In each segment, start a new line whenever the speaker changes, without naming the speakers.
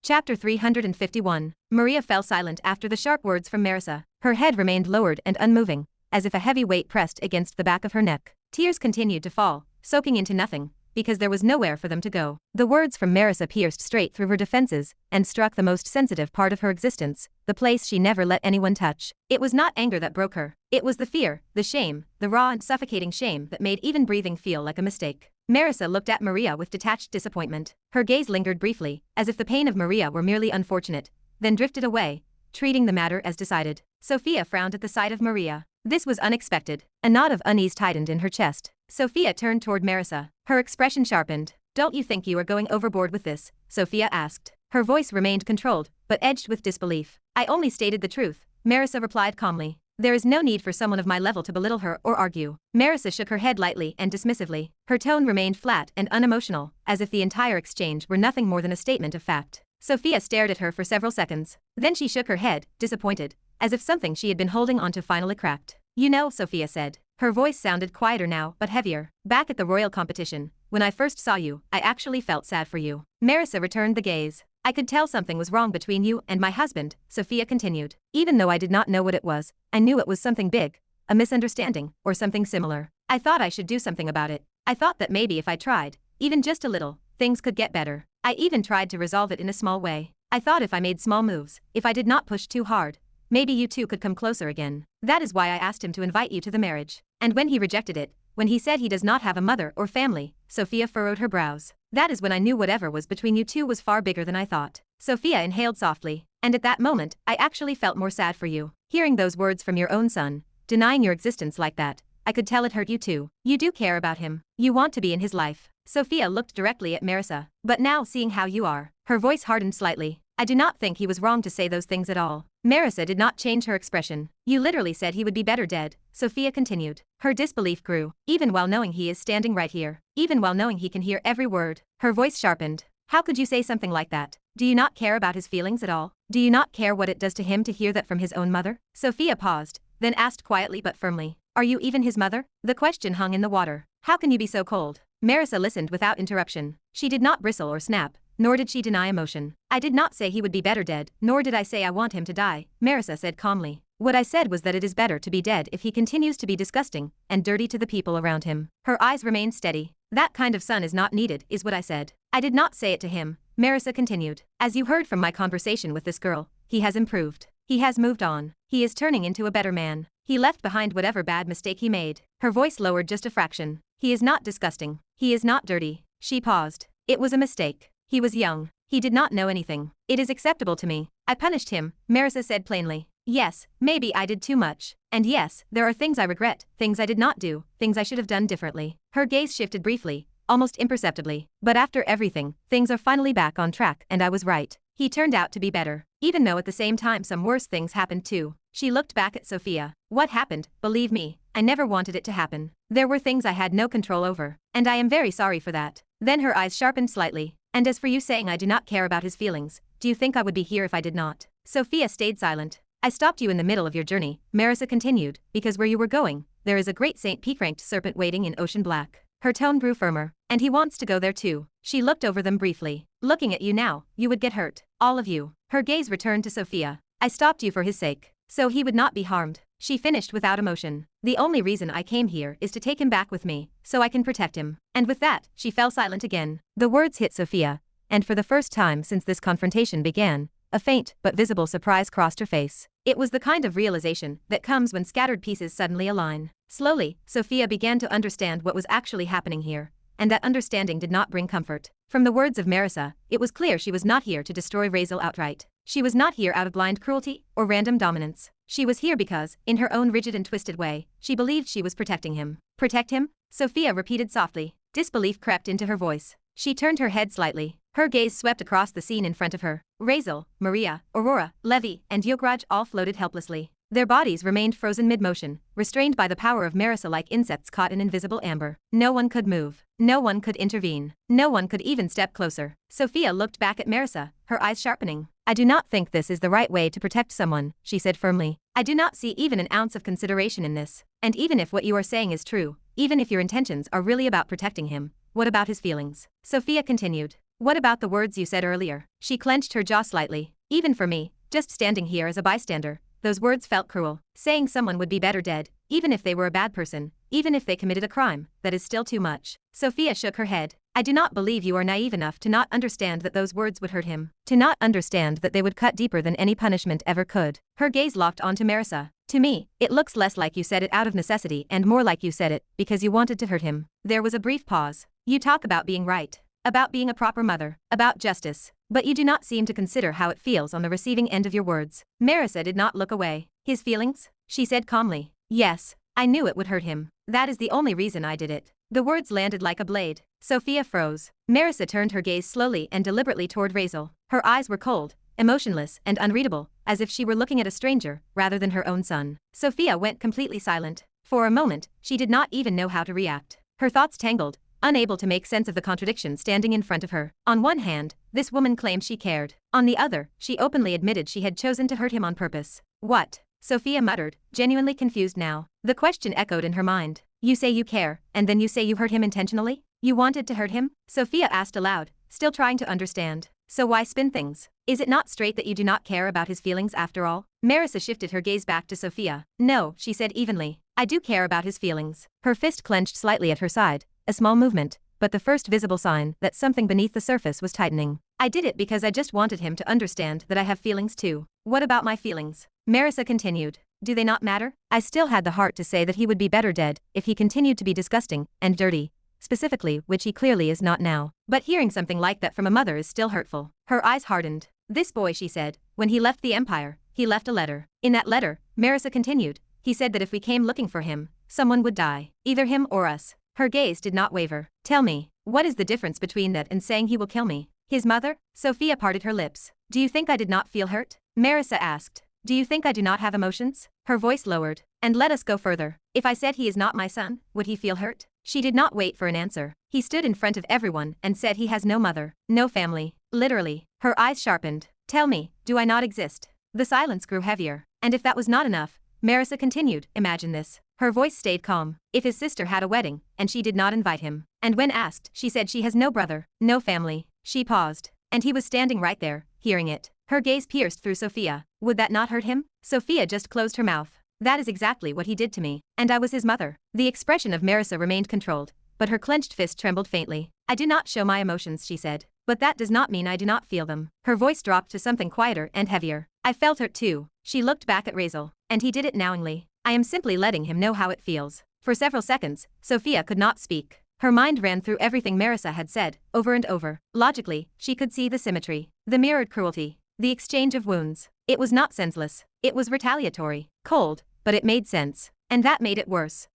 Chapter 351. Maria fell silent after the sharp words from Merisa. Her head remained lowered and unmoving, as if a heavy weight pressed against the back of her neck. Tears continued to fall, soaking into nothing, because there was nowhere for them to go. The words from Merisa pierced straight through her defenses and struck the most sensitive part of her existence, the place she never let anyone touch. It was not anger that broke her. It was the fear, the shame, the raw and suffocating shame that made even breathing feel like a mistake. Merisa looked at Maria with detached disappointment. Her gaze lingered briefly, as if the pain of Maria were merely unfortunate, then drifted away, treating the matter as decided. Sophia frowned at the sight of Maria. This was unexpected. A knot of unease tightened in her chest. Sophia turned toward Merisa. Her expression sharpened. "Don't you think you are going overboard with this?" Sophia asked. Her voice remained controlled, but edged with disbelief. "I only stated the truth," Merisa replied calmly. "There is no need for someone of my level to belittle her or argue." Merisa shook her head lightly and dismissively. Her tone remained flat and unemotional, as if the entire exchange were nothing more than a statement of fact. Sophia stared at her for several seconds. Then she shook her head, disappointed, as if something she had been holding onto finally cracked. "You know," Sophia said. Her voice sounded quieter now, but heavier. "Back at the royal competition, when I first saw you, I actually felt sad for you." Merisa returned the gaze. "I could tell something was wrong between you and my husband," Sophia continued. "Even though I did not know what it was, I knew it was something big, a misunderstanding, or something similar. I thought I should do something about it. I thought that maybe if I tried, even just a little, things could get better. I even tried to resolve it in a small way. I thought if I made small moves, if I did not push too hard, maybe you two could come closer again. That is why I asked him to invite you to the marriage. And when he rejected it, when he said he does not have a mother or family," Sophia furrowed her brows. "That is when I knew whatever was between you two was far bigger than I thought." Sophia inhaled softly. "And at that moment, I actually felt more sad for you. Hearing those words from your own son, denying your existence like that, I could tell it hurt you too. You do care about him. You want to be in his life." Sophia looked directly at Merisa. "But now seeing how you are," her voice hardened slightly, "I do not think he was wrong to say those things at all." Merisa did not change her expression. "You literally said he would be better dead," Sophia continued. Her disbelief grew, even while knowing he is standing right here, even while knowing he can hear every word. Her voice sharpened. "How could you say something like that? Do you not care about his feelings at all? Do you not care what it does to him to hear that from his own mother?" Sophia paused, then asked quietly but firmly, "Are you even his mother?" The question hung in the water. "How can you be so cold?" Merisa listened without interruption. She did not bristle or snap, nor did she deny emotion. "I did not say he would be better dead, nor did I say I want him to die," Merisa said calmly. "What I said was that it is better to be dead if he continues to be disgusting and dirty to the people around him." Her eyes remained steady. "That kind of son is not needed, is what I said. I did not say it to him," Merisa continued. "As you heard from my conversation with this girl, he has improved. He has moved on. He is turning into a better man. He left behind whatever bad mistake he made." Her voice lowered just a fraction. "He is not disgusting. He is not dirty." She paused. "It was a mistake. He was young. He did not know anything. It is acceptable to me. I punished him," Merisa said plainly. "Yes, maybe I did too much. And yes, there are things I regret, things I did not do, things I should have done differently." Her gaze shifted briefly, almost imperceptibly. "But after everything, things are finally back on track and I was right. He turned out to be better. Even though at the same time some worse things happened too." She looked back at Sophia. "What happened, believe me, I never wanted it to happen. There were things I had no control over, and I am very sorry for that." Then her eyes sharpened slightly. "And as for you saying I do not care about his feelings, do you think I would be here if I did not?" Sophia stayed silent. "I stopped you in the middle of your journey," Merisa continued, "because where you were going, there is a great St. Peak-ranked serpent waiting in ocean black." Her tone grew firmer. "And he wants to go there too." She looked over them briefly. "Looking at you now, you would get hurt. All of you." Her gaze returned to Sophia. "I stopped you for his sake, so he would not be harmed," she finished without emotion. "The only reason I came here is to take him back with me, so I can protect him." And with that, she fell silent again. The words hit Sophia, and for the first time since this confrontation began, a faint but visible surprise crossed her face. It was the kind of realization that comes when scattered pieces suddenly align. Slowly, Sophia began to understand what was actually happening here, and that understanding did not bring comfort. From the words of Merisa, it was clear she was not here to destroy Razeal outright. She was not here out of blind cruelty or random dominance. She was here because, in her own rigid and twisted way, she believed she was protecting him. "Protect him?" Sophia repeated softly. Disbelief crept into her voice. She turned her head slightly. Her gaze swept across the scene in front of her. Razeal, Maria, Aurora, Levi, and Yograj all floated helplessly. Their bodies remained frozen mid-motion, restrained by the power of Merisa like insects caught in invisible amber. No one could move. No one could intervene. No one could even step closer. Sophia looked back at Merisa, her eyes sharpening. "I do not think this is the right way to protect someone," she said firmly. "I do not see even an ounce of consideration in this. And even if what you are saying is true, even if your intentions are really about protecting him, what about his feelings?" Sophia continued. What about the words you said earlier? She clenched her jaw slightly. Even for me, just standing here as a bystander, those words felt cruel. Saying someone would be better dead, even if they were a bad person, even if they committed a crime, that is still too much. Sophia shook her head. I do not believe you are naive enough to not understand that those words would hurt him. To not understand that they would cut deeper than any punishment ever could. Her gaze locked onto Merisa. To me, it looks less like you said it out of necessity and more like you said it because you wanted to hurt him. There was a brief pause. You talk about being right, about being a proper mother, about justice, but you do not seem to consider how it feels on the receiving end of your words. Merisa did not look away. His feelings? She said calmly. Yes, I knew it would hurt him. That is the only reason I did it. The words landed like a blade. Sophia froze. Merisa turned her gaze slowly and deliberately toward Razeal. Her eyes were cold, emotionless and unreadable, as if she were looking at a stranger rather than her own son. Sophia went completely silent. For a moment, she did not even know how to react. Her thoughts tangled, unable to make sense of the contradiction standing in front of her. On one hand, this woman claimed she cared. On the other, she openly admitted she had chosen to hurt him on purpose. What? Sophia muttered, genuinely confused now. The question echoed in her mind. You say you care, and then you say you hurt him intentionally? You wanted to hurt him? Sophia asked aloud, still trying to understand. So why spin things? Is it not straight that you do not care about his feelings after all? Merisa shifted her gaze back to Sophia. No, she said evenly. I do care about his feelings. Her fist clenched slightly at her side, a small movement, but the first visible sign that something beneath the surface was tightening. I did it because I just wanted him to understand that I have feelings too. What about my feelings? Merisa continued. Do they not matter? I still had the heart to say that he would be better dead if he continued to be disgusting and dirty, specifically, which he clearly is not now. But hearing something like that from a mother is still hurtful. Her eyes hardened. This boy, she said, when he left the Empire, he left a letter. In that letter, Merisa continued, he said that if we came looking for him, someone would die. Either him or us. Her gaze did not waver. Tell me, what is the difference between that and saying he will kill me? His mother? Sophia parted her lips. Do you think I did not feel hurt? Merisa asked. Do you think I do not have emotions? Her voice lowered. And let us go further. If I said he is not my son, would he feel hurt? She did not wait for an answer. He stood in front of everyone and said he has no mother, no family. Literally. Her eyes sharpened. Tell me, do I not exist? The silence grew heavier. And if that was not enough, Merisa continued, imagine this. Her voice stayed calm. If his sister had a wedding, and she did not invite him. And when asked, she said she has no brother, no family. She paused. And he was standing right there, hearing it. Her gaze pierced through Sophia. Would that not hurt him? Sophia just closed her mouth. That is exactly what he did to me. And I was his mother. The expression of Merisa remained controlled, but her clenched fist trembled faintly. I do not show my emotions, she said. But that does not mean I do not feel them. Her voice dropped to something quieter and heavier. I felt hurt too. She looked back at Razeal. And he did it knowingly. I am simply letting him know how it feels. For several seconds, Sophia could not speak. Her mind ran through everything Merisa had said, over and over. Logically, she could see the symmetry, the mirrored cruelty, the exchange of wounds. It was not senseless. It was retaliatory, cold, but it made sense. And that made it worse.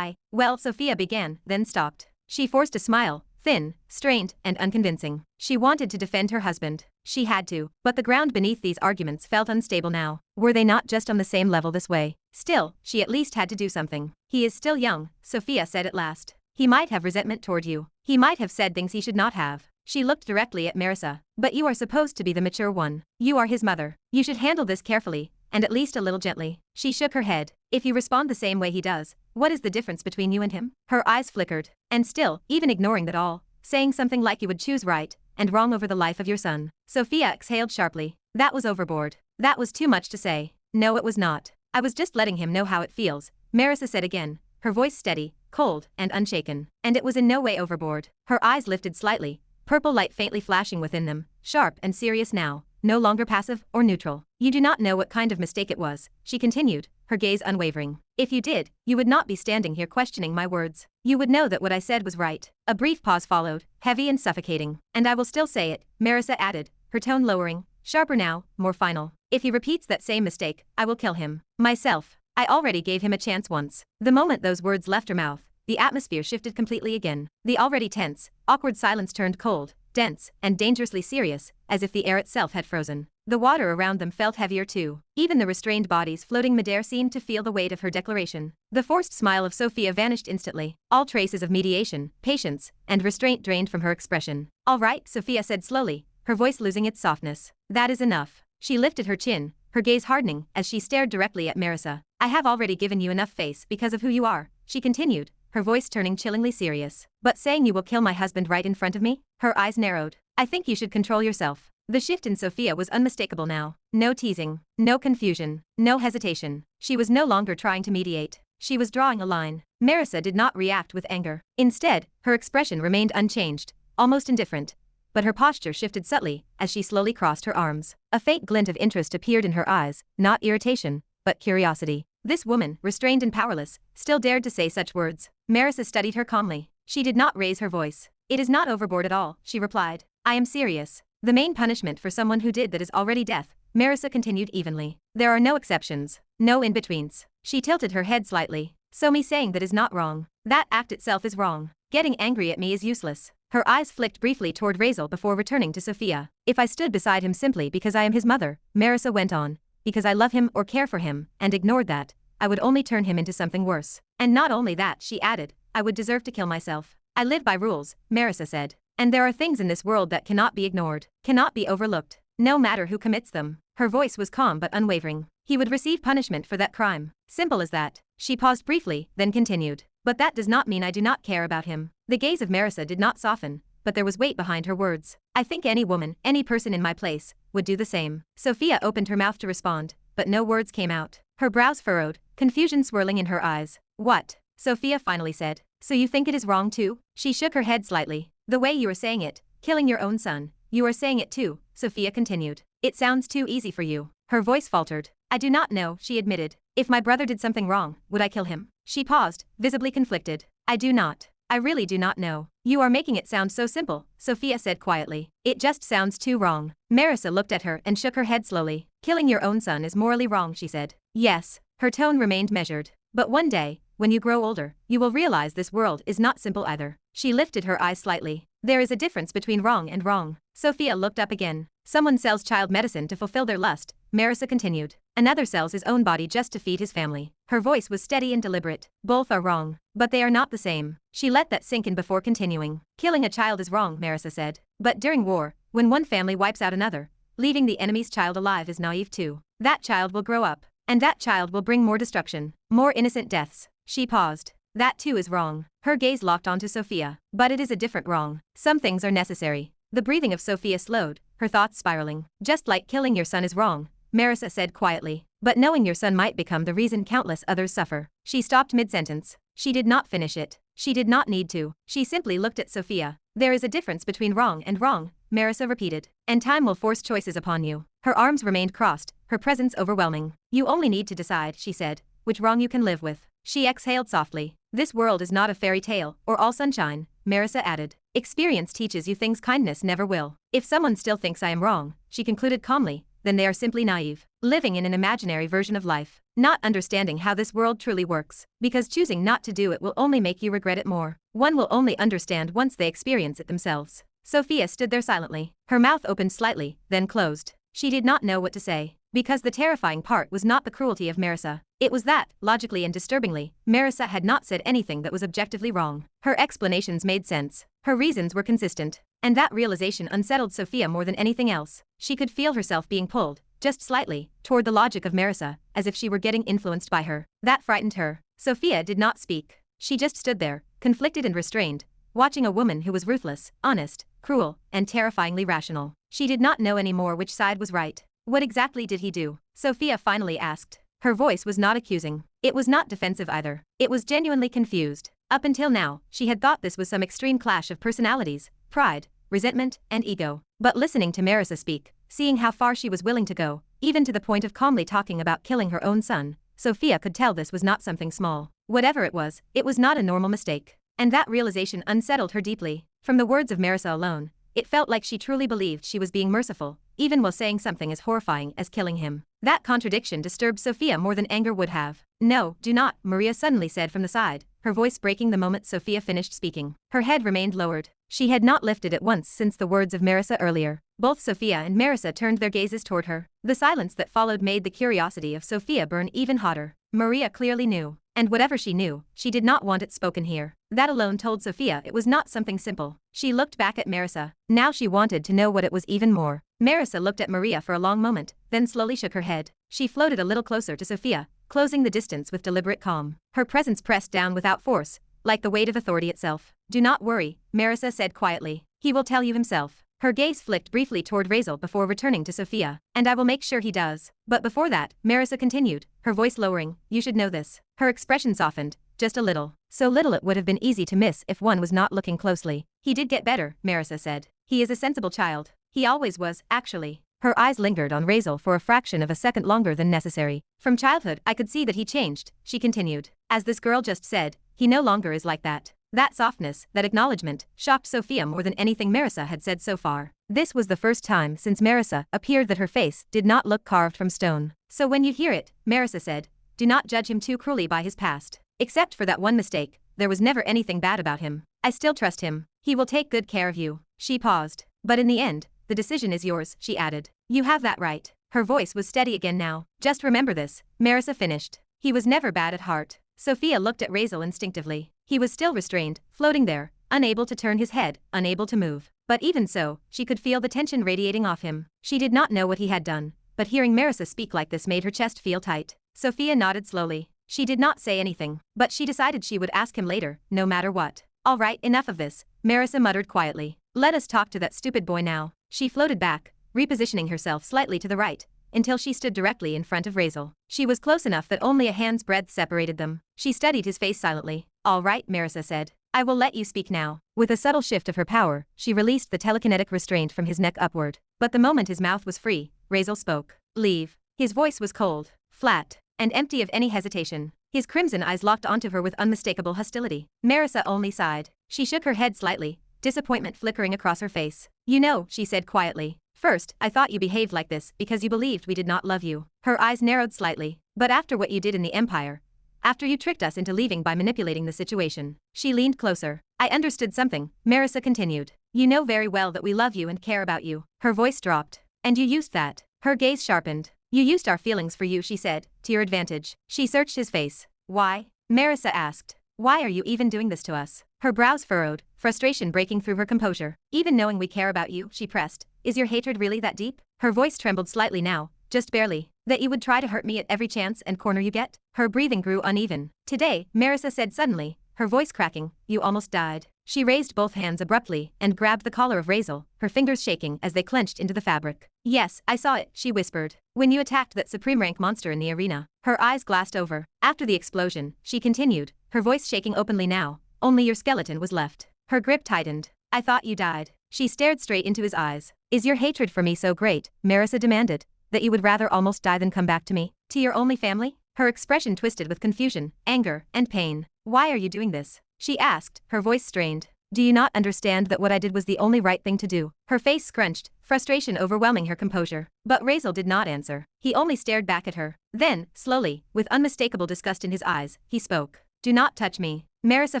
Well, Sophia began, then stopped. She forced a smile, thin, strained, and unconvincing. She wanted to defend her husband. She had to, but the ground beneath these arguments felt unstable now. Were they not just on the same level this way? Still, she at least had to do something. He is still young, Sophia said at last. He might have resentment toward you. He might have said things he should not have. She looked directly at Merisa. But you are supposed to be the mature one. You are his mother. You should handle this carefully, and at least a little gently. She shook her head. If you respond the same way he does, what is the difference between you and him? Her eyes flickered. And still, even ignoring that all, saying something like you would choose right and wrong over the life of your son. Sophia exhaled sharply. That was overboard. That was too much to say. No, it was not. I was just letting him know how it feels, Merisa said again, her voice steady, cold, and unshaken. And it was in no way overboard. Her eyes lifted slightly, purple light faintly flashing within them, sharp and serious now, no longer passive or neutral. You do not know what kind of mistake it was, she continued, her gaze unwavering. If you did, you would not be standing here questioning my words. You would know that what I said was right. A brief pause followed, heavy and suffocating. And I will still say it, Merisa added, her tone lowering, sharper now, more final. If he repeats that same mistake, I will kill him. Myself. I already gave him a chance once. The moment those words left her mouth, the atmosphere shifted completely again. The already tense, awkward silence turned cold, dense, and dangerously serious, as if the air itself had frozen. The water around them felt heavier too. Even the restrained bodies floating midair seemed to feel the weight of her declaration. The forced smile of Sophia vanished instantly. All traces of mediation, patience, and restraint drained from her expression. All right, Sophia said slowly, her voice losing its softness. That is enough. She lifted her chin, her gaze hardening as she stared directly at Merisa. I have already given you enough face because of who you are, she continued, her voice turning chillingly serious. But saying you will kill my husband right in front of me? Her eyes narrowed. I think you should control yourself. The shift in Sophia was unmistakable now. No teasing, no confusion, no hesitation. She was no longer trying to mediate. She was drawing a line. Merisa did not react with anger. Instead, her expression remained unchanged, almost indifferent. But her posture shifted subtly as she slowly crossed her arms. A faint glint of interest appeared in her eyes, not irritation, but curiosity. This woman, restrained and powerless, still dared to say such words. Merisa studied her calmly. She did not raise her voice. It is not overboard at all, she replied. I am serious. The main punishment for someone who did that is already death, Merisa continued evenly. There are no exceptions, no in-betweens. She tilted her head slightly. So me saying that is not wrong. That act itself is wrong. Getting angry at me is useless. Her eyes flicked briefly toward Razeal before returning to Sophia. If I stood beside him simply because I am his mother, Merisa went on, because I love him or care for him, and ignored that, I would only turn him into something worse. And not only that, she added, I would deserve to kill myself. I live by rules, Merisa said. And there are things in this world that cannot be ignored, cannot be overlooked, no matter who commits them. Her voice was calm but unwavering. He would receive punishment for that crime. Simple as that. She paused briefly, then continued. But that does not mean I do not care about him. The gaze of Merisa did not soften, but there was weight behind her words. I think any woman, any person in my place, would do the same. Sophia opened her mouth to respond, but no words came out. Her brows furrowed, confusion swirling in her eyes. What? Sophia finally said. So you think it is wrong too? She shook her head slightly. The way you are saying it, killing your own son, you are saying it too, Sophia continued. It sounds too easy for you. Her voice faltered. I do not know, she admitted. If my brother did something wrong, would I kill him? She paused, visibly conflicted. I do not. I really do not know. You are making it sound so simple, Sophia said quietly. It just sounds too wrong. Merisa looked at her and shook her head slowly. Killing your own son is morally wrong, she said. Yes. Her tone remained measured. But one day, when you grow older, you will realize this world is not simple either. She lifted her eyes slightly. There is a difference between wrong and wrong. Sophia looked up again. Someone sells child medicine to fulfill their lust, Merisa continued. Another sells his own body just to feed his family. Her voice was steady and deliberate. Both are wrong, but they are not the same. She let that sink in before continuing. Killing a child is wrong, Merisa said. But during war, when one family wipes out another, leaving the enemy's child alive is naive too. That child will grow up, and that child will bring more destruction, more innocent deaths. She paused. That too is wrong. Her gaze locked onto Sophia. But it is a different wrong. Some things are necessary. The breathing of Sophia slowed, her thoughts spiraling. Just like killing your son is wrong, Merisa said quietly. But knowing your son might become the reason countless others suffer. She stopped mid-sentence. She did not finish it. She did not need to. She simply looked at Sophia. There is a difference between wrong and wrong, Merisa repeated. And time will force choices upon you. Her arms remained crossed, her presence overwhelming. You only need to decide, she said, which wrong you can live with. She exhaled softly. This world is not a fairy tale, or all sunshine, Merisa added. Experience teaches you things kindness never will. If someone still thinks I am wrong, she concluded calmly, then they are simply naive, living in an imaginary version of life, not understanding how this world truly works, because choosing not to do it will only make you regret it more. One will only understand once they experience it themselves. Sophia stood there silently, her mouth opened slightly, then closed. She did not know what to say, because the terrifying part was not the cruelty of Merisa. It was that, logically and disturbingly, Merisa had not said anything that was objectively wrong. Her explanations made sense. Her reasons were consistent. And that realization unsettled Sophia more than anything else. She could feel herself being pulled, just slightly, toward the logic of Merisa, as if she were getting influenced by her. That frightened her. Sophia did not speak. She just stood there, conflicted and restrained, watching a woman who was ruthless, honest, cruel, and terrifyingly rational. She did not know anymore which side was right. What exactly did he do? Sophia finally asked. Her voice was not accusing. It was not defensive either. It was genuinely confused. Up until now, she had thought this was some extreme clash of personalities, pride, resentment, and ego. But listening to Merisa speak, seeing how far she was willing to go, even to the point of calmly talking about killing her own son, Sophia could tell this was not something small. Whatever it was not a normal mistake. And that realization unsettled her deeply. From the words of Merisa alone, it felt like she truly believed she was being merciful, even while saying something as horrifying as killing him. That contradiction disturbed Sophia more than anger would have. No, do not, Maria suddenly said from the side, her voice breaking the moment Sophia finished speaking. Her head remained lowered. She had not lifted it once since the words of Merisa earlier. Both Sophia and Merisa turned their gazes toward her. The silence that followed made the curiosity of Sophia burn even hotter. Maria clearly knew. And whatever she knew, she did not want it spoken here. That alone told Sophia it was not something simple. She looked back at Merisa. Now she wanted to know what it was even more. Merisa looked at Maria for a long moment, then slowly shook her head. She floated a little closer to Sophia, closing the distance with deliberate calm. Her presence pressed down without force, like the weight of authority itself. Do not worry, Merisa said quietly. He will tell you himself. Her gaze flicked briefly toward Razeal before returning to Sophia. And I will make sure he does. But before that, Merisa continued, her voice lowering, you should know this. Her expression softened, just a little. So little it would have been easy to miss if one was not looking closely. He did get better, Merisa said. He is a sensible child. He always was, actually. Her eyes lingered on Razeal for a fraction of a second longer than necessary. From childhood I could see that he changed, she continued. As this girl just said, he no longer is like that. That softness, that acknowledgement, shocked Sophia more than anything Merisa had said so far. This was the first time since Merisa appeared that her face did not look carved from stone. So when you hear it, Merisa said, do not judge him too cruelly by his past. Except for that one mistake, there was never anything bad about him. I still trust him. He will take good care of you. She paused. But in the end, the decision is yours, she added. You have that right. Her voice was steady again now. Just remember this, Merisa finished. He was never bad at heart. Sophia looked at Razeal instinctively. He was still restrained, floating there, unable to turn his head, unable to move. But even so, she could feel the tension radiating off him. She did not know what he had done, but hearing Merisa speak like this made her chest feel tight. Sophia nodded slowly. She did not say anything, but she decided she would ask him later, no matter what. All right, enough of this, Merisa muttered quietly. Let us talk to that stupid boy now. She floated back, repositioning herself slightly to the right, until she stood directly in front of Razeal. She was close enough that only a hand's breadth separated them. She studied his face silently. All right, Merisa said. I will let you speak now. With a subtle shift of her power, she released the telekinetic restraint from his neck upward. But the moment his mouth was free, Razeal spoke. Leave. His voice was cold, flat, and empty of any hesitation. His crimson eyes locked onto her with unmistakable hostility. Merisa only sighed. She shook her head slightly, disappointment flickering across her face. You know, she said quietly. First, I thought you behaved like this because you believed we did not love you. Her eyes narrowed slightly. But after what you did in the Empire, after you tricked us into leaving by manipulating the situation. She leaned closer. I understood something, Merisa continued. You know very well that we love you and care about you. Her voice dropped. And you used that. Her gaze sharpened. You used our feelings for you, she said, to your advantage. She searched his face. Why? Merisa asked. Why are you even doing this to us? Her brows furrowed, frustration breaking through her composure. Even knowing we care about you, she pressed. Is your hatred really that deep? Her voice trembled slightly now, just barely. That you would try to hurt me at every chance and corner you get? Her breathing grew uneven. Today, Merisa said suddenly, her voice cracking, you almost died. She raised both hands abruptly and grabbed the collar of Razeal, her fingers shaking as they clenched into the fabric. Yes, I saw it, she whispered. When you attacked that supreme rank monster in the arena. Her eyes glassed over. After the explosion, she continued, her voice shaking openly now. Only your skeleton was left. Her grip tightened. I thought you died. She stared straight into his eyes. Is your hatred for me so great? Merisa demanded. That you would rather almost die than come back to me? To your only family? Her expression twisted with confusion, anger, and pain. Why are you doing this? She asked, her voice strained. Do you not understand that what I did was the only right thing to do? Her face scrunched, frustration overwhelming her composure. But Razeal did not answer. He only stared back at her. Then, slowly, with unmistakable disgust in his eyes, he spoke. Do not touch me. Merisa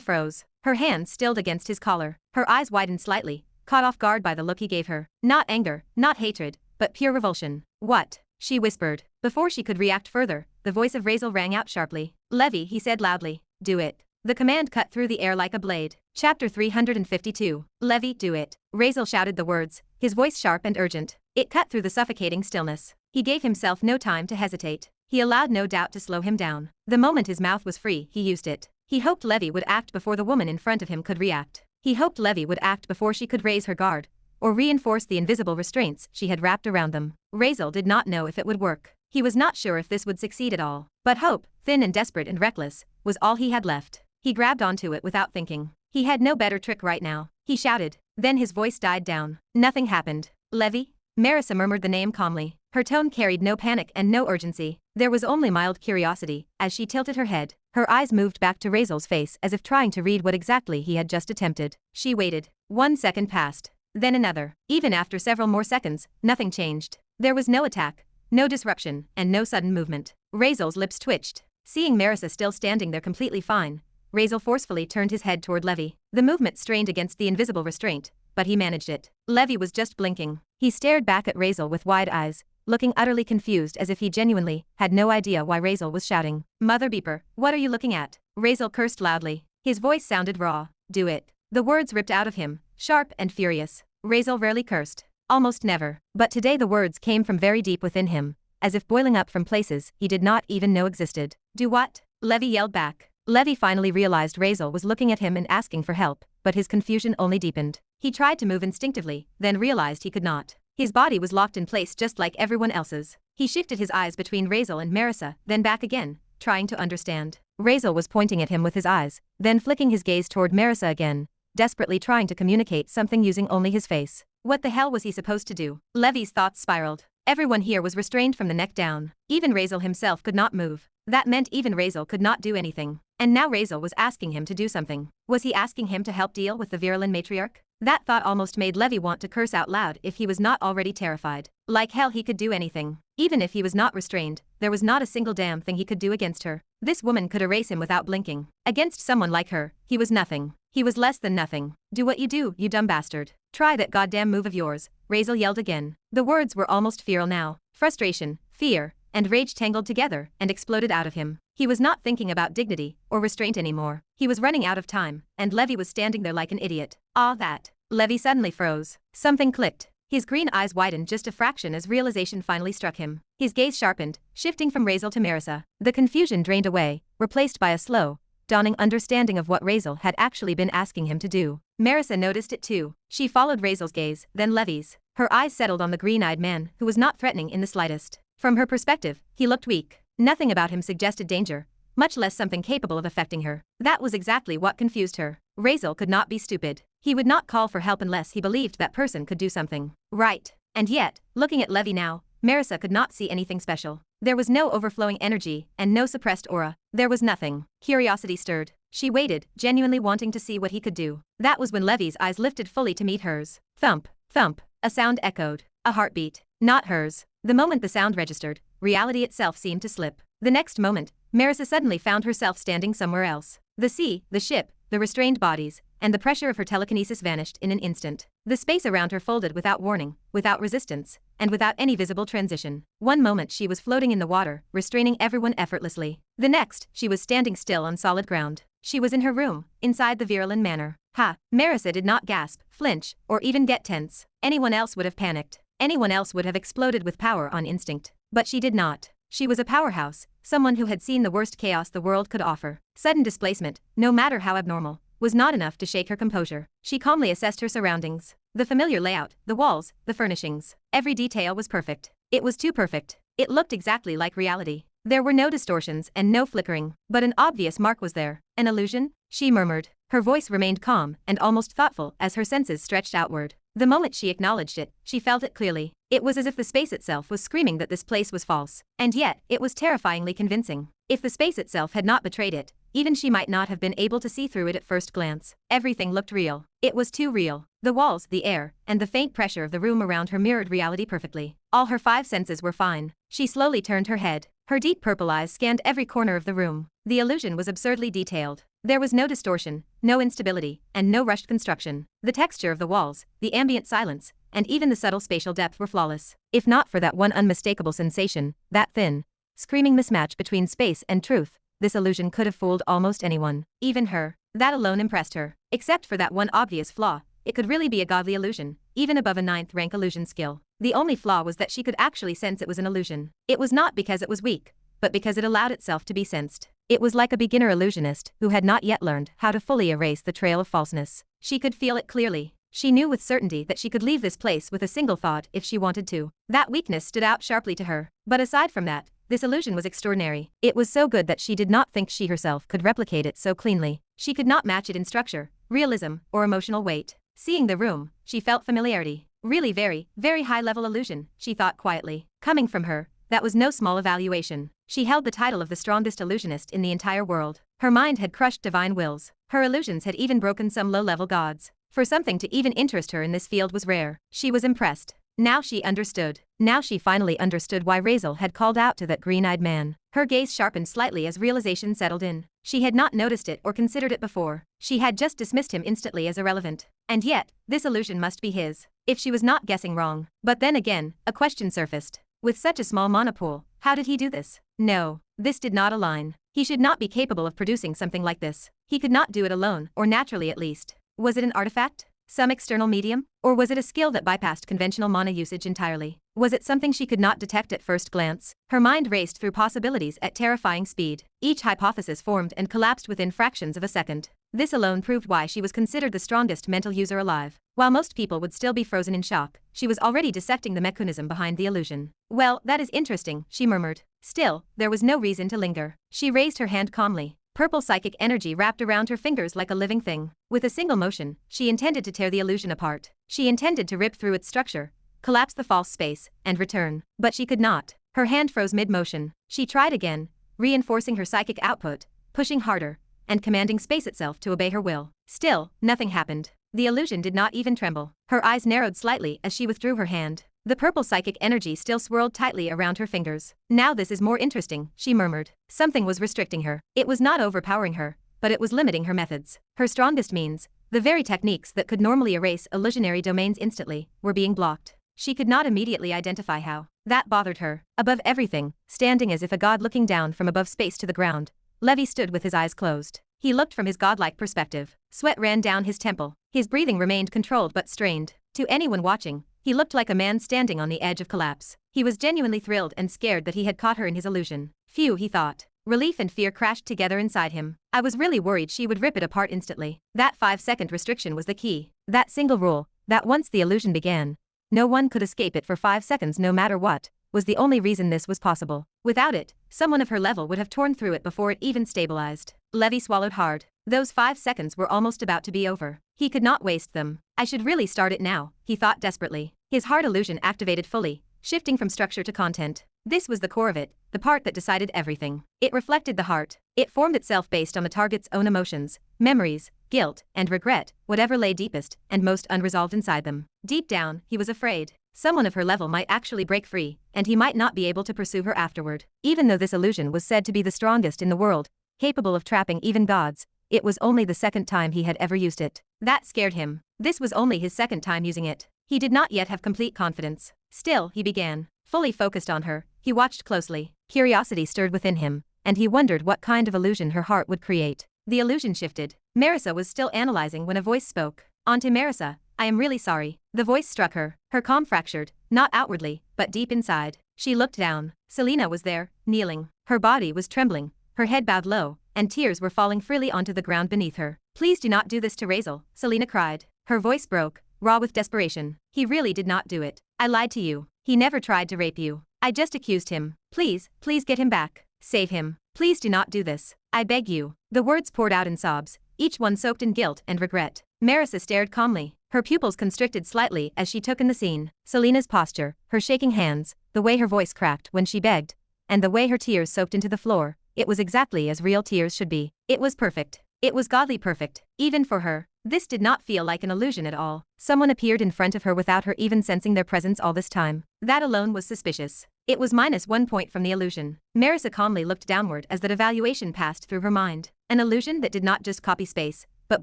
froze. Her hand stilled against his collar. Her eyes widened slightly, caught off guard by the look he gave her. Not anger, not hatred, but pure revulsion. What? She whispered. Before she could react further, the voice of Razeal rang out sharply. Levy, he said loudly. Do it. The command cut through the air like a blade. Chapter 352. Levy, do it. Razeal shouted the words, his voice sharp and urgent. It cut through the suffocating stillness. He gave himself no time to hesitate. He allowed no doubt to slow him down. The moment his mouth was free, he used it. He hoped Levy would act before the woman in front of him could react. He hoped Levy would act before she could raise her guard, or reinforce the invisible restraints she had wrapped around them. Razeal did not know if it would work. He was not sure if this would succeed at all. But hope, thin and desperate and reckless, was all he had left. He grabbed onto it without thinking. He had no better trick right now. He shouted. Then his voice died down. Nothing happened. Levy? Merisa murmured the name calmly. Her tone carried no panic and no urgency. There was only mild curiosity. As she tilted her head, her eyes moved back to Razeal's face as if trying to read what exactly he had just attempted. She waited. 1 second passed. Then another. Even after several more seconds, nothing changed. There was no attack, no disruption, and no sudden movement. Razeal's lips twitched. Seeing Merisa still standing there completely fine, Razeal forcefully turned his head toward Levy. The movement strained against the invisible restraint, but he managed it. Levy was just blinking. He stared back at Razeal with wide eyes, looking utterly confused as if he genuinely had no idea why Razeal was shouting. Mother beeper, what are you looking at? Razeal cursed loudly. His voice sounded raw. Do it. The words ripped out of him, sharp and furious. Razeal rarely cursed. Almost never. But today the words came from very deep within him, as if boiling up from places he did not even know existed. Do what? Levy yelled back. Levy finally realized Razeal was looking at him and asking for help, but his confusion only deepened. He tried to move instinctively, then realized he could not. His body was locked in place just like everyone else's. He shifted his eyes between Razeal and Merisa, then back again, trying to understand. Razeal was pointing at him with his eyes, then flicking his gaze toward Merisa again, desperately trying to communicate something using only his face. What the hell was he supposed to do? Levi's thoughts spiraled. Everyone here was restrained from the neck down. Even Razeal himself could not move. That meant even Razeal could not do anything. And now Razeal was asking him to do something. Was he asking him to help deal with the Virelan matriarch? That thought almost made Levi want to curse out loud if he was not already terrified. Like hell he could do anything. Even if he was not restrained, there was not a single damn thing he could do against her. This woman could erase him without blinking. Against someone like her, he was nothing. He was less than nothing. Do what you do, you dumb bastard. Try that goddamn move of yours, Razeal yelled again. The words were almost feral now. Frustration, fear, and rage tangled together and exploded out of him. He was not thinking about dignity or restraint anymore. He was running out of time, and Levi was standing there like an idiot. Ah, that. Levi suddenly froze. Something clicked. His green eyes widened just a fraction as realization finally struck him. His gaze sharpened, shifting from Razeal to Merisa. The confusion drained away, replaced by a slow, dawning understanding of what Razeal had actually been asking him to do. Merisa noticed it too. She followed Razeal's gaze, then Levi's. Her eyes settled on the green-eyed man, who was not threatening in the slightest. From her perspective, he looked weak. Nothing about him suggested danger, much less something capable of affecting her. That was exactly what confused her. Razeal could not be stupid. He would not call for help unless he believed that person could do something. Right. And yet, looking at Levi now, Merisa could not see anything special. There was no overflowing energy and no suppressed aura. There was nothing. Curiosity stirred. She waited, genuinely wanting to see what he could do. That was when Levi's eyes lifted fully to meet hers. Thump, thump. A sound echoed. A heartbeat. Not hers. The moment the sound registered, reality itself seemed to slip. The next moment, Merisa suddenly found herself standing somewhere else. The sea, the ship, the restrained bodies, and the pressure of her telekinesis vanished in an instant. The space around her folded without warning, without resistance, and without any visible transition. One moment she was floating in the water, restraining everyone effortlessly. The next, she was standing still on solid ground. She was in her room, inside the Virelan manor. Ha! Merisa did not gasp, flinch, or even get tense. Anyone else would have panicked. Anyone else would have exploded with power on instinct. But she did not. She was a powerhouse, someone who had seen the worst chaos the world could offer. Sudden displacement, no matter how abnormal, was not enough to shake her composure. She calmly assessed her surroundings. The familiar layout, the walls, the furnishings. Every detail was perfect. It was too perfect. It looked exactly like reality. There were no distortions and no flickering, but an obvious mark was there. An illusion? She murmured. Her voice remained calm and almost thoughtful as her senses stretched outward. The moment she acknowledged it, she felt it clearly. It was as if the space itself was screaming that this place was false. And yet, it was terrifyingly convincing. If the space itself had not betrayed it, even she might not have been able to see through it at first glance. Everything looked real. It was too real. The walls, the air, and the faint pressure of the room around her mirrored reality perfectly. All her five senses were fine. She slowly turned her head. Her deep purple eyes scanned every corner of the room. The illusion was absurdly detailed. There was no distortion, no instability, and no rushed construction. The texture of the walls, the ambient silence, and even the subtle spatial depth were flawless. If not for that one unmistakable sensation, that thin, screaming mismatch between space and truth, this illusion could have fooled almost anyone. Even her. That alone impressed her. Except for that one obvious flaw, it could really be a godly illusion, even above a 9th rank illusion skill. The only flaw was that she could actually sense it was an illusion. It was not because it was weak, but because it allowed itself to be sensed. It was like a beginner illusionist who had not yet learned how to fully erase the trail of falseness. She could feel it clearly. She knew with certainty that she could leave this place with a single thought if she wanted to. That weakness stood out sharply to her. But aside from that, this illusion was extraordinary. It was so good that she did not think she herself could replicate it so cleanly. She could not match it in structure, realism, or emotional weight. Seeing the room, she felt familiarity. Really very, very high-level illusion, she thought quietly. Coming from her, that was no small evaluation. She held the title of the strongest illusionist in the entire world. Her mind had crushed divine wills. Her illusions had even broken some low-level gods. For something to even interest her in this field was rare. She was impressed. Now she understood. Now she finally understood why Razeal had called out to that green-eyed man. Her gaze sharpened slightly as realization settled in. She had not noticed it or considered it before. She had just dismissed him instantly as irrelevant. And yet, this illusion must be his. If she was not guessing wrong. But then again, a question surfaced. With such a small monopool, how did he do this? No, this did not align. He should not be capable of producing something like this. He could not do it alone, or naturally at least. Was it an artifact? Some external medium? Or was it a skill that bypassed conventional mana usage entirely? Was it something she could not detect at first glance? Her mind raced through possibilities at terrifying speed. Each hypothesis formed and collapsed within fractions of a second. This alone proved why she was considered the strongest mental user alive. While most people would still be frozen in shock, she was already dissecting the mechanism behind the illusion. "Well, that is interesting," she murmured. Still, there was no reason to linger. She raised her hand calmly. Purple psychic energy wrapped around her fingers like a living thing. With a single motion, she intended to tear the illusion apart. She intended to rip through its structure, collapse the false space, and return. But she could not. Her hand froze mid-motion. She tried again, reinforcing her psychic output, pushing harder, and commanding space itself to obey her will. Still, nothing happened. The illusion did not even tremble. Her eyes narrowed slightly as she withdrew her hand. The purple psychic energy still swirled tightly around her fingers. "Now this is more interesting," she murmured. Something was restricting her. It was not overpowering her, but it was limiting her methods. Her strongest means, the very techniques that could normally erase illusionary domains instantly, were being blocked. She could not immediately identify how. That bothered her. Above everything, standing as if a god looking down from above space to the ground, Levi stood with his eyes closed. He looked from his godlike perspective. Sweat ran down his temple. His breathing remained controlled but strained. To anyone watching, he looked like a man standing on the edge of collapse. He was genuinely thrilled and scared that he had caught her in his illusion. Phew, he thought. Relief and fear crashed together inside him. I was really worried she would rip it apart instantly. That 5-second restriction was the key. That single rule, that once the illusion began, no one could escape it for 5 seconds no matter what, was the only reason this was possible. Without it, someone of her level would have torn through it before it even stabilized. Levi swallowed hard. Those 5 seconds were almost about to be over. He could not waste them. I should really start it now, he thought desperately. His heart illusion activated fully, shifting from structure to content. This was the core of it, the part that decided everything. It reflected the heart. It formed itself based on the target's own emotions, memories, guilt, and regret, whatever lay deepest and most unresolved inside them. Deep down, he was afraid. Someone of her level might actually break free, and he might not be able to pursue her afterward. Even though this illusion was said to be the strongest in the world, capable of trapping even gods, it was only the second time he had ever used it. That scared him. This was only his second time using it. He did not yet have complete confidence. Still, he began. Fully focused on her, he watched closely. Curiosity stirred within him, and he wondered what kind of illusion her heart would create. The illusion shifted. Merisa was still analyzing when a voice spoke. "Auntie Merisa, I am really sorry." The voice struck her. Her calm fractured, not outwardly, but deep inside. She looked down. Selena was there, kneeling. Her body was trembling, her head bowed low, and tears were falling freely onto the ground beneath her. "Please do not do this to Razeal," Selena cried. Her voice broke, raw with desperation. "He really did not do it. I lied to you. He never tried to rape you. I just accused him. Please, please get him back. Save him. Please do not do this. I beg you." The words poured out in sobs, each one soaked in guilt and regret. Merisa stared calmly. Her pupils constricted slightly as she took in the scene. Selena's posture, her shaking hands, the way her voice cracked when she begged, and the way her tears soaked into the floor, it was exactly as real tears should be. It was perfect. It was godly perfect, even for her. This did not feel like an illusion at all. Someone appeared in front of her without her even sensing their presence all this time. That alone was suspicious. It was -1 point from the illusion. Merisa calmly looked downward as that evaluation passed through her mind. An illusion that did not just copy space, but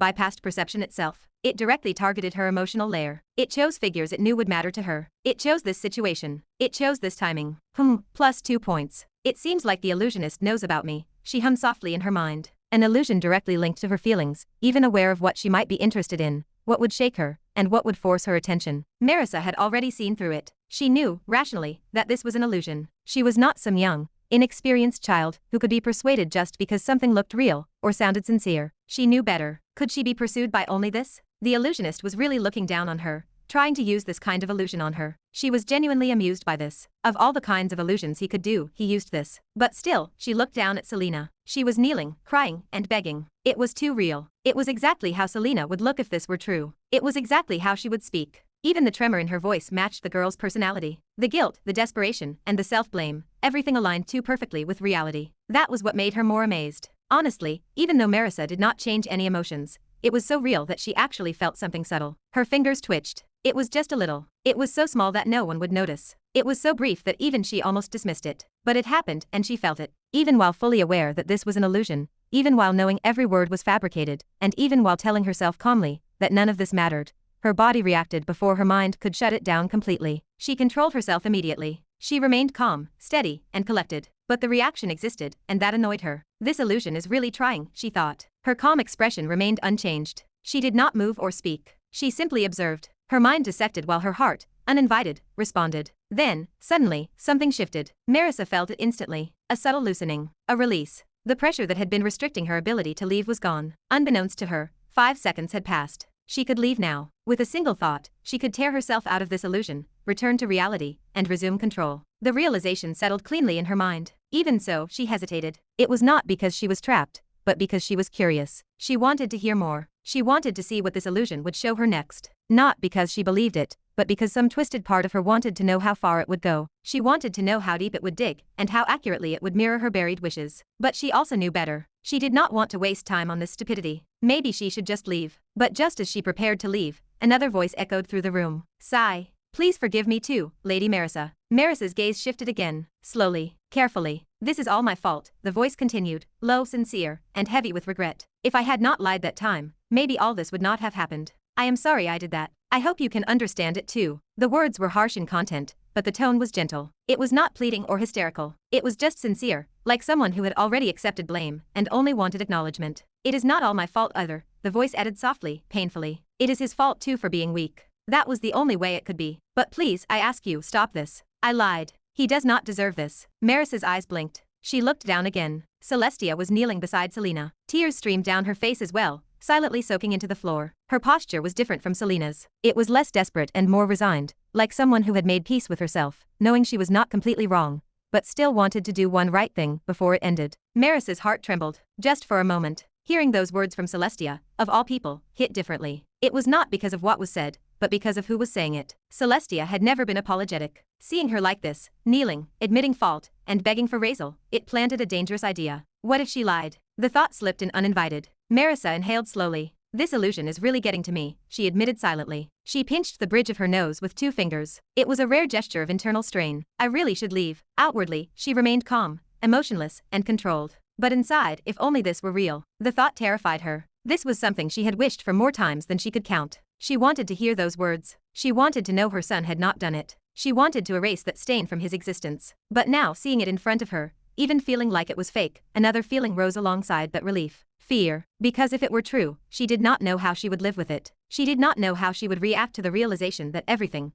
bypassed perception itself. It directly targeted her emotional layer. It chose figures it knew would matter to her. It chose this situation. It chose this timing. +2 points. It seems like the illusionist knows about me, she hummed softly in her mind. An illusion directly linked to her feelings, even aware of what she might be interested in, what would shake her, and what would force her attention. Merisa had already seen through it. She knew, rationally, that this was an illusion. She was not some young, inexperienced child who could be persuaded just because something looked real or sounded sincere. She knew better. Could she be pursued by only this? The illusionist was really looking down on her, trying to use this kind of illusion on her. She was genuinely amused by this. Of all the kinds of illusions he could do, he used this. But still, she looked down at Selena. She was kneeling, crying, and begging. It was too real. It was exactly how Selena would look if this were true. It was exactly how she would speak. Even the tremor in her voice matched the girl's personality. The guilt, the desperation, and the self-blame, everything aligned too perfectly with reality. That was what made her more amazed. Honestly, even though Merisa did not change any emotions, it was so real that she actually felt something subtle. Her fingers twitched. It was just a little. It was so small that no one would notice. It was so brief that even she almost dismissed it. But it happened and she felt it. Even while fully aware that this was an illusion, even while knowing every word was fabricated, and even while telling herself calmly that none of this mattered, her body reacted before her mind could shut it down completely. She controlled herself immediately. She remained calm, steady, and collected. But the reaction existed, and that annoyed her. This illusion is really trying, she thought. Her calm expression remained unchanged. She did not move or speak. She simply observed. Her mind dissected while her heart, uninvited, responded. Then, suddenly, something shifted. Merisa felt it instantly. A subtle loosening. A release. The pressure that had been restricting her ability to leave was gone. Unbeknownst to her, 5 seconds had passed. She could leave now. With a single thought, she could tear herself out of this illusion, return to reality, and resume control. The realization settled cleanly in her mind. Even so, she hesitated. It was not because she was trapped, but because she was curious. She wanted to hear more. She wanted to see what this illusion would show her next. Not because she believed it, but because some twisted part of her wanted to know how far it would go. She wanted to know how deep it would dig, and how accurately it would mirror her buried wishes. But she also knew better. She did not want to waste time on this stupidity. Maybe she should just leave. But just as she prepared to leave, another voice echoed through the room. Sigh. Please forgive me too, Lady Merisa. Merisa's gaze shifted again, slowly, carefully. This is all my fault, the voice continued, low, sincere, and heavy with regret. If I had not lied that time, maybe all this would not have happened. I am sorry I did that. I hope you can understand it too. The words were harsh in content, but the tone was gentle. It was not pleading or hysterical. It was just sincere, like someone who had already accepted blame and only wanted acknowledgement. It is not all my fault either, the voice added softly, painfully. It is his fault too for being weak. That was the only way it could be. But please, I ask you, stop this. I lied. He does not deserve this. Marisa's eyes blinked. She looked down again. Celestia was kneeling beside Selena. Tears streamed down her face as well, silently soaking into the floor. Her posture was different from Selena's. It was less desperate and more resigned, like someone who had made peace with herself, knowing she was not completely wrong, but still wanted to do one right thing before it ended. Marisa's heart trembled, just for a moment. Hearing those words from Celestia, of all people, hit differently. It was not because of what was said, but because of who was saying it. Celestia had never been apologetic. Seeing her like this, kneeling, admitting fault, and begging for Razeal, it planted a dangerous idea. What if she lied? The thought slipped in uninvited. Merisa inhaled slowly. This illusion is really getting to me, she admitted silently. She pinched the bridge of her nose with 2 fingers. It was a rare gesture of internal strain. I really should leave. Outwardly, she remained calm, emotionless, and controlled. But inside, if only this were real. The thought terrified her. This was something she had wished for more times than she could count. She wanted to hear those words. She wanted to know her son had not done it. She wanted to erase that stain from his existence. But now, seeing it in front of her, even feeling like it was fake, another feeling rose alongside that relief. Fear. Because if it were true, she did not know how she would live with it. She did not know how she would react to the realization that everything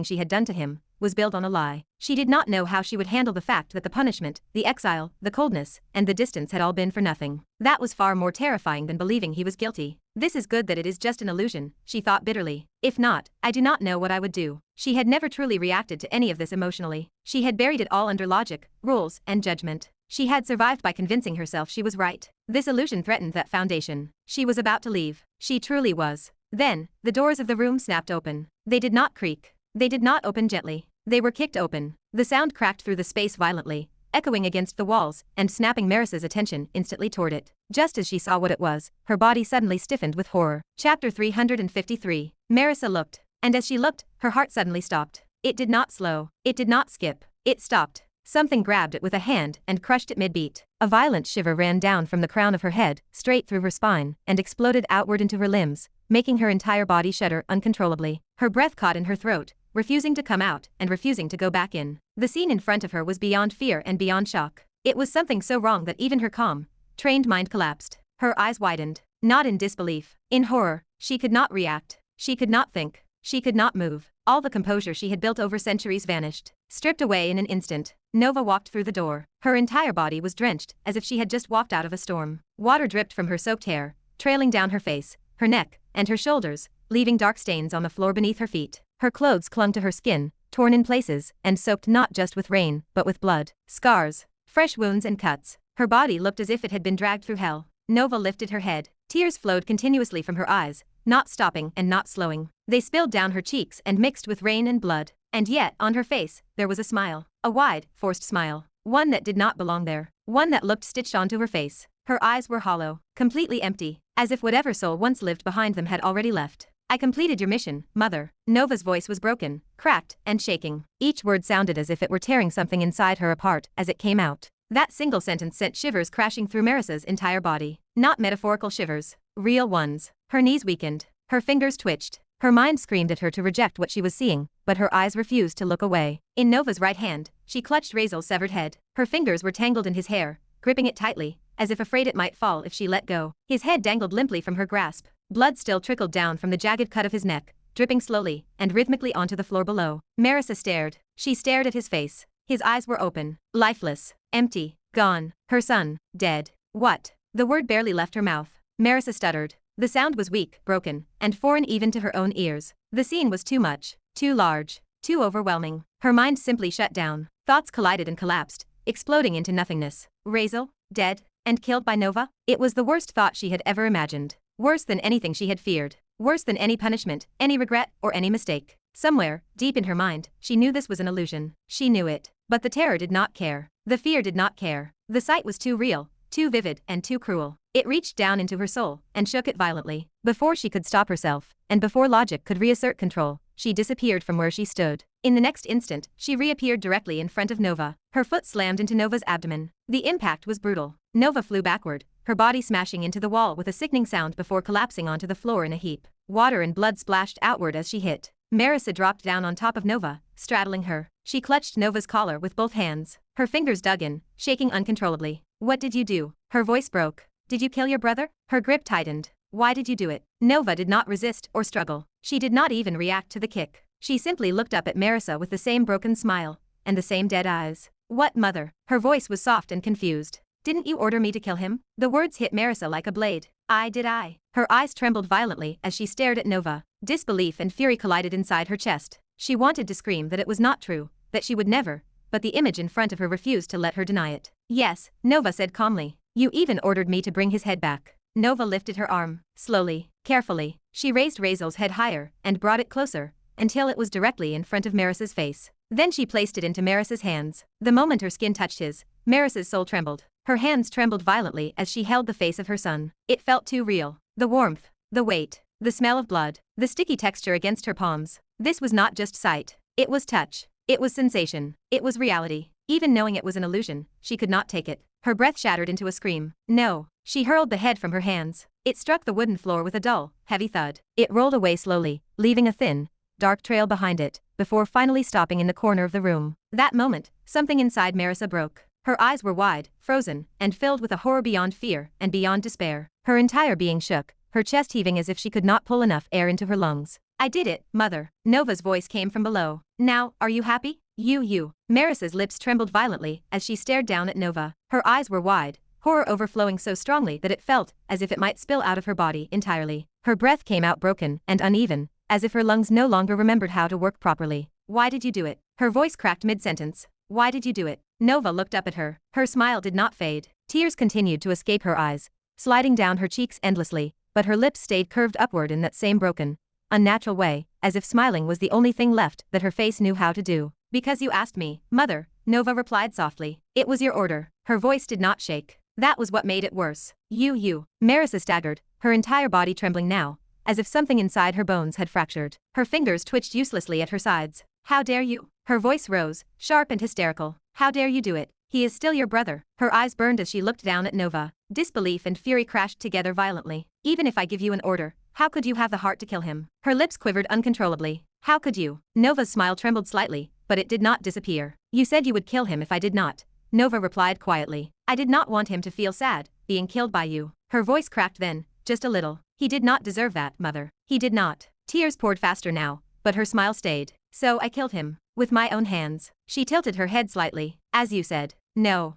she had done to him, was built on a lie. She did not know how she would handle the fact that the punishment, the exile, the coldness, and the distance had all been for nothing. That was far more terrifying than believing he was guilty. This is good that it is just an illusion, she thought bitterly. If not, I do not know what I would do. She had never truly reacted to any of this emotionally. She had buried it all under logic, rules, and judgment. She had survived by convincing herself she was right. This illusion threatened that foundation. She was about to leave. She truly was. Then, the doors of the room snapped open. They did not creak. They did not open gently. They were kicked open. The sound cracked through the space violently, echoing against the walls, and snapping Marisa's attention instantly toward it. Just as she saw what it was, her body suddenly stiffened with horror. Chapter 353. Merisa looked. And as she looked, her heart suddenly stopped. It did not slow. It did not skip. It stopped. Something grabbed it with a hand and crushed it mid-beat. A violent shiver ran down from the crown of her head, straight through her spine, and exploded outward into her limbs, making her entire body shudder uncontrollably. Her breath caught in her throat, refusing to come out and refusing to go back in. The scene in front of her was beyond fear and beyond shock. It was something so wrong that even her calm, trained mind collapsed. Her eyes widened, not in disbelief, in horror. She could not react. She could not think. She could not move. All the composure she had built over centuries vanished, stripped away in an instant. Nova walked through the door. Her entire body was drenched, as if she had just walked out of a storm. Water dripped from her soaked hair, trailing down her face, her neck, and her shoulders, leaving dark stains on the floor beneath her feet. Her clothes clung to her skin, torn in places, and soaked not just with rain, but with blood, scars, fresh wounds and cuts. Her body looked as if it had been dragged through hell. Nova lifted her head. Tears flowed continuously from her eyes, not stopping and not slowing. They spilled down her cheeks and mixed with rain and blood. And yet, on her face, there was a smile. A wide, forced smile. One that did not belong there. One that looked stitched onto her face. Her eyes were hollow, completely empty, as if whatever soul once lived behind them had already left. I completed your mission, Mother. Nova's voice was broken, cracked, and shaking. Each word sounded as if it were tearing something inside her apart as it came out. That single sentence sent shivers crashing through Marisa's entire body. Not metaphorical shivers, real ones. Her knees weakened. Her fingers twitched. Her mind screamed at her to reject what she was seeing, but her eyes refused to look away. In Nova's right hand, she clutched Razeal's severed head. Her fingers were tangled in his hair, gripping it tightly, as if afraid it might fall if she let go. His head dangled limply from her grasp. Blood still trickled down from the jagged cut of his neck, dripping slowly and rhythmically onto the floor below. Merisa stared. She stared at his face. His eyes were open, lifeless, empty, Gone. Her son. Dead. What? The word barely left her mouth. Merisa stuttered. The sound was weak, broken, and foreign even to her own ears. The scene was too much, too large, too overwhelming. Her mind simply shut down. Thoughts collided and collapsed, exploding into nothingness. Razeal? Dead? And killed by Nova? It was the worst thought she had ever imagined. Worse than anything she had feared. Worse than any punishment, any regret, or any mistake. Somewhere, deep in her mind, she knew this was an illusion. She knew it. But the terror did not care. The fear did not care. The sight was too real, too vivid, and too cruel. It reached down into her soul, and shook it violently. Before she could stop herself, and before logic could reassert control, she disappeared from where she stood. In the next instant, she reappeared directly in front of Nova. Her foot slammed into Nova's abdomen. The impact was brutal. Nova flew backward, her body smashing into the wall with a sickening sound before collapsing onto the floor in a heap. Water and blood splashed outward as she hit. Merisa dropped down on top of Nova, straddling her. She clutched Nova's collar with both hands. Her fingers dug in, shaking uncontrollably. What did you do? Her voice broke. Did you kill your brother? Her grip tightened. Why did you do it? Nova did not resist or struggle. She did not even react to the kick. She simply looked up at Merisa with the same broken smile, and the same dead eyes. What, mother? Her voice was soft and confused. Didn't you order me to kill him? The words hit Merisa like a blade. I. Her eyes trembled violently as she stared at Nova. Disbelief and fury collided inside her chest. She wanted to scream that it was not true, that she would never, but the image in front of her refused to let her deny it. Yes, Nova said calmly. You even ordered me to bring his head back. Nova lifted her arm. Slowly, carefully, she raised Razeal's head higher and brought it closer, until it was directly in front of Marisa's face. Then she placed it into Marisa's hands. The moment her skin touched his, Marisa's soul trembled. Her hands trembled violently as she held the face of her son. It felt too real. The warmth, the weight, the smell of blood, the sticky texture against her palms. This was not just sight. It was touch. It was sensation. It was reality. Even knowing it was an illusion, she could not take it. Her breath shattered into a scream. No. She hurled the head from her hands. It struck the wooden floor with a dull, heavy thud. It rolled away slowly, leaving a thin, dark trail behind it, before finally stopping in the corner of the room. That moment, something inside Merisa broke. Her eyes were wide, frozen, and filled with a horror beyond fear and beyond despair. Her entire being shook, her chest heaving as if she could not pull enough air into her lungs. I did it, mother. Nova's voice came from below. Now, are you happy? You. Marisa's lips trembled violently as she stared down at Nova. Her eyes were wide, horror overflowing so strongly that it felt as if it might spill out of her body entirely. Her breath came out broken and uneven, as if her lungs no longer remembered how to work properly. Why did you do it? Her voice cracked mid-sentence. Why did you do it? Nova looked up at her. Her smile did not fade. Tears continued to escape her eyes, sliding down her cheeks endlessly, but her lips stayed curved upward in that same broken, unnatural way, as if smiling was the only thing left that her face knew how to do. Because you asked me, mother, Nova replied softly. It was your order. Her voice did not shake. That was what made it worse. You. Merisa staggered, her entire body trembling now, as if something inside her bones had fractured. Her fingers twitched uselessly at her sides. How dare you? Her voice rose, sharp and hysterical. How dare you do it? He is still your brother. Her eyes burned as she looked down at Nova. Disbelief and fury crashed together violently. Even if I give you an order, how could you have the heart to kill him? Her lips quivered uncontrollably. How could you? Nova's smile trembled slightly, but it did not disappear. You said you would kill him if I did not. Nova replied quietly. I did not want him to feel sad, being killed by you. Her voice cracked then, just a little. He did not deserve that, mother. He did not. Tears poured faster now, but her smile stayed. So I killed him. With my own hands. She tilted her head slightly. As you said. No.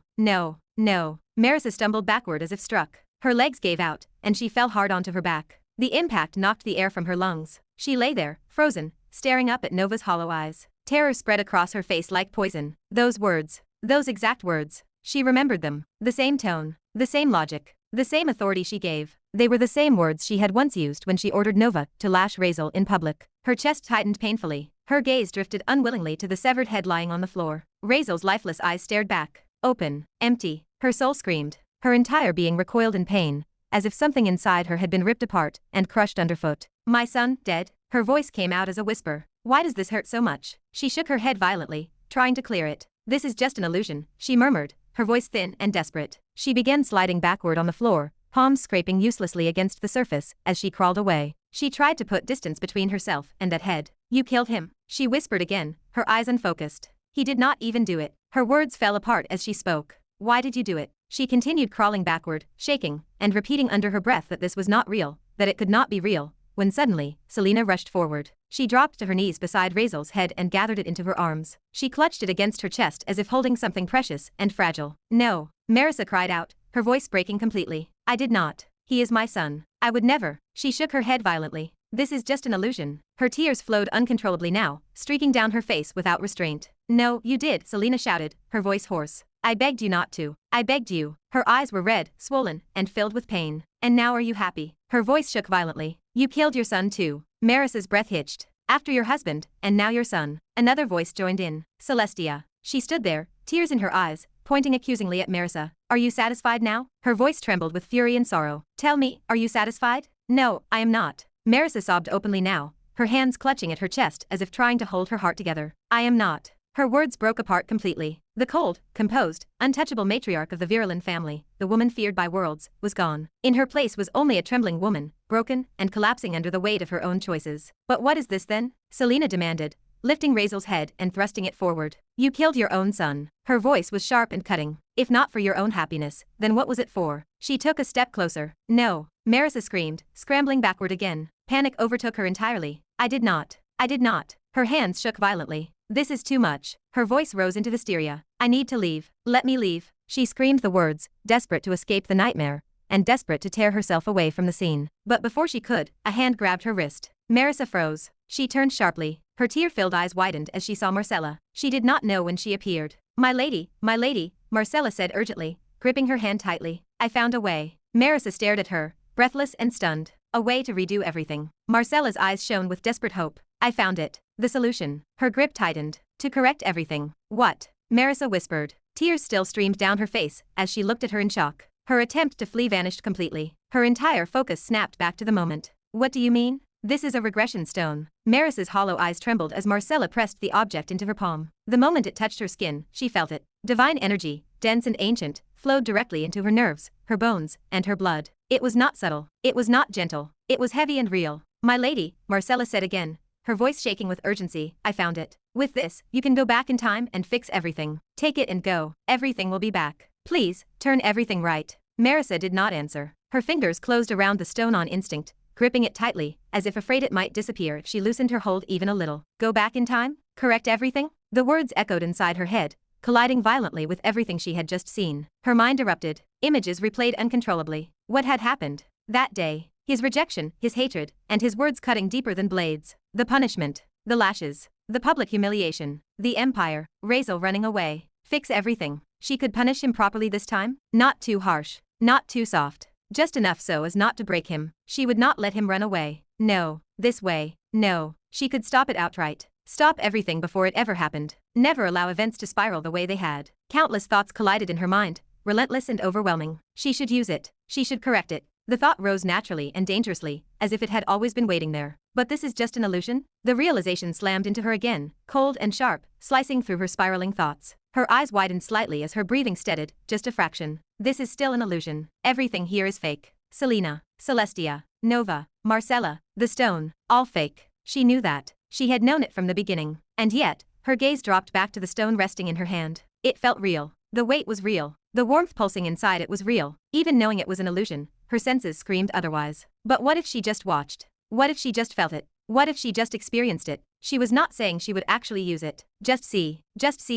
Marisa stumbled backward as if struck. Her legs gave out, and she fell hard onto her back. The impact knocked the air from her lungs. She lay there, frozen, staring up at Nova's hollow eyes. Terror spread across her face like poison. Those words. Those exact words. She remembered them. The same tone. The same logic. The same authority she gave. They were the same words she had once used when she ordered Nova to lash Razeal in public. Her chest tightened painfully. Her gaze drifted unwillingly to the severed head lying on the floor. Razeal's lifeless eyes stared back. Open. Empty. Her soul screamed. Her entire being recoiled in pain, as if something inside her had been ripped apart and crushed underfoot. My son, dead? Her voice came out as a whisper. Why does this hurt so much? She shook her head violently, trying to clear it. This is just an illusion, she murmured, her voice thin and desperate. She began sliding backward on the floor, palms scraping uselessly against the surface as she crawled away. She tried to put distance between herself and that head. You killed him, she whispered again, her eyes unfocused. He did not even do it. Her words fell apart as she spoke. Why did you do it? She continued crawling backward, shaking, and repeating under her breath that this was not real, that it could not be real, when suddenly, Selena rushed forward. She dropped to her knees beside Razeal's head and gathered it into her arms. She clutched it against her chest as if holding something precious and fragile. No. Merisa cried out, her voice breaking completely. I did not. He is my son. I would never. She shook her head violently. This is just an illusion. Her tears flowed uncontrollably now, streaking down her face without restraint. No, you did, Selena shouted, her voice hoarse. I begged you not to. I begged you. Her eyes were red, swollen, and filled with pain. And now are you happy? Her voice shook violently. You killed your son too. Marisa's breath hitched. After your husband, and now your son. Another voice joined in. Celestia. She stood there, tears in her eyes, pointing accusingly at Merisa. Are you satisfied now? Her voice trembled with fury and sorrow. Tell me, are you satisfied? No, I am not. Merisa sobbed openly now, her hands clutching at her chest as if trying to hold her heart together. I am not. Her words broke apart completely. The cold, composed, untouchable matriarch of the Virelan family, the woman feared by worlds, was gone. In her place was only a trembling woman, broken and collapsing under the weight of her own choices. But what is this then? Selena demanded, lifting Razeal's head and thrusting it forward. You killed your own son. Her voice was sharp and cutting. If not for your own happiness, then what was it for? She took a step closer. No. Merisa screamed, scrambling backward again. Panic overtook her entirely. I did not. I did not. Her hands shook violently. This is too much. Her voice rose into hysteria. I need to leave. Let me leave. She screamed the words, desperate to escape the nightmare, and desperate to tear herself away from the scene. But before she could, a hand grabbed her wrist. Merisa froze. She turned sharply. Her tear-filled eyes widened as she saw Marcella. She did not know when she appeared. My lady, Marcella said urgently, gripping her hand tightly. I found a way. Merisa stared at her, breathless and stunned. A way to redo everything. Marcella's eyes shone with desperate hope. I found it. The solution. Her grip tightened. To correct everything. What? Merisa whispered. Tears still streamed down her face as she looked at her in shock. Her attempt to flee vanished completely. Her entire focus snapped back to the moment. What do you mean? This is a regression stone. Marisa's hollow eyes trembled as Marcella pressed the object into her palm. The moment it touched her skin, she felt it. Divine energy, dense and ancient, flowed directly into her nerves, her bones, and her blood. It was not subtle. It was not gentle. It was heavy and real. My lady, Marcella said again, her voice shaking with urgency. I found it. With this, you can go back in time and fix everything. Take it and go. Everything will be back. Please, turn everything right. Merisa did not answer. Her fingers closed around the stone on instinct, gripping it tightly, as if afraid it might disappear if she loosened her hold even a little. Go back in time? Correct everything? The words echoed inside her head, colliding violently with everything she had just seen. Her mind erupted. Images replayed uncontrollably. What had happened? That day. His rejection, his hatred, and his words cutting deeper than blades. The punishment. The lashes. The public humiliation. The empire. Razeal running away. Fix everything. She could punish him properly this time? Not too harsh. Not too soft. Just enough so as not to break him. She would not let him run away. No. This way. No. She could stop it outright. Stop everything before it ever happened. Never allow events to spiral the way they had. Countless thoughts collided in her mind, relentless and overwhelming. She should use it. She should correct it. The thought rose naturally and dangerously, as if it had always been waiting there. But this is just an illusion? The realization slammed into her again, cold and sharp, slicing through her spiraling thoughts. Her eyes widened slightly as her breathing steadied, just a fraction. This is still an illusion. Everything here is fake. Selena, Celestia, Nova, Marcella, the stone, all fake. She knew that. She had known it from the beginning. And yet, her gaze dropped back to the stone resting in her hand. It felt real. The weight was real. The warmth pulsing inside it was real. Even knowing it was an illusion, her senses screamed otherwise. But what if she just watched? What if she just felt it? What if she just experienced it? She was not saying she would actually use it. Just see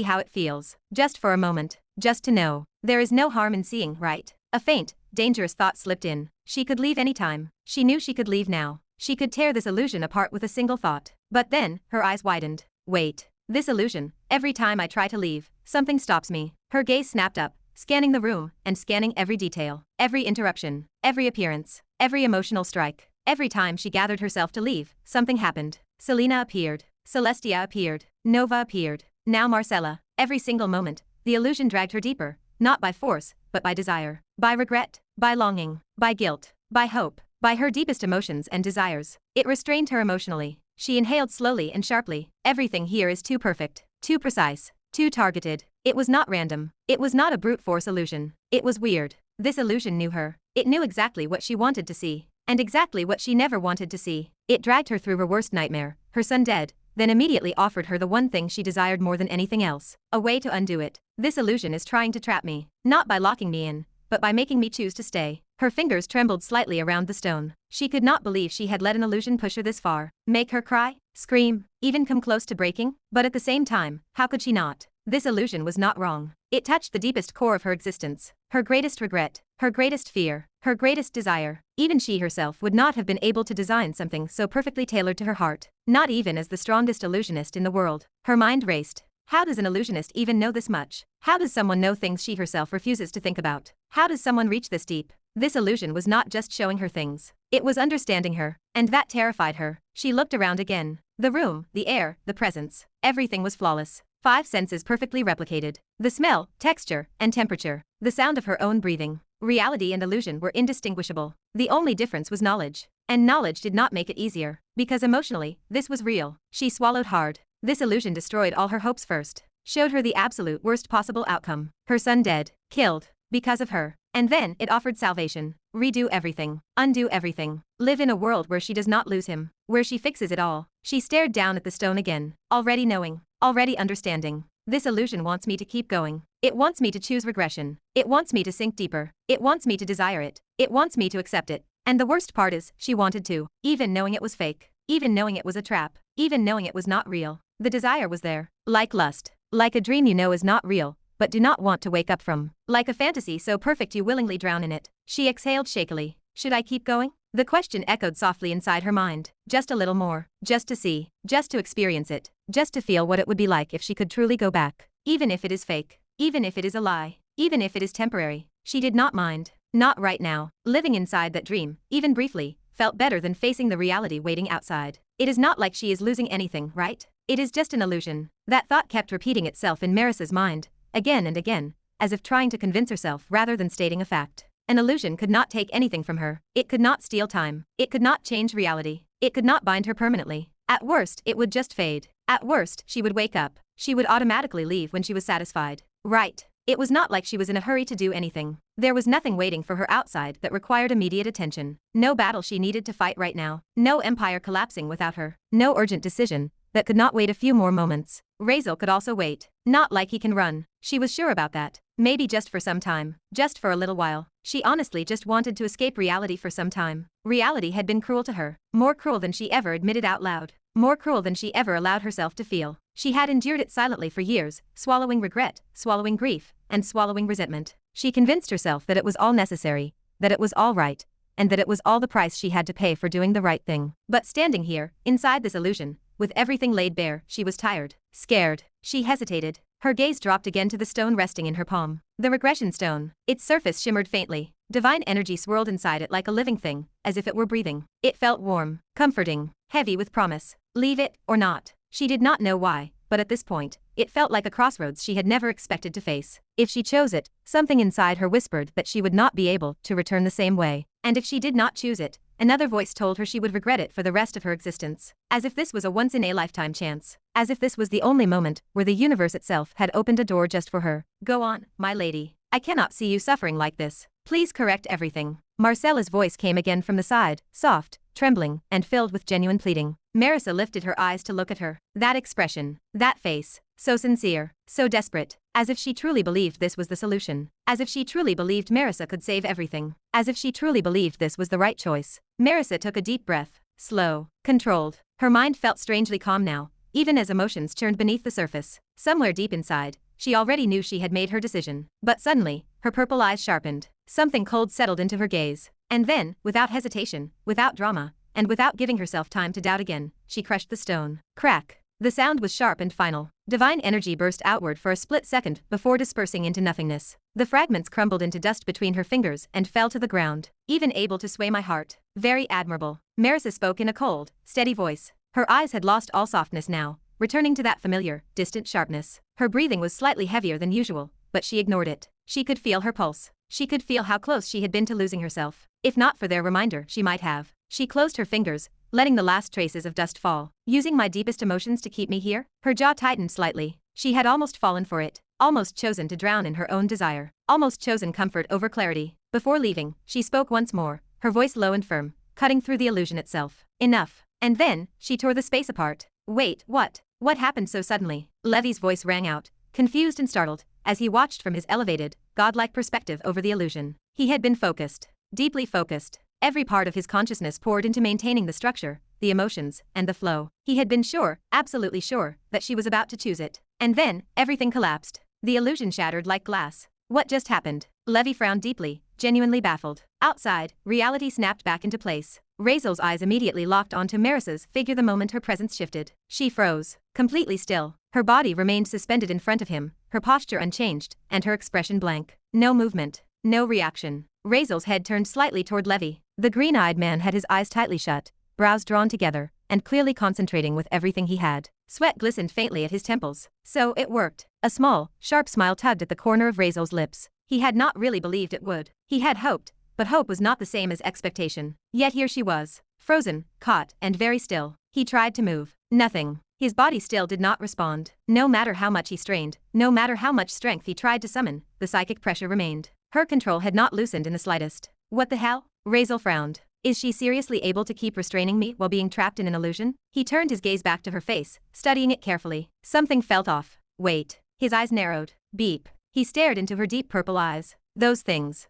how it feels. Just for a moment. Just to know. There is no harm in seeing, right? A faint, dangerous thought slipped in. She could leave anytime. She knew she could leave now. She could tear this illusion apart with a single thought. But then, her eyes widened. Wait. This illusion. Every time I try to leave, something stops me. Her gaze snapped up, scanning the room, and scanning every detail. Every interruption. Every appearance. Every emotional strike. Every time she gathered herself to leave, something happened. Selena appeared. Celestia appeared. Nova appeared. Now Marcella. Every single moment, the illusion dragged her deeper, not by force, but by desire. By regret. By longing. By guilt. By hope. By her deepest emotions and desires. It restrained her emotionally. She inhaled slowly and sharply. Everything here is too perfect. Too precise. Too targeted. It was not random. It was not a brute force illusion. It was weird. This illusion knew her. It knew exactly what she wanted to see. And exactly what she never wanted to see. It dragged her through her worst nightmare, her son dead, then immediately offered her the one thing she desired more than anything else. A way to undo it. This illusion is trying to trap me. Not by locking me in, but by making me choose to stay. Her fingers trembled slightly around the stone. She could not believe she had let an illusion push her this far. Make her cry? Scream? Even come close to breaking? But at the same time, how could she not? This illusion was not wrong. It touched the deepest core of her existence, her greatest regret, her greatest fear, her greatest desire. Even she herself would not have been able to design something so perfectly tailored to her heart, not even as the strongest illusionist in the world. Her mind raced. How does an illusionist even know this much? How does someone know things she herself refuses to think about? How does someone reach this deep? This illusion was not just showing her things. It was understanding her, and that terrified her. She looked around again. The room, the air, the presence. Everything was flawless. 5 senses perfectly replicated. The smell, texture, and temperature. The sound of her own breathing. Reality and illusion were indistinguishable. The only difference was knowledge. And knowledge did not make it easier. Because emotionally, this was real. She swallowed hard. This illusion destroyed all her hopes first. Showed her the absolute worst possible outcome. Her son dead. Killed. Because of her. And then it offered salvation. Redo everything. Undo everything. Live in a world where she does not lose him. Where she fixes it all. She stared down at the stone again. Already knowing. Already understanding. This illusion wants me to keep going. It wants me to choose regression. It wants me to sink deeper. It wants me to desire it. It wants me to accept it. And the worst part is, she wanted to. Even knowing it was fake. Even knowing it was a trap. Even knowing it was not real. The desire was there. Like lust. Like a dream you know is not real, but do not want to wake up from. Like a fantasy so perfect you willingly drown in it. She exhaled shakily. Should I keep going? The question echoed softly inside her mind. Just a little more. Just to see. Just to experience it. Just to feel what it would be like if she could truly go back. Even if it is fake. Even if it is a lie. Even if it is temporary. She did not mind. Not right now. Living inside that dream, even briefly, felt better than facing the reality waiting outside. It is not like she is losing anything, right? It is just an illusion. That thought kept repeating itself in Marisa's mind, again and again, as if trying to convince herself rather than stating a fact. An illusion could not take anything from her. It could not steal time. It could not change reality. It could not bind her permanently. At worst, it would just fade. At worst, she would wake up. She would automatically leave when she was satisfied. Right. It was not like she was in a hurry to do anything. There was nothing waiting for her outside that required immediate attention. No battle she needed to fight right now. No empire collapsing without her. No urgent decision that could not wait a few more moments. Razeal could also wait. Not like he can run. She was sure about that. Maybe just for some time. Just for a little while. She honestly just wanted to escape reality for some time. Reality had been cruel to her. More cruel than she ever admitted out loud. More cruel than she ever allowed herself to feel. She had endured it silently for years, swallowing regret, swallowing grief, and swallowing resentment. She convinced herself that it was all necessary, that it was all right, and that it was all the price she had to pay for doing the right thing. But standing here, inside this illusion, with everything laid bare, she was tired, scared. She hesitated. Her gaze dropped again to the stone resting in her palm. The regression stone. Its surface shimmered faintly. Divine energy swirled inside it like a living thing, as if it were breathing. It felt warm, comforting, heavy with promise. Leave it, or not. She did not know why, but at this point, it felt like a crossroads she had never expected to face. If she chose it, something inside her whispered that she would not be able to return the same way. And if she did not choose it, another voice told her she would regret it for the rest of her existence. As if this was a once-in-a-lifetime chance. As if this was the only moment where the universe itself had opened a door just for her. Go on, my lady. I cannot see you suffering like this. Please correct everything. Marcella's voice came again from the side, soft, trembling, and filled with genuine pleading. Marisa lifted her eyes to look at her. That expression, that face, so sincere, so desperate, as if she truly believed this was the solution. As if she truly believed Marisa could save everything. As if she truly believed this was the right choice. Marisa took a deep breath, slow, controlled. Her mind felt strangely calm now, even as emotions churned beneath the surface. Somewhere deep inside, she already knew she had made her decision. But suddenly, her purple eyes sharpened. Something cold settled into her gaze. And then, without hesitation, without drama, and without giving herself time to doubt again, she crushed the stone. Crack. The sound was sharp and final. Divine energy burst outward for a split second before dispersing into nothingness. The fragments crumbled into dust between her fingers and fell to the ground. Even able to sway my heart. Very admirable. Marisa spoke in a cold, steady voice. Her eyes had lost all softness now, returning to that familiar, distant sharpness. Her breathing was slightly heavier than usual, but she ignored it. She could feel her pulse. She could feel how close she had been to losing herself. If not for their reminder, she might have. She closed her fingers, letting the last traces of dust fall. Using my deepest emotions to keep me here? Her jaw tightened slightly. She had almost fallen for it. Almost chosen to drown in her own desire. Almost chosen comfort over clarity. Before leaving, she spoke once more, her voice low and firm, cutting through the illusion itself. Enough. And then, she tore the space apart. Wait, what? What happened so suddenly? Levy's voice rang out, confused and startled, as he watched from his elevated, godlike perspective over the illusion. He had been focused. Deeply focused. Every part of his consciousness poured into maintaining the structure, the emotions, and the flow. He had been sure, absolutely sure, that she was about to choose it. And then, everything collapsed. The illusion shattered like glass. What just happened? Levy frowned deeply, genuinely baffled. Outside, reality snapped back into place. Razeal's eyes immediately locked onto Merisa's figure the moment her presence shifted. She froze, completely still. Her body remained suspended in front of him, her posture unchanged, and her expression blank. No movement, no reaction. Razeal's head turned slightly toward Levy. The green-eyed man had his eyes tightly shut, brows drawn together, and clearly concentrating with everything he had. Sweat glistened faintly at his temples. So it worked. A small, sharp smile tugged at the corner of Razeal's lips. He had not really believed it would. He had hoped, but hope was not the same as expectation. Yet here she was, frozen, caught, and very still. He tried to move. Nothing. His body still did not respond. No matter how much he strained, no matter how much strength he tried to summon, the psychic pressure remained. Her control had not loosened in the slightest. What the hell? Razeal frowned. Is she seriously able to keep restraining me while being trapped in an illusion? He turned his gaze back to her face, studying it carefully. Something felt off. Wait. His eyes narrowed. Beep. He stared into her deep purple eyes. Those things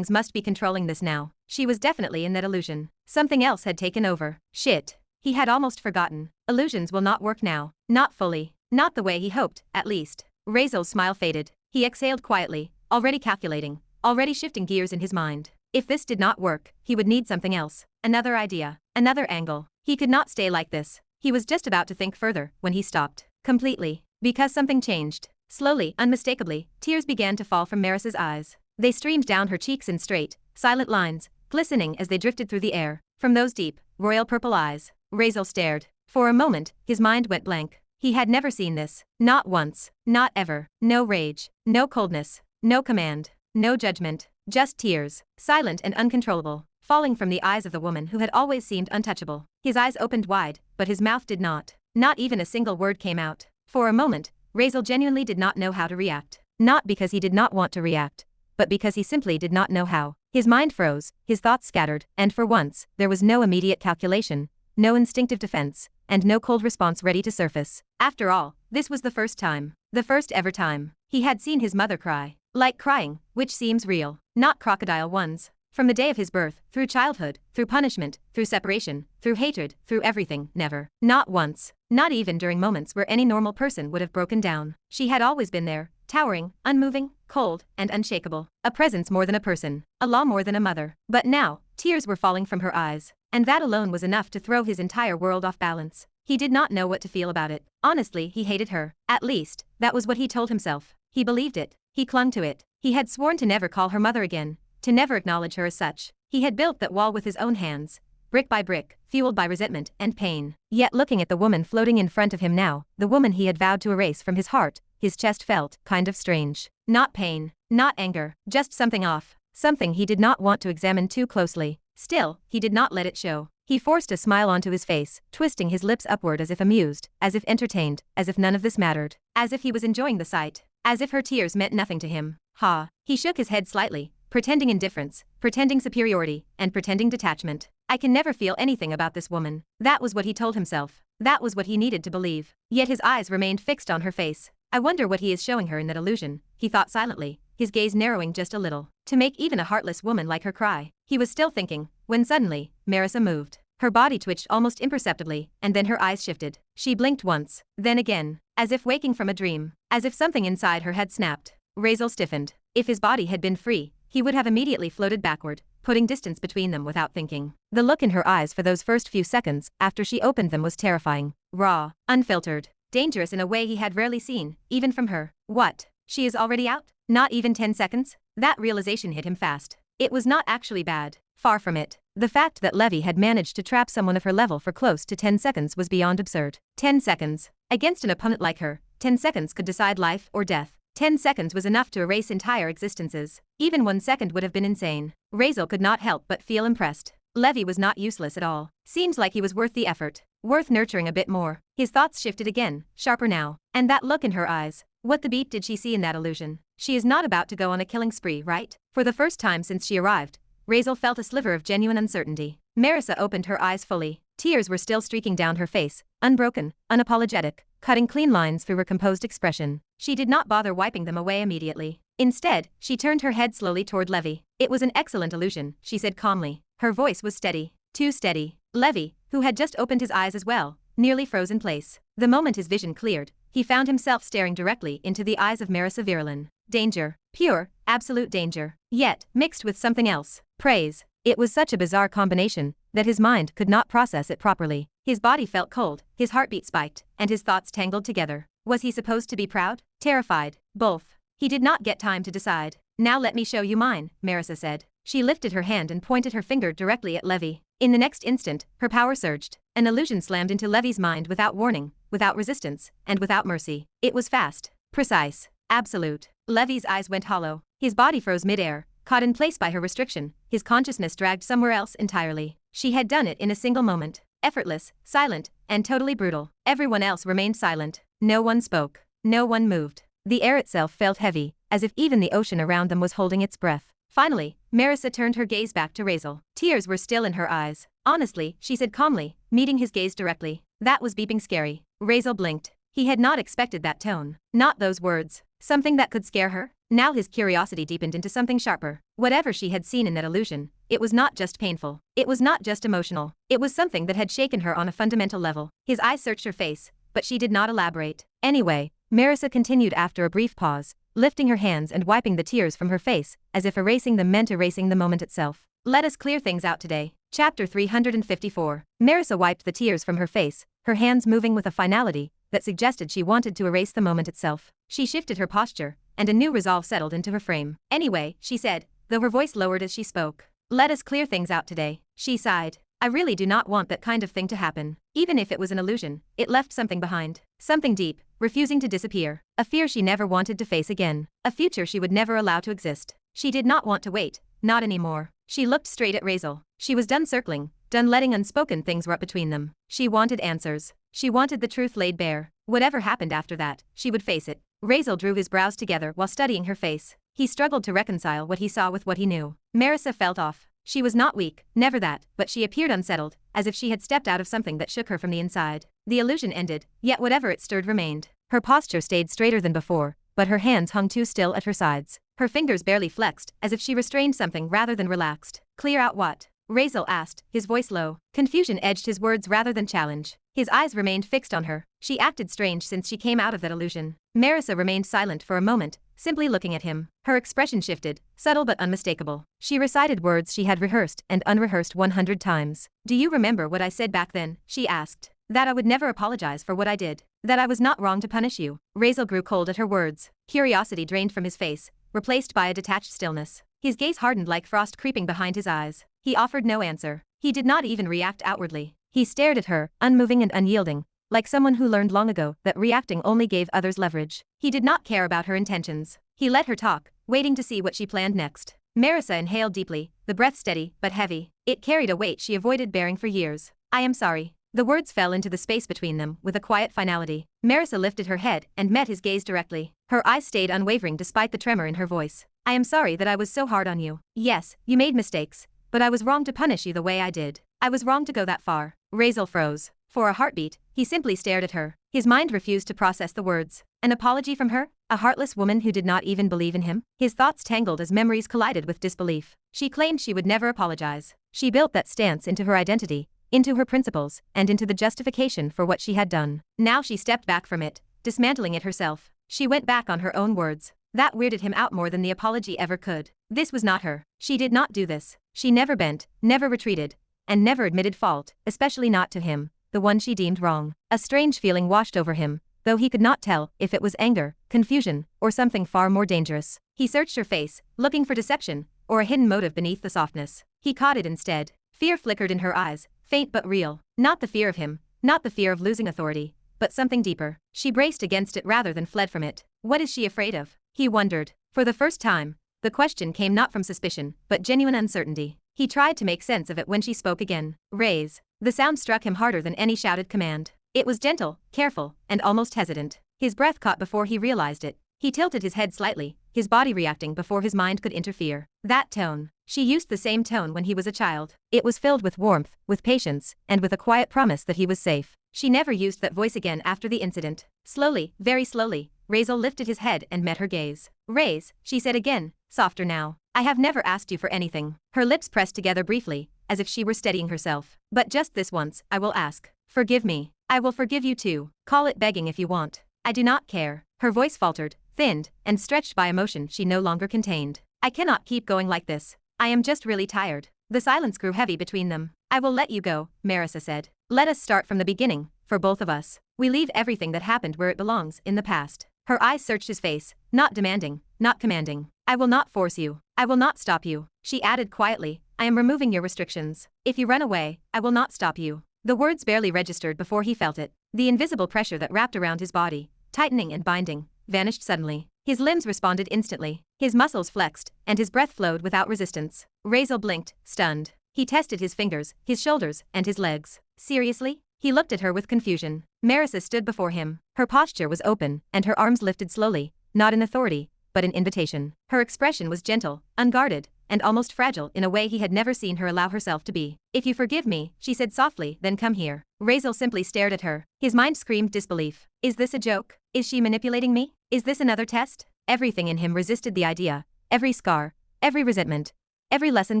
must be controlling this now. She was definitely in that illusion. Something else had taken over. Shit. He had almost forgotten. Illusions will not work now. Not fully. Not the way he hoped, at least. Razeal's smile faded. He exhaled quietly, already calculating, already shifting gears in his mind. If this did not work, he would need something else. Another idea. Another angle. He could not stay like this. He was just about to think further when he stopped. Completely. Because something changed. Slowly, unmistakably, tears began to fall from Merisa's eyes. They streamed down her cheeks in straight, silent lines, glistening as they drifted through the air. From those deep, royal purple eyes, Razeal stared. For a moment, his mind went blank. He had never seen this. Not once. Not ever. No rage. No coldness. No command. No judgment. Just tears, silent and uncontrollable, falling from the eyes of the woman who had always seemed untouchable. His eyes opened wide, but his mouth did not. Not even a single word came out. For a moment, Razeal genuinely did not know how to react. Not because he did not want to react, but because he simply did not know how. His mind froze, his thoughts scattered, and for once, there was no immediate calculation, no instinctive defense, and no cold response ready to surface. After all, this was the first time. The first ever time. He had seen his mother cry. Like crying, which seems real. Not crocodile ones. From the day of his birth, through childhood, through punishment, through separation, through hatred, through everything, never. Not once. Not even during moments where any normal person would have broken down. She had always been there, towering, unmoving, cold, and unshakable. A presence more than a person. A law more than a mother. But now, tears were falling from her eyes. And that alone was enough to throw his entire world off balance. He did not know what to feel about it. Honestly, he hated her. At least, that was what he told himself. He believed it. He clung to it. He had sworn to never call her mother again, to never acknowledge her as such. He had built that wall with his own hands, brick by brick, fueled by resentment and pain. Yet looking at the woman floating in front of him now, the woman he had vowed to erase from his heart, his chest felt kind of strange. Not pain, not anger, just something off, something he did not want to examine too closely. Still, he did not let it show. He forced a smile onto his face, twisting his lips upward as if amused, as if entertained, as if none of this mattered, as if he was enjoying the sight, as if her tears meant nothing to him. Ha. He shook his head slightly, pretending indifference, pretending superiority, and pretending detachment. I can never feel anything about this woman. That was what he told himself. That was what he needed to believe. Yet his eyes remained fixed on her face. I wonder what he is showing her in that illusion, he thought silently, his gaze narrowing just a little. To make even a heartless woman like her cry. He was still thinking, when suddenly, Merisa moved. Her body twitched almost imperceptibly, and then her eyes shifted. She blinked once, then again, as if waking from a dream, as if something inside her had snapped. Razeal stiffened. If his body had been free, he would have immediately floated backward, putting distance between them without thinking. The look in her eyes for those first few seconds after she opened them was terrifying. Raw, unfiltered, dangerous in a way he had rarely seen, even from her. What? She is already out? Not even 10 seconds? That realization hit him fast. It was not actually bad. Far from it. The fact that Levy had managed to trap someone of her level for close to 10 seconds was beyond absurd. 10 seconds. Against an opponent like her, 10 seconds could decide life or death. 10 seconds was enough to erase entire existences. Even 1 second would have been insane. Razeal could not help but feel impressed. Levy was not useless at all. Seemed like he was worth the effort. Worth nurturing a bit more. His thoughts shifted again, sharper now. And that look in her eyes. What the beat did she see in that illusion? She is not about to go on a killing spree, right? For the first time since she arrived, Razeal felt a sliver of genuine uncertainty. Merisa opened her eyes fully. Tears were still streaking down her face, unbroken, unapologetic, cutting clean lines through her composed expression. She did not bother wiping them away immediately. Instead, she turned her head slowly toward Levy. It was an excellent illusion, she said calmly. Her voice was steady. Too steady. Levy, who had just opened his eyes as well, nearly froze in place. The moment his vision cleared, he found himself staring directly into the eyes of Markeilous Virelan. Danger. Pure, absolute danger. Yet, mixed with something else. Praise. It was such a bizarre combination that his mind could not process it properly. His body felt cold, his heartbeat spiked, and his thoughts tangled together. Was he supposed to be proud? Terrified? Both. He did not get time to decide. Now let me show you mine, Merisa said. She lifted her hand and pointed her finger directly at Levi. In the next instant, her power surged. An illusion slammed into Levi's mind without warning, without resistance, and without mercy. It was fast, precise, absolute. Levi's eyes went hollow. His body froze mid-air, caught in place by her restriction, his consciousness dragged somewhere else entirely. She had done it in a single moment. Effortless, silent, and totally brutal. Everyone else remained silent. No one spoke. No one moved. The air itself felt heavy, as if even the ocean around them was holding its breath. Finally, Merisa turned her gaze back to Razeal. Tears were still in her eyes. Honestly, she said calmly, meeting his gaze directly. That was beeping scary. Razeal blinked. He had not expected that tone. Not those words. Something that could scare her? Now his curiosity deepened into something sharper. Whatever she had seen in that illusion, it was not just painful. It was not just emotional. It was something that had shaken her on a fundamental level. His eyes searched her face, but she did not elaborate. Anyway, Merisa continued after a brief pause, lifting her hands and wiping the tears from her face, as if erasing them meant erasing the moment itself. Let us clear things out today. Chapter 354. Merisa wiped the tears from her face, her hands moving with a finality that suggested she wanted to erase the moment itself. She shifted her posture, and a new resolve settled into her frame. Anyway, she said, though her voice lowered as she spoke. Let us clear things out today. She sighed. I really do not want that kind of thing to happen. Even if it was an illusion, it left something behind. Something deep, refusing to disappear. A fear she never wanted to face again. A future she would never allow to exist. She did not want to wait, not anymore. She looked straight at Razeal. She was done circling, done letting unspoken things rot between them. She wanted answers. She wanted the truth laid bare. Whatever happened after that, she would face it. Razeal drew his brows together while studying her face. He struggled to reconcile what he saw with what he knew. Merisa felt off. She was not weak, never that, but she appeared unsettled, as if she had stepped out of something that shook her from the inside. The illusion ended, yet whatever it stirred remained. Her posture stayed straighter than before, but her hands hung too still at her sides. Her fingers barely flexed, as if she restrained something rather than relaxed. Clear out what? Razeal asked, his voice low. Confusion edged his words rather than challenge. His eyes remained fixed on her. She acted strange since she came out of that illusion. Merisa remained silent for a moment, simply looking at him. Her expression shifted, subtle but unmistakable. She recited words she had rehearsed and unrehearsed 100 times. Do you remember what I said back then? She asked. That I would never apologize for what I did. That I was not wrong to punish you. Razeal grew cold at her words. Curiosity drained from his face, replaced by a detached stillness. His gaze hardened like frost creeping behind his eyes. He offered no answer. He did not even react outwardly. He stared at her, unmoving and unyielding, like someone who learned long ago that reacting only gave others leverage. He did not care about her intentions. He let her talk, waiting to see what she planned next. Merisa inhaled deeply, the breath steady but heavy. It carried a weight she avoided bearing for years. I am sorry. The words fell into the space between them with a quiet finality. Merisa lifted her head and met his gaze directly. Her eyes stayed unwavering despite the tremor in her voice. I am sorry that I was so hard on you. Yes, you made mistakes, but I was wrong to punish you the way I did. I was wrong to go that far. Razeal froze. For a heartbeat, he simply stared at her. His mind refused to process the words. An apology from her? A heartless woman who did not even believe in him? His thoughts tangled as memories collided with disbelief. She claimed she would never apologize. She built that stance into her identity, into her principles, and into the justification for what she had done. Now she stepped back from it, dismantling it herself. She went back on her own words. That weirded him out more than the apology ever could. This was not her. She did not do this. She never bent, never retreated, and never admitted fault, especially not to him, the one she deemed wrong. A strange feeling washed over him, though he could not tell if it was anger, confusion, or something far more dangerous. He searched her face, looking for deception, or a hidden motive beneath the softness. He caught it instead. Fear flickered in her eyes, faint but real. Not the fear of him, not the fear of losing authority, but something deeper. She braced against it rather than fled from it. What is she afraid of? He wondered. For the first time, the question came not from suspicion, but genuine uncertainty. He tried to make sense of it when she spoke again. Raise. The sound struck him harder than any shouted command. It was gentle, careful, and almost hesitant. His breath caught before he realized it. He tilted his head slightly, his body reacting before his mind could interfere. That tone. She used the same tone when he was a child. It was filled with warmth, with patience, and with a quiet promise that he was safe. She never used that voice again after the incident. Slowly, very slowly, Razeal lifted his head and met her gaze. Raze, she said again, softer now. I have never asked you for anything. Her lips pressed together briefly, as if she were steadying herself. But just this once, I will ask. Forgive me. I will forgive you too. Call it begging if you want. I do not care. Her voice faltered, thinned, and stretched by emotion she no longer contained. I cannot keep going like this. I am just really tired. The silence grew heavy between them. I will let you go, Merisa said. Let us start from the beginning, for both of us. We leave everything that happened where it belongs, in the past. Her eyes searched his face, not demanding, not commanding. I will not force you. I will not stop you. She added quietly, I am removing your restrictions. If you run away, I will not stop you. The words barely registered before he felt it. The invisible pressure that wrapped around his body, tightening and binding, vanished suddenly. His limbs responded instantly. His muscles flexed, and his breath flowed without resistance. Razeal blinked, stunned. He tested his fingers, his shoulders, and his legs. Seriously? He looked at her with confusion. Merisa stood before him. Her posture was open, and her arms lifted slowly, not in authority, but in invitation. Her expression was gentle, unguarded, and almost fragile in a way he had never seen her allow herself to be. If you forgive me, she said softly, then come here. Razeal simply stared at her. His mind screamed disbelief. Is this a joke? Is she manipulating me? Is this another test? Everything in him resisted the idea. Every scar, every resentment, every lesson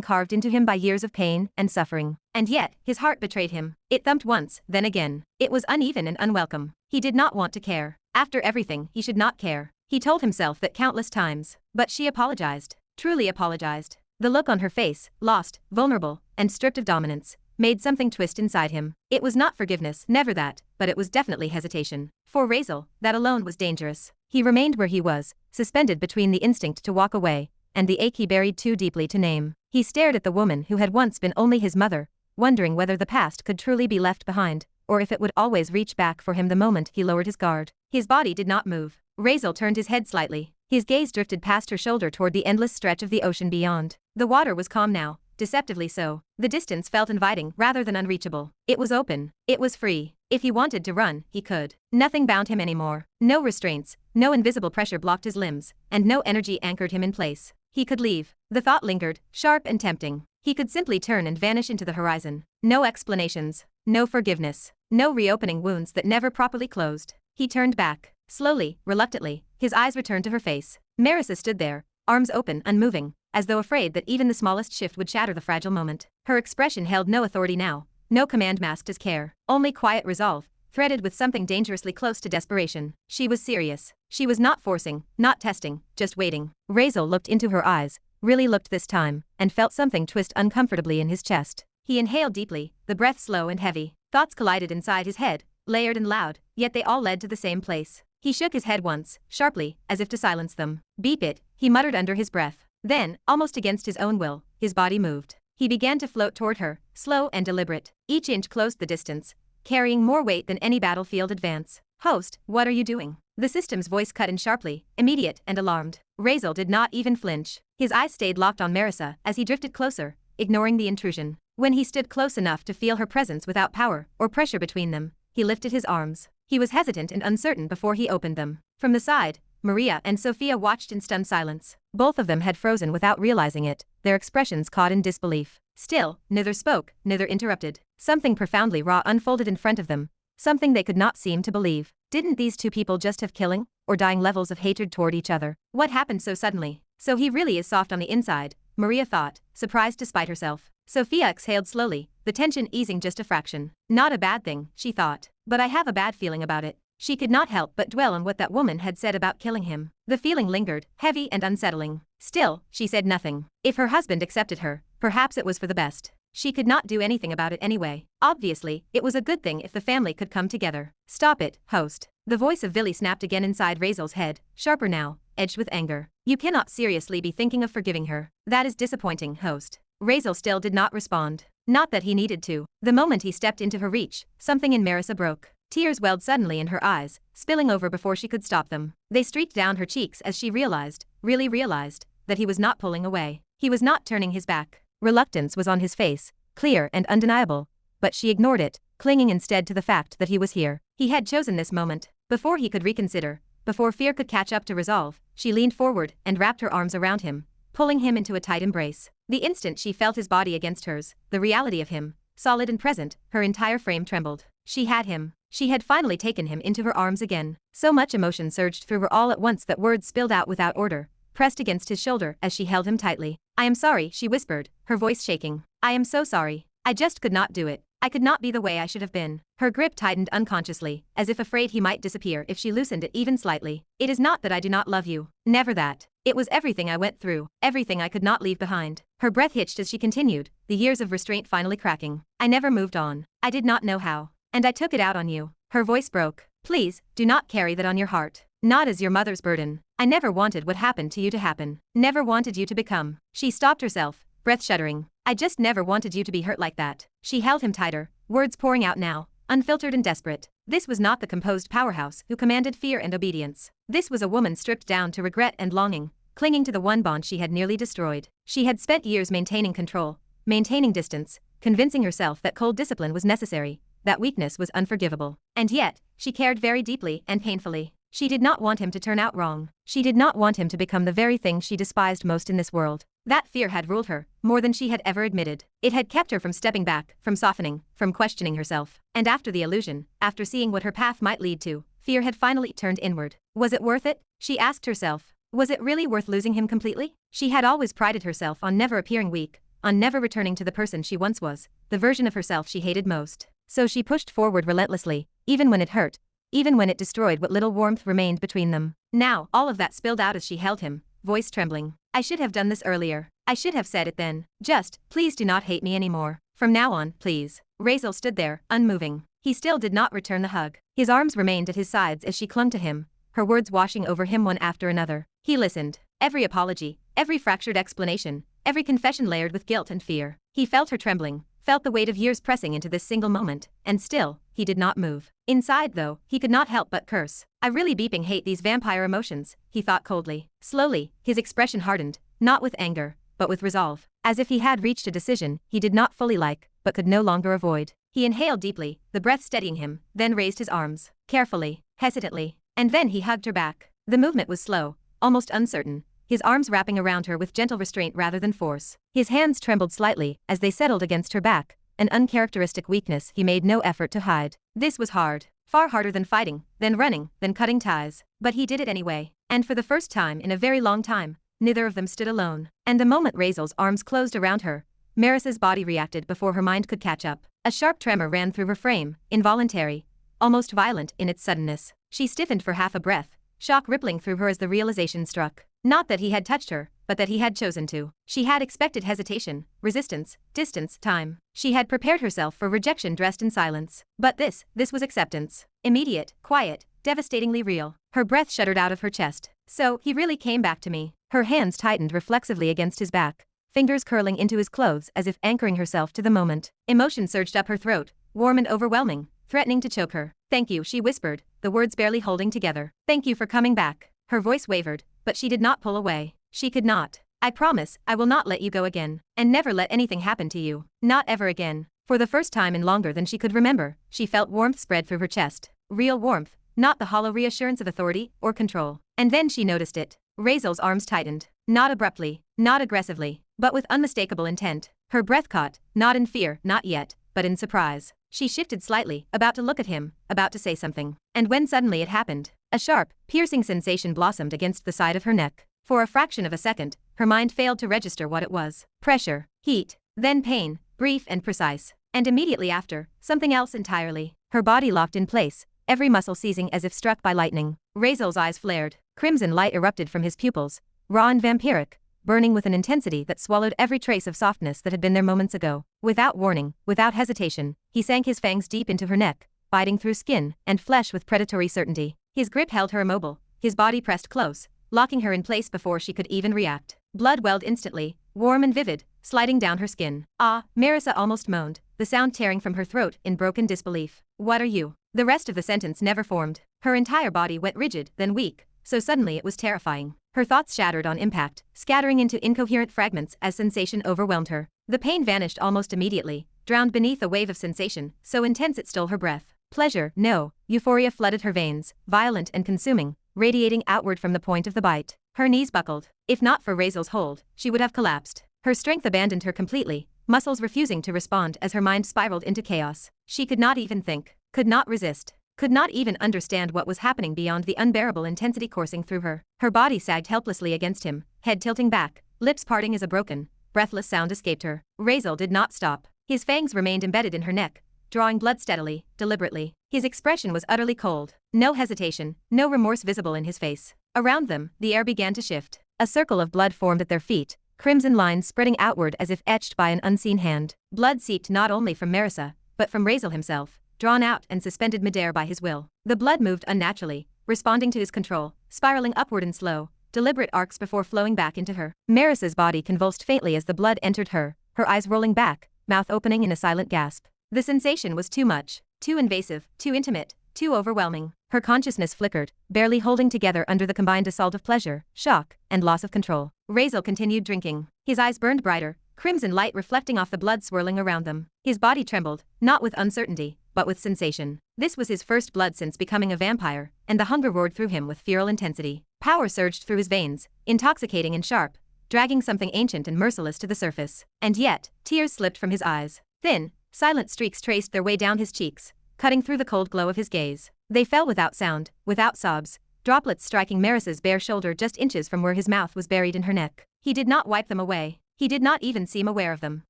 carved into him by years of pain and suffering. And yet, his heart betrayed him. It thumped once, then again. It was uneven and unwelcome. He did not want to care. After everything, he should not care. He told himself that countless times. But she apologized. Truly apologized. The look on her face, lost, vulnerable, and stripped of dominance, made something twist inside him. It was not forgiveness, never that, but it was definitely hesitation. For Razeal, that alone was dangerous. He remained where he was, suspended between the instinct to walk away and the ache he buried too deeply to name. He stared at the woman who had once been only his mother, wondering whether the past could truly be left behind, or if it would always reach back for him the moment he lowered his guard. His body did not move. Razeal turned his head slightly. His gaze drifted past her shoulder toward the endless stretch of the ocean beyond. The water was calm now, deceptively so. The distance felt inviting rather than unreachable. It was open. It was free. If he wanted to run, he could. Nothing bound him anymore. No restraints, no invisible pressure blocked his limbs, and no energy anchored him in place. He could leave. The thought lingered, sharp and tempting. He could simply turn and vanish into the horizon. No explanations. No forgiveness. No reopening wounds that never properly closed. He turned back. Slowly, reluctantly, his eyes returned to her face. Merisa stood there, arms open, unmoving, as though afraid that even the smallest shift would shatter the fragile moment. Her expression held no authority now. No command masked his care. Only quiet resolve, threaded with something dangerously close to desperation. She was serious. She was not forcing, not testing, just waiting. Razeal looked into her eyes, really looked this time, and felt something twist uncomfortably in his chest. He inhaled deeply, the breath slow and heavy. Thoughts collided inside his head, layered and loud, yet they all led to the same place. He shook his head once, sharply, as if to silence them. Beep it, he muttered under his breath. Then, almost against his own will, his body moved. He began to float toward her, slow and deliberate. Each inch closed the distance, carrying more weight than any battlefield advance. Host, what are you doing? The system's voice cut in sharply, immediate and alarmed. Razeal did not even flinch. His eyes stayed locked on Merisa as he drifted closer, ignoring the intrusion. When he stood close enough to feel her presence without power or pressure between them, he lifted his arms. He was hesitant and uncertain before he opened them. From the side, Maria and Sophia watched in stunned silence. Both of them had frozen without realizing it, their expressions caught in disbelief. Still, neither spoke, neither interrupted. Something profoundly raw unfolded in front of them, something they could not seem to believe. Didn't these two people just have killing or dying levels of hatred toward each other? What happened so suddenly? So he really is soft on the inside, Maria thought, surprised despite herself. Sophia exhaled slowly, the tension easing just a fraction. Not a bad thing, she thought, but I have a bad feeling about it. She could not help but dwell on what that woman had said about killing him. The feeling lingered, heavy and unsettling. Still, she said nothing. If her husband accepted her, perhaps it was for the best. She could not do anything about it anyway. Obviously, it was a good thing if the family could come together. Stop it, host. The voice of Vili snapped again inside Razeal's head, sharper now, edged with anger. You cannot seriously be thinking of forgiving her. That is disappointing, host. Razeal still did not respond. Not that he needed to. The moment he stepped into her reach, something in Merisa broke. Tears welled suddenly in her eyes, spilling over before she could stop them. They streaked down her cheeks as she realized, really realized, that he was not pulling away. He was not turning his back. Reluctance was on his face, clear and undeniable, but she ignored it, clinging instead to the fact that he was here. He had chosen this moment. Before he could reconsider, before fear could catch up to resolve, she leaned forward and wrapped her arms around him, pulling him into a tight embrace. The instant she felt his body against hers, the reality of him, solid and present, her entire frame trembled. She had him. She had finally taken him into her arms again. So much emotion surged through her all at once that words spilled out without order, pressed against his shoulder as she held him tightly. I am sorry, she whispered, her voice shaking. I am so sorry. I just could not do it. I could not be the way I should have been. Her grip tightened unconsciously, as if afraid he might disappear if she loosened it even slightly. It is not that I do not love you. Never that. It was everything I went through, everything I could not leave behind. Her breath hitched as she continued, the years of restraint finally cracking. I never moved on. I did not know how. And I took it out on you. Her voice broke. Please, do not carry that on your heart. Not as your mother's burden. I never wanted what happened to you to happen. Never wanted you to become. She stopped herself, breath shuddering. I just never wanted you to be hurt like that. She held him tighter, words pouring out now, unfiltered and desperate. This was not the composed powerhouse who commanded fear and obedience. This was a woman stripped down to regret and longing, clinging to the one bond she had nearly destroyed. She had spent years maintaining control, maintaining distance, convincing herself that cold discipline was necessary, that weakness was unforgivable. And yet, she cared very deeply and painfully. She did not want him to turn out wrong. She did not want him to become the very thing she despised most in this world. That fear had ruled her, more than she had ever admitted. It had kept her from stepping back, from softening, from questioning herself. And after the illusion, after seeing what her path might lead to, fear had finally turned inward. Was it worth it? She asked herself. Was it really worth losing him completely? She had always prided herself on never appearing weak, on never returning to the person she once was, the version of herself she hated most. So she pushed forward relentlessly, even when it hurt, even when it destroyed what little warmth remained between them. Now, all of that spilled out as she held him, voice trembling. I should have done this earlier. I should have said it then. Just, please do not hate me anymore. From now on, please. Razeal stood there, unmoving. He still did not return the hug. His arms remained at his sides as she clung to him, her words washing over him one after another. He listened. Every apology, every fractured explanation, every confession layered with guilt and fear. He felt her trembling, felt the weight of years pressing into this single moment, and still, he did not move. Inside though, he could not help but curse. I really beeping hate these vampire emotions, he thought coldly. Slowly, his expression hardened, not with anger, but with resolve. As if he had reached a decision he did not fully like, but could no longer avoid. He inhaled deeply, the breath steadying him, then raised his arms, carefully, hesitantly, and then he hugged her back. The movement was slow, almost uncertain, his arms wrapping around her with gentle restraint rather than force. His hands trembled slightly as they settled against her back, an uncharacteristic weakness he made no effort to hide. This was hard, far harder than fighting, than running, than cutting ties. But he did it anyway, and for the first time in a very long time, neither of them stood alone. And the moment Razeal's arms closed around her, Merisa's body reacted before her mind could catch up. A sharp tremor ran through her frame, involuntary, almost violent in its suddenness. She stiffened for half a breath, shock rippling through her as the realization struck. Not that he had touched her, but that he had chosen to. She had expected hesitation, resistance, distance, time. She had prepared herself for rejection dressed in silence. But this was acceptance. Immediate, quiet, devastatingly real. Her breath shuddered out of her chest. So, he really came back to me. Her hands tightened reflexively against his back, fingers curling into his clothes as if anchoring herself to the moment. Emotion surged up her throat, warm and overwhelming, threatening to choke her. Thank you, she whispered, the words barely holding together. Thank you for coming back. Her voice wavered, but she did not pull away. She could not. I promise, I will not let you go again, and never let anything happen to you. Not ever again. For the first time in longer than she could remember, she felt warmth spread through her chest. Real warmth, not the hollow reassurance of authority or control. And then she noticed it. Razeal's arms tightened. Not abruptly, not aggressively, but with unmistakable intent. Her breath caught, not in fear, not yet, but in surprise. She shifted slightly, about to look at him, about to say something. And when suddenly it happened, a sharp, piercing sensation blossomed against the side of her neck. For a fraction of a second, her mind failed to register what it was. Pressure, heat, then pain, brief and precise. And immediately after, something else entirely. Her body locked in place, every muscle seizing as if struck by lightning. Razeal's eyes flared. Crimson light erupted from his pupils, raw and vampiric, burning with an intensity that swallowed every trace of softness that had been there moments ago. Without warning, without hesitation, he sank his fangs deep into her neck, biting through skin and flesh with predatory certainty. His grip held her immobile, his body pressed close, locking her in place before she could even react. Blood welled instantly, warm and vivid, sliding down her skin. Ah, Merisa almost moaned, the sound tearing from her throat in broken disbelief. What are you? The rest of the sentence never formed. Her entire body went rigid, then weak, so suddenly it was terrifying. Her thoughts shattered on impact, scattering into incoherent fragments as sensation overwhelmed her. The pain vanished almost immediately, drowned beneath a wave of sensation, so intense it stole her breath. Pleasure, no, euphoria flooded her veins, violent and consuming, radiating outward from the point of the bite. Her knees buckled. If not for Razeal's hold, she would have collapsed. Her strength abandoned her completely, muscles refusing to respond as her mind spiraled into chaos. She could not even think, could not resist, could not even understand what was happening beyond the unbearable intensity coursing through her. Her body sagged helplessly against him, head tilting back, lips parting as a broken, breathless sound escaped her. Razeal did not stop. His fangs remained embedded in her neck, drawing blood steadily, deliberately. His expression was utterly cold. No hesitation, no remorse visible in his face. Around them, the air began to shift. A circle of blood formed at their feet, crimson lines spreading outward as if etched by an unseen hand. Blood seeped not only from Merisa, but from Razeal himself, drawn out and suspended midair by his will. The blood moved unnaturally, responding to his control, spiraling upward in slow, deliberate arcs before flowing back into her. Marisa's body convulsed faintly as the blood entered her eyes rolling back, mouth opening in a silent gasp. The sensation was too much, too invasive, too intimate, too overwhelming. Her consciousness flickered, barely holding together under the combined assault of pleasure, shock, and loss of control. Razeal continued drinking. His eyes burned brighter, crimson light reflecting off the blood swirling around them. His body trembled, not with uncertainty, but with sensation. This was his first blood since becoming a vampire, and the hunger roared through him with feral intensity. Power surged through his veins, intoxicating and sharp, dragging something ancient and merciless to the surface. And yet, tears slipped from his eyes. Thin, silent streaks traced their way down his cheeks, cutting through the cold glow of his gaze. They fell without sound, without sobs, droplets striking Marisa's bare shoulder just inches from where his mouth was buried in her neck. He did not wipe them away. He did not even seem aware of them.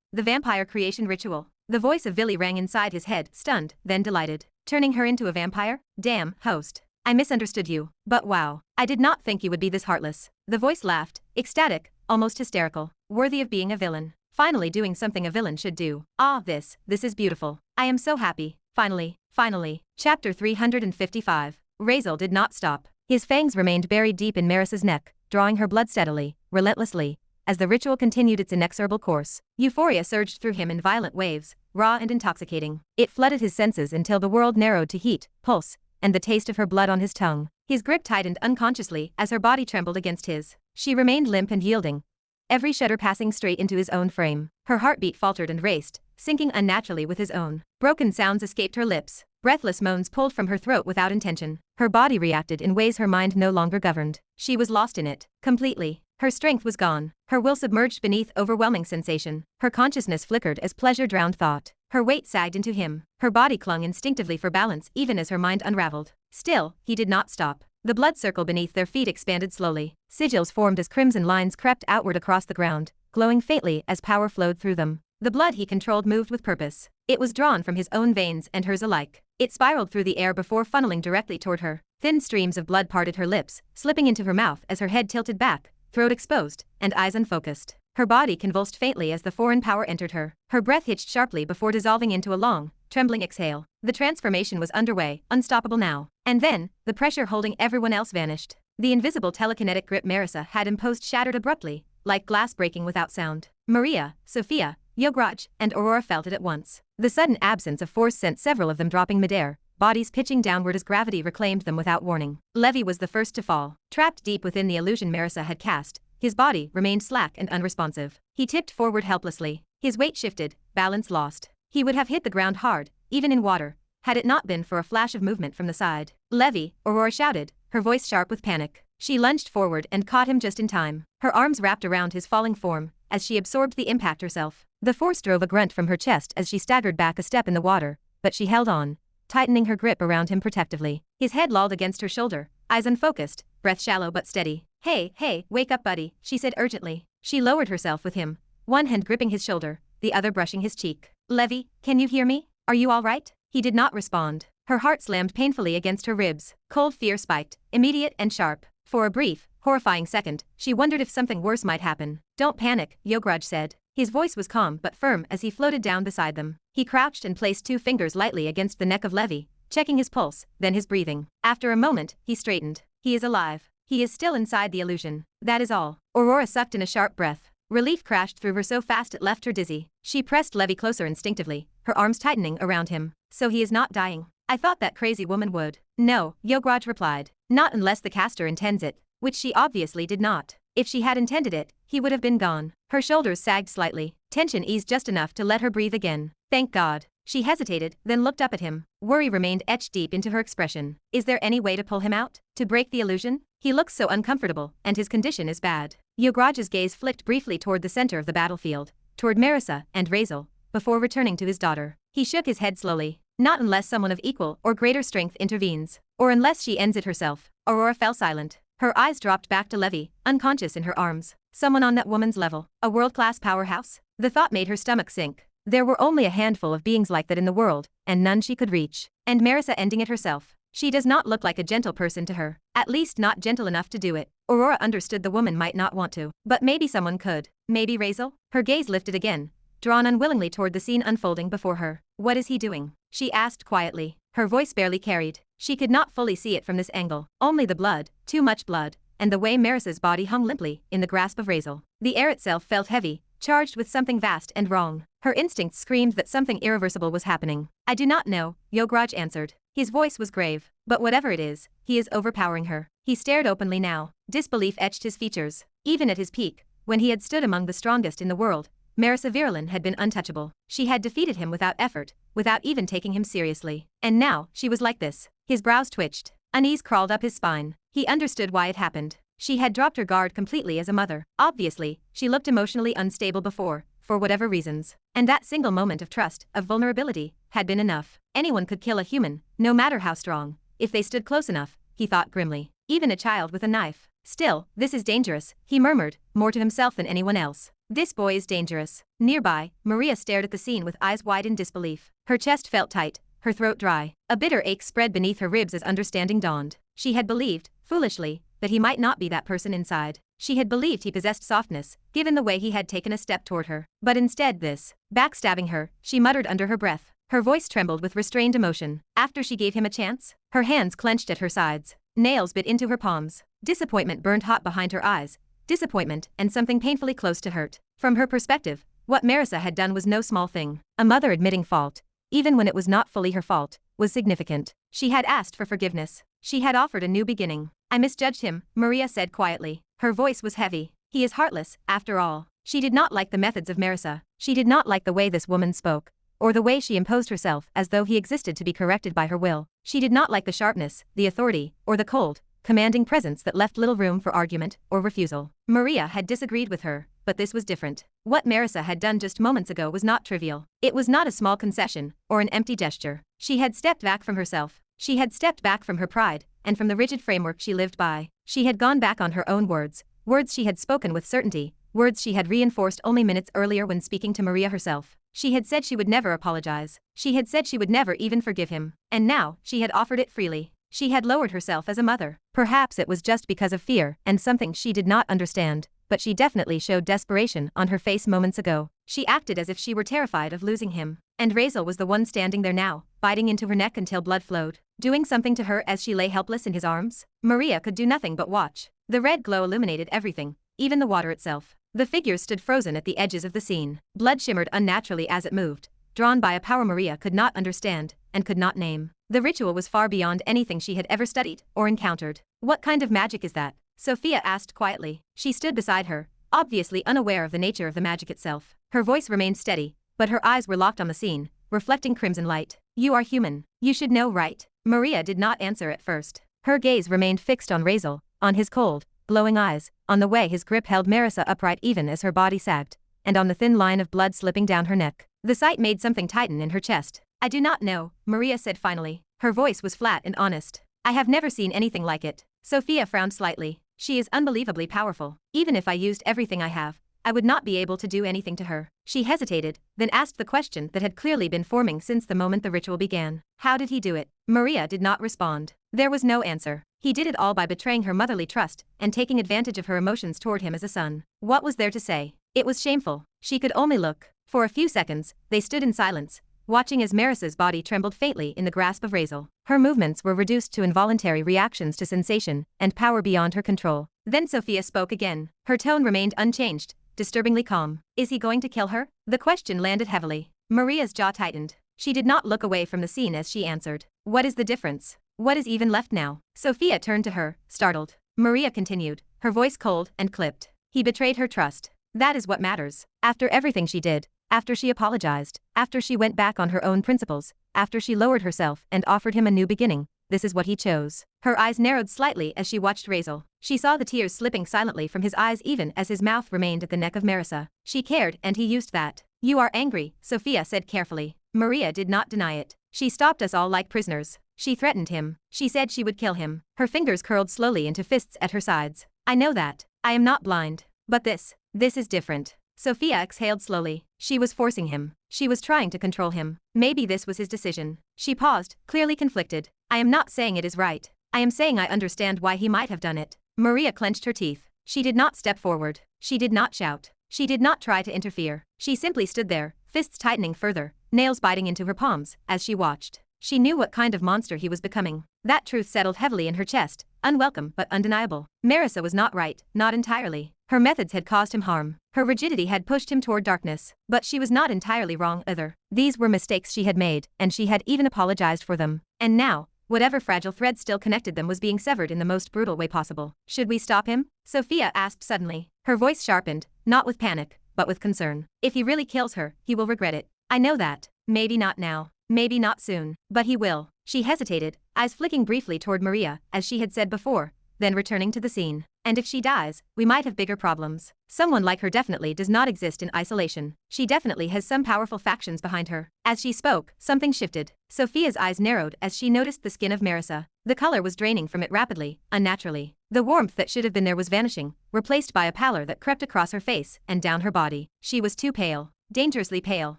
The vampire creation ritual. The voice of Villy rang inside his head, stunned, then delighted. Turning her into a vampire? Damn, host. I misunderstood you. But wow. I did not think you would be this heartless. The voice laughed, ecstatic, almost hysterical. Worthy of being a villain. Finally doing something a villain should do. Ah, this is beautiful. I am so happy. Finally. Chapter 355. Razeal did not stop. His fangs remained buried deep in Marisa's neck, drawing her blood steadily, relentlessly, as the ritual continued its inexorable course. Euphoria surged through him in violent waves, raw and intoxicating. It flooded his senses until the world narrowed to heat, pulse, and the taste of her blood on his tongue. His grip tightened unconsciously as her body trembled against his. She remained limp and yielding, every shudder passing straight into his own frame. Her heartbeat faltered and raced, syncing unnaturally with his own. Broken sounds escaped her lips. Breathless moans pulled from her throat without intention. Her body reacted in ways her mind no longer governed. She was lost in it, completely. Her strength was gone. Her will submerged beneath overwhelming sensation. Her consciousness flickered as pleasure drowned thought. Her weight sagged into him. Her body clung instinctively for balance even as her mind unraveled. Still, he did not stop. The blood circle beneath their feet expanded slowly. Sigils formed as crimson lines crept outward across the ground, glowing faintly as power flowed through them. The blood he controlled moved with purpose. It was drawn from his own veins and hers alike. It spiraled through the air before funneling directly toward her. Thin streams of blood parted her lips, slipping into her mouth as her head tilted back, throat exposed, and eyes unfocused. Her body convulsed faintly as the foreign power entered her. Her breath hitched sharply before dissolving into a long, trembling exhale. The transformation was underway, unstoppable now. And then, the pressure holding everyone else vanished. The invisible telekinetic grip Merisa had imposed shattered abruptly, like glass breaking without sound. Maria, Sophia, Yograj, and Aurora felt it at once. The sudden absence of force sent several of them dropping midair, bodies pitching downward as gravity reclaimed them without warning. Levi was the first to fall. Trapped deep within the illusion Merisa had cast, his body remained slack and unresponsive. He tipped forward helplessly. His weight shifted, balance lost. He would have hit the ground hard, even in water, had it not been for a flash of movement from the side. Levi, Aurora shouted, her voice sharp with panic. She lunged forward and caught him just in time. Her arms wrapped around his falling form, as she absorbed the impact herself. The force drove a grunt from her chest as she staggered back a step in the water, but she held on, tightening her grip around him protectively. His head lolled against her shoulder, eyes unfocused, breath shallow but steady. Hey, wake up buddy, she said urgently. She lowered herself with him, one hand gripping his shoulder, the other brushing his cheek. Levi, can you hear me? Are you all right? He did not respond. Her heart slammed painfully against her ribs. Cold fear spiked, immediate and sharp. For a brief, horrifying second, she wondered if something worse might happen. Don't panic, Yograj said. His voice was calm but firm as he floated down beside them. He crouched and placed 2 fingers lightly against the neck of Levi, checking his pulse, then his breathing. After a moment, he straightened. He is alive. He is still inside the illusion. That is all. Aurora sucked in a sharp breath. Relief crashed through her so fast it left her dizzy. She pressed Levi closer instinctively, her arms tightening around him. So he is not dying. I thought that crazy woman would. No, Yograj replied. Not unless the caster intends it, which she obviously did not. If she had intended it, he would have been gone. Her shoulders sagged slightly. Tension eased just enough to let her breathe again. Thank God. She hesitated, then looked up at him. Worry remained etched deep into her expression. Is there any way to pull him out? To break the illusion? He looks so uncomfortable, and his condition is bad. Yograj's gaze flicked briefly toward the center of the battlefield, toward Merisa and Razeal, before returning to his daughter. He shook his head slowly. Not unless someone of equal or greater strength intervenes, or unless she ends it herself. Aurora fell silent. Her eyes dropped back to Levi, unconscious in her arms. Someone on that woman's level, a world-class powerhouse? The thought made her stomach sink. There were only a handful of beings like that in the world, and none she could reach. And Merisa ending it herself. She does not look like a gentle person to her, at least not gentle enough to do it. Aurora understood the woman might not want to, but maybe someone could. Maybe Razeal? Her gaze lifted again, drawn unwillingly toward the scene unfolding before her. What is he doing? She asked quietly. Her voice barely carried. She could not fully see it from this angle. Only the blood, too much blood, and the way Marisa's body hung limply in the grasp of Razeal. The air itself felt heavy, charged with something vast and wrong. Her instincts screamed that something irreversible was happening. I do not know, Yograj answered. His voice was grave. But whatever it is, he is overpowering her. He stared openly now. Disbelief etched his features. Even at his peak, when he had stood among the strongest in the world, Markeilous Virelan had been untouchable. She had defeated him without effort, without even taking him seriously. And now, she was like this. His brows twitched. Unease crawled up his spine. He understood why it happened. She had dropped her guard completely as a mother. Obviously, she looked emotionally unstable before, for whatever reasons. And that single moment of trust, of vulnerability, had been enough. Anyone could kill a human, no matter how strong, if they stood close enough, he thought grimly. Even a child with a knife. Still, this is dangerous, he murmured, more to himself than anyone else. This boy is dangerous. Nearby, Maria stared at the scene with eyes wide in disbelief. Her chest felt tight, her throat dry. A bitter ache spread beneath her ribs as understanding dawned. She had believed, foolishly, that he might not be that person inside. She had believed he possessed softness, given the way he had taken a step toward her. But instead this. Backstabbing her, she muttered under her breath. Her voice trembled with restrained emotion. After she gave him a chance? Her hands clenched at her sides. Nails bit into her palms. Disappointment burned hot behind her eyes. Disappointment and something painfully close to hurt. From her perspective, what Merisa had done was no small thing. A mother admitting fault, even when it was not fully her fault, was significant. She had asked for forgiveness. She had offered a new beginning. I misjudged him, Maria said quietly. Her voice was heavy. He is heartless, after all. She did not like the methods of Merisa. She did not like the way this woman spoke, or the way she imposed herself as though he existed to be corrected by her will. She did not like the sharpness, the authority, or the cold, commanding presence that left little room for argument or refusal. Maria had disagreed with her, but this was different. What Merisa had done just moments ago was not trivial. It was not a small concession, or an empty gesture. She had stepped back from herself. She had stepped back from her pride, and from the rigid framework she lived by. She had gone back on her own words, words she had spoken with certainty, words she had reinforced only minutes earlier when speaking to Maria herself. She had said she would never apologize. She had said she would never even forgive him. And now, she had offered it freely. She had lowered herself as a mother. Perhaps it was just because of fear and something she did not understand, but she definitely showed desperation on her face moments ago. She acted as if she were terrified of losing him. And Razeal was the one standing there now, biting into her neck until blood flowed, doing something to her as she lay helpless in his arms. Maria could do nothing but watch. The red glow illuminated everything, even the water itself. The figures stood frozen at the edges of the scene. Blood shimmered unnaturally as it moved, drawn by a power Maria could not understand, and could not name. The ritual was far beyond anything she had ever studied or encountered. What kind of magic is that? Sophia asked quietly. She stood beside her, obviously unaware of the nature of the magic itself. Her voice remained steady, but her eyes were locked on the scene, reflecting crimson light. You are human. You should know, right? Maria did not answer at first. Her gaze remained fixed on Razeal, on his cold, glowing eyes, on the way his grip held Merisa upright even as her body sagged, and on the thin line of blood slipping down her neck. The sight made something tighten in her chest. I do not know, Maria said finally. Her voice was flat and honest. I have never seen anything like it. Sophia frowned slightly. She is unbelievably powerful. Even if I used everything I have, I would not be able to do anything to her. She hesitated, then asked the question that had clearly been forming since the moment the ritual began. How did he do it? Maria did not respond. There was no answer. He did it all by betraying her motherly trust and taking advantage of her emotions toward him as a son. What was there to say? It was shameful. She could only look. For a few seconds, they stood in silence, watching as Marisa's body trembled faintly in the grasp of Razeal. Her movements were reduced to involuntary reactions to sensation and power beyond her control. Then Sophia spoke again. Her tone remained unchanged, disturbingly calm. Is he going to kill her? The question landed heavily. Maria's jaw tightened. She did not look away from the scene as she answered. What is the difference? What is even left now? Sophia turned to her, startled. Maria continued, her voice cold and clipped. He betrayed her trust. That is what matters. After everything she did, after she apologized, after she went back on her own principles, after she lowered herself and offered him a new beginning, this is what he chose. Her eyes narrowed slightly as she watched Razeal. She saw the tears slipping silently from his eyes even as his mouth remained at the neck of Merisa. She cared and he used that. You are angry, Sophia said carefully. Maria did not deny it. She stopped us all like prisoners. She threatened him. She said she would kill him. Her fingers curled slowly into fists at her sides. I know that. I am not blind. But this is different. Sophia exhaled slowly. She was forcing him. She was trying to control him. Maybe this was his decision. She paused, clearly conflicted. I am not saying it is right. I am saying I understand why he might have done it. Maria clenched her teeth. She did not step forward. She did not shout. She did not try to interfere. She simply stood there, fists tightening further, nails biting into her palms, as she watched. She knew what kind of monster he was becoming. That truth settled heavily in her chest, unwelcome but undeniable. Merisa was not right, not entirely. Her methods had caused him harm. Her rigidity had pushed him toward darkness. But she was not entirely wrong either. These were mistakes she had made, and she had even apologized for them. And now, whatever fragile thread still connected them was being severed in the most brutal way possible. Should we stop him? Sophia asked suddenly. Her voice sharpened, not with panic, but with concern. If he really kills her, he will regret it. I know that. Maybe not now. Maybe not soon. But he will. She hesitated, eyes flicking briefly toward Maria, as she had said before, then returning to the scene. And if she dies, we might have bigger problems. Someone like her definitely does not exist in isolation. She definitely has some powerful factions behind her. As she spoke, something shifted. Sophia's eyes narrowed as she noticed the skin of Merisa. The color was draining from it rapidly, unnaturally. The warmth that should have been there was vanishing, replaced by a pallor that crept across her face and down her body. She was too pale. Dangerously pale.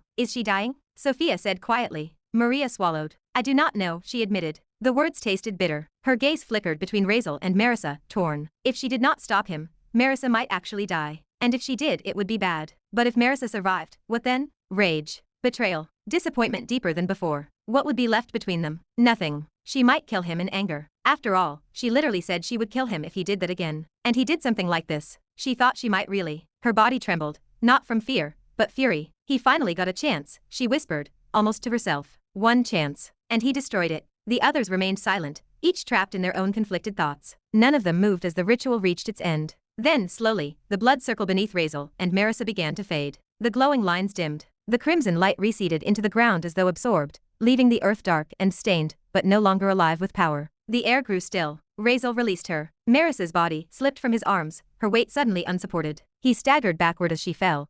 Is she dying? Sophia said quietly. Maria swallowed. I do not know, she admitted. The words tasted bitter. Her gaze flickered between Razeal and Merisa, torn. If she did not stop him, Merisa might actually die. And if she did, it would be bad. But if Merisa survived, what then? Rage. Betrayal. Disappointment deeper than before. What would be left between them? Nothing. She might kill him in anger. After all, she literally said she would kill him if he did that again. And he did something like this. She thought she might really. Her body trembled. Not from fear, but fury. He finally got a chance, she whispered, almost to herself. One chance. And he destroyed it. The others remained silent, each trapped in their own conflicted thoughts. None of them moved as the ritual reached its end. Then, slowly, the blood circle beneath Razeal and Merisa began to fade. The glowing lines dimmed. The crimson light receded into the ground as though absorbed, leaving the earth dark and stained, but no longer alive with power. The air grew still. Razeal released her. Merisa's body slipped from his arms, her weight suddenly unsupported. He staggered backward as she fell,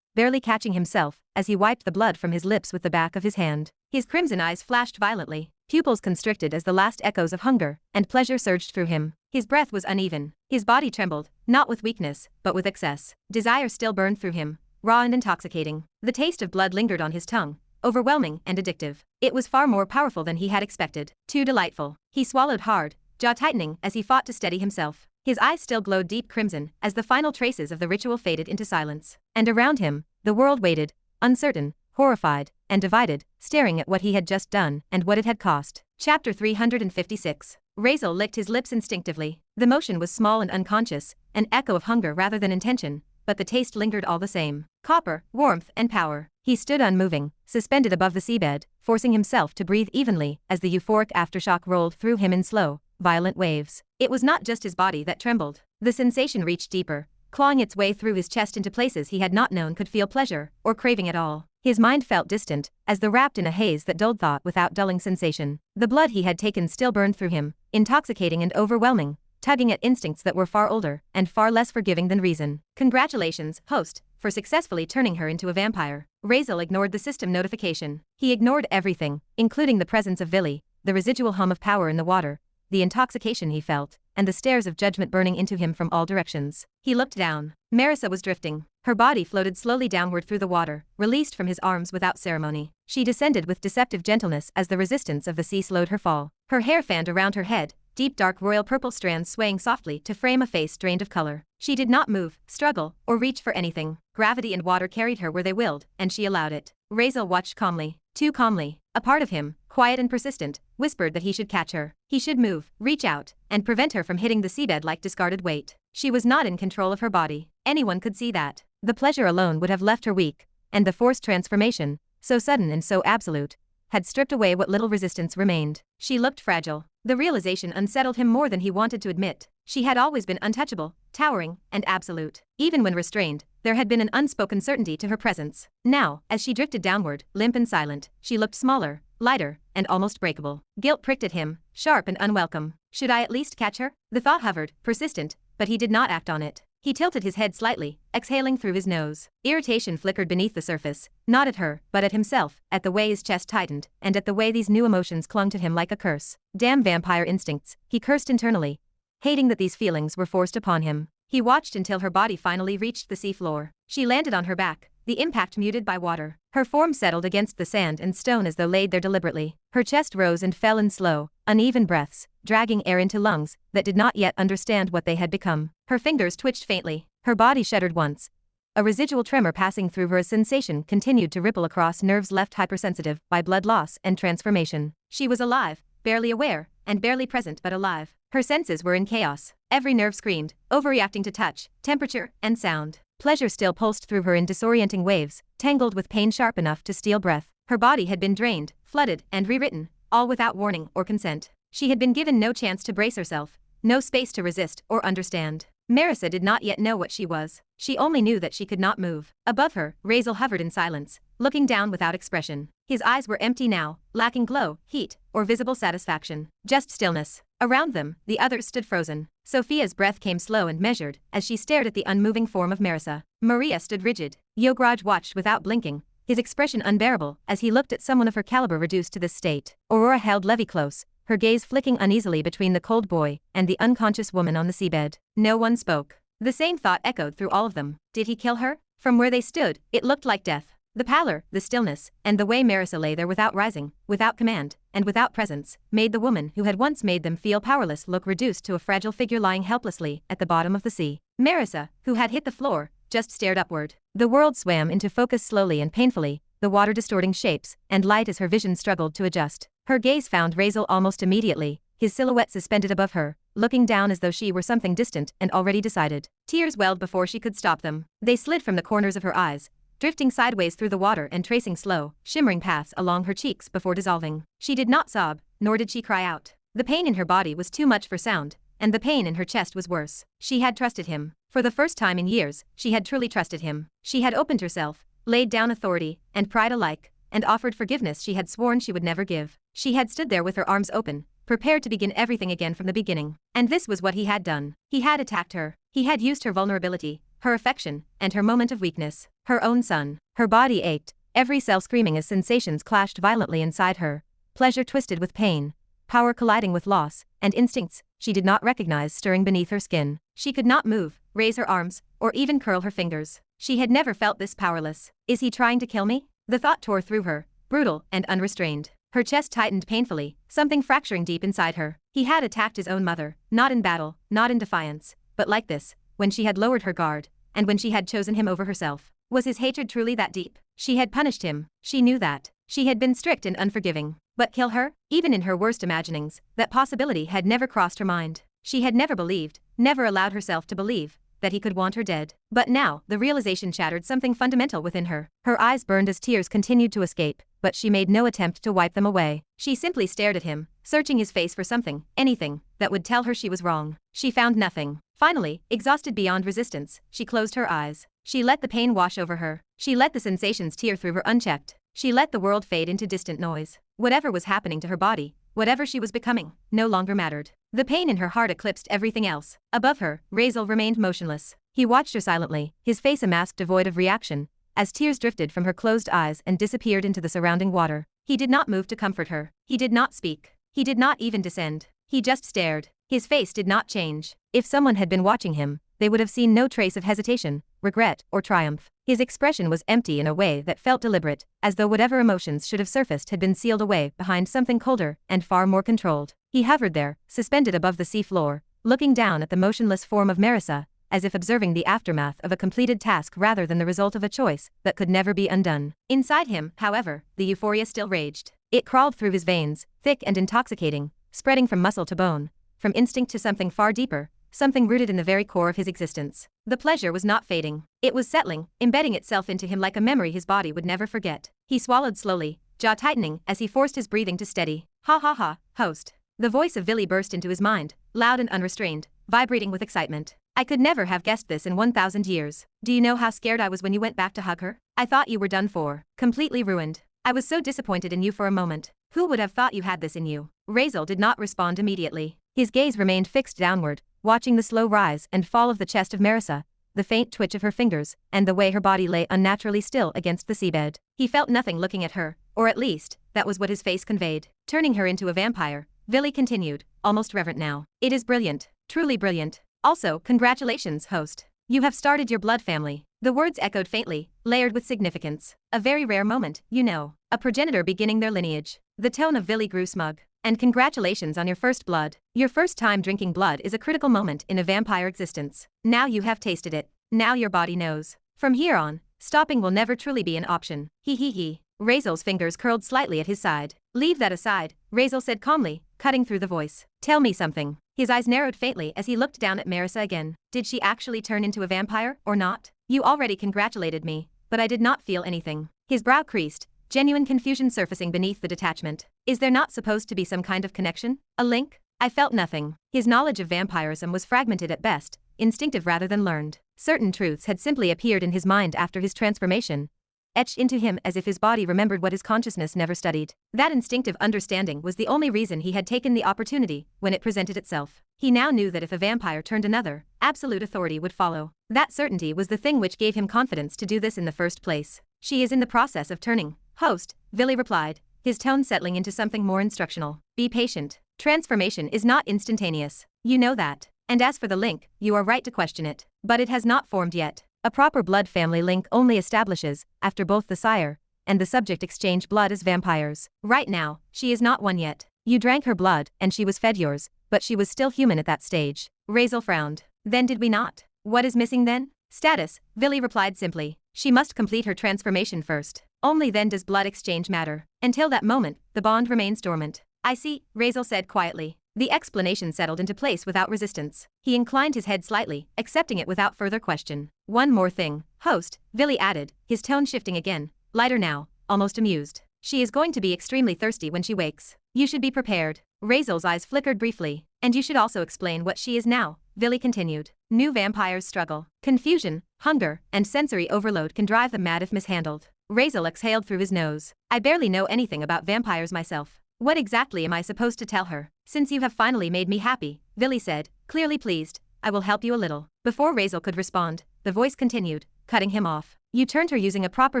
barely catching himself, as he wiped the blood from his lips with the back of his hand. His crimson eyes flashed violently, pupils constricted as the last echoes of hunger and pleasure surged through him. His breath was uneven. His body trembled, not with weakness, but with excess. Desire still burned through him, raw and intoxicating. The taste of blood lingered on his tongue, overwhelming and addictive. It was far more powerful than he had expected. Too delightful. He swallowed hard, jaw tightening as he fought to steady himself. His eyes still glowed deep crimson as the final traces of the ritual faded into silence. And around him, the world waited, uncertain, horrified, and divided, staring at what he had just done and what it had cost. Chapter 356. Razeal licked his lips instinctively. The motion was small and unconscious, an echo of hunger rather than intention, but the taste lingered all the same. Copper, warmth, and power. He stood unmoving, suspended above the seabed, forcing himself to breathe evenly as the euphoric aftershock rolled through him in slow, violent waves. It was not just his body that trembled. The sensation reached deeper, clawing its way through his chest into places he had not known could feel pleasure or craving at all. His mind felt distant, as though wrapped in a haze that dulled thought without dulling sensation. The blood he had taken still burned through him, intoxicating and overwhelming, tugging at instincts that were far older and far less forgiving than reason. Congratulations, host, for successfully turning her into a vampire. Razeal ignored the system notification. He ignored everything, including the presence of Vili, the residual hum of power in the water, the intoxication he felt, and the stares of judgment burning into him from all directions. He looked down. Merisa was drifting. Her body floated slowly downward through the water, released from his arms without ceremony. She descended with deceptive gentleness as the resistance of the sea slowed her fall. Her hair fanned around her head, deep dark royal purple strands swaying softly to frame a face drained of color. She did not move, struggle, or reach for anything. Gravity and water carried her where they willed, and she allowed it. Razeal watched calmly. Too calmly. A part of him, quiet and persistent, whispered that he should catch her. He should move, reach out, and prevent her from hitting the seabed like discarded weight. She was not in control of her body. Anyone could see that. The pleasure alone would have left her weak, and the forced transformation, so sudden and so absolute, had stripped away what little resistance remained. She looked fragile. The realization unsettled him more than he wanted to admit. She had always been untouchable, towering, and absolute. Even when restrained, there had been an unspoken certainty to her presence. Now, as she drifted downward, limp and silent, she looked smaller, lighter, and almost breakable. Guilt pricked at him, sharp and unwelcome. Should I at least catch her? The thought hovered, persistent, but he did not act on it. He tilted his head slightly, exhaling through his nose. Irritation flickered beneath the surface, not at her, but at himself, at the way his chest tightened, and at the way these new emotions clung to him like a curse. Damn vampire instincts, he cursed internally, hating that these feelings were forced upon him. He watched until her body finally reached the seafloor. She landed on her back, the impact muted by water. Her form settled against the sand and stone as though laid there deliberately. Her chest rose and fell in slow, uneven breaths, dragging air into lungs that did not yet understand what they had become. Her fingers twitched faintly. Her body shuddered once. A residual tremor passing through her as sensation continued to ripple across nerves left hypersensitive by blood loss and transformation. She was alive, barely aware, and barely present but alive. Her senses were in chaos. Every nerve screamed, overreacting to touch, temperature, and sound. Pleasure still pulsed through her in disorienting waves, tangled with pain sharp enough to steal breath. Her body had been drained, flooded, and rewritten, all without warning or consent. She had been given no chance to brace herself, no space to resist or understand. Merisa did not yet know what she was. She only knew that she could not move. Above her, Razeal hovered in silence, looking down without expression. His eyes were empty now, lacking glow, heat, or visible satisfaction. Just stillness. Around them, the others stood frozen. Sophia's breath came slow and measured as she stared at the unmoving form of Merisa. Maria stood rigid. Yograj watched without blinking, his expression unbearable as he looked at someone of her caliber reduced to this state. Aurora held Levi close, her gaze flicking uneasily between the cold boy and the unconscious woman on the seabed. No one spoke. The same thought echoed through all of them. Did he kill her? From where they stood, it looked like death. The pallor, the stillness, and the way Merisa lay there without rising, without command, and without presence, made the woman who had once made them feel powerless look reduced to a fragile figure lying helplessly at the bottom of the sea. Merisa, who had hit the floor, just stared upward. The world swam into focus slowly and painfully, the water distorting shapes and light as her vision struggled to adjust. Her gaze found Razeal almost immediately, his silhouette suspended above her, looking down as though she were something distant and already decided. Tears welled before she could stop them. They slid from the corners of her eyes, drifting sideways through the water and tracing slow, shimmering paths along her cheeks before dissolving. She did not sob, nor did she cry out. The pain in her body was too much for sound, and the pain in her chest was worse. She had trusted him. For the first time in years, she had truly trusted him. She had opened herself, laid down authority and pride alike, and offered forgiveness she had sworn she would never give. She had stood there with her arms open, prepared to begin everything again from the beginning. And this was what he had done. He had attacked her. He had used her vulnerability, her affection, and her moment of weakness. Her own son. Her body ached, every cell screaming as sensations clashed violently inside her. Pleasure twisted with pain, power colliding with loss, and instincts she did not recognize stirring beneath her skin. She could not move, raise her arms, or even curl her fingers. She had never felt this powerless. Is he trying to kill me? The thought tore through her, brutal and unrestrained. Her chest tightened painfully, something fracturing deep inside her. He had attacked his own mother, not in battle, not in defiance, but like this, when she had lowered her guard, and when she had chosen him over herself. Was his hatred truly that deep? She had punished him. She knew that. She had been strict and unforgiving. But kill her? Even in her worst imaginings, that possibility had never crossed her mind. She had never believed, never allowed herself to believe, that he could want her dead. But now, the realization shattered something fundamental within her. Her eyes burned as tears continued to escape, but she made no attempt to wipe them away. She simply stared at him, searching his face for something, anything, that would tell her she was wrong. She found nothing. Finally, exhausted beyond resistance, she closed her eyes. She let the pain wash over her. She let the sensations tear through her unchecked. She let the world fade into distant noise. Whatever was happening to her body, whatever she was becoming, no longer mattered. The pain in her heart eclipsed everything else. Above her, Razeal remained motionless. He watched her silently, his face a mask devoid of reaction, as tears drifted from her closed eyes and disappeared into the surrounding water. He did not move to comfort her. He did not speak. He did not even descend. He just stared. His face did not change. If someone had been watching him, they would have seen no trace of hesitation, regret, or triumph. His expression was empty in a way that felt deliberate, as though whatever emotions should have surfaced had been sealed away behind something colder and far more controlled. He hovered there, suspended above the sea floor, looking down at the motionless form of Merisa, as if observing the aftermath of a completed task rather than the result of a choice that could never be undone. Inside him, however, the euphoria still raged. It crawled through his veins, thick and intoxicating, spreading from muscle to bone, from instinct to something far deeper, something rooted in the very core of his existence. The pleasure was not fading. It was settling, embedding itself into him like a memory his body would never forget. He swallowed slowly, jaw tightening as he forced his breathing to steady. Ha ha ha, host. The voice of Vili burst into his mind, loud and unrestrained, vibrating with excitement. I could never have guessed this in 1,000 years. Do you know how scared I was when you went back to hug her? I thought you were done for. Completely ruined. I was so disappointed in you for a moment. Who would have thought you had this in you? Razeal did not respond immediately. His gaze remained fixed downward, watching the slow rise and fall of the chest of Merisa, the faint twitch of her fingers, and the way her body lay unnaturally still against the seabed. He felt nothing looking at her, or at least, that was what his face conveyed. Turning her into a vampire, Vili continued, almost reverent now. It is brilliant, truly brilliant. Also, congratulations, host. You have started your blood family. The words echoed faintly, layered with significance. A very rare moment, you know. A progenitor beginning their lineage. The tone of Vili grew smug. And congratulations on your first blood. Your first time drinking blood is a critical moment in a vampire existence. Now you have tasted it. Now your body knows. From here on, stopping will never truly be an option. He. Razeal's fingers curled slightly at his side. Leave that aside, Razeal said calmly, cutting through the voice. Tell me something. His eyes narrowed faintly as he looked down at Merisa again. Did she actually turn into a vampire, or not? You already congratulated me, but I did not feel anything. His brow creased, genuine confusion surfacing beneath the detachment. Is there not supposed to be some kind of connection? A link? I felt nothing. His knowledge of vampirism was fragmented at best, instinctive rather than learned. Certain truths had simply appeared in his mind after his transformation, etched into him as if his body remembered what his consciousness never studied. That instinctive understanding was the only reason he had taken the opportunity when it presented itself. He now knew that if a vampire turned another, absolute authority would follow. That certainty was the thing which gave him confidence to do this in the first place. She is in the process of turning, host, Vili replied, his tone settling into something more instructional. Be patient. Transformation is not instantaneous. You know that. And as for the link, you are right to question it. But it has not formed yet. A proper blood family link only establishes after both the sire and the subject exchange blood as vampires. Right now, she is not one yet. You drank her blood and she was fed yours, but she was still human at that stage. Razeal frowned. Then did we not? What is missing then? Status, Vili replied simply. She must complete her transformation first. Only then does blood exchange matter. Until that moment, the bond remains dormant. I see, Razeal said quietly. The explanation settled into place without resistance. He inclined his head slightly, accepting it without further question. One more thing, host, Vili added, his tone shifting again, lighter now, almost amused. She is going to be extremely thirsty when she wakes. You should be prepared. Razeal's eyes flickered briefly. And you should also explain what she is now, Vili continued. New vampires struggle. Confusion, hunger, and sensory overload can drive them mad if mishandled. Razeal exhaled through his nose. I barely know anything about vampires myself. What exactly am I supposed to tell her? Since you have finally made me happy, Vili said, clearly pleased, I will help you a little. Before Razeal could respond, the voice continued, cutting him off. You turned her using a proper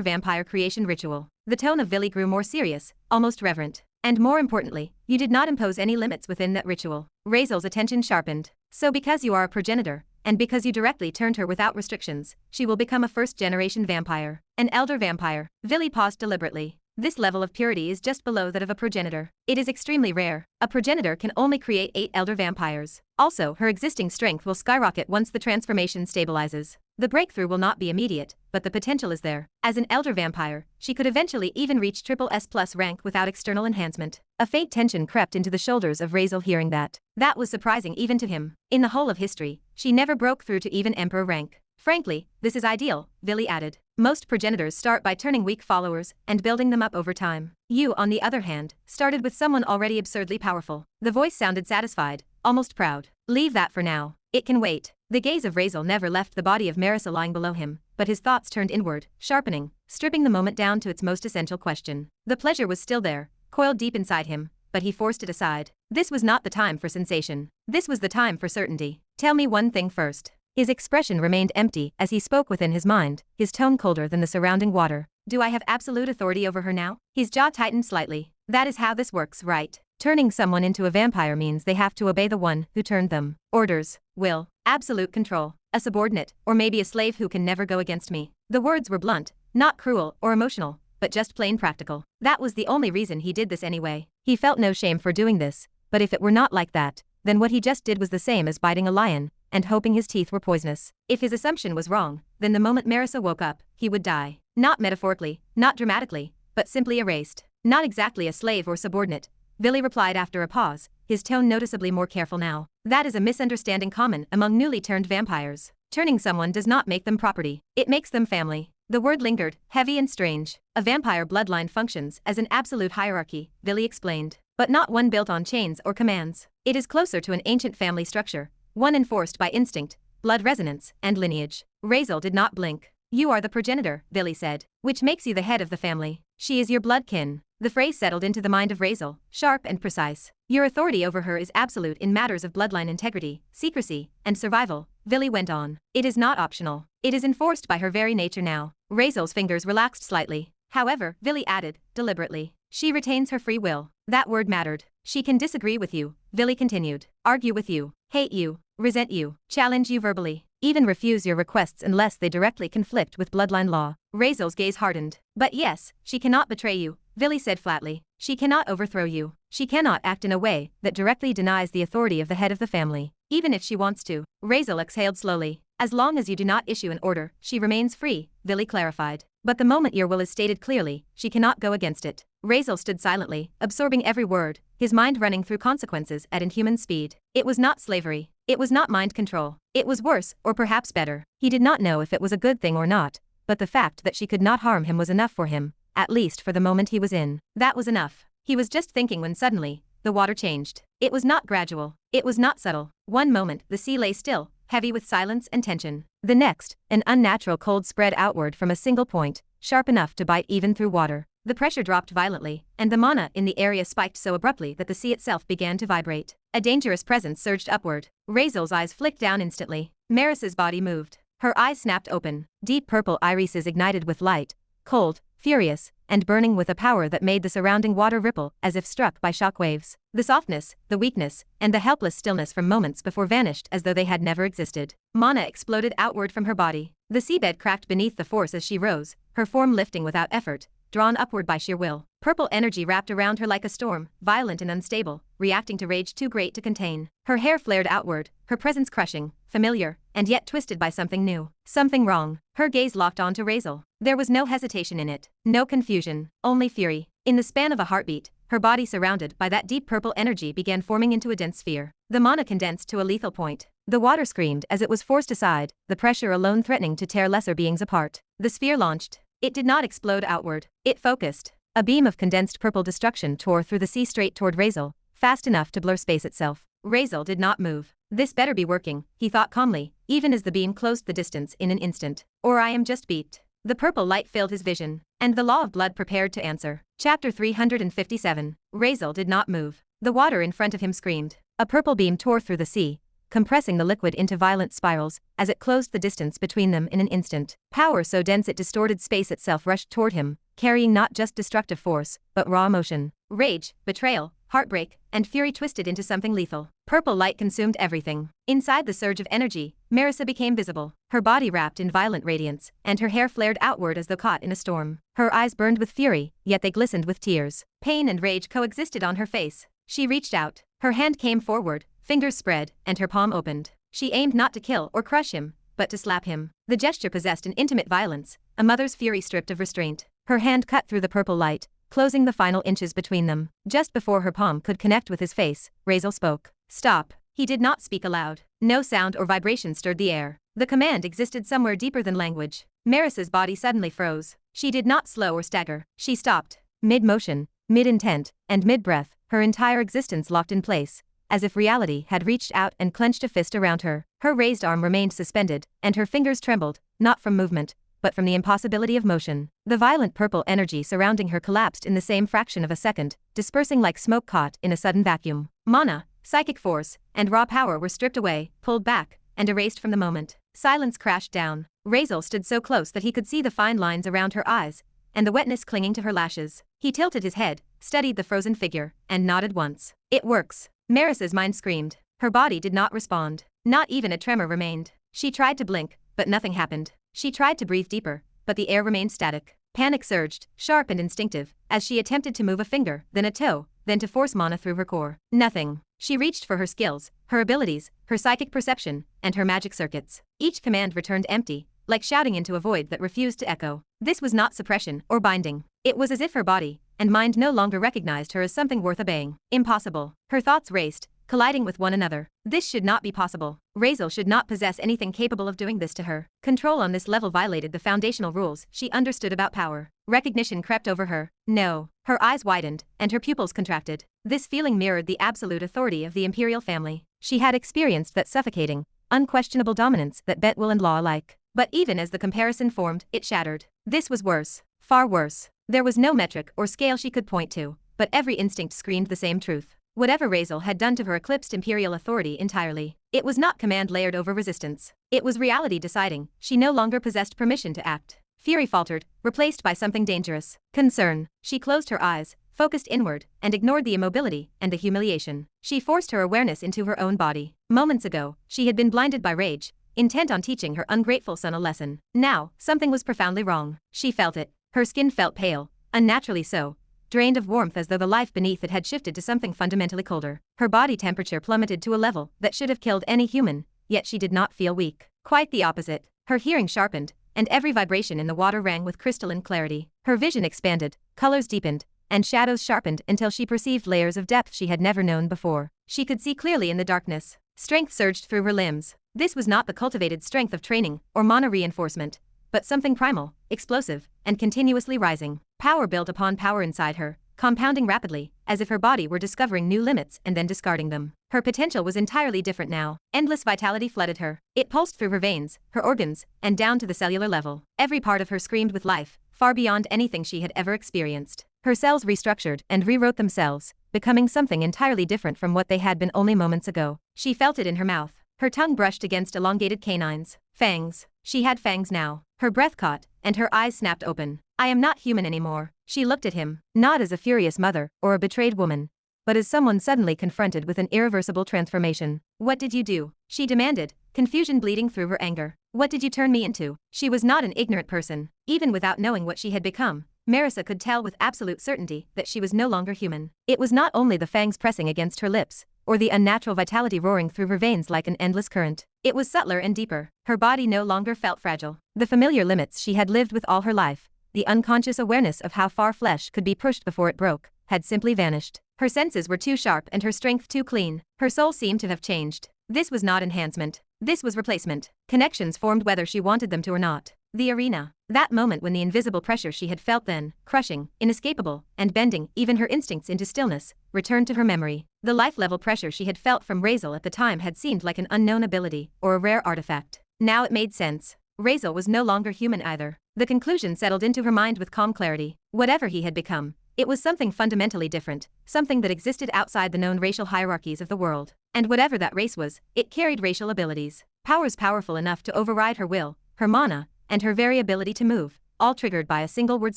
vampire creation ritual. The tone of Vili grew more serious, almost reverent. And more importantly, you did not impose any limits within that ritual. Razeal's attention sharpened. So because you are a progenitor, and because you directly turned her without restrictions, she will become a first-generation vampire. An elder vampire. Vili paused deliberately. This level of purity is just below that of a progenitor. It is extremely rare. A progenitor can only create 8 elder vampires. Also, her existing strength will skyrocket once the transformation stabilizes. The breakthrough will not be immediate, but the potential is there. As an elder vampire, she could eventually even reach SSS+ rank without external enhancement. A faint tension crept into the shoulders of Razeal hearing that. That was surprising even to him. In the whole of history, she never broke through to even emperor rank. Frankly, this is ideal, Vili added. Most progenitors start by turning weak followers and building them up over time. You, on the other hand, started with someone already absurdly powerful. The voice sounded satisfied, almost proud. Leave that for now. It can wait. The gaze of Razeal never left the body of Merisa lying below him, but his thoughts turned inward, sharpening, stripping the moment down to its most essential question. The pleasure was still there, coiled deep inside him, but he forced it aside. This was not the time for sensation. This was the time for certainty. Tell me one thing first. His expression remained empty as he spoke within his mind, his tone colder than the surrounding water. Do I have absolute authority over her now? His jaw tightened slightly. That is how this works, right? Turning someone into a vampire means they have to obey the one who turned them. Orders, will, absolute control, a subordinate, or maybe a slave who can never go against me. The words were blunt, not cruel or emotional, but just plain practical. That was the only reason he did this anyway. He felt no shame for doing this, but if it were not like that, then what he just did was the same as biting a lion and hoping his teeth were poisonous. If his assumption was wrong, then the moment Merisa woke up, he would die. Not metaphorically, not dramatically, but simply erased. Not exactly a slave or subordinate, Vili replied after a pause, his tone noticeably more careful now. That is a misunderstanding common among newly turned vampires. Turning someone does not make them property. It makes them family. The word lingered, heavy and strange. A vampire bloodline functions as an absolute hierarchy, Vili explained, but not one built on chains or commands. It is closer to an ancient family structure, one enforced by instinct, blood resonance, and lineage. Razeal did not blink. You are the progenitor, Vili said, which makes you the head of the family. She is your blood kin. The phrase settled into the mind of Razeal, sharp and precise. Your authority over her is absolute in matters of bloodline integrity, secrecy, and survival, Vili went on. It is not optional. It is enforced by her very nature now. Razeal's fingers relaxed slightly. However, Vili added, deliberately, she retains her free will. That word mattered. She can disagree with you, Vili continued, argue with you, hate you, resent you, challenge you verbally, even refuse your requests unless they directly conflict with bloodline law. Razeal's gaze hardened. But yes, she cannot betray you, Vili said flatly. She cannot overthrow you. She cannot act in a way that directly denies the authority of the head of the family, even if she wants to. Razeal exhaled slowly. As long as you do not issue an order, she remains free, Vili clarified. But the moment your will is stated clearly, she cannot go against it. Razeal stood silently, absorbing every word, his mind running through consequences at inhuman speed. It was not slavery. It was not mind control. It was worse, or perhaps better. He did not know if it was a good thing or not, but the fact that she could not harm him was enough for him, at least for the moment he was in. That was enough. He was just thinking when suddenly, the water changed. It was not gradual. It was not subtle. One moment, the sea lay still, heavy with silence and tension. The next, an unnatural cold spread outward from a single point, sharp enough to bite even through water. The pressure dropped violently, and the mana in the area spiked so abruptly that the sea itself began to vibrate. A dangerous presence surged upward. Razeal's eyes flicked down instantly. Merisa's body moved. Her eyes snapped open. Deep purple irises ignited with light, cold, furious, and burning with a power that made the surrounding water ripple as if struck by shock waves. The softness, the weakness, and the helpless stillness from moments before vanished as though they had never existed. Mana exploded outward from her body. The seabed cracked beneath the force as she rose, her form lifting without effort, drawn upward by sheer will. Purple energy wrapped around her like a storm, violent and unstable, reacting to rage too great to contain. Her hair flared outward, her presence crushing, familiar, and yet twisted by something new. Something wrong. Her gaze locked onto Razeal. There was no hesitation in it, no confusion, only fury. In the span of a heartbeat, her body surrounded by that deep purple energy began forming into a dense sphere. The mana condensed to a lethal point. The water screamed as it was forced aside, the pressure alone threatening to tear lesser beings apart. The sphere launched. It did not explode outward. It focused. A beam of condensed purple destruction tore through the sea straight toward Razeal, fast enough to blur space itself. Razeal did not move. This better be working, he thought calmly, even as the beam closed the distance in an instant. Or I am just beeped. The purple light filled his vision, and the law of blood prepared to answer. Chapter 357. Razeal did not move. The water in front of him screamed. A purple beam tore through the sea, compressing the liquid into violent spirals, as it closed the distance between them in an instant. Power so dense it distorted space itself rushed toward him, carrying not just destructive force, but raw emotion. Rage, betrayal, heartbreak, and fury twisted into something lethal. Purple light consumed everything. Inside the surge of energy, Merisa became visible, her body wrapped in violent radiance, and her hair flared outward as though caught in a storm. Her eyes burned with fury, yet they glistened with tears. Pain and rage coexisted on her face. She reached out. Her hand came forward, fingers spread, and her palm opened. She aimed not to kill or crush him, but to slap him. The gesture possessed an intimate violence, a mother's fury stripped of restraint. Her hand cut through the purple light, closing the final inches between them. Just before her palm could connect with his face, Razeal spoke. Stop. He did not speak aloud. No sound or vibration stirred the air. The command existed somewhere deeper than language. Merisa's body suddenly froze. She did not slow or stagger. She stopped. Mid-motion, mid-intent, and mid-breath, her entire existence locked in place, as if reality had reached out and clenched a fist around her. Her raised arm remained suspended, and her fingers trembled, not from movement, but from the impossibility of motion. The violent purple energy surrounding her collapsed in the same fraction of a second, dispersing like smoke caught in a sudden vacuum. Mana, psychic force, and raw power were stripped away, pulled back, and erased from the moment. Silence crashed down. Razeal stood so close that he could see the fine lines around her eyes, and the wetness clinging to her lashes. He tilted his head, studied the frozen figure, and nodded once. It works. Merisa's mind screamed. Her body did not respond. Not even a tremor remained. She tried to blink, but nothing happened. She tried to breathe deeper, but the air remained static. Panic surged, sharp and instinctive, as she attempted to move a finger, then a toe, then to force mana through her core. Nothing. She reached for her skills, her abilities, her psychic perception, and her magic circuits. Each command returned empty, like shouting into a void that refused to echo. This was not suppression or binding. It was as if her body and mind no longer recognized her as something worth obeying. Impossible. Her thoughts raced, colliding with one another. This should not be possible. Razeal should not possess anything capable of doing this to her. Control on this level violated the foundational rules she understood about power. Recognition crept over her. No. Her eyes widened, and her pupils contracted. This feeling mirrored the absolute authority of the imperial family. She had experienced that suffocating, unquestionable dominance that bent will and law alike. But even as the comparison formed, it shattered. This was worse. Far worse. There was no metric or scale she could point to, but every instinct screamed the same truth. Whatever Razeal had done to her eclipsed imperial authority entirely. It was not command layered over resistance. It was reality deciding she no longer possessed permission to act. Fury faltered, replaced by something dangerous. Concern. She closed her eyes, focused inward, and ignored the immobility and the humiliation. She forced her awareness into her own body. Moments ago, she had been blinded by rage, intent on teaching her ungrateful son a lesson. Now, something was profoundly wrong. She felt it. Her skin felt pale, unnaturally so, drained of warmth as though the life beneath it had shifted to something fundamentally colder. Her body temperature plummeted to a level that should have killed any human, yet she did not feel weak. Quite the opposite. Her hearing sharpened, and every vibration in the water rang with crystalline clarity. Her vision expanded, colors deepened, and shadows sharpened until she perceived layers of depth she had never known before. She could see clearly in the darkness. Strength surged through her limbs. This was not the cultivated strength of training or mana reinforcement, but something primal, explosive, and continuously rising. Power built upon power inside her, compounding rapidly, as if her body were discovering new limits and then discarding them. Her potential was entirely different now. Endless vitality flooded her. It pulsed through her veins, her organs, and down to the cellular level. Every part of her screamed with life, far beyond anything she had ever experienced. Her cells restructured and rewrote themselves, becoming something entirely different from what they had been only moments ago. She felt it in her mouth. Her tongue brushed against elongated canines. Fangs. She had fangs now. Her breath caught, and her eyes snapped open. I am not human anymore. She looked at him, not as a furious mother or a betrayed woman, but as someone suddenly confronted with an irreversible transformation. What did you do? She demanded, confusion bleeding through her anger. What did you turn me into? She was not an ignorant person. Even without knowing what she had become, Merisa could tell with absolute certainty that she was no longer human. It was not only the fangs pressing against her lips, or the unnatural vitality roaring through her veins like an endless current. It was subtler and deeper. Her body no longer felt fragile. The familiar limits she had lived with all her life, the unconscious awareness of how far flesh could be pushed before it broke, had simply vanished. Her senses were too sharp and her strength too clean. Her soul seemed to have changed. This was not enhancement. This was replacement. Connections formed whether she wanted them to or not. The arena. That moment when the invisible pressure she had felt then, crushing, inescapable, and bending even her instincts into stillness, returned to her memory. The life-level pressure she had felt from Razeal at the time had seemed like an unknown ability or a rare artifact. Now it made sense. Razeal was no longer human either. The conclusion settled into her mind with calm clarity. Whatever he had become, it was something fundamentally different, something that existed outside the known racial hierarchies of the world. And whatever that race was, it carried racial abilities. Powers powerful enough to override her will, her mana, and her very ability to move, all triggered by a single word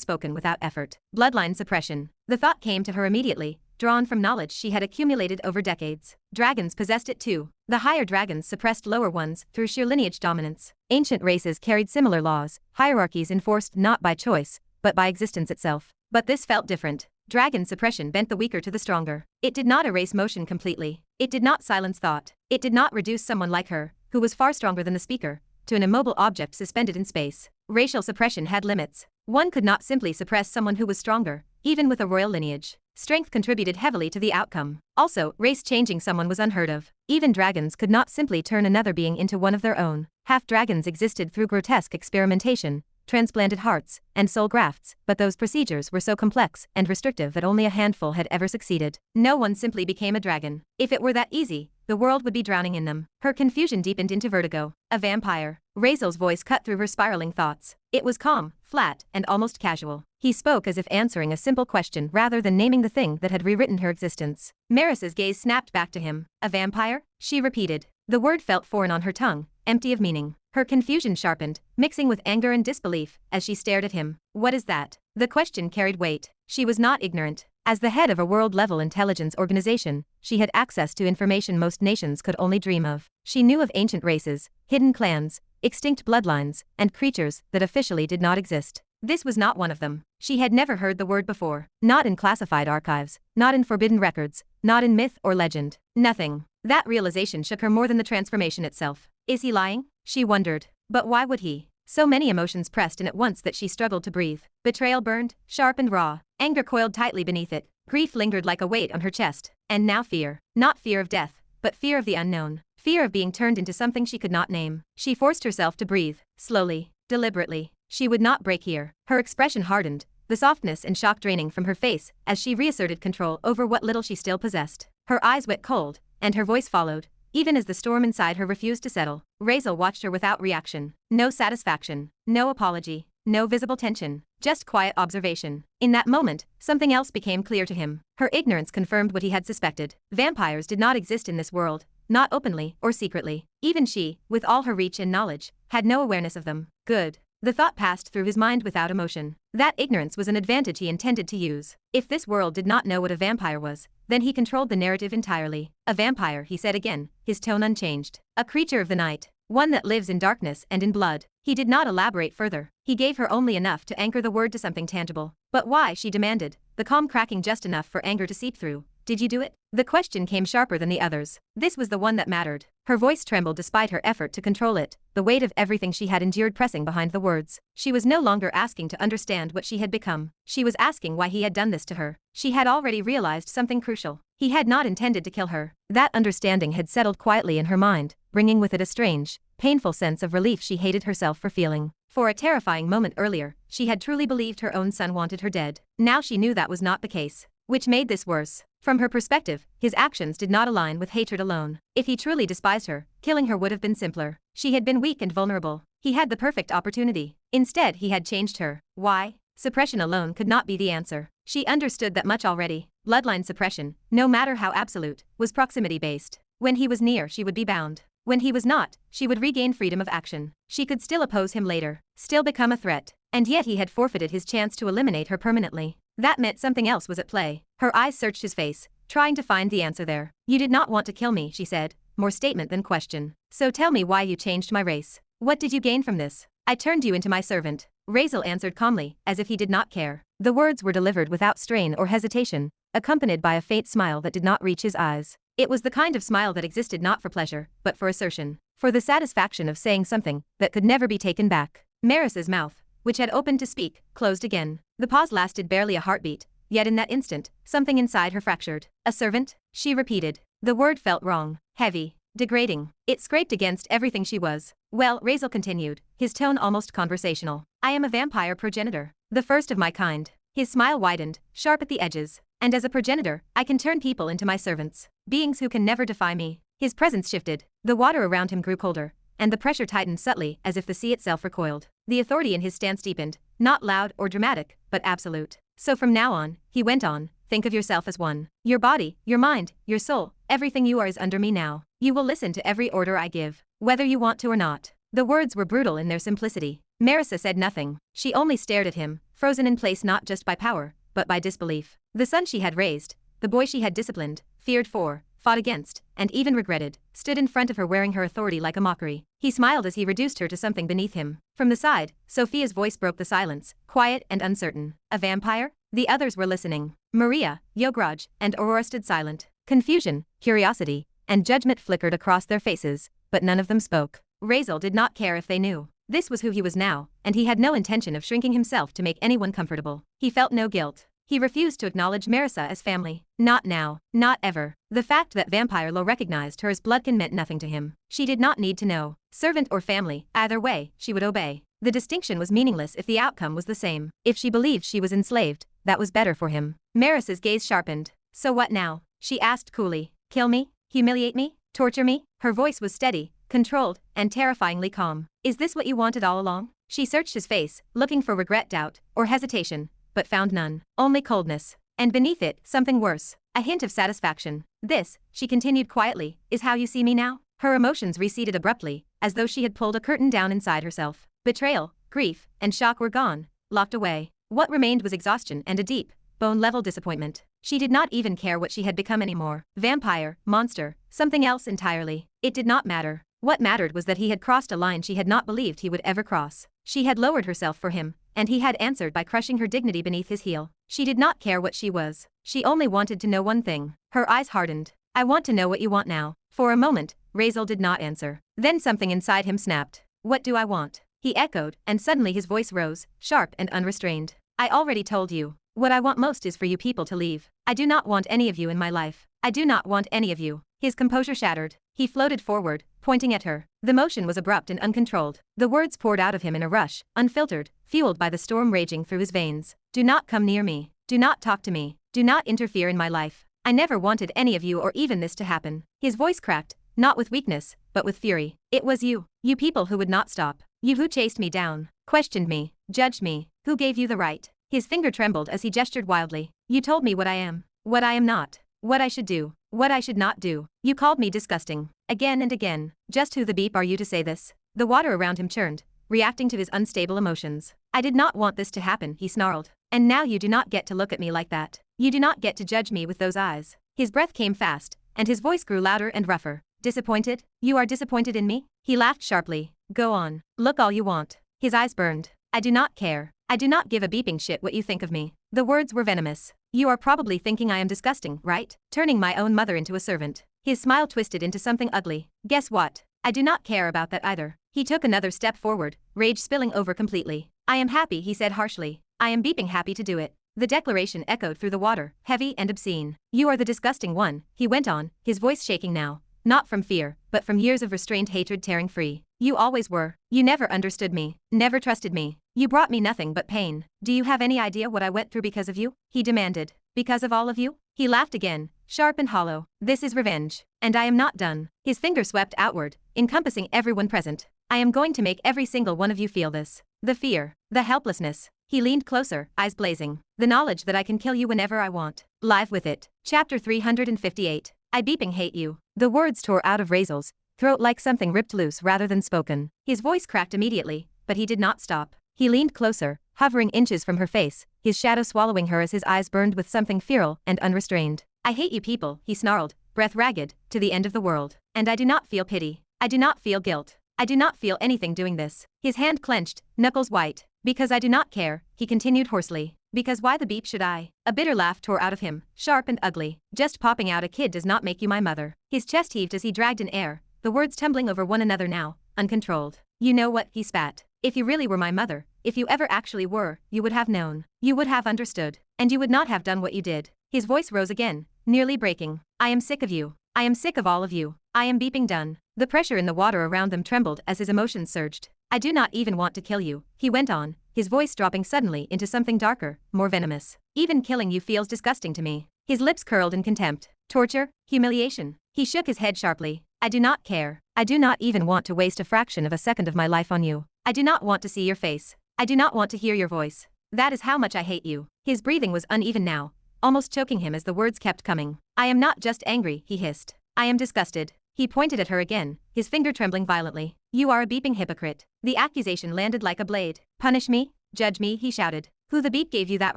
spoken without effort. Bloodline suppression. The thought came to her immediately, drawn from knowledge she had accumulated over decades. Dragons possessed it too. The higher dragons suppressed lower ones through sheer lineage dominance. Ancient races carried similar laws, hierarchies enforced not by choice, but by existence itself. But this felt different. Dragon suppression bent the weaker to the stronger. It did not erase motion completely. It did not silence thought. It did not reduce someone like her, who was far stronger than the speaker, to an immobile object suspended in space. Racial suppression had limits. One could not simply suppress someone who was stronger, even with a royal lineage. Strength contributed heavily to the outcome. Also, race-changing someone was unheard of. Even dragons could not simply turn another being into one of their own. Half-dragons existed through grotesque experimentation, transplanted hearts, and soul grafts, but those procedures were so complex and restrictive that only a handful had ever succeeded. No one simply became a dragon. If it were that easy, the world would be drowning in them. Her confusion deepened into vertigo. A vampire. Razeal's voice cut through her spiraling thoughts. It was calm, flat, and almost casual. He spoke as if answering a simple question rather than naming the thing that had rewritten her existence. Merisa's gaze snapped back to him. A vampire? She repeated. The word felt foreign on her tongue, empty of meaning. Her confusion sharpened, mixing with anger and disbelief, as she stared at him. What is that? The question carried weight. She was not ignorant. As the head of a world-level intelligence organization, she had access to information most nations could only dream of. She knew of ancient races, hidden clans, extinct bloodlines, and creatures that officially did not exist. This was not one of them. She had never heard the word before. Not in classified archives, not in forbidden records, not in myth or legend. Nothing. That realization shook her more than the transformation itself. Is he lying? She wondered. But why would he? So many emotions pressed in at once that she struggled to breathe. Betrayal burned, sharp and raw. Anger coiled tightly beneath it. Grief lingered like a weight on her chest. And now fear. Not fear of death, but fear of the unknown. Fear of being turned into something she could not name. She forced herself to breathe, slowly, deliberately. She would not break here. Her expression hardened, the softness and shock draining from her face as she reasserted control over what little she still possessed. Her eyes went cold, and her voice followed, even as the storm inside her refused to settle. Razeal watched her without reaction. No satisfaction, no apology, no visible tension, just quiet observation. In that moment, something else became clear to him. Her ignorance confirmed what he had suspected. Vampires did not exist in this world, not openly or secretly. Even she, with all her reach and knowledge, had no awareness of them. Good. The thought passed through his mind without emotion. That ignorance was an advantage he intended to use. If this world did not know what a vampire was, then he controlled the narrative entirely. A vampire, he said again, his tone unchanged. A creature of the night. One that lives in darkness and in blood. He did not elaborate further. He gave her only enough to anchor the word to something tangible. But why, she demanded, the calm cracking just enough for anger to seep through. Did you do it? The question came sharper than the others. This was the one that mattered. Her voice trembled despite her effort to control it, the weight of everything she had endured pressing behind the words. She was no longer asking to understand what she had become. She was asking why he had done this to her. She had already realized something crucial. He had not intended to kill her. That understanding had settled quietly in her mind, bringing with it a strange, painful sense of relief she hated herself for feeling. For a terrifying moment earlier, she had truly believed her own son wanted her dead. Now she knew that was not the case, which made this worse. From her perspective, his actions did not align with hatred alone. If he truly despised her, killing her would have been simpler. She had been weak and vulnerable. He had the perfect opportunity. Instead, he had changed her. Why? Suppression alone could not be the answer. She understood that much already. Bloodline suppression, no matter how absolute, was proximity-based. When he was near, she would be bound. When he was not, she would regain freedom of action. She could still oppose him later, still become a threat. And yet he had forfeited his chance to eliminate her permanently. That meant something else was at play. Her eyes searched his face, trying to find the answer there. You did not want to kill me, she said, more statement than question. So tell me why you changed my race. What did you gain from this? I turned you into my servant. Razeal answered calmly, as if he did not care. The words were delivered without strain or hesitation, accompanied by a faint smile that did not reach his eyes. It was the kind of smile that existed not for pleasure, but for assertion. For the satisfaction of saying something that could never be taken back. Merisa's mouth, which had opened to speak, closed again. The pause lasted barely a heartbeat, yet in that instant, something inside her fractured. A servant? She repeated. The word felt wrong, heavy, degrading. It scraped against everything she was. Well, Razeal continued, his tone almost conversational. I am a vampire progenitor, the first of my kind. His smile widened, sharp at the edges. And as a progenitor, I can turn people into my servants, beings who can never defy me. His presence shifted. The water around him grew colder, and the pressure tightened subtly as if the sea itself recoiled. The authority in his stance deepened, not loud or dramatic, but absolute. So from now on, he went on, think of yourself as one. Your body, your mind, your soul, everything you are is under me now. You will listen to every order I give, whether you want to or not. The words were brutal in their simplicity. Merisa said nothing. She only stared at him, frozen in place not just by power, but by disbelief. The son she had raised, the boy she had disciplined, feared for, fought against, and even regretted, stood in front of her wearing her authority like a mockery. He smiled as he reduced her to something beneath him. From the side, Sophia's voice broke the silence, quiet and uncertain. A vampire? The others were listening. Maria, Yograj, and Aurora stood silent. Confusion, curiosity, and judgment flickered across their faces, but none of them spoke. Razeal did not care if they knew. This was who he was now, and he had no intention of shrinking himself to make anyone comfortable. He felt no guilt. He refused to acknowledge Merisa as family. Not now. Not ever. The fact that Vampire Lo recognized her as bloodkin meant nothing to him. She did not need to know. Servant or family, either way, she would obey. The distinction was meaningless if the outcome was the same. If she believed she was enslaved, that was better for him. Merisa's gaze sharpened. So what now? She asked coolly. Kill me? Humiliate me? Torture me? Her voice was steady, controlled, and terrifyingly calm. Is this what you wanted all along? She searched his face, looking for regret, doubt, or hesitation, but found none. Only coldness. And beneath it, something worse. A hint of satisfaction. This, she continued quietly, is how you see me now? Her emotions receded abruptly, as though she had pulled a curtain down inside herself. Betrayal, grief, and shock were gone, locked away. What remained was exhaustion and a deep, bone-level disappointment. She did not even care what she had become anymore. Vampire, monster, something else entirely. It did not matter. What mattered was that he had crossed a line she had not believed he would ever cross. She had lowered herself for him, and he had answered by crushing her dignity beneath his heel. She did not care what she was. She only wanted to know one thing. Her eyes hardened. I want to know what you want now. For a moment, Razeal did not answer. Then something inside him snapped. What do I want? He echoed, and suddenly his voice rose, sharp and unrestrained. I already told you. What I want most is for you people to leave. I do not want any of you in my life. I do not want any of you. His composure shattered. He floated forward, pointing at her. The motion was abrupt and uncontrolled. The words poured out of him in a rush, unfiltered, fueled by the storm raging through his veins. Do not come near me. Do not talk to me. Do not interfere in my life. I never wanted any of you or even this to happen. His voice cracked, not with weakness, but with fury. It was you. You people who would not stop. You who chased me down, questioned me, judged me. Who gave you the right? His finger trembled as he gestured wildly. You told me what I am, what I am not, what I should do, what I should not do. You called me disgusting. Again and again. Just who the beep are you to say this? The water around him churned, reacting to his unstable emotions. I did not want this to happen, he snarled. And now you do not get to look at me like that. You do not get to judge me with those eyes. His breath came fast, and his voice grew louder and rougher. Disappointed? You are disappointed in me? He laughed sharply. Go on. Look all you want. His eyes burned. I do not care. I do not give a beeping shit what you think of me. The words were venomous. You are probably thinking I am disgusting, right? Turning my own mother into a servant. His smile twisted into something ugly. Guess what? I do not care about that either. He took another step forward, rage spilling over completely. I am happy, he said harshly. I am beeping happy to do it. The declaration echoed through the water, heavy and obscene. You are the disgusting one, he went on, his voice shaking now. Not from fear, but from years of restrained hatred tearing free. You always were. You never understood me, never trusted me. You brought me nothing but pain. Do you have any idea what I went through because of you? He demanded. Because of all of you? He laughed again, sharp and hollow. This is revenge. And I am not done. His finger swept outward, encompassing everyone present. I am going to make every single one of you feel this. The fear, the helplessness. He leaned closer, eyes blazing. The knowledge that I can kill you whenever I want. Live with it. Chapter 358. I beeping hate you. The words tore out of Razeal's throat like something ripped loose rather than spoken. His voice cracked immediately, but he did not stop. He leaned closer, hovering inches from her face, his shadow swallowing her as his eyes burned with something feral and unrestrained. I hate you people, he snarled, breath ragged, to the end of the world. And I do not feel pity. I do not feel guilt. I do not feel anything doing this. His hand clenched, knuckles white. Because I do not care, he continued hoarsely. Because why the beep should I? A bitter laugh tore out of him, sharp and ugly. Just popping out a kid does not make you my mother. His chest heaved as he dragged in air, the words tumbling over one another now, uncontrolled. You know what, he spat. If you really were my mother, if you ever actually were, you would have known. You would have understood. And you would not have done what you did. His voice rose again, nearly breaking. I am sick of you. I am sick of all of you. I am beeping done. The pressure in the water around them trembled as his emotions surged. I do not even want to kill you, he went on, his voice dropping suddenly into something darker, more venomous. Even killing you feels disgusting to me. His lips curled in contempt. Torture? Humiliation? He shook his head sharply. I do not care. I do not even want to waste a fraction of a second of my life on you. I do not want to see your face. I do not want to hear your voice. That is how much I hate you. His breathing was uneven now, almost choking him as the words kept coming. I am not just angry, he hissed. I am disgusted. He pointed at her again, his finger trembling violently. You are a beeping hypocrite. The accusation landed like a blade. Punish me? Judge me, he shouted. Who the beep gave you that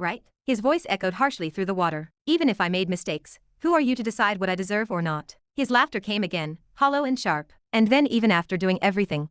right? His voice echoed harshly through the water. Even if I made mistakes, who are you to decide what I deserve or not? His laughter came again, hollow and sharp. And then even after doing everything,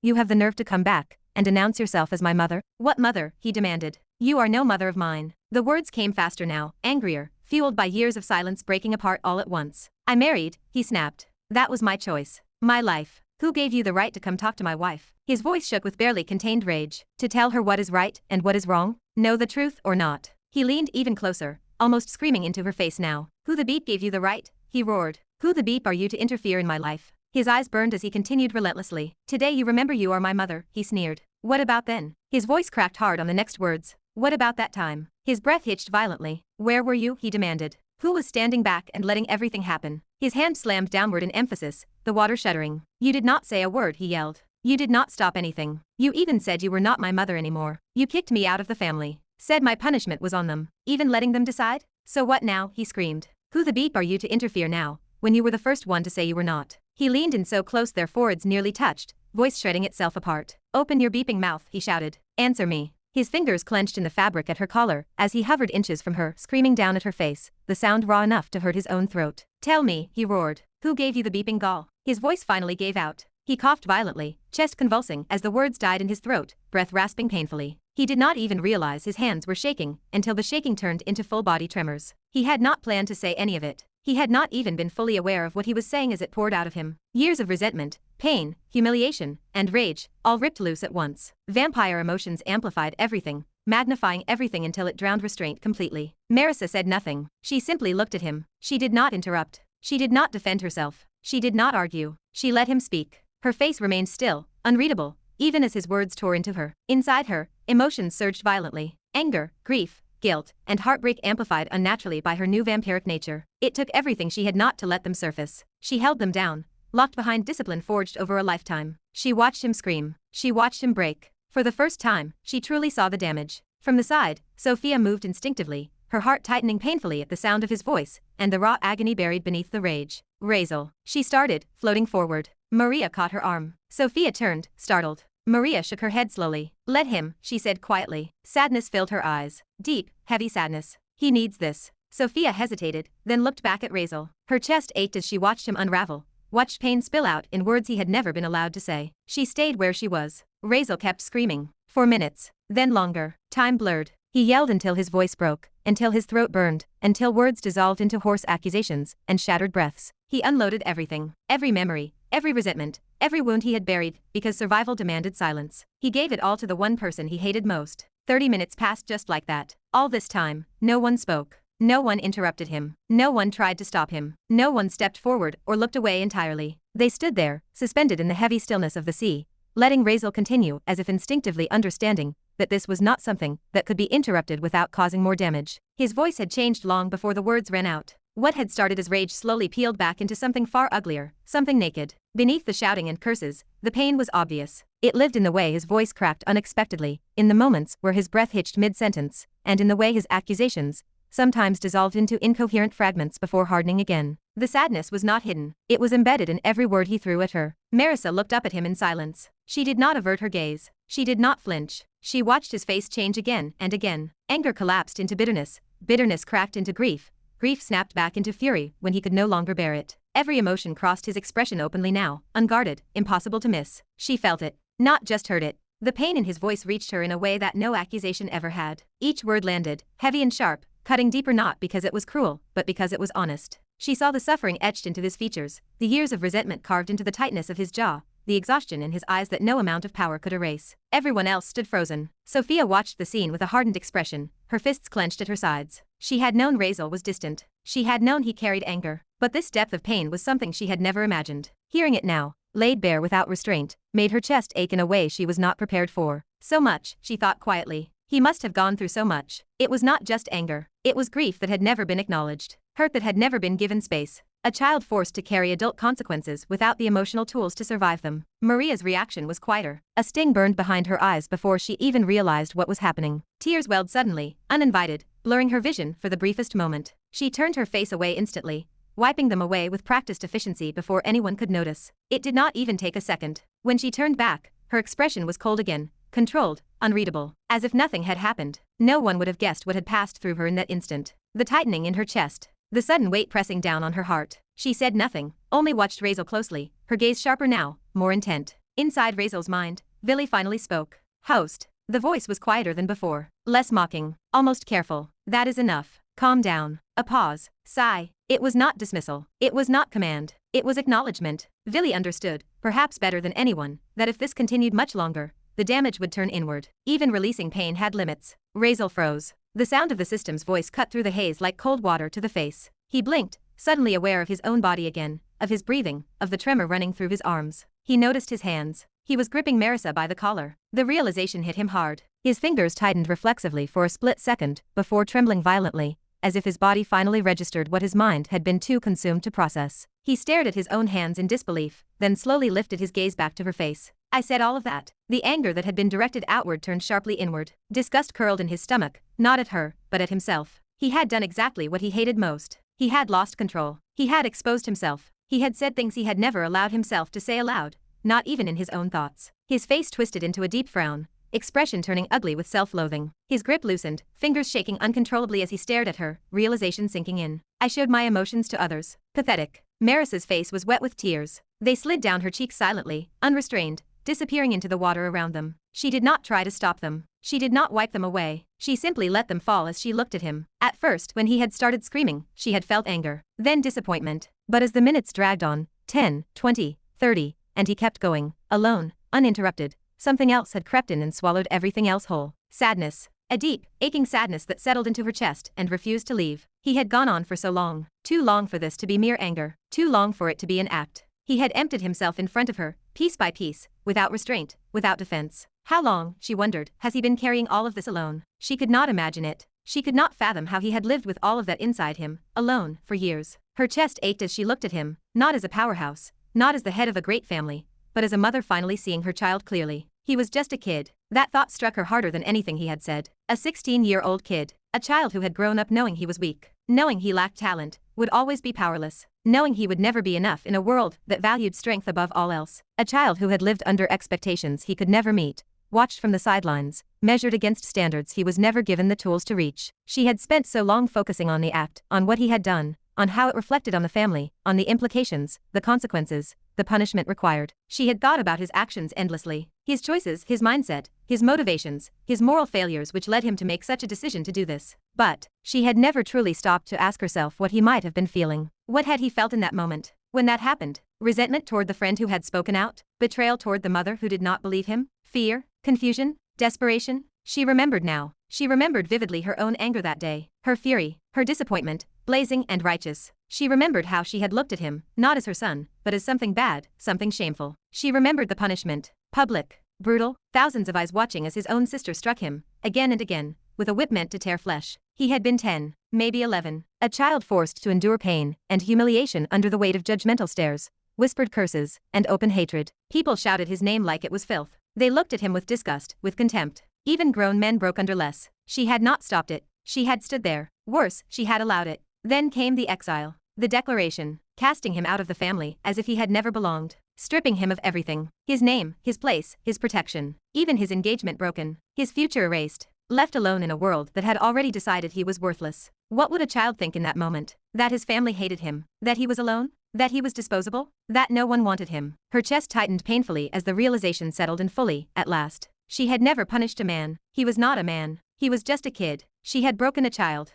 you have the nerve to come back and announce yourself as my mother? What mother? He demanded. You are no mother of mine. The words came faster now, angrier, fueled by years of silence breaking apart all at once. I married, he snapped. That was my choice. My life. Who gave you the right to come talk to my wife? His voice shook with barely contained rage. To tell her what is right and what is wrong? Know the truth or not? He leaned even closer, almost screaming into her face now. Who the beep gave you the right? He roared. Who the beep are you to interfere in my life? His eyes burned as he continued relentlessly. Today you remember you are my mother, he sneered. What about then? His voice cracked hard on the next words. What about that time? His breath hitched violently. Where were you? He demanded. Who was standing back and letting everything happen? His hand slammed downward in emphasis, the water shuddering. You did not say a word, he yelled. You did not stop anything. You even said you were not my mother anymore. You kicked me out of the family. Said my punishment was on them. Even letting them decide? So what now? He screamed. Who the beep are you to interfere now, when you were the first one to say you were not? He leaned in so close their foreheads nearly touched, voice shredding itself apart. Open your beeping mouth, he shouted. Answer me. His fingers clenched in the fabric at her collar as he hovered inches from her, screaming down at her face, the sound raw enough to hurt his own throat. Tell me, he roared. Who gave you the beeping gall? His voice finally gave out. He coughed violently, chest convulsing as the words died in his throat, breath rasping painfully. He did not even realize his hands were shaking until the shaking turned into full-body tremors. He had not planned to say any of it. He had not even been fully aware of what he was saying as it poured out of him. Years of resentment, pain, humiliation, and rage, all ripped loose at once. Vampire emotions amplified everything, magnifying everything until it drowned restraint completely. Merisa said nothing. She simply looked at him. She did not interrupt. She did not defend herself. She did not argue. She let him speak. Her face remained still, unreadable, even as his words tore into her. Inside her, emotions surged violently. Anger, grief, guilt, and heartbreak amplified unnaturally by her new vampiric nature. It took everything she had not to let them surface. She held them down, locked behind discipline forged over a lifetime. She watched him scream. She watched him break. For the first time, she truly saw the damage. From the side, Sophia moved instinctively, her heart tightening painfully at the sound of his voice, and the raw agony buried beneath the rage. Razeal. She started, floating forward. Maria caught her arm. Sophia turned, startled. Maria shook her head slowly. Let him, she said quietly. Sadness filled her eyes. Deep, heavy sadness. He needs this. Sophia hesitated, then looked back at Razeal. Her chest ached as she watched him unravel, watched pain spill out in words he had never been allowed to say. She stayed where she was. Razeal kept screaming. For minutes. Then longer. Time blurred. He yelled until his voice broke, until his throat burned, until words dissolved into hoarse accusations and shattered breaths. He unloaded everything. Every memory, every resentment, every wound he had buried because survival demanded silence. He gave it all to the one person he hated most. 30 minutes passed just like that. All this time, no one spoke. No one interrupted him. No one tried to stop him. No one stepped forward or looked away entirely. They stood there, suspended in the heavy stillness of the sea, letting Razeal continue as if instinctively understanding that this was not something that could be interrupted without causing more damage. His voice had changed long before the words ran out. What had started as rage slowly peeled back into something far uglier, something naked. Beneath the shouting and curses, the pain was obvious. It lived in the way his voice cracked unexpectedly, in the moments where his breath hitched mid-sentence, and in the way his accusations sometimes dissolved into incoherent fragments before hardening again. The sadness was not hidden. It was embedded in every word he threw at her. Merisa looked up at him in silence. She did not avert her gaze. She did not flinch. She watched his face change again and again. Anger collapsed into bitterness. Bitterness cracked into grief. Grief snapped back into fury when he could no longer bear it. Every emotion crossed his expression openly now, unguarded, impossible to miss. She felt it, not just heard it. The pain in his voice reached her in a way that no accusation ever had. Each word landed, heavy and sharp, cutting deeper not because it was cruel, but because it was honest. She saw the suffering etched into his features, the years of resentment carved into the tightness of his jaw, the exhaustion in his eyes that no amount of power could erase. Everyone else stood frozen. Sophia watched the scene with a hardened expression, her fists clenched at her sides. She had known Razeal was distant. She had known he carried anger. But this depth of pain was something she had never imagined. Hearing it now, laid bare without restraint, made her chest ache in a way she was not prepared for. So much, she thought quietly. He must have gone through so much. It was not just anger. It was grief that had never been acknowledged. Hurt that had never been given space. A child forced to carry adult consequences without the emotional tools to survive them. Maria's reaction was quieter. A sting burned behind her eyes before she even realized what was happening. Tears welled suddenly, uninvited, blurring her vision for the briefest moment. She turned her face away instantly, wiping them away with practiced efficiency before anyone could notice. It did not even take a second. When she turned back, her expression was cold again, controlled, unreadable, as if nothing had happened. No one would have guessed what had passed through her in that instant. The tightening in her chest, the sudden weight pressing down on her heart. She said nothing, only watched Razeal closely, her gaze sharper now, more intent. Inside Razeal's mind, Vili finally spoke. Host. The voice was quieter than before, less mocking, almost careful. That is enough. Calm down. A pause. Sigh. It was not dismissal. It was not command. It was acknowledgement. Vili understood, perhaps better than anyone, that if this continued much longer, the damage would turn inward. Even releasing pain had limits. Razeal froze. The sound of the system's voice cut through the haze like cold water to the face. He blinked, suddenly aware of his own body again, of his breathing, of the tremor running through his arms. He noticed his hands. He was gripping Merisa by the collar. The realization hit him hard. His fingers tightened reflexively for a split second, before trembling violently, as if his body finally registered what his mind had been too consumed to process. He stared at his own hands in disbelief, then slowly lifted his gaze back to her face. I said all of that. The anger that had been directed outward turned sharply inward. Disgust curled in his stomach, not at her, but at himself. He had done exactly what he hated most. He had lost control. He had exposed himself. He had said things he had never allowed himself to say aloud, not even in his own thoughts. His face twisted into a deep frown, expression turning ugly with self-loathing. His grip loosened, fingers shaking uncontrollably as he stared at her, realization sinking in. I showed my emotions to others. Pathetic. Marisa's face was wet with tears. They slid down her cheeks silently, unrestrained, disappearing into the water around them. She did not try to stop them. She did not wipe them away. She simply let them fall as she looked at him. At first, when he had started screaming, she had felt anger, then disappointment. But as the minutes dragged on, 10, 20, 30, and he kept going, alone, uninterrupted, something else had crept in and swallowed everything else whole. Sadness. A deep, aching sadness that settled into her chest and refused to leave. He had gone on for so long. Too long for this to be mere anger. Too long for it to be an act. He had emptied himself in front of her, piece by piece, without restraint, without defense. How long, she wondered, has he been carrying all of this alone? She could not imagine it. She could not fathom how he had lived with all of that inside him, alone, for years. Her chest ached as she looked at him, not as a powerhouse, not as the head of a great family, but as a mother finally seeing her child clearly. He was just a kid. That thought struck her harder than anything he had said. A 16-year-old kid. A child who had grown up knowing he was weak. knowing he lacked talent, would always be powerless, knowing he would never be enough in a world that valued strength above all else. A child who had lived under expectations he could never meet, watched from the sidelines, measured against standards he was never given the tools to reach. She had spent so long focusing on the act, on what he had done, on how it reflected on the family, on the implications, the consequences, the punishment required. She had thought about his actions endlessly, his choices, his mindset, his motivations, his moral failures which led him to make such a decision to do this. But she had never truly stopped to ask herself what he might have been feeling. What had he felt in that moment? When that happened? Resentment toward the friend who had spoken out? Betrayal toward the mother who did not believe him? Fear? Confusion? Desperation? She remembered now. She remembered vividly her own anger that day, her fury, her disappointment, blazing and righteous. She remembered how she had looked at him, not as her son, but as something bad, something shameful. She remembered the punishment, public, brutal, thousands of eyes watching as his own sister struck him, again and again, with a whip meant to tear flesh. He had been 10, maybe 11, a child forced to endure pain and humiliation under the weight of judgmental stares, whispered curses, and open hatred. People shouted his name like it was filth. They looked at him with disgust, with contempt. Even grown men broke under less. She had not stopped it. She had stood there. Worse, she had allowed it. Then came the exile. The declaration, casting him out of the family as if he had never belonged, stripping him of everything. His name, his place, his protection, even his engagement broken, his future erased, left alone in a world that had already decided he was worthless. What would a child think in that moment? That his family hated him? That he was alone? That he was disposable? That no one wanted him? Her chest tightened painfully as the realization settled in fully, at last. She had never punished a man. He was not a man. He was just a kid. She had broken a child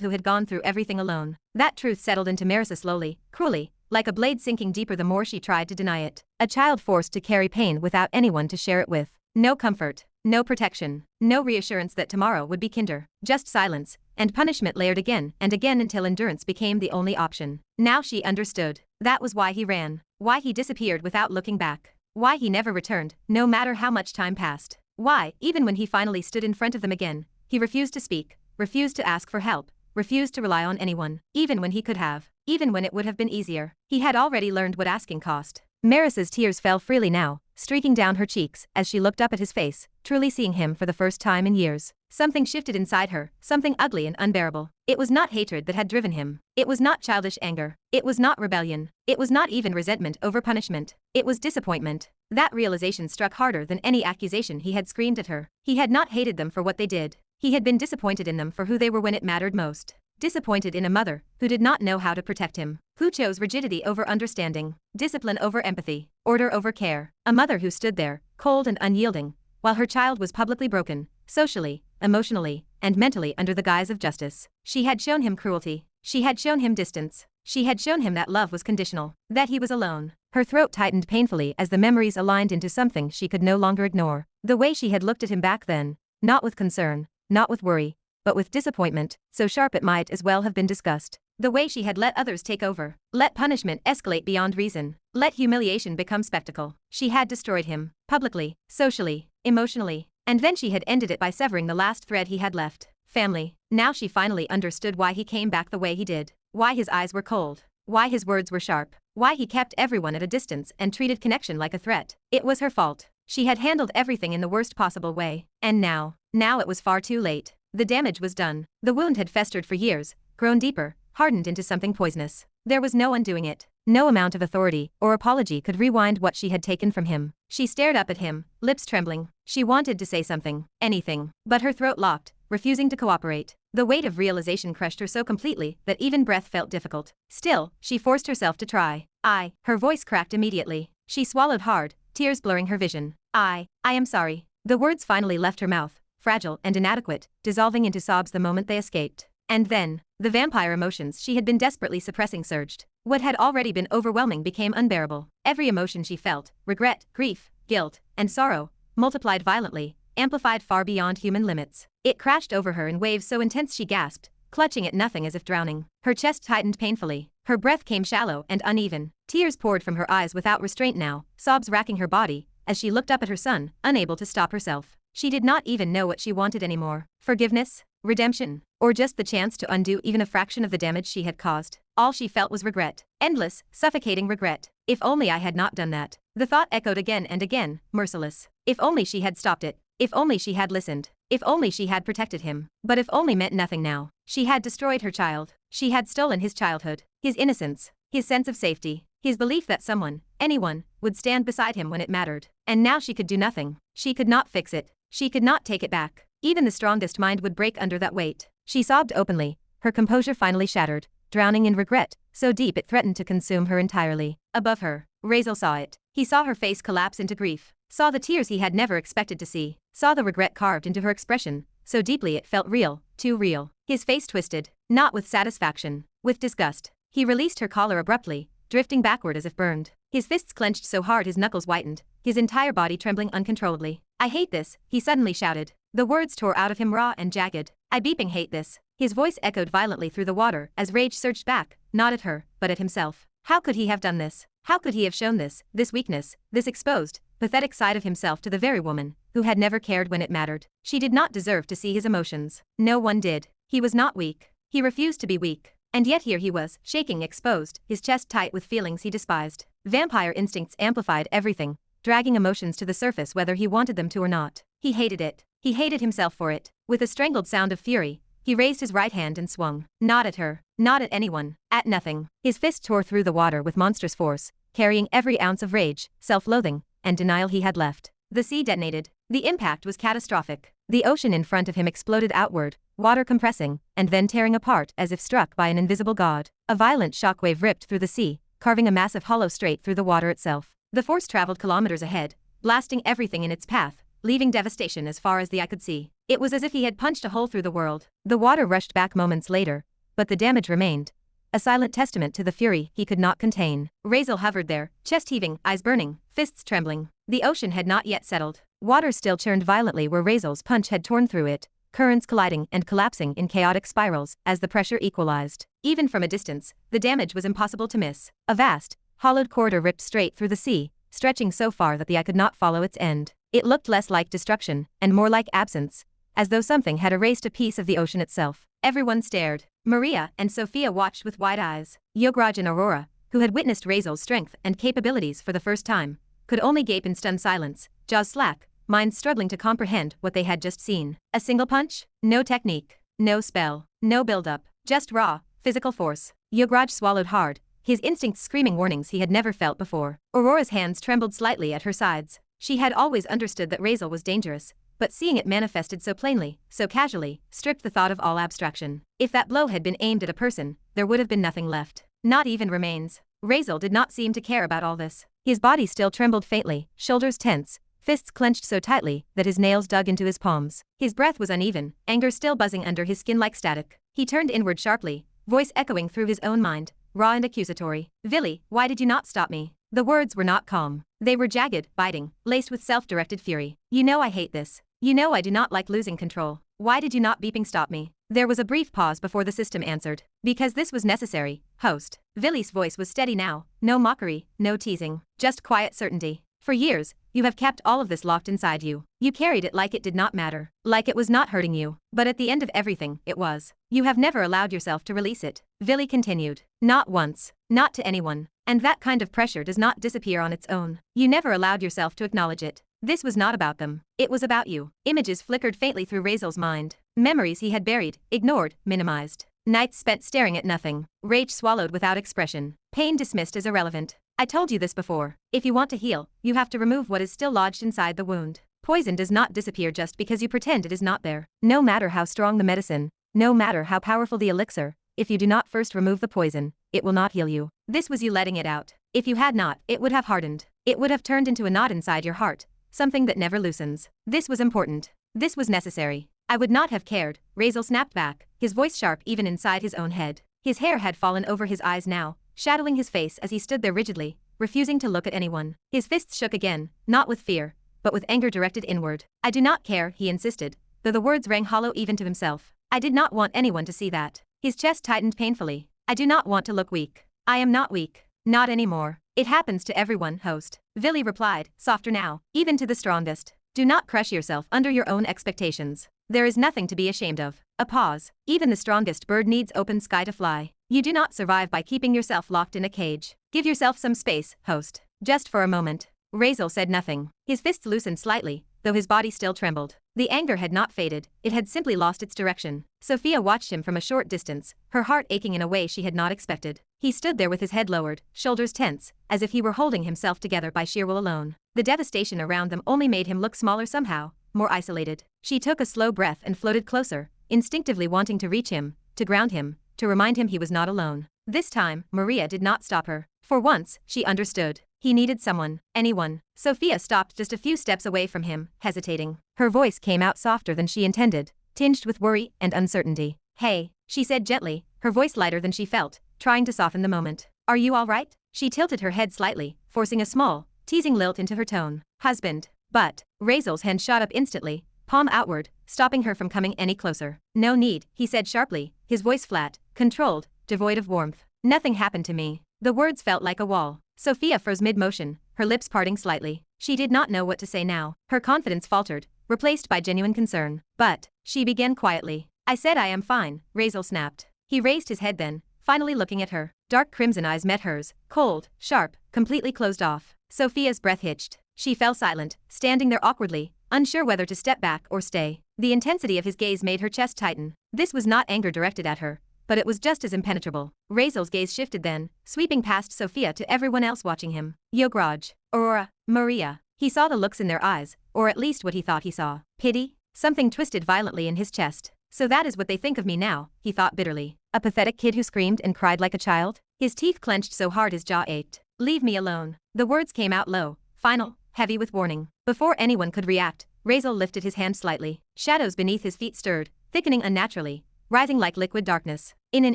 who had gone through everything alone. That truth settled into Merisa slowly, cruelly, like a blade sinking deeper the more she tried to deny it. A child forced to carry pain without anyone to share it with. No comfort, no protection, no reassurance that tomorrow would be kinder. Just silence, and punishment layered again and again until endurance became the only option. Now she understood. That was why he ran. Why he disappeared without looking back. Why he never returned, no matter how much time passed. Why, even when he finally stood in front of them again, he refused to speak, refused to ask for help, refused to rely on anyone, even when he could have, even when it would have been easier. He had already learned what asking cost. Marisa's tears fell freely now, streaking down her cheeks as she looked up at his face, truly seeing him for the first time in years. Something shifted inside her, something ugly and unbearable. It was not hatred that had driven him. It was not childish anger. It was not rebellion. It was not even resentment over punishment. It was disappointment. That realization struck harder than any accusation he had screamed at her. He had not hated them for what they did. He had been disappointed in them for who they were when it mattered most. Disappointed in a mother who did not know how to protect him, who chose rigidity over understanding, discipline over empathy, order over care. A mother who stood there, cold and unyielding, while her child was publicly broken, socially, emotionally, and mentally under the guise of justice. She had shown him cruelty. She had shown him distance. She had shown him that love was conditional, that he was alone. Her throat tightened painfully as the memories aligned into something she could no longer ignore. The way she had looked at him back then, not with concern, not with worry, but with disappointment, so sharp it might as well have been disgust. The way she had let others take over, let punishment escalate beyond reason, let humiliation become spectacle. She had destroyed him, publicly, socially, emotionally, and then she had ended it by severing the last thread he had left. Family. Now she finally understood why he came back the way he did, why his eyes were cold, why his words were sharp, why he kept everyone at a distance and treated connection like a threat. It was her fault. She had handled everything in the worst possible way, and now it was far too late. The damage was done. The wound had festered for years, grown deeper, hardened into something poisonous. There was no undoing it. No amount of authority or apology could rewind what she had taken from him. She stared up at him, lips trembling. She wanted to say something, anything, but her throat locked, refusing to cooperate. The weight of realization crushed her so completely that even breath felt difficult. Still, she forced herself to try. Her voice cracked immediately. She swallowed hard, tears blurring her vision. I am sorry. The words finally left her mouth, fragile and inadequate, dissolving into sobs the moment they escaped. And then, the vampire emotions she had been desperately suppressing surged. What had already been overwhelming became unbearable. Every emotion she felt, regret, grief, guilt, and sorrow, multiplied violently, amplified far beyond human limits. It crashed over her in waves so intense she gasped, clutching at nothing as if drowning. Her chest tightened painfully. Her breath came shallow and uneven. Tears poured from her eyes without restraint now, sobs racking her body, as she looked up at her son, unable to stop herself. She did not even know what she wanted anymore. Forgiveness? Redemption? Or just the chance to undo even a fraction of the damage she had caused? All she felt was regret. Endless, suffocating regret. If only I had not done that. The thought echoed again and again, merciless. If only she had stopped it. If only she had listened. If only she had protected him. But if only meant nothing now. She had destroyed her child. She had stolen his childhood, his innocence, his sense of safety, his belief that someone, anyone, would stand beside him when it mattered. And now she could do nothing. She could not fix it. She could not take it back. Even the strongest mind would break under that weight. She sobbed openly, her composure finally shattered, drowning in regret, so deep it threatened to consume her entirely. Above her, Razeal saw it. He saw her face collapse into grief, saw the tears he had never expected to see, saw the regret carved into her expression, so deeply it felt real, too real. His face twisted, not with satisfaction, with disgust. He released her collar abruptly, drifting backward as if burned. His fists clenched so hard his knuckles whitened, his entire body trembling uncontrollably. I hate this, he suddenly shouted. The words tore out of him raw and jagged. I beeping hate this. His voice echoed violently through the water as rage surged back, not at her, but at himself. How could he have done this? How could he have shown this weakness, this exposed, pathetic side of himself to the very woman who had never cared when it mattered? She did not deserve to see his emotions. No one did. He was not weak. He refused to be weak. And yet here he was, shaking, exposed, his chest tight with feelings he despised. Vampire instincts amplified everything, dragging emotions to the surface whether he wanted them to or not. He hated it. He hated himself for it. With a strangled sound of fury, he raised his right hand and swung. Not at her. Not at anyone. At nothing. His fist tore through the water with monstrous force, carrying every ounce of rage, self-loathing, and denial he had left. The sea detonated. The impact was catastrophic. The ocean in front of him exploded outward, water compressing, and then tearing apart as if struck by an invisible god. A violent shockwave ripped through the sea, carving a massive hollow straight through the water itself. The force traveled kilometers ahead, blasting everything in its path, leaving devastation as far as the eye could see. It was as if he had punched a hole through the world. The water rushed back moments later, but the damage remained, a silent testament to the fury he could not contain. Razeal hovered there, chest heaving, eyes burning, fists trembling. The ocean had not yet settled. Water still churned violently where Razeal's punch had torn through it, currents colliding and collapsing in chaotic spirals as the pressure equalized. Even from a distance, the damage was impossible to miss. A vast, hollowed corridor ripped straight through the sea, stretching so far that the eye could not follow its end. It looked less like destruction, and more like absence, as though something had erased a piece of the ocean itself. Everyone stared. Maria and Sophia watched with wide eyes. Yograj and Aurora, who had witnessed Razeal's strength and capabilities for the first time, could only gape in stunned silence, jaws slack, minds struggling to comprehend what they had just seen. A single punch? No technique. No spell. No build-up. Just raw, physical force. Yograj swallowed hard, his instincts screaming warnings he had never felt before. Aurora's hands trembled slightly at her sides. She had always understood that Razeal was dangerous, but seeing it manifested so plainly, so casually, stripped the thought of all abstraction. If that blow had been aimed at a person, there would have been nothing left. Not even remains. Razeal did not seem to care about all this. His body still trembled faintly, shoulders tense, fists clenched so tightly that his nails dug into his palms. His breath was uneven, anger still buzzing under his skin like static. He turned inward sharply, voice echoing through his own mind, raw and accusatory. Vili, why did you not stop me? The words were not calm. They were jagged, biting, laced with self-directed fury. You know I hate this. You know I do not like losing control. Why did you not beeping stop me? There was a brief pause before the system answered. Because this was necessary, host. Vili's voice was steady now, no mockery, no teasing, just quiet certainty. For years, you have kept all of this locked inside you. You carried it like it did not matter, like it was not hurting you. But at the end of everything, it was. You have never allowed yourself to release it. Vili continued. Not once. Not to anyone. And that kind of pressure does not disappear on its own. You never allowed yourself to acknowledge it. This was not about them. It was about you. Images flickered faintly through Razeal's mind. Memories he had buried, ignored, minimized. Nights spent staring at nothing. Rage swallowed without expression. Pain dismissed as irrelevant. I told you this before. If you want to heal, you have to remove what is still lodged inside the wound. Poison does not disappear just because you pretend it is not there. No matter how strong the medicine, no matter how powerful the elixir, if you do not first remove the poison, it will not heal you. This was you letting it out. If you had not, it would have hardened. It would have turned into a knot inside your heart, something that never loosens. This was important. This was necessary. I would not have cared. Razeal snapped back, his voice sharp even inside his own head. His hair had fallen over his eyes now, shadowing his face as he stood there rigidly, refusing to look at anyone. His fists shook again, not with fear, but with anger directed inward. I do not care, he insisted, though the words rang hollow even to himself. I did not want anyone to see that. His chest tightened painfully. I do not want to look weak. I am not weak. Not anymore. It happens to everyone, host. Vili replied, softer now, even to the strongest. Do not crush yourself under your own expectations. There is nothing to be ashamed of. A pause. Even the strongest bird needs open sky to fly. You do not survive by keeping yourself locked in a cage. Give yourself some space, host. Just for a moment. Razeal said nothing. His fists loosened slightly, though his body still trembled. The anger had not faded, it had simply lost its direction. Sophia watched him from a short distance, her heart aching in a way she had not expected. He stood there with his head lowered, shoulders tense, as if he were holding himself together by sheer will alone. The devastation around them only made him look smaller somehow, more isolated. She took a slow breath and floated closer, instinctively wanting to reach him, to ground him, to remind him he was not alone. This time, Maria did not stop her. For once, she understood. He needed someone, anyone. Sophia stopped just a few steps away from him, hesitating. Her voice came out softer than she intended, tinged with worry and uncertainty. "Hey," she said gently, her voice lighter than she felt, trying to soften the moment. "Are you all right?" She tilted her head slightly, forcing a small, teasing lilt into her tone. "Husband." But Razeal's hand shot up instantly, palm outward, stopping her from coming any closer. "No need," he said sharply, his voice flat, controlled, devoid of warmth. "Nothing happened to me." The words felt like a wall. Sophia froze mid-motion, her lips parting slightly. She did not know what to say now. Her confidence faltered, replaced by genuine concern. "But," she began quietly. "I said I am fine," Razeal snapped. He raised his head then, finally looking at her. Dark crimson eyes met hers, cold, sharp, completely closed off. Sophia's breath hitched. She fell silent, standing there awkwardly, unsure whether to step back or stay. The intensity of his gaze made her chest tighten. This was not anger directed at her, but it was just as impenetrable. Razeal's gaze shifted then, sweeping past Sophia to everyone else watching him. Yograj, Aurora, Maria. He saw the looks in their eyes, or at least what he thought he saw. Pity? Something twisted violently in his chest. So that is what they think of me now, he thought bitterly. A pathetic kid who screamed and cried like a child? His teeth clenched so hard his jaw ached. "Leave me alone." The words came out low, final, heavy with warning. Before anyone could react, Razeal lifted his hand slightly. Shadows beneath his feet stirred, thickening unnaturally, rising like liquid darkness. In an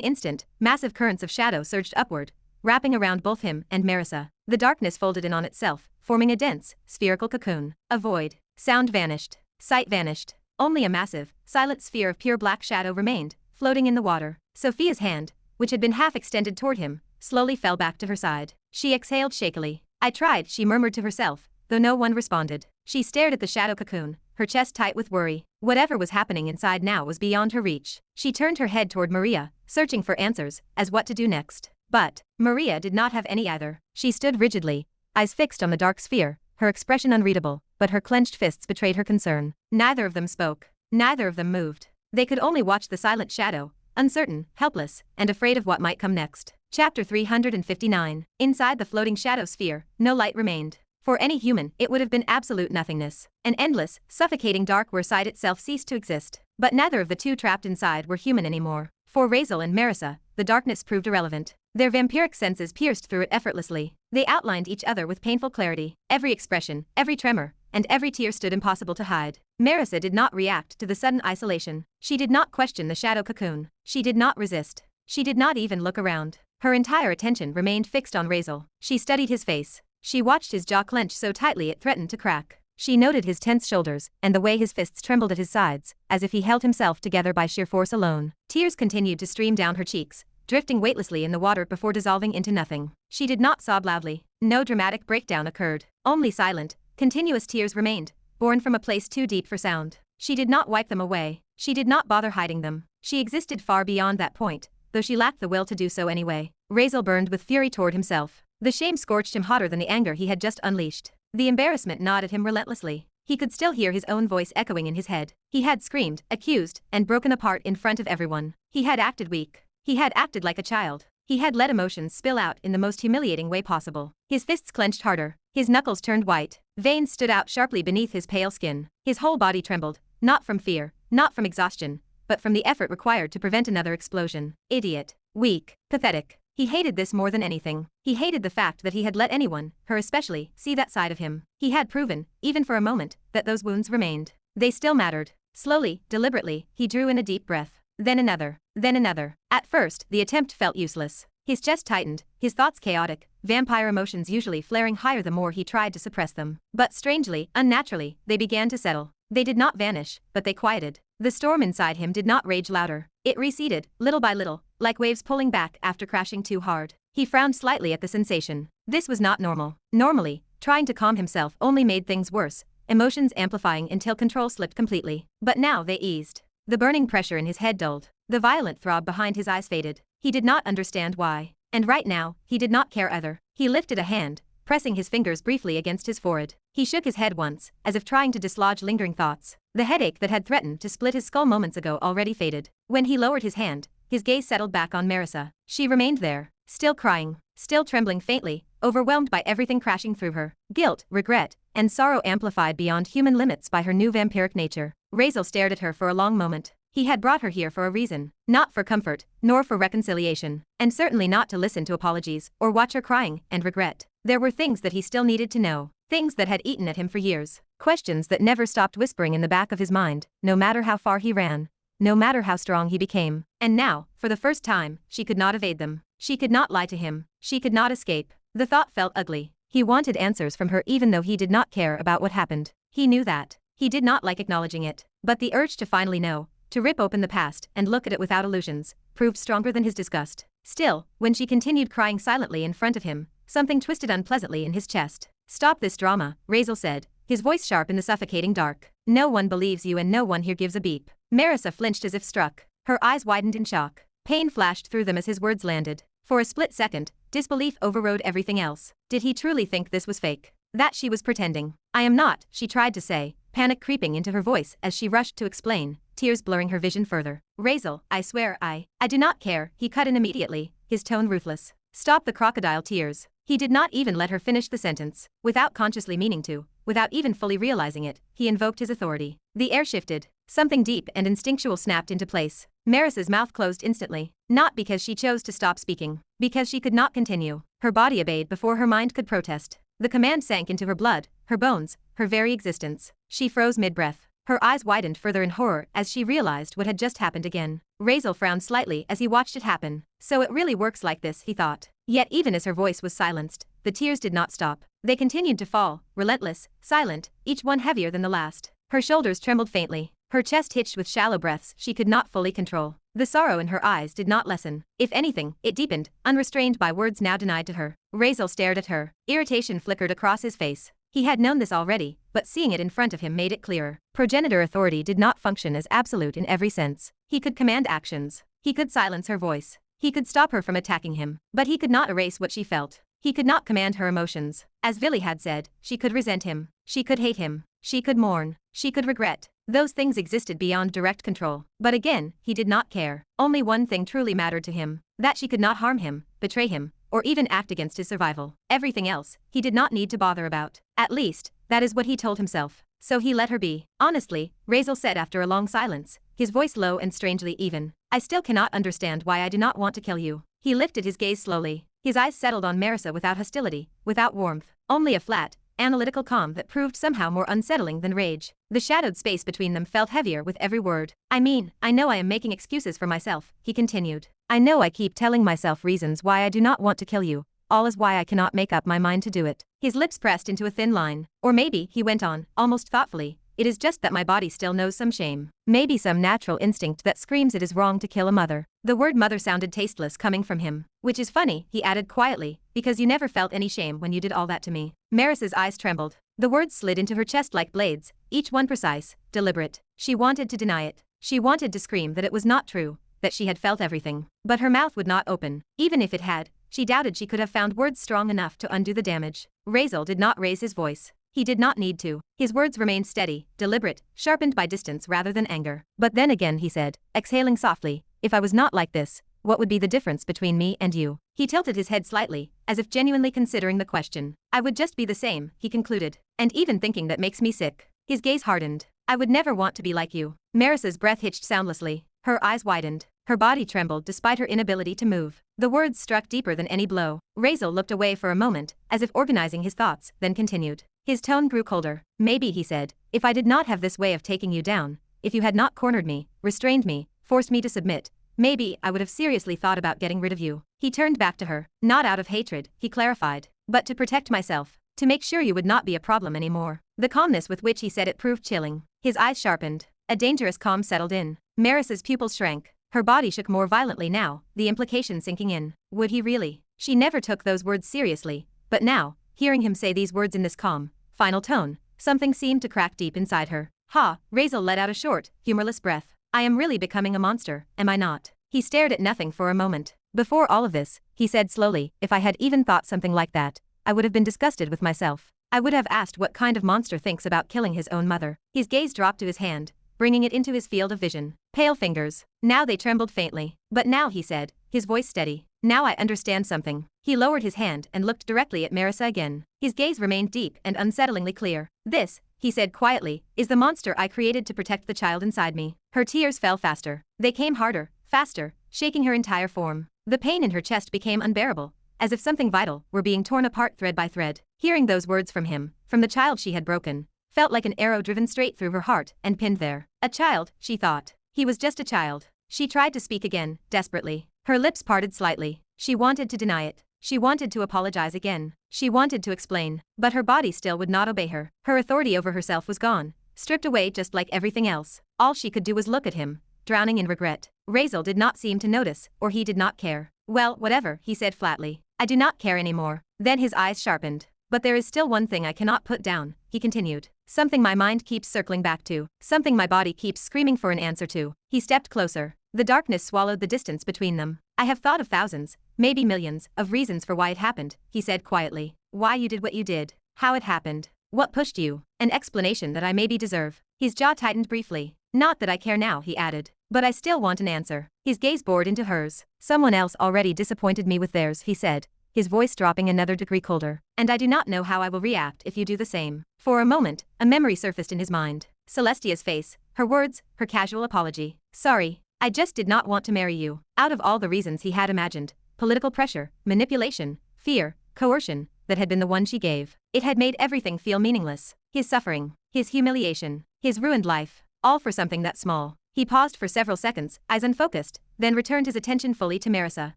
instant, massive currents of shadow surged upward, wrapping around both him and Merisa. The darkness folded in on itself, forming a dense, spherical cocoon. A void. Sound vanished. Sight vanished. Only a massive, silent sphere of pure black shadow remained, floating in the water. Sophia's hand, which had been half extended toward him, slowly fell back to her side. She exhaled shakily. "I tried," she murmured to herself, though no one responded. She stared at the shadow cocoon, her chest tight with worry. Whatever was happening inside now was beyond her reach. She turned her head toward Maria, searching for answers, as what to do next. But Maria did not have any either. She stood rigidly, eyes fixed on the dark sphere, her expression unreadable, but her clenched fists betrayed her concern. Neither of them spoke. Neither of them moved. They could only watch the silent shadow, uncertain, helpless, and afraid of what might come next. Chapter 359. Inside the floating shadow sphere, no light remained. For any human, it would have been absolute nothingness. An endless, suffocating dark where sight itself ceased to exist. But neither of the two trapped inside were human anymore. For Razeal and Merisa, the darkness proved irrelevant. Their vampiric senses pierced through it effortlessly. They outlined each other with painful clarity. Every expression, every tremor, and every tear stood impossible to hide. Merisa did not react to the sudden isolation. She did not question the shadow cocoon. She did not resist. She did not even look around. Her entire attention remained fixed on Razeal. She studied his face. She watched his jaw clench so tightly it threatened to crack. She noted his tense shoulders and the way his fists trembled at his sides, as if he held himself together by sheer force alone. Tears continued to stream down her cheeks, drifting weightlessly in the water before dissolving into nothing. She did not sob loudly. No dramatic breakdown occurred. Only silent, continuous tears remained, born from a place too deep for sound. She did not wipe them away. She did not bother hiding them. She existed far beyond that point, though she lacked the will to do so anyway. Razeal burned with fury toward himself. The shame scorched him hotter than the anger he had just unleashed. The embarrassment gnawed at him relentlessly. He could still hear his own voice echoing in his head. He had screamed, accused, and broken apart in front of everyone. He had acted weak. He had acted like a child. He had let emotions spill out in the most humiliating way possible. His fists clenched harder. His knuckles turned white. Veins stood out sharply beneath his pale skin. His whole body trembled, not from fear, not from exhaustion, but from the effort required to prevent another explosion. Idiot. Weak. Pathetic. He hated this more than anything. He hated the fact that he had let anyone, her especially, see that side of him. He had proven, even for a moment, that those wounds remained. They still mattered. Slowly, deliberately, he drew in a deep breath. Then another. Then another. At first, the attempt felt useless. His chest tightened, his thoughts chaotic, vampire emotions usually flaring higher the more he tried to suppress them. But strangely, unnaturally, they began to settle. They did not vanish, but they quieted. The storm inside him did not rage louder. It receded, little by little, like waves pulling back after crashing too hard. He frowned slightly at the sensation. This was not normal. Normally, trying to calm himself only made things worse, emotions amplifying until control slipped completely. But now they eased. The burning pressure in his head dulled. The violent throb behind his eyes faded. He did not understand why. And right now, he did not care either. He lifted a hand, pressing his fingers briefly against his forehead. He shook his head once, as if trying to dislodge lingering thoughts. The headache that had threatened to split his skull moments ago already faded. When he lowered his hand, his gaze settled back on Merisa. She remained there, still crying, still trembling faintly, overwhelmed by everything crashing through her. Guilt, regret, and sorrow amplified beyond human limits by her new vampiric nature. Razeal stared at her for a long moment. He had brought her here for a reason, not for comfort, nor for reconciliation, and certainly not to listen to apologies or watch her crying and regret. There were things that he still needed to know, things that had eaten at him for years, questions that never stopped whispering in the back of his mind, no matter how far he ran, no matter how strong he became. And now, for the first time, she could not evade them. She could not lie to him. She could not escape. The thought felt ugly. He wanted answers from her even though he did not care about what happened. He knew that. He did not like acknowledging it. But the urge to finally know, to rip open the past and look at it without illusions, proved stronger than his disgust. Still, when she continued crying silently in front of him, something twisted unpleasantly in his chest. "Stop this drama," Razeal said, his voice sharp in the suffocating dark. "No one believes you and no one here gives a beep." Merisa flinched as if struck. Her eyes widened in shock. Pain flashed through them as his words landed. For a split second, disbelief overrode everything else. Did he truly think this was fake? That she was pretending? "I am not," she tried to say, panic creeping into her voice as she rushed to explain, tears blurring her vision further. "Razeal, I swear I do not care," he cut in immediately, his tone ruthless. "Stop the crocodile tears." He did not even let her finish the sentence. Without consciously meaning to, without even fully realizing it, he invoked his authority. The air shifted. Something deep and instinctual snapped into place. Marisa's mouth closed instantly, not because she chose to stop speaking, because she could not continue. Her body obeyed before her mind could protest. The command sank into her blood, her bones, her very existence. She froze mid-breath. Her eyes widened further in horror as she realized what had just happened again. Razeal frowned slightly as he watched it happen. So it really works like this, he thought. Yet even as her voice was silenced, the tears did not stop. They continued to fall, relentless, silent, each one heavier than the last. Her shoulders trembled faintly. Her chest hitched with shallow breaths she could not fully control. The sorrow in her eyes did not lessen. If anything, it deepened, unrestrained by words now denied to her. Razeal stared at her. Irritation flickered across his face. He had known this already, but seeing it in front of him made it clearer. Progenitor authority did not function as absolute in every sense. He could command actions. He could silence her voice. He could stop her from attacking him. But he could not erase what she felt. He could not command her emotions. As Vili had said, she could resent him. She could hate him. She could mourn. She could regret. Those things existed beyond direct control. But again, he did not care. Only one thing truly mattered to him. That she could not harm him, betray him, or even act against his survival. Everything else, he did not need to bother about. At least, that is what he told himself. So he let her be. "Honestly," Razeal said after a long silence, his voice low and strangely even, "I still cannot understand why I do not want to kill you." He lifted his gaze slowly. His eyes settled on Merisa without hostility, without warmth, only a flat, analytical calm that proved somehow more unsettling than rage. The shadowed space between them felt heavier with every word. "I mean, I know I am making excuses for myself," he continued. "I know I keep telling myself reasons why I do not want to kill you. All is why I cannot make up my mind to do it." His lips pressed into a thin line. "Or maybe," he went on, almost thoughtfully, "it is just that my body still knows some shame. Maybe some natural instinct that screams it is wrong to kill a mother." The word mother sounded tasteless coming from him. "Which is funny," he added quietly, "because you never felt any shame when you did all that to me." Marisa's eyes trembled. The words slid into her chest like blades, each one precise, deliberate. She wanted to deny it. She wanted to scream that it was not true, that she had felt everything. But her mouth would not open. Even if it had, she doubted she could have found words strong enough to undo the damage. Razeal did not raise his voice. He did not need to. His words remained steady, deliberate, sharpened by distance rather than anger. "But then again," he said, exhaling softly, "if I was not like this, what would be the difference between me and you?" He tilted his head slightly, as if genuinely considering the question. "I would just be the same," he concluded. "And even thinking that makes me sick." His gaze hardened. "I would never want to be like you." Marisa's breath hitched soundlessly. Her eyes widened. Her body trembled despite her inability to move. The words struck deeper than any blow. Razeal looked away for a moment, as if organizing his thoughts, then continued. His tone grew colder. "Maybe," he said, "if I did not have this way of taking you down, if you had not cornered me, restrained me, forced me to submit, maybe I would have seriously thought about getting rid of you." He turned back to her. "Not out of hatred," he clarified, "but to protect myself, to make sure you would not be a problem anymore." The calmness with which he said it proved chilling. His eyes sharpened. A dangerous calm settled in. Marisa's pupils shrank. Her body shook more violently now, the implication sinking in. Would he really? She never took those words seriously, but now, hearing him say these words in this calm, final tone, something seemed to crack deep inside her. "Ha!" Razeal let out a short, humorless breath. "I am really becoming a monster, am I not?" He stared at nothing for a moment. "Before all of this," he said slowly, "if I had even thought something like that, I would have been disgusted with myself. I would have asked what kind of monster thinks about killing his own mother. His gaze dropped to his hand, bringing it into his field of vision. Pale fingers. Now they trembled faintly. But now, he said, his voice steady. Now I understand something. He lowered his hand and looked directly at Merisa again. His gaze remained deep and unsettlingly clear. This, he said quietly, is the monster I created to protect the child inside me. Her tears fell faster. They came harder, faster, shaking her entire form. The pain in her chest became unbearable, as if something vital were being torn apart thread by thread. Hearing those words from him, from the child she had broken, felt like an arrow driven straight through her heart and pinned there. A child, she thought. He was just a child. She tried to speak again, desperately. Her lips parted slightly. She wanted to deny it. She wanted to apologize again. She wanted to explain. But her body still would not obey her. Her authority over herself was gone, stripped away just like everything else. All she could do was look at him, drowning in regret. Razeal did not seem to notice, or he did not care. Well, whatever, he said flatly. I do not care anymore. Then his eyes sharpened. But there is still one thing I cannot put down, he continued. Something my mind keeps circling back to. Something my body keeps screaming for an answer to. He stepped closer. The darkness swallowed the distance between them. I have thought of thousands, maybe millions, of reasons for why it happened, he said quietly. Why you did what you did. How it happened. What pushed you. An explanation that I maybe deserve. His jaw tightened briefly. Not that I care now, he added. But I still want an answer. His gaze bored into hers. Someone else already disappointed me with theirs, he said, his voice dropping another degree colder. And I do not know how I will react if you do the same. For a moment, a memory surfaced in his mind. Celestia's face, her words, her casual apology. Sorry, I just did not want to marry you. Out of all the reasons he had imagined, political pressure, manipulation, fear, coercion, that had been the one she gave. It had made everything feel meaningless. His suffering, his humiliation, his ruined life, all for something that small. He paused for several seconds, eyes unfocused, then returned his attention fully to Merisa.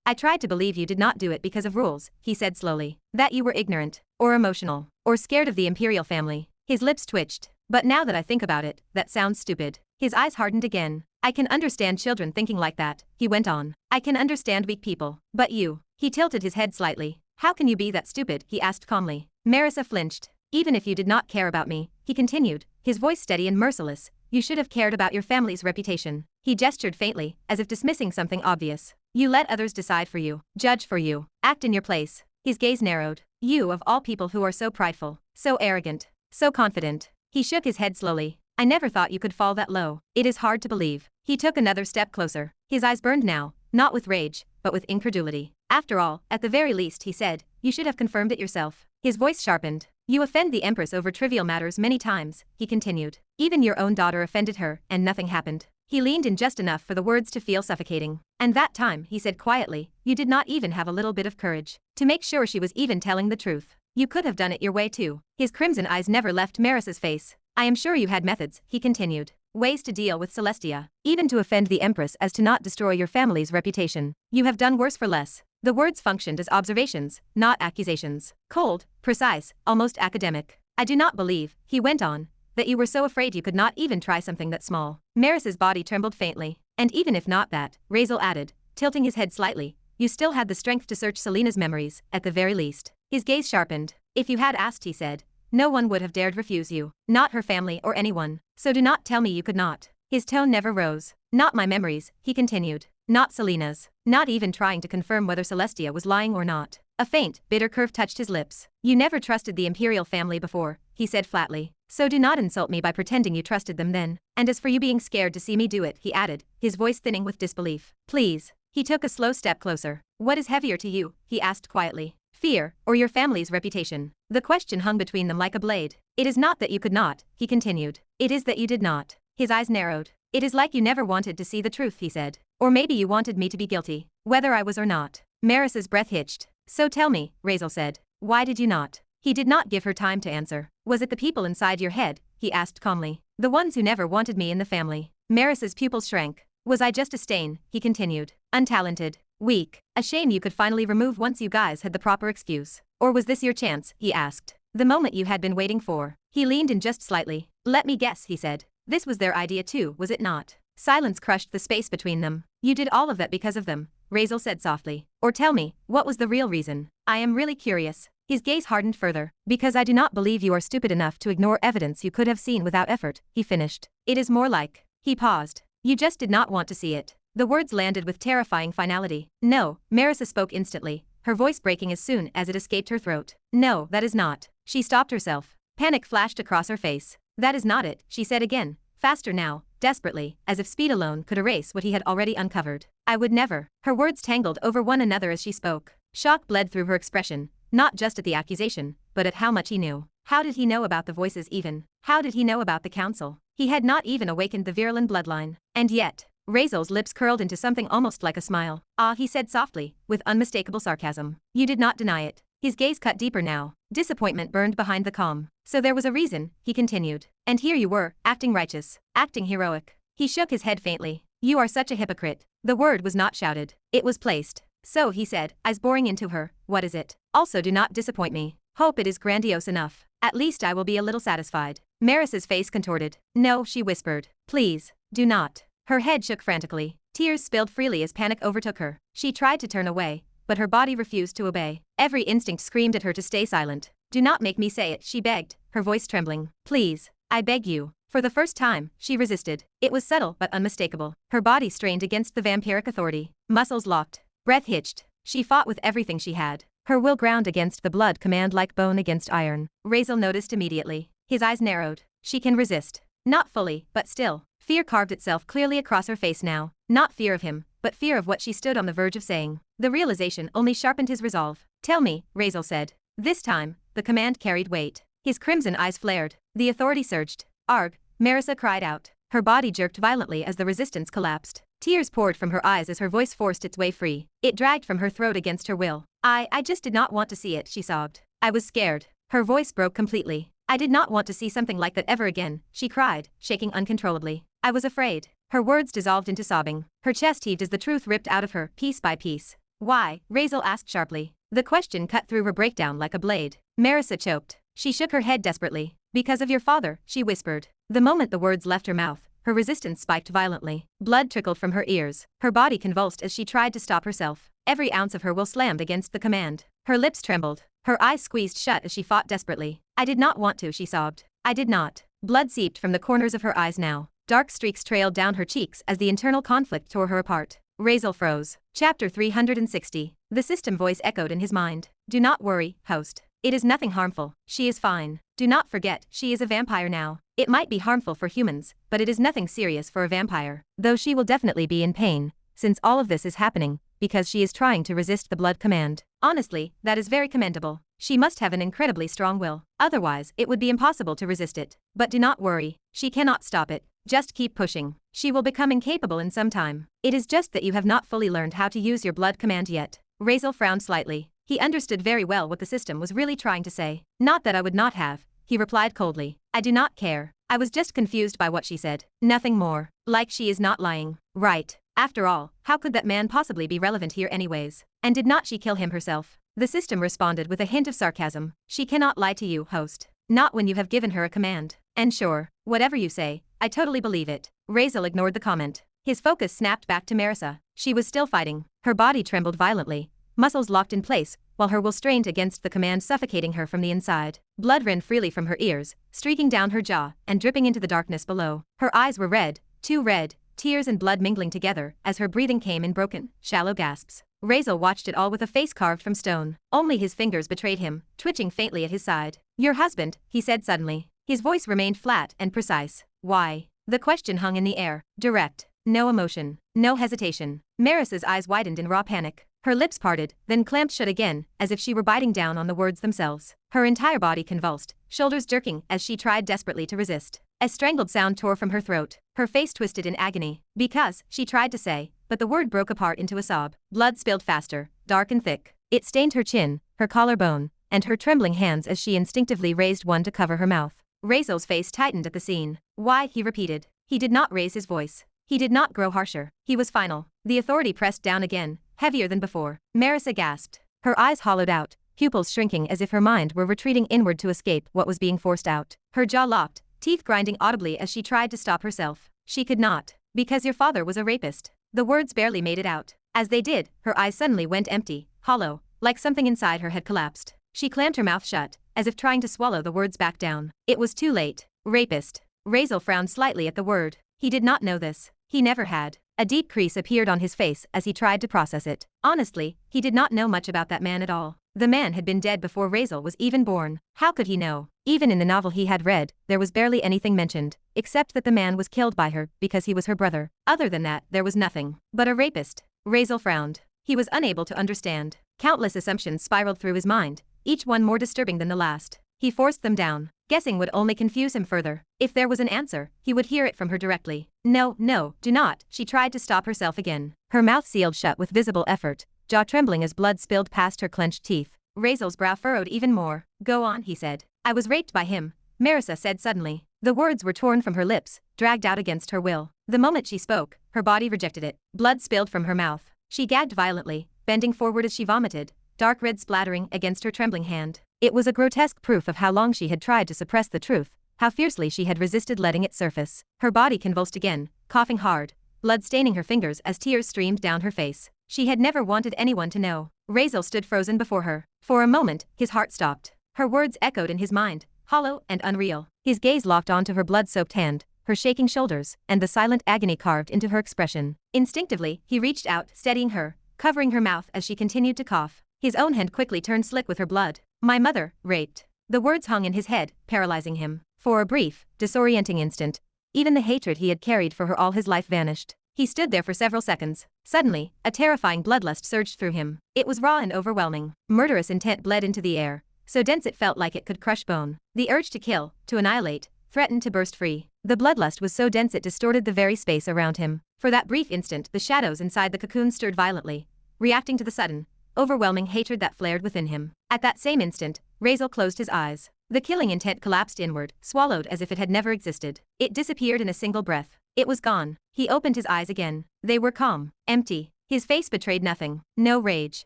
I tried to believe you did not do it because of rules, he said slowly. That you were ignorant, or emotional, or scared of the imperial family. His lips twitched. But now that I think about it, that sounds stupid. His eyes hardened again. I can understand children thinking like that, he went on. I can understand weak people. But you. He tilted his head slightly. How can you be that stupid, he asked calmly. Merisa flinched. Even if you did not care about me, he continued, his voice steady and merciless, you should have cared about your family's reputation. He gestured faintly, as if dismissing something obvious. You let others decide for you, judge for you, act in your place. His gaze narrowed. You of all people who are so prideful, so arrogant, so confident. He shook his head slowly. I never thought you could fall that low. It is hard to believe. He took another step closer. His eyes burned now, not with rage, but with incredulity. After all, at the very least, he said, you should have confirmed it yourself. His voice sharpened. You offend the Empress over trivial matters many times, he continued. Even your own daughter offended her, and nothing happened. He leaned in just enough for the words to feel suffocating. And that time, he said quietly, you did not even have a little bit of courage to make sure she was even telling the truth. You could have done it your way too. His crimson eyes never left Marisa's face. I am sure you had methods, he continued. Ways to deal with Celestia. Even to offend the Empress as to not destroy your family's reputation. You have done worse for less. The words functioned as observations, not accusations. Cold, precise, almost academic. I do not believe, he went on, that you were so afraid you could not even try something that small. Marisa's body trembled faintly. And even if not that, Razeal added, tilting his head slightly, you still had the strength to search Selena's memories, at the very least. His gaze sharpened. If you had asked, he said, no one would have dared refuse you. Not her family or anyone. So do not tell me you could not. His tone never rose. Not my memories, he continued. Not Selena's. Not even trying to confirm whether Celestia was lying or not. A faint, bitter curve touched his lips. You never trusted the imperial family before, he said flatly. So do not insult me by pretending you trusted them then. And as for you being scared to see me do it, he added, his voice thinning with disbelief. Please. He took a slow step closer. What is heavier to you, he asked quietly. Fear, or your family's reputation? The question hung between them like a blade. It is not that you could not, he continued. It is that you did not. His eyes narrowed. It is like you never wanted to see the truth, he said. Or maybe you wanted me to be guilty, whether I was or not. Marisa's breath hitched. So tell me, Razeal said. Why did you not? He did not give her time to answer. Was it the people inside your head, he asked calmly. The ones who never wanted me in the family. Marisa's pupils shrank. Was I just a stain, he continued. Untalented. Weak. A shame you could finally remove once you guys had the proper excuse. Or was this your chance, he asked. The moment you had been waiting for. He leaned in just slightly. Let me guess, he said. This was their idea too, was it not? Silence crushed the space between them. You did all of that because of them, Razeal said softly. Or tell me, what was the real reason? I am really curious. His gaze hardened further. Because I do not believe you are stupid enough to ignore evidence you could have seen without effort, he finished. It is more like. He paused. You just did not want to see it. The words landed with terrifying finality. No, Merisa spoke instantly, her voice breaking as soon as it escaped her throat. No, that is not. She stopped herself. Panic flashed across her face. That is not it, she said again, faster now, desperately, as if speed alone could erase what he had already uncovered. I would never. Her words tangled over one another as she spoke. Shock bled through her expression, not just at the accusation, but at how much he knew. How did he know about the voices even? How did he know about the council? He had not even awakened the Virelan bloodline. And yet, Razeal's lips curled into something almost like a smile. Ah, he said softly, with unmistakable sarcasm. You did not deny it. His gaze cut deeper now. Disappointment burned behind the calm. So there was a reason, he continued. And here you were, acting righteous, acting heroic. He shook his head faintly. You are such a hypocrite. The word was not shouted. It was placed. So, he said, eyes boring into her, what is it? Also do not disappoint me. Hope it is grandiose enough. At least I will be a little satisfied. Merisa's face contorted. No, she whispered. Please, do not. Her head shook frantically. Tears spilled freely as panic overtook her. She tried to turn away, but her body refused to obey. Every instinct screamed at her to stay silent. Do not make me say it, she begged, her voice trembling. Please, I beg you. For the first time, she resisted. It was subtle but unmistakable. Her body strained against the vampiric authority. Muscles locked. Breath hitched. She fought with everything she had. Her will ground against the blood command like bone against iron. Razeal noticed immediately. His eyes narrowed. She can resist. Not fully, but still. Fear carved itself clearly across her face now. Not fear of him, but fear of what she stood on the verge of saying. The realization only sharpened his resolve. Tell me, Razeal said. This time, the command carried weight. His crimson eyes flared. The authority surged. Arg, Merisa cried out. Her body jerked violently as the resistance collapsed. Tears poured from her eyes as her voice forced its way free. It dragged from her throat against her will. I just did not want to see it, she sobbed. I was scared. Her voice broke completely. I did not want to see something like that ever again, she cried, shaking uncontrollably. I was afraid. Her words dissolved into sobbing. Her chest heaved as the truth ripped out of her, piece by piece. Why? Razeal asked sharply. The question cut through her breakdown like a blade. Merisa choked. She shook her head desperately. Because of your father, she whispered. The moment the words left her mouth, her resistance spiked violently. Blood trickled from her ears. Her body convulsed as she tried to stop herself. Every ounce of her will slammed against the command. Her lips trembled. Her eyes squeezed shut as she fought desperately. I did not want to, she sobbed. I did not. Blood seeped from the corners of her eyes now. Dark streaks trailed down her cheeks as the internal conflict tore her apart. Razeal froze. Chapter 360. The system voice echoed in his mind. Do not worry, host. It is nothing harmful. She is fine. Do not forget, she is a vampire now. It might be harmful for humans, but it is nothing serious for a vampire. Though she will definitely be in pain, since all of this is happening, because she is trying to resist the blood command. Honestly, that is very commendable. She must have an incredibly strong will. Otherwise, it would be impossible to resist it. But do not worry. She cannot stop it. Just keep pushing. She will become incapable in some time. It is just that you have not fully learned how to use your blood command yet. Razeal frowned slightly. He understood very well what the system was really trying to say. Not that I would not have, he replied coldly. I do not care. I was just confused by what she said. Nothing more. Like she is not lying. Right. After all, how could that man possibly be relevant here anyways? And did not she kill him herself? The system responded with a hint of sarcasm. She cannot lie to you, host. Not when you have given her a command. And sure, whatever you say, I totally believe it. Razeal ignored the comment. His focus snapped back to Merisa. She was still fighting. Her body trembled violently. Muscles locked in place, while her will strained against the command suffocating her from the inside. Blood ran freely from her ears, streaking down her jaw and dripping into the darkness below. Her eyes were red, too red, tears and blood mingling together as her breathing came in broken, shallow gasps. Razeal watched it all with a face carved from stone. Only his fingers betrayed him, twitching faintly at his side. Your husband, he said suddenly. His voice remained flat and precise. Why? The question hung in the air, direct. No emotion, no hesitation. Merisa's eyes widened in raw panic. Her lips parted, then clamped shut again, as if she were biting down on the words themselves. Her entire body convulsed, shoulders jerking as she tried desperately to resist. A strangled sound tore from her throat. Her face twisted in agony. Because, she tried to say, but the word broke apart into a sob. Blood spilled faster, dark and thick. It stained her chin, her collarbone, and her trembling hands as she instinctively raised one to cover her mouth. Razeal's face tightened at the scene. Why, he repeated. He did not raise his voice. He did not grow harsher. He was final. The authority pressed down again, heavier than before. Merisa gasped. Her eyes hollowed out, pupils shrinking as if her mind were retreating inward to escape what was being forced out. Her jaw locked, teeth grinding audibly as she tried to stop herself. She could not. Because your father was a rapist. The words barely made it out. As they did, her eyes suddenly went empty, hollow, like something inside her had collapsed. She clamped her mouth shut, as if trying to swallow the words back down. It was too late. Rapist. Razeal frowned slightly at the word. He did not know this. He never had. A deep crease appeared on his face as he tried to process it. Honestly, he did not know much about that man at all. The man had been dead before Razeal was even born. How could he know? Even in the novel he had read, there was barely anything mentioned, except that the man was killed by her because he was her brother. Other than that, there was nothing. But a rapist. Razeal frowned. He was unable to understand. Countless assumptions spiraled through his mind, each one more disturbing than the last. He forced them down. Guessing would only confuse him further. If there was an answer, he would hear it from her directly. No, no, do not. She tried to stop herself again. Her mouth sealed shut with visible effort, jaw trembling as blood spilled past her clenched teeth. Razeal's brow furrowed even more. Go on, he said. I was raped by him, Merisa said suddenly. The words were torn from her lips, dragged out against her will. The moment she spoke, her body rejected it. Blood spilled from her mouth. She gagged violently, bending forward as she vomited, dark red splattering against her trembling hand. It was a grotesque proof of how long she had tried to suppress the truth, how fiercely she had resisted letting it surface. Her body convulsed again, coughing hard, blood staining her fingers as tears streamed down her face. She had never wanted anyone to know. Razeal stood frozen before her. For a moment, his heart stopped. Her words echoed in his mind, hollow and unreal. His gaze locked onto her blood-soaked hand, her shaking shoulders, and the silent agony carved into her expression. Instinctively, he reached out, steadying her, covering her mouth as she continued to cough. His own hand quickly turned slick with her blood. My mother, raped. The words hung in his head, paralyzing him. For a brief, disorienting instant, even the hatred he had carried for her all his life vanished. He stood there for several seconds. Suddenly, a terrifying bloodlust surged through him. It was raw and overwhelming. Murderous intent bled into the air, so dense it felt like it could crush bone. The urge to kill, to annihilate, threatened to burst free. The bloodlust was so dense it distorted the very space around him. For that brief instant, the shadows inside the cocoon stirred violently, reacting to the sudden, overwhelming hatred that flared within him. At that same instant, Razeal closed his eyes. The killing intent collapsed inward, swallowed as if it had never existed. It disappeared in a single breath. It was gone. He opened his eyes again. They were calm, empty. His face betrayed nothing. No rage,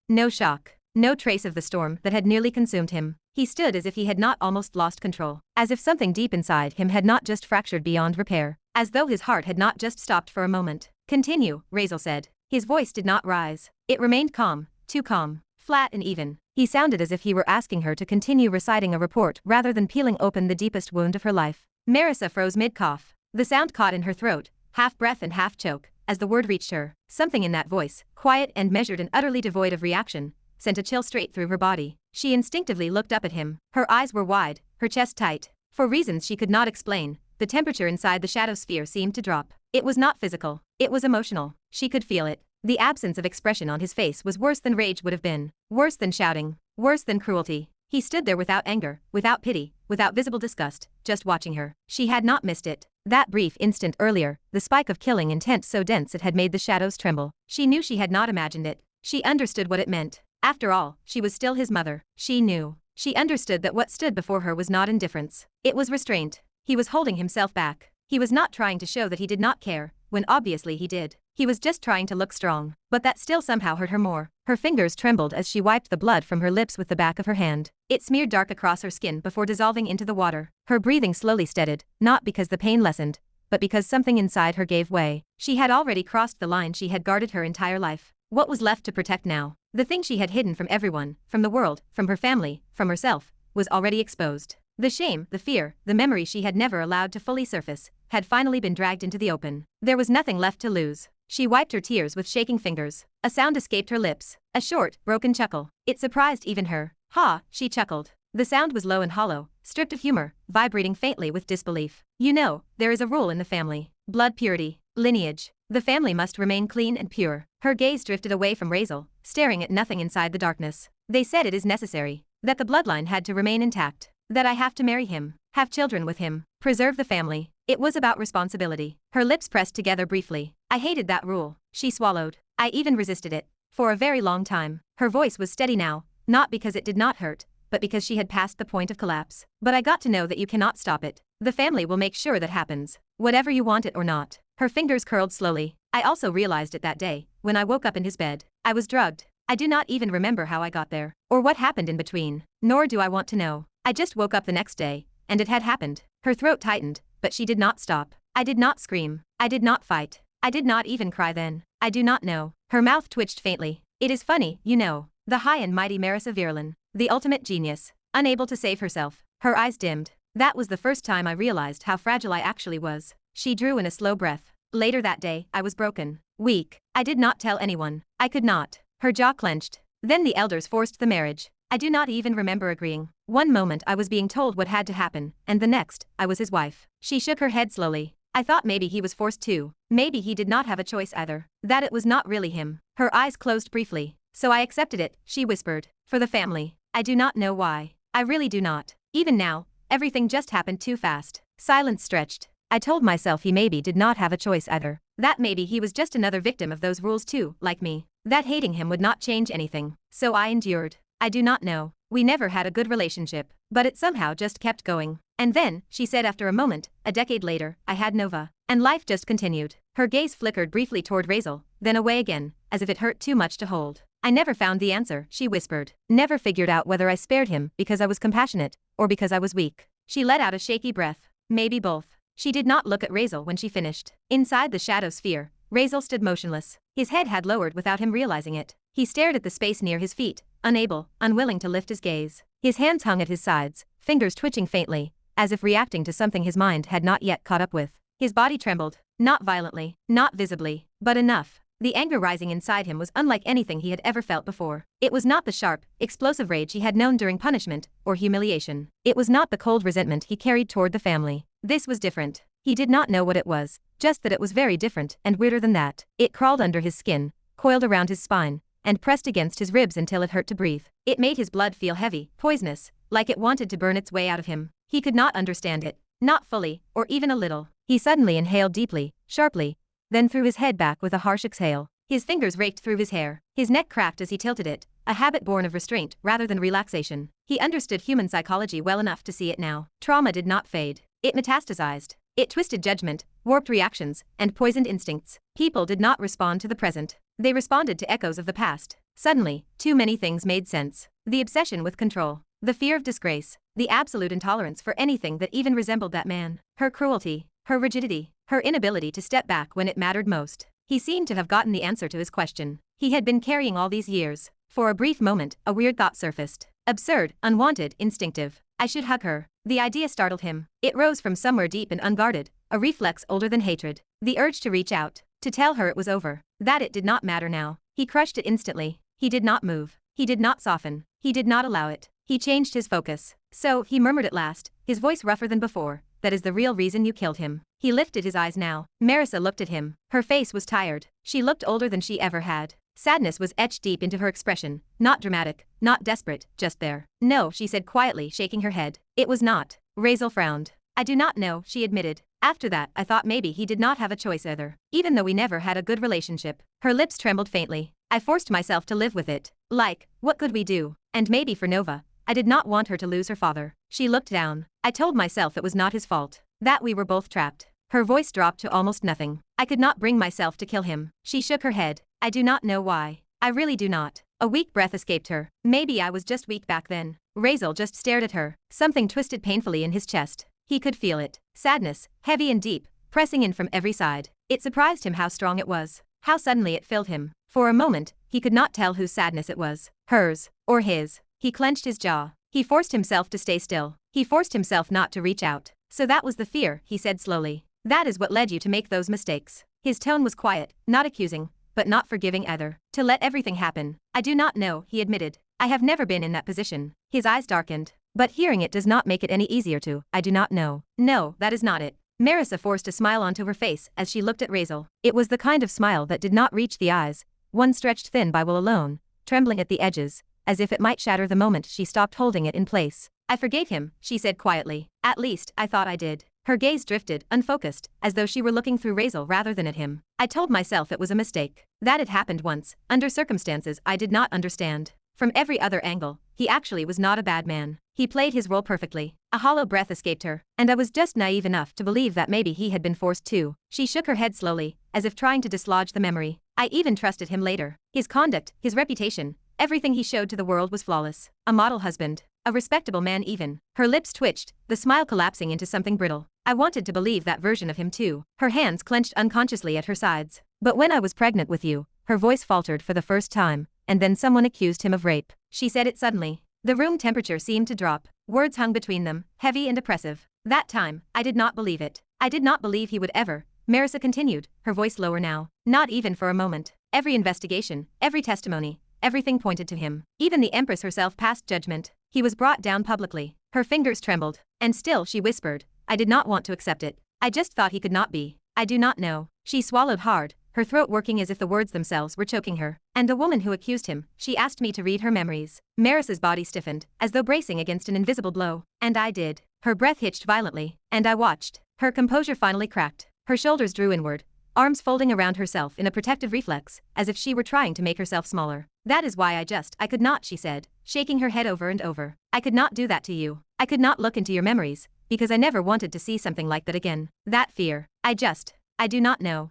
no shock, no trace of the storm that had nearly consumed him. He stood as if he had not almost lost control. As if something deep inside him had not just fractured beyond repair. As though his heart had not just stopped for a moment. Continue, Razeal said. His voice did not rise. It remained calm, too calm, flat and even. He sounded as if he were asking her to continue reciting a report rather than peeling open the deepest wound of her life. Merisa froze mid-cough. The sound caught in her throat, half breath and half choke, as the word reached her. Something in that voice, quiet and measured and utterly devoid of reaction, sent a chill straight through her body. She instinctively looked up at him. Her eyes were wide, her chest tight. For reasons she could not explain, the temperature inside the shadow sphere seemed to drop. It was not physical. It was emotional. She could feel it. The absence of expression on his face was worse than rage would have been. Worse than shouting. Worse than cruelty. He stood there without anger, without pity, without visible disgust, just watching her. She had not missed it. That brief instant earlier, the spike of killing intent so dense it had made the shadows tremble. She knew she had not imagined it. She understood what it meant. After all, she was still his mother. She knew. She understood that what stood before her was not indifference. It was restraint. He was holding himself back. He was not trying to show that he did not care, when obviously he did. He was just trying to look strong. But that still somehow hurt her more. Her fingers trembled as she wiped the blood from her lips with the back of her hand. It smeared dark across her skin before dissolving into the water. Her breathing slowly steadied, not because the pain lessened, but because something inside her gave way. She had already crossed the line she had guarded her entire life. What was left to protect now? The thing she had hidden from everyone, from the world, from her family, from herself, was already exposed. The shame, the fear, the memory she had never allowed to fully surface, had finally been dragged into the open. There was nothing left to lose. She wiped her tears with shaking fingers. A sound escaped her lips. A short, broken chuckle. It surprised even her. Ha, she chuckled. The sound was low and hollow, stripped of humor, vibrating faintly with disbelief. You know, there is a rule in the family. Blood purity. Lineage. The family must remain clean and pure. Her gaze drifted away from Razeal, staring at nothing inside the darkness. They said it is necessary. That the bloodline had to remain intact. That I have to marry him. Have children with him. Preserve the family. It was about responsibility. Her lips pressed together briefly. I hated that rule. She swallowed. I even resisted it. For a very long time. Her voice was steady now, not because it did not hurt, but because she had passed the point of collapse. But I got to know that you cannot stop it. The family will make sure that happens. Whatever you want it or not. Her fingers curled slowly. I also realized it that day, when I woke up in his bed. I was drugged. I do not even remember how I got there, or what happened in between. Nor do I want to know. I just woke up the next day, and it had happened. Her throat tightened, but she did not stop. I did not scream. I did not fight. I did not even cry then. I do not know. Her mouth twitched faintly. It is funny, you know. The high and mighty Markeilous Virelan. The ultimate genius. Unable to save herself. Her eyes dimmed. That was the first time I realized how fragile I actually was. She drew in a slow breath. Later that day, I was broken. Weak. I did not tell anyone. I could not. Her jaw clenched. Then the elders forced the marriage. I do not even remember agreeing. One moment I was being told what had to happen, and the next, I was his wife. She shook her head slowly. I thought maybe he was forced to. Maybe he did not have a choice either. That it was not really him. Her eyes closed briefly. So I accepted it, she whispered. For the family. I do not know why. I really do not. Even now, everything just happened too fast. Silence stretched. I told myself he maybe did not have a choice either. That maybe he was just another victim of those rules too, like me. That hating him would not change anything. So I endured. I do not know. We never had a good relationship. But it somehow just kept going. And then, she said after a moment, a decade later, I had Nova. And life just continued. Her gaze flickered briefly toward Razeal, then away again, as if it hurt too much to hold. I never found the answer, she whispered. Never figured out whether I spared him because I was compassionate, or because I was weak. She let out a shaky breath. Maybe both. She did not look at Razeal when she finished. Inside the shadow sphere, Razeal stood motionless. His head had lowered without him realizing it. He stared at the space near his feet, unable, unwilling to lift his gaze. His hands hung at his sides, fingers twitching faintly, as if reacting to something his mind had not yet caught up with. His body trembled, not violently, not visibly, but enough. The anger rising inside him was unlike anything he had ever felt before. It was not the sharp, explosive rage he had known during punishment or humiliation. It was not the cold resentment he carried toward the family. This was different. He did not know what it was, just that it was very different and weirder than that. It crawled under his skin, coiled around his spine, and pressed against his ribs until it hurt to breathe. It made his blood feel heavy, poisonous, like it wanted to burn its way out of him. He could not understand it, not fully, or even a little. He suddenly inhaled deeply, sharply, then threw his head back with a harsh exhale. His fingers raked through his hair. His neck cracked as he tilted it, a habit born of restraint rather than relaxation. He understood human psychology well enough to see it now. Trauma did not fade. It metastasized. It twisted judgment, warped reactions, and poisoned instincts. People did not respond to the present. They responded to echoes of the past. Suddenly, too many things made sense. The obsession with control, the fear of disgrace, the absolute intolerance for anything that even resembled that man, her cruelty, her rigidity, her inability to step back when it mattered most. He seemed to have gotten the answer to his question. He had been carrying all these years. For a brief moment, a weird thought surfaced. Absurd, unwanted, instinctive. I should hug her. The idea startled him. It rose from somewhere deep and unguarded, a reflex older than hatred. The urge to reach out, to tell her it was over, that it did not matter now. He crushed it instantly. He did not move. He did not soften. He did not allow it. He changed his focus. So, he murmured at last, his voice rougher than before, that is the real reason you killed him. He lifted his eyes now. Merisa looked at him. Her face was tired. She looked older than she ever had. Sadness was etched deep into her expression, not dramatic, not desperate, just there. No, she said quietly, shaking her head. It was not. Razeal frowned. I do not know, she admitted. After that, I thought maybe he did not have a choice either. Even though we never had a good relationship. Her lips trembled faintly. I forced myself to live with it. Like, what could we do? And maybe for Nova. I did not want her to lose her father. She looked down. I told myself it was not his fault. That we were both trapped. Her voice dropped to almost nothing. I could not bring myself to kill him. She shook her head. I do not know why. I really do not. A weak breath escaped her. Maybe I was just weak back then. Razeal just stared at her. Something twisted painfully in his chest. He could feel it. Sadness, heavy and deep, pressing in from every side. It surprised him how strong it was. How suddenly it filled him. For a moment, he could not tell whose sadness it was. Hers, or his. He clenched his jaw. He forced himself to stay still. He forced himself not to reach out. So that was the fear, he said slowly. That is what led you to make those mistakes. His tone was quiet, not accusing, but not forgiving either. To let everything happen. I do not know, he admitted. I have never been in that position. His eyes darkened. But hearing it does not make it any easier to. I do not know. No, that is not it. Merisa forced a smile onto her face as she looked at Razeal. It was the kind of smile that did not reach the eyes, one stretched thin by will alone, trembling at the edges, as if it might shatter the moment she stopped holding it in place. I forgave him, she said quietly. At least, I thought I did. Her gaze drifted, unfocused, as though she were looking through Razeal rather than at him. I told myself it was a mistake. That it happened once, under circumstances I did not understand. From every other angle, he actually was not a bad man. He played his role perfectly. A hollow breath escaped her, and I was just naive enough to believe that maybe he had been forced to. She shook her head slowly, as if trying to dislodge the memory. I even trusted him later. His conduct, his reputation, everything he showed to the world was flawless. A model husband. A respectable man even. Her lips twitched, the smile collapsing into something brittle. I wanted to believe that version of him too. Her hands clenched unconsciously at her sides. But when I was pregnant with you, her voice faltered for the first time, and then someone accused him of rape. She said it suddenly. The room temperature seemed to drop. Words hung between them, heavy and oppressive. That time, I did not believe it. I did not believe he would ever, Merisa continued, her voice lower now. Not even for a moment. Every investigation, every testimony, everything pointed to him. Even the Empress herself passed judgment. He was brought down publicly. Her fingers trembled. And still she whispered, I did not want to accept it. I just thought he could not be. I do not know. She swallowed hard, her throat working as if the words themselves were choking her. And the woman who accused him, she asked me to read her memories. Marisa's body stiffened, as though bracing against an invisible blow. And I did. Her breath hitched violently, and I watched. Her composure finally cracked. Her shoulders drew inward, arms folding around herself in a protective reflex, as if she were trying to make herself smaller. That is why I could not, she said, shaking her head over and over. I could not do that to you. I could not look into your memories, because I never wanted to see something like that again. That fear. I do not know.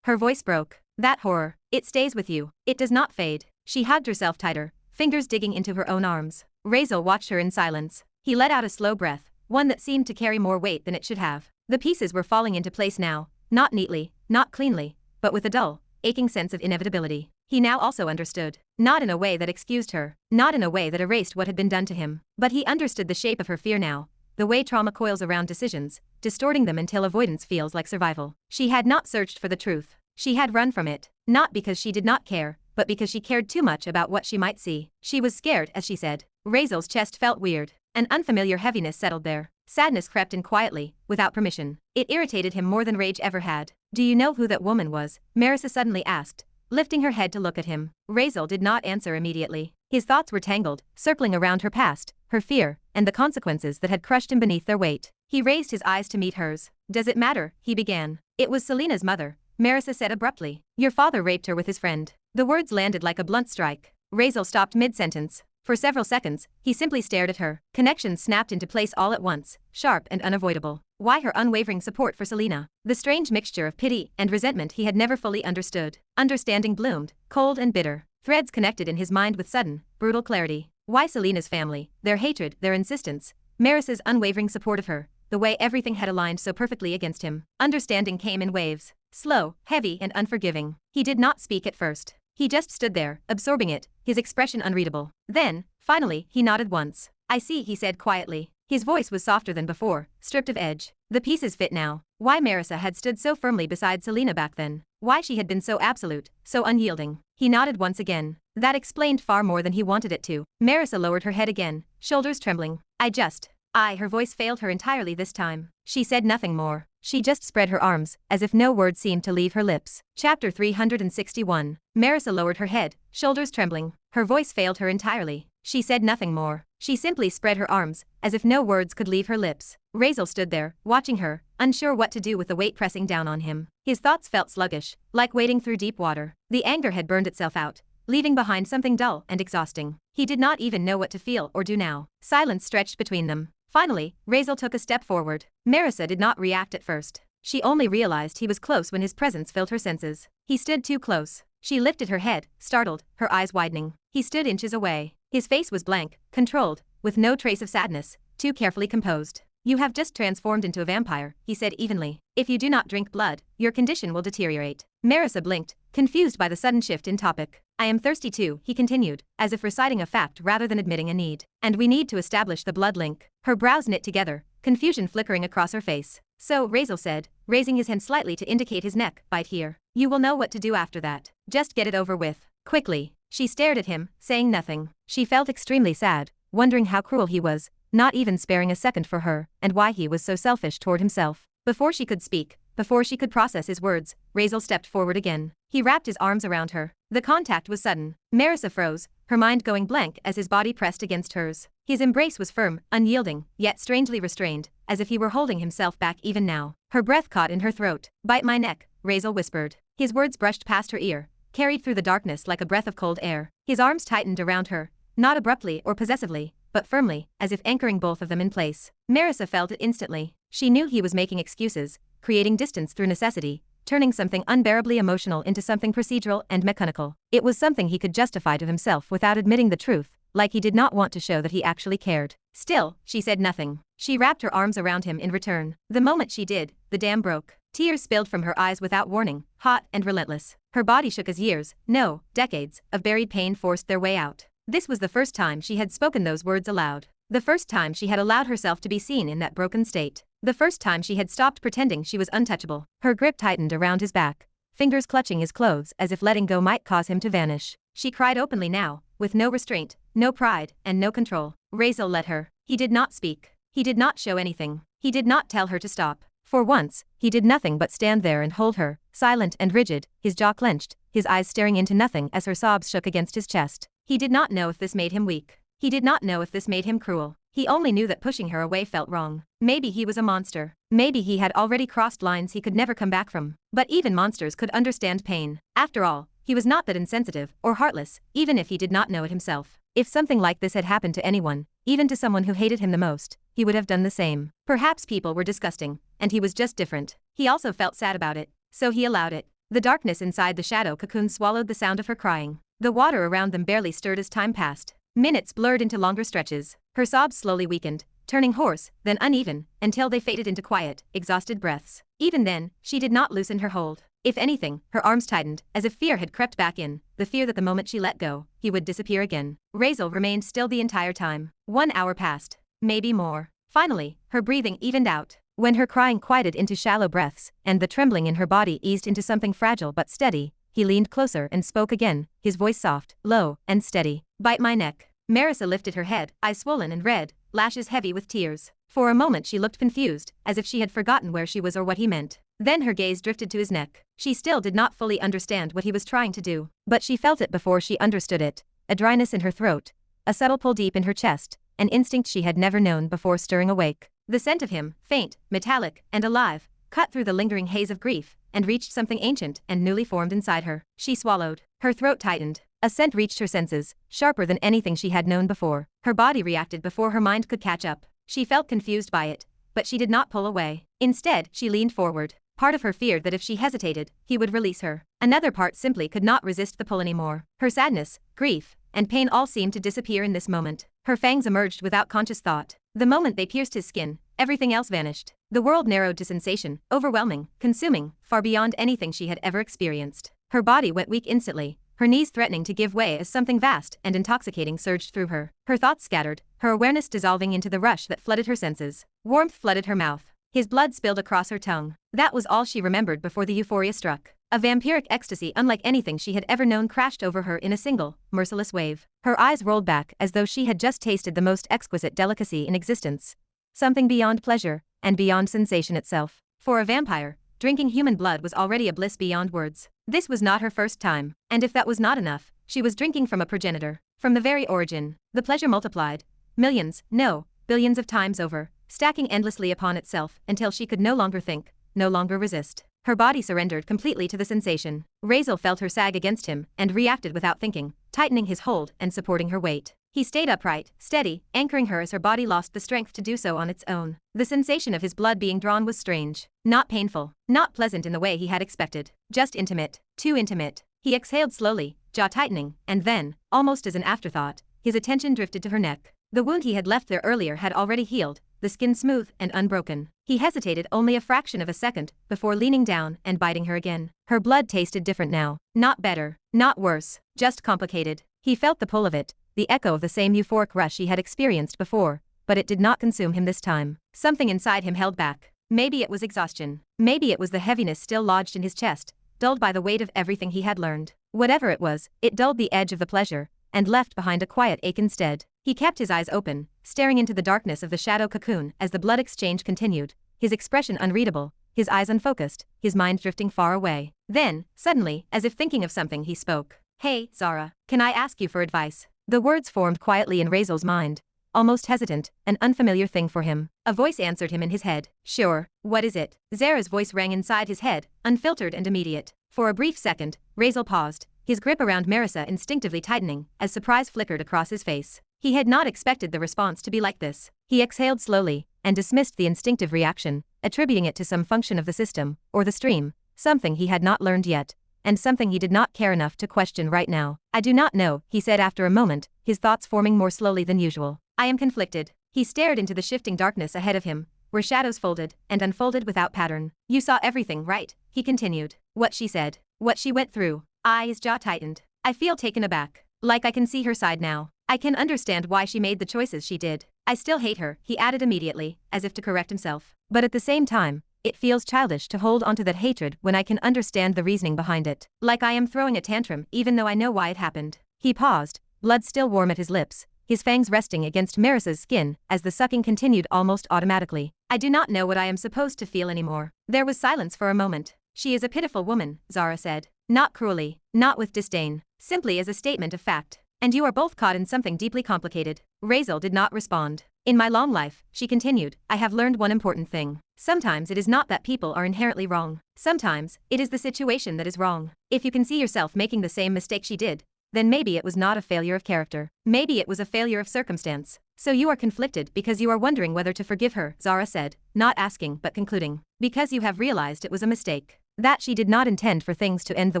Her voice broke. That horror. It stays with you. It does not fade. She hugged herself tighter, fingers digging into her own arms. Razeal watched her in silence. He let out a slow breath, one that seemed to carry more weight than it should have. The pieces were falling into place now, not neatly, not cleanly, but with a dull, aching sense of inevitability. He now also understood. Not in a way that excused her, not in a way that erased what had been done to him, but he understood the shape of her fear now. The way trauma coils around decisions, distorting them until avoidance feels like survival. She had not searched for the truth. She had run from it, not because she did not care, but because she cared too much about what she might see. She was scared, as she said. Razeal's chest felt weird. An unfamiliar heaviness settled there. Sadness crept in quietly, without permission. It irritated him more than rage ever had. Do you know who that woman was? Merisa suddenly asked, lifting her head to look at him. Razeal did not answer immediately. His thoughts were tangled, circling around her past, her fear, and the consequences that had crushed him beneath their weight. He raised his eyes to meet hers. Does it matter? He began. It was Selena's mother, Merisa said abruptly. Your father raped her with his friend. The words landed like a blunt strike. Razeal stopped mid-sentence. For several seconds, he simply stared at her. Connections snapped into place all at once, sharp and unavoidable. Why her unwavering support for Selena? The strange mixture of pity and resentment he had never fully understood. Understanding bloomed, cold and bitter. Threads connected in his mind with sudden, brutal clarity. Why Selena's family, their hatred, their insistence, Marisa's unwavering support of her, the way everything had aligned so perfectly against him. Understanding came in waves, slow, heavy and unforgiving. He did not speak at first. He just stood there, absorbing it, his expression unreadable. Then, finally, he nodded once. I see, he said quietly. His voice was softer than before, stripped of edge. The pieces fit now. Why Merisa had stood so firmly beside Selena back then. Why she had been so absolute, so unyielding. He nodded once again. That explained far more than he wanted it to. Merisa lowered her head again, shoulders trembling. Her voice failed her entirely this time. She said nothing more. She just spread her arms, as if no word seemed to leave her lips. Chapter 361. Merisa lowered her head, shoulders trembling. Her voice failed her entirely. She said nothing more. She simply spread her arms, as if no words could leave her lips. Razeal stood there, watching her, unsure what to do with the weight pressing down on him. His thoughts felt sluggish, like wading through deep water. The anger had burned itself out, leaving behind something dull and exhausting. He did not even know what to feel or do now. Silence stretched between them. Finally, Razeal took a step forward. Merisa did not react at first. She only realized he was close when his presence filled her senses. He stood too close. She lifted her head, startled, her eyes widening. He stood inches away. His face was blank, controlled, with no trace of sadness, too carefully composed. You have just transformed into a vampire, he said evenly. If you do not drink blood, your condition will deteriorate. Merisa blinked, confused by the sudden shift in topic. I am thirsty too, he continued, as if reciting a fact rather than admitting a need. And we need to establish the blood link. Her brows knit together, confusion flickering across her face. So, Razeal said, raising his hand slightly to indicate his neck, bite here. You will know what to do after that. Just get it over with. Quickly. She stared at him, saying nothing. She felt extremely sad, wondering how cruel he was, not even sparing a second for her, and why he was so selfish toward himself. Before she could speak, before she could process his words, Razeal stepped forward again. He wrapped his arms around her. The contact was sudden. Merisa froze, her mind going blank as his body pressed against hers. His embrace was firm, unyielding, yet strangely restrained, as if he were holding himself back even now. Her breath caught in her throat. Bite my neck, Razeal whispered. His words brushed past her ear, carried through the darkness like a breath of cold air. His arms tightened around her, not abruptly or possessively, but firmly, as if anchoring both of them in place. Merisa felt it instantly. She knew he was making excuses, creating distance through necessity, turning something unbearably emotional into something procedural and mechanical. It was something he could justify to himself without admitting the truth, like he did not want to show that he actually cared. Still, she said nothing. She wrapped her arms around him in return. The moment she did, the dam broke. Tears spilled from her eyes without warning, hot and relentless. Her body shook as years, no, decades, of buried pain forced their way out. This was the first time she had spoken those words aloud. The first time she had allowed herself to be seen in that broken state. The first time she had stopped pretending she was untouchable. Her grip tightened around his back, fingers clutching his clothes as if letting go might cause him to vanish. She cried openly now, with no restraint, no pride, and no control. Razeal let her. He did not speak. He did not show anything. He did not tell her to stop. For once, he did nothing but stand there and hold her, silent and rigid, his jaw clenched, his eyes staring into nothing as her sobs shook against his chest. He did not know if this made him weak. He did not know if this made him cruel. He only knew that pushing her away felt wrong. Maybe he was a monster. Maybe he had already crossed lines he could never come back from. But even monsters could understand pain. After all, he was not that insensitive or heartless, even if he did not know it himself. If something like this had happened to anyone, even to someone who hated him the most, he would have done the same. Perhaps people were disgusting, and he was just different. He also felt sad about it, so he allowed it. The darkness inside the shadow cocoon swallowed the sound of her crying. The water around them barely stirred as time passed. Minutes blurred into longer stretches. Her sobs slowly weakened, turning hoarse, then uneven, until they faded into quiet, exhausted breaths. Even then, she did not loosen her hold. If anything, her arms tightened, as if fear had crept back in, the fear that the moment she let go, he would disappear again. Razeal remained still the entire time. 1 hour passed. Maybe more. Finally, her breathing evened out. When her crying quieted into shallow breaths, and the trembling in her body eased into something fragile but steady, he leaned closer and spoke again, his voice soft, low, and steady. Bite my neck. Merisa lifted her head, eyes swollen and red, lashes heavy with tears. For a moment she looked confused, as if she had forgotten where she was or what he meant. Then her gaze drifted to his neck. She still did not fully understand what he was trying to do, but she felt it before she understood it. A dryness in her throat, a subtle pull deep in her chest, an instinct she had never known before stirring awake. The scent of him, faint, metallic, and alive, cut through the lingering haze of grief, and reached something ancient and newly formed inside her. She swallowed. Her throat tightened. A scent reached her senses, sharper than anything she had known before. Her body reacted before her mind could catch up. She felt confused by it, but she did not pull away. Instead, she leaned forward. Part of her feared that if she hesitated, he would release her. Another part simply could not resist the pull anymore. Her sadness, grief, and pain all seemed to disappear in this moment. Her fangs emerged without conscious thought. The moment they pierced his skin, everything else vanished. The world narrowed to sensation, overwhelming, consuming, far beyond anything she had ever experienced. Her body went weak instantly, her knees threatening to give way as something vast and intoxicating surged through her. Her thoughts scattered, her awareness dissolving into the rush that flooded her senses. Warmth flooded her mouth. His blood spilled across her tongue. That was all she remembered before the euphoria struck. A vampiric ecstasy unlike anything she had ever known crashed over her in a single, merciless wave. Her eyes rolled back as though she had just tasted the most exquisite delicacy in existence. Something beyond pleasure, and beyond sensation itself. For a vampire, drinking human blood was already a bliss beyond words. This was not her first time, and if that was not enough, she was drinking from a progenitor. From the very origin, the pleasure multiplied. Millions, no, billions of times over, stacking endlessly upon itself until she could no longer think, no longer resist. Her body surrendered completely to the sensation. Razeal felt her sag against him and reacted without thinking, tightening his hold and supporting her weight. He stayed upright, steady, anchoring her as her body lost the strength to do so on its own. The sensation of his blood being drawn was strange, not painful, not pleasant in the way he had expected, just intimate, too intimate. He exhaled slowly, jaw tightening, and then, almost as an afterthought, his attention drifted to her neck. The wound he had left there earlier had already healed, the skin smooth and unbroken. He hesitated only a fraction of a second before leaning down and biting her again. Her blood tasted different now, not better, not worse, just complicated. He felt the pull of it, the echo of the same euphoric rush he had experienced before, but it did not consume him this time. Something inside him held back. Maybe it was exhaustion. Maybe it was the heaviness still lodged in his chest, dulled by the weight of everything he had learned. Whatever it was, it dulled the edge of the pleasure, and left behind a quiet ache instead. He kept his eyes open, staring into the darkness of the shadow cocoon as the blood exchange continued, his expression unreadable, his eyes unfocused, his mind drifting far away. Then, suddenly, as if thinking of something, he spoke. "Hey, Zara, can I ask you for advice?" The words formed quietly in Razeal's mind, almost hesitant, an unfamiliar thing for him. A voice answered him in his head. "Sure, what is it?" Zara's voice rang inside his head, unfiltered and immediate. For a brief second, Razeal paused, his grip around Merisa instinctively tightening, as surprise flickered across his face. He had not expected the response to be like this. He exhaled slowly, and dismissed the instinctive reaction, attributing it to some function of the system, or the stream, something he had not learned yet, and something he did not care enough to question right now. "I do not know," he said after a moment, his thoughts forming more slowly than usual. "I am conflicted." He stared into the shifting darkness ahead of him, where shadows folded and unfolded without pattern. "You saw everything, right?" he continued. "What she said, what she went through." His jaw tightened. "I feel taken aback. Like I can see her side now. I can understand why she made the choices she did. I still hate her," he added immediately, as if to correct himself. But at the same time, it feels childish to hold onto that hatred when I can understand the reasoning behind it. Like I am throwing a tantrum even though I know why it happened. He paused, blood still warm at his lips, his fangs resting against Marisa's skin as the sucking continued almost automatically. I do not know what I am supposed to feel anymore. There was silence for a moment. She is a pitiful woman, Zara said. Not cruelly, not with disdain, simply as a statement of fact. And you are both caught in something deeply complicated. Razeal did not respond. In my long life, she continued, I have learned one important thing. Sometimes it is not that people are inherently wrong. Sometimes, it is the situation that is wrong. If you can see yourself making the same mistake she did, then maybe it was not a failure of character. Maybe it was a failure of circumstance. So you are conflicted because you are wondering whether to forgive her, Zara said, not asking but concluding. Because you have realized it was a mistake. That she did not intend for things to end the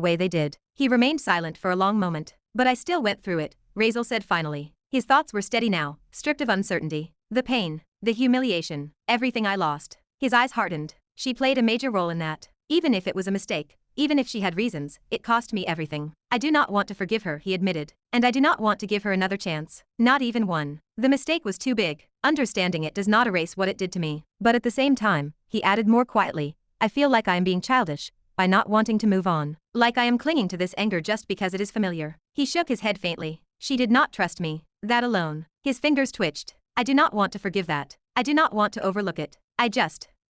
way they did. He remained silent for a long moment. But I still went through it, Razeal said finally. His thoughts were steady now, stripped of uncertainty. The pain, the humiliation, everything I lost. His eyes hardened. She played a major role in that. Even if it was a mistake, even if she had reasons, it cost me everything. I do not want to forgive her, he admitted. And I do not want to give her another chance. Not even one. The mistake was too big. Understanding it does not erase what it did to me. But at the same time, he added more quietly, I feel like I am being childish by not wanting to move on. Like I am clinging to this anger just because it is familiar. He shook his head faintly. She did not trust me. That alone. His fingers twitched. I do not want to forgive that. I do not want to overlook it.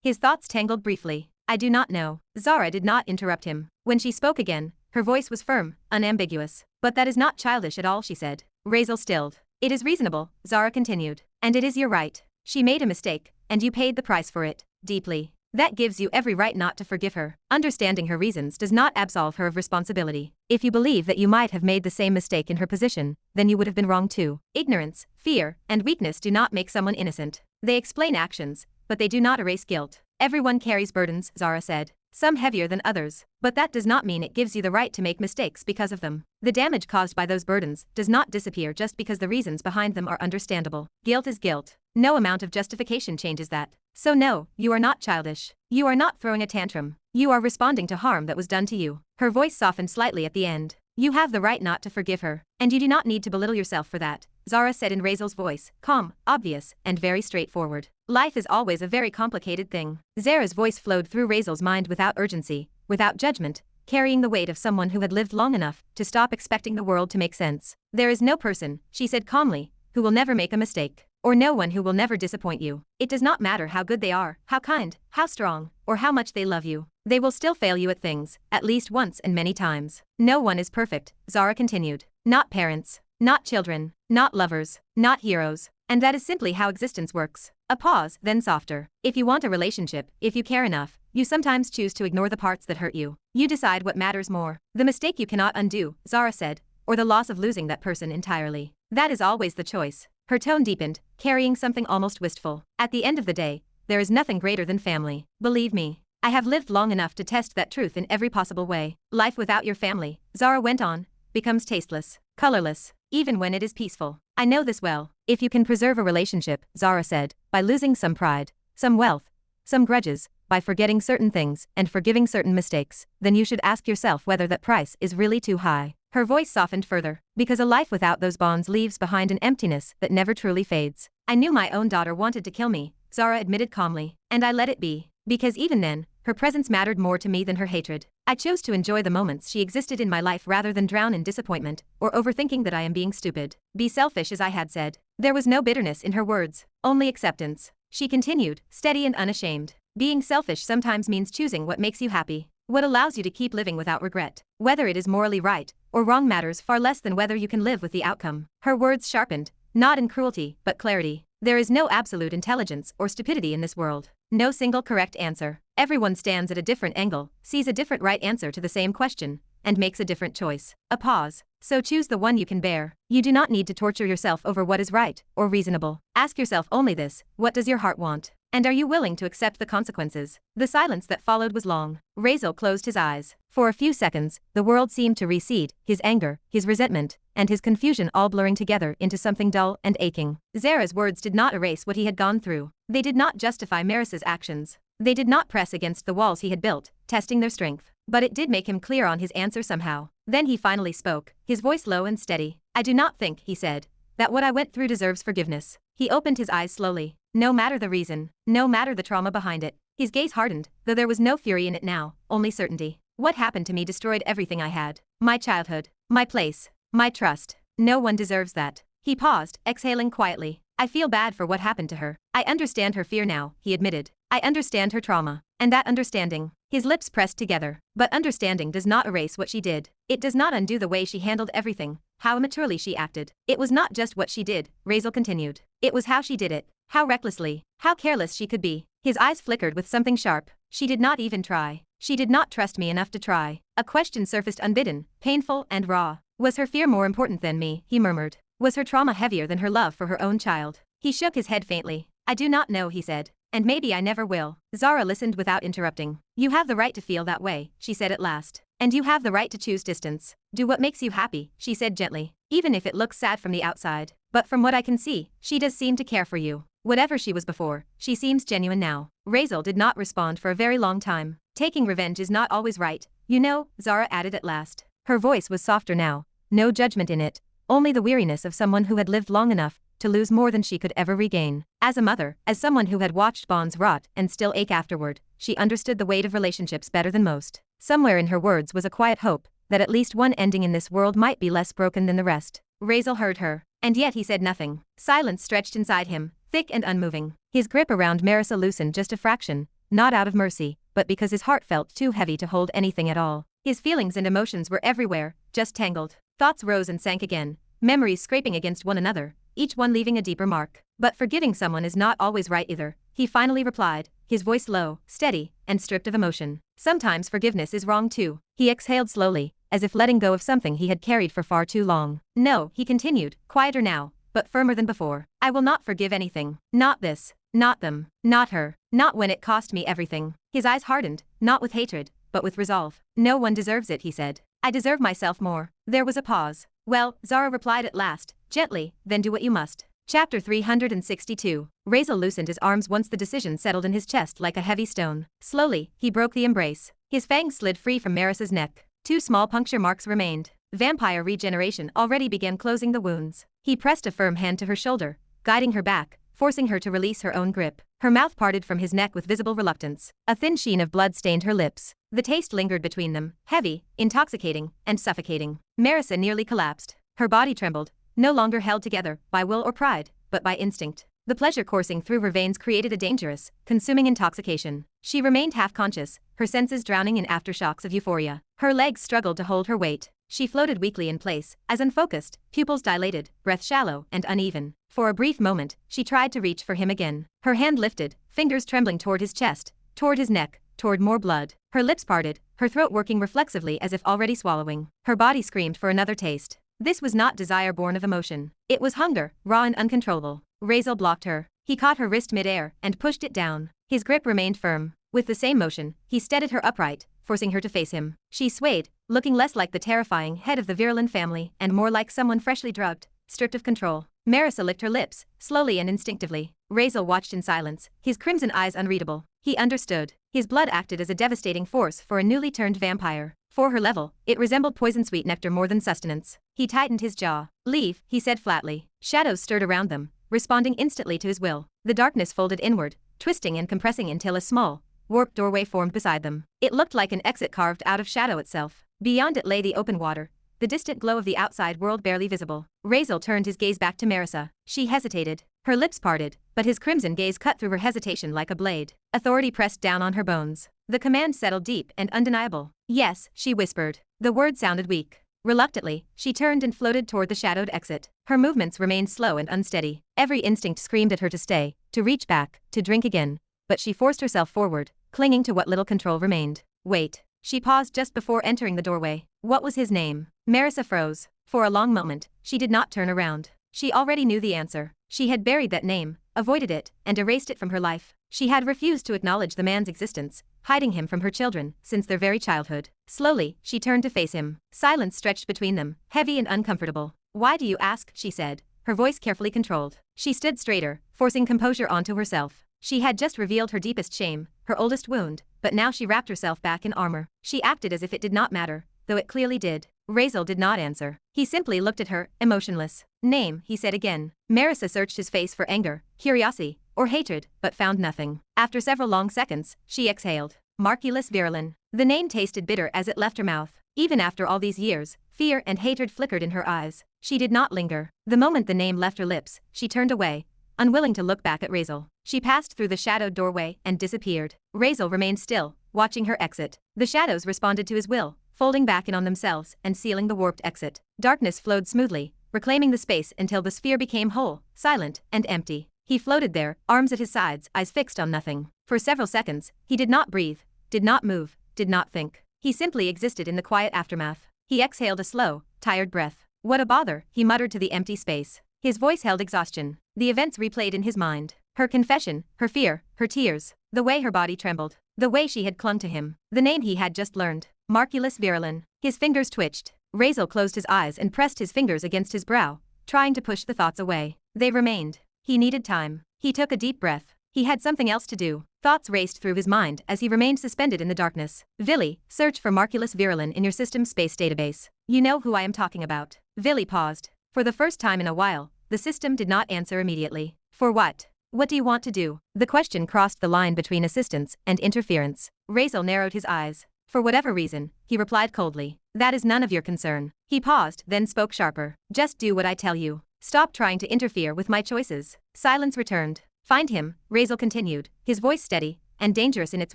His thoughts tangled briefly. I do not know. Zara did not interrupt him. When she spoke again, her voice was firm, unambiguous. But that is not childish at all, she said. Razeal stilled. It is reasonable, Zara continued. And it is your right. She made a mistake, and you paid the price for it, deeply. That gives you every right not to forgive her. Understanding her reasons does not absolve her of responsibility. If you believe that you might have made the same mistake in her position, then you would have been wrong too. Ignorance, fear, and weakness do not make someone innocent. They explain actions, but they do not erase guilt. Everyone carries burdens, Zara said. Some heavier than others. But that does not mean it gives you the right to make mistakes because of them. The damage caused by those burdens does not disappear just because the reasons behind them are understandable. Guilt is guilt. No amount of justification changes that. So no, you are not childish. You are not throwing a tantrum. You are responding to harm that was done to you. Her voice softened slightly at the end. You have the right not to forgive her, and you do not need to belittle yourself for that, Zara said in Razeal's voice, calm, obvious, and very straightforward. Life is always a very complicated thing. Zara's voice flowed through Razeal's mind without urgency, without judgment, carrying the weight of someone who had lived long enough to stop expecting the world to make sense. There is no person, she said calmly, who will never make a mistake. Or no one who will never disappoint you. It does not matter how good they are, how kind, how strong, or how much they love you. They will still fail you at things, at least once and many times. No one is perfect, Zara continued. Not parents, not children, not lovers, not heroes. And that is simply how existence works. A pause, then softer. If you want a relationship, if you care enough, you sometimes choose to ignore the parts that hurt you. You decide what matters more. The mistake you cannot undo, Zara said, or the loss of losing that person entirely. That is always the choice. Her tone deepened, carrying something almost wistful. At the end of the day, there is nothing greater than family. Believe me. I have lived long enough to test that truth in every possible way. Life without your family, Zara went on, becomes tasteless, colorless, even when it is peaceful. I know this well. If you can preserve a relationship, Zara said, by losing some pride, some wealth, some grudges, by forgetting certain things and forgiving certain mistakes, then you should ask yourself whether that price is really too high. Her voice softened further, because a life without those bonds leaves behind an emptiness that never truly fades. I knew my own daughter wanted to kill me, Zara admitted calmly, and I let it be. Because even then, her presence mattered more to me than her hatred. I chose to enjoy the moments she existed in my life rather than drown in disappointment, or overthinking that I am being stupid. Be selfish as I had said. There was no bitterness in her words, only acceptance. She continued, steady and unashamed. Being selfish sometimes means choosing what makes you happy. What allows you to keep living without regret. Whether it is morally right or wrong matters far less than whether you can live with the outcome. Her words sharpened, not in cruelty, but clarity. There is no absolute intelligence or stupidity in this world. No single correct answer. Everyone stands at a different angle, sees a different right answer to the same question, and makes a different choice. A pause. So choose the one you can bear. You do not need to torture yourself over what is right or reasonable. Ask yourself only this: what does your heart want? And are you willing to accept the consequences? The silence that followed was long. Razeal closed his eyes. For a few seconds, the world seemed to recede, his anger, his resentment, and his confusion all blurring together into something dull and aching. Zara's words did not erase what he had gone through. They did not justify Marisa's actions. They did not press against the walls he had built, testing their strength. But it did make him clear on his answer somehow. Then he finally spoke, his voice low and steady. I do not think, he said, that what I went through deserves forgiveness. He opened his eyes slowly. no matter the reason, no matter the trauma behind it. His gaze hardened, though there was no fury in it now, only certainty. What happened to me destroyed everything I had. My childhood, my place, my trust. No one deserves that. He paused, exhaling quietly. I feel bad for what happened to her. I understand her fear now, he admitted. I understand her trauma. And that understanding. His lips pressed together. But understanding does not erase what she did. It does not undo the way she handled everything, how immaturely she acted. It was not just what she did, Razeal continued. It was how she did it. How recklessly, how careless she could be. His eyes flickered with something sharp. She did not even try. She did not trust me enough to try. A question surfaced unbidden, painful and raw. Was her fear more important than me, he murmured. Was her trauma heavier than her love for her own child? He shook his head faintly. I do not know, he said. And maybe I never will. Zara listened without interrupting. You have the right to feel that way, she said at last. And you have the right to choose distance. Do what makes you happy, she said gently. Even if it looks sad from the outside. But from what I can see, she does seem to care for you. Whatever she was before, she seems genuine now. Razeal did not respond for a very long time. Taking revenge is not always right, you know, Zara added at last. Her voice was softer now. No judgment in it. Only the weariness of someone who had lived long enough to lose more than she could ever regain. As a mother, as someone who had watched bonds rot and still ache afterward, she understood the weight of relationships better than most. Somewhere in her words was a quiet hope that at least one ending in this world might be less broken than the rest. Razeal heard her. And yet he said nothing. Silence stretched inside him, thick and unmoving. His grip around Merisa loosened just a fraction, not out of mercy, but because his heart felt too heavy to hold anything at all. His feelings and emotions were everywhere, just tangled. Thoughts rose and sank again, memories scraping against one another, each one leaving a deeper mark. But forgiving someone is not always right either, he finally replied, his voice low, steady, and stripped of emotion. Sometimes forgiveness is wrong too. He exhaled slowly, as if letting go of something he had carried for far too long. No, he continued, quieter now, but firmer than before. I will not forgive anything. Not this. Not them. Not her. Not when it cost me everything. His eyes hardened, not with hatred, but with resolve. No one deserves it, he said. I deserve myself more. There was a pause. Well, Zara replied at last, gently, then do what you must. Chapter 362. Razeal loosened his arms once the decision settled in his chest like a heavy stone. Slowly, he broke the embrace. His fangs slid free from Marisa's neck. 2 small puncture marks remained. Vampire regeneration already began closing the wounds. He pressed a firm hand to her shoulder, guiding her back, forcing her to release her own grip. Her mouth parted from his neck with visible reluctance. A thin sheen of blood stained her lips. The taste lingered between them, heavy, intoxicating, and suffocating. Merisa nearly collapsed. Her body trembled, no longer held together by will or pride, but by instinct. The pleasure coursing through her veins created a dangerous, consuming intoxication. She remained half-conscious, her senses drowning in aftershocks of euphoria. Her legs struggled to hold her weight. She floated weakly in place, as unfocused, pupils dilated, breath shallow and uneven. For a brief moment, she tried to reach for him again. Her hand lifted, fingers trembling toward his chest, toward his neck, toward more blood. Her lips parted, her throat working reflexively as if already swallowing. Her body screamed for another taste. This was not desire born of emotion. It was hunger, raw and uncontrollable. Razeal blocked her. He caught her wrist mid-air and pushed it down. His grip remained firm. With the same motion, he steadied her upright, forcing her to face him. She swayed, looking less like the terrifying head of the Virelan family and more like someone freshly drugged, stripped of control. Merisa licked her lips, slowly and instinctively. Razeal watched in silence, his crimson eyes unreadable. He understood. His blood acted as a devastating force for a newly turned vampire. For her level, it resembled poison-sweet nectar more than sustenance. He tightened his jaw. Leave, he said flatly. Shadows stirred around them, responding instantly to his will. The darkness folded inward, twisting and compressing until a small, warped doorway formed beside them. It looked like an exit carved out of shadow itself. Beyond it lay the open water, the distant glow of the outside world barely visible. Razeal turned his gaze back to Merisa. She hesitated. Her lips parted, but his crimson gaze cut through her hesitation like a blade. Authority pressed down on her bones. The command settled deep and undeniable. Yes, she whispered. The word sounded weak. Reluctantly, she turned and floated toward the shadowed exit. Her movements remained slow and unsteady. Every instinct screamed at her to stay, to reach back, to drink again. But she forced herself forward, clinging to what little control remained. Wait. She paused just before entering the doorway. What was his name? Merisa froze. For a long moment, she did not turn around. She already knew the answer. She had buried that name, avoided it, and erased it from her life. She had refused to acknowledge the man's existence, hiding him from her children since their very childhood. Slowly, she turned to face him. Silence stretched between them, heavy and uncomfortable. Why do you ask? She said, her voice carefully controlled. She stood straighter, forcing composure onto herself. She had just revealed her deepest shame, her oldest wound, but now she wrapped herself back in armor. She acted as if it did not matter, though it clearly did. Razeal did not answer. He simply looked at her, emotionless. Name, he said again. Merisa searched his face for anger, curiosity, or hatred, but found nothing. After several long seconds, she exhaled. Markeilous Virelan. The name tasted bitter as it left her mouth. Even after all these years, fear and hatred flickered in her eyes. She did not linger. The moment the name left her lips, she turned away, unwilling to look back at Razeal. She passed through the shadowed doorway and disappeared. Razeal remained still, watching her exit. The shadows responded to his will, folding back in on themselves and sealing the warped exit. Darkness flowed smoothly, reclaiming the space until the sphere became whole, silent, and empty. He floated there, arms at his sides, eyes fixed on nothing. For several seconds, he did not breathe, did not move, did not think. He simply existed in the quiet aftermath. He exhaled a slow, tired breath. What a bother, he muttered to the empty space. His voice held exhaustion. The events replayed in his mind. Her confession, her fear, her tears, the way her body trembled, the way she had clung to him, the name he had just learned. Markeilous Virelan. His fingers twitched. Razeal closed his eyes and pressed his fingers against his brow, trying to push the thoughts away. They remained. He needed time. He took a deep breath. He had something else to do. Thoughts raced through his mind as he remained suspended in the darkness. Vili, search for Markeilous Virelan in your system space database. You know who I am talking about. Vili paused. For the first time in a while, the system did not answer immediately. For what? What do you want to do? The question crossed the line between assistance and interference. Razeal narrowed his eyes. For whatever reason, he replied coldly. That is none of your concern. He paused, then spoke sharper. Just do what I tell you. Stop trying to interfere with my choices. Silence returned. Find him, Razeal continued, his voice steady and dangerous in its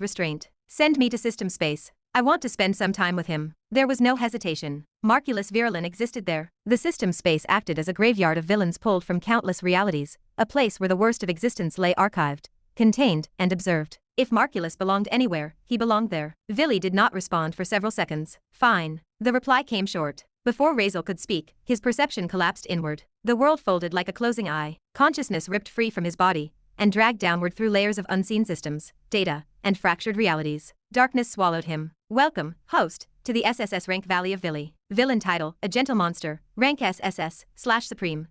restraint. Send me to system space. I want to spend some time with him. There was no hesitation. Markeilous Virelan existed there. The system space acted as a graveyard of villains pulled from countless realities, a place where the worst of existence lay archived, contained, and observed. If Markeilous belonged anywhere, he belonged there. Vili did not respond for several seconds. Fine. The reply came short. Before Razeal could speak, his perception collapsed inward. The world folded like a closing eye. Consciousness ripped free from his body and dragged downward through layers of unseen systems, data, and fractured realities. Darkness swallowed him. Welcome, host, to the SSS rank Valley of Vili. Villain title, A Gentle Monster, rank SSS/Supreme.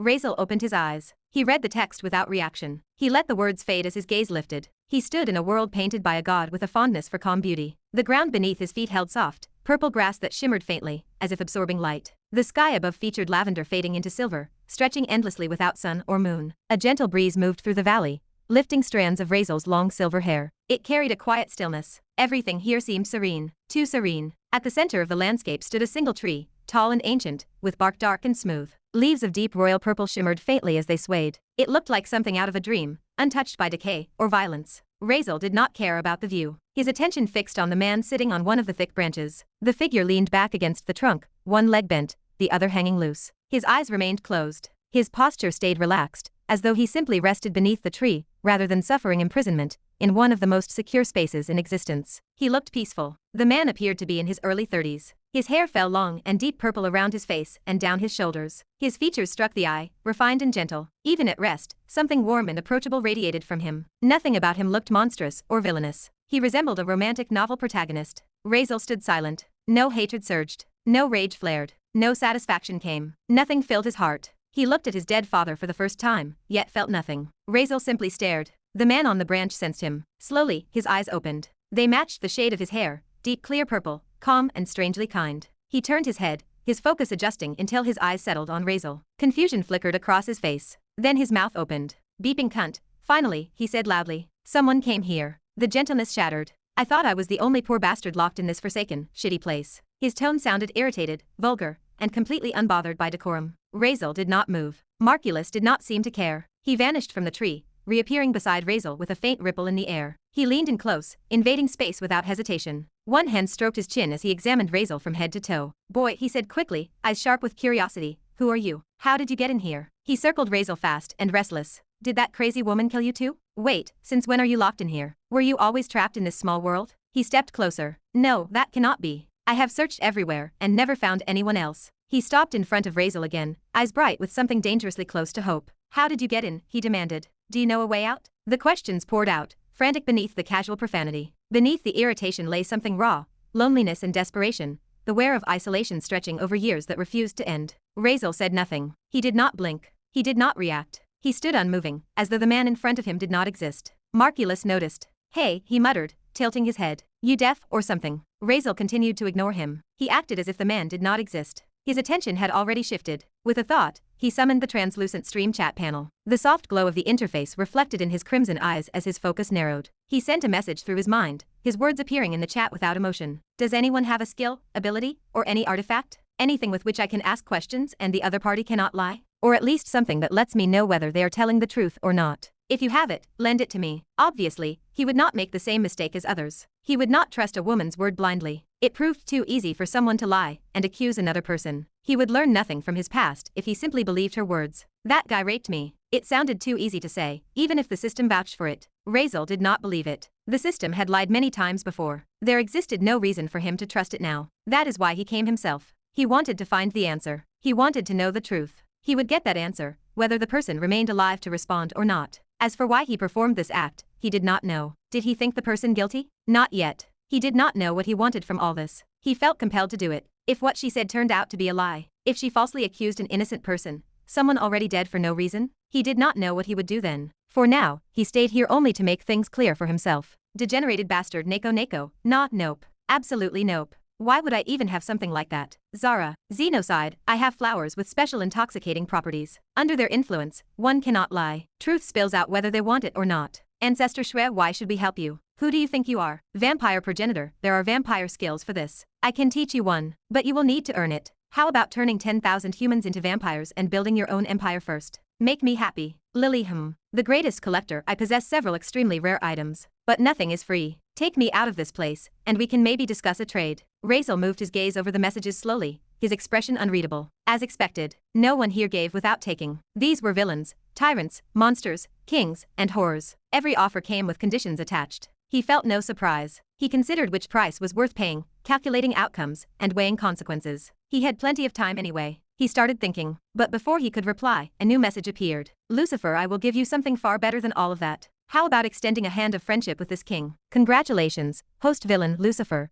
Razeal opened his eyes. He read the text without reaction. He let the words fade as his gaze lifted. He stood in a world painted by a god with a fondness for calm beauty. The ground beneath his feet held soft, purple grass that shimmered faintly, as if absorbing light. The sky above featured lavender fading into silver, stretching endlessly without sun or moon. A gentle breeze moved through the valley, lifting strands of Razeal's long silver hair. It carried a quiet stillness. Everything here seemed serene, too serene. At the center of the landscape stood a single tree, tall and ancient, with bark dark and smooth. Leaves of deep royal purple shimmered faintly as they swayed. It looked like something out of a dream, untouched by decay or violence. Razeal did not care about the view. His attention fixed on the man sitting on one of the thick branches. The figure leaned back against the trunk, one leg bent, the other hanging loose. His eyes remained closed. His posture stayed relaxed, as though he simply rested beneath the tree, rather than suffering imprisonment, in one of the most secure spaces in existence. He looked peaceful. The man appeared to be in his early 30s. His hair fell long and deep purple around his face and down his shoulders. His features struck the eye, refined and gentle. Even at rest, something warm and approachable radiated from him. Nothing about him looked monstrous or villainous. He resembled a romantic novel protagonist. Razeal stood silent. No hatred surged. No rage flared. No satisfaction came. Nothing filled his heart. He looked at his dead father for the first time, yet felt nothing. Razeal simply stared. The man on the branch sensed him. Slowly, his eyes opened. They matched the shade of his hair, deep clear purple, calm and strangely kind. He turned his head, his focus adjusting until his eyes settled on Razeal. Confusion flickered across his face. Then his mouth opened. Beeping cunt. Finally, he said loudly. Someone came here. The gentleness shattered. I thought I was the only poor bastard locked in this forsaken, shitty place. His tone sounded irritated, vulgar, and completely unbothered by decorum. Razeal did not move. Markeilous did not seem to care. He vanished from the tree, reappearing beside Razeal with a faint ripple in the air. He leaned in close, invading space without hesitation. One hand stroked his chin as he examined Razeal from head to toe. Boy, he said quickly, eyes sharp with curiosity. Who are you? How did you get in here? He circled Razeal fast and restless. Did that crazy woman kill you too? Wait, since when are you locked in here? Were you always trapped in this small world? He stepped closer. No, that cannot be. I have searched everywhere and never found anyone else. He stopped in front of Razeal again, eyes bright with something dangerously close to hope. How did you get in? He demanded. Do you know a way out? The questions poured out, frantic beneath the casual profanity. Beneath the irritation lay something raw, loneliness and desperation, the wear of isolation stretching over years that refused to end. Razeal said nothing. He did not blink. He did not react. He stood unmoving, as though the man in front of him did not exist. Markeilous noticed. Hey, he muttered, tilting his head. You deaf or something? Razeal continued to ignore him. He acted as if the man did not exist. His attention had already shifted. With a thought, he he summoned the translucent stream chat panel. The soft glow of the interface reflected in his crimson eyes as his focus narrowed. He sent a message through his mind, his words appearing in the chat without emotion. Does anyone have a skill, ability, or any artifact? Anything with which I can ask questions and the other party cannot lie? Or at least something that lets me know whether they are telling the truth or not. If you have it, lend it to me. Obviously, he would not make the same mistake as others. He would not trust a woman's word blindly. It proved too easy for someone to lie and accuse another person. He would learn nothing from his past if he simply believed her words. That guy raped me. It sounded too easy to say, even if the system vouched for it. Razeal did not believe it. The system had lied many times before. There existed no reason for him to trust it now. That is why he came himself. He wanted to find the answer. He wanted to know the truth. He would get that answer, whether the person remained alive to respond or not. As for why he performed this act, he did not know. Did he think the person guilty? Not yet. He did not know what he wanted from all this. He felt compelled to do it. If what she said turned out to be a lie, if she falsely accused an innocent person, someone already dead for no reason, he did not know what he would do then. For now, he stayed here only to make things clear for himself. Degenerated bastard Neko. Nope. Absolutely nope. Why would I even have something like that? Zara. Xenocide. I have flowers with special intoxicating properties. Under their influence, one cannot lie. Truth spills out whether they want it or not. Ancestor Shwe, why should we help you? Who do you think you are? Vampire progenitor. There are vampire skills for this. I can teach you one, but you will need to earn it. How about turning 10,000 humans into vampires and building your own empire first? Make me happy. Lily. The greatest collector. I possess several extremely rare items, but nothing is free. Take me out of this place, and we can maybe discuss a trade. Razeal moved his gaze over the messages slowly, his expression unreadable. As expected, no one here gave without taking. These were villains, tyrants, monsters, kings, and whores. Every offer came with conditions attached. He felt no surprise. He considered which price was worth paying, calculating outcomes, and weighing consequences. He had plenty of time anyway. He started thinking, but before he could reply, a new message appeared. Lucifer, I will give you something far better than all of that. How about extending a hand of friendship with this king? Congratulations, host villain Lucifer.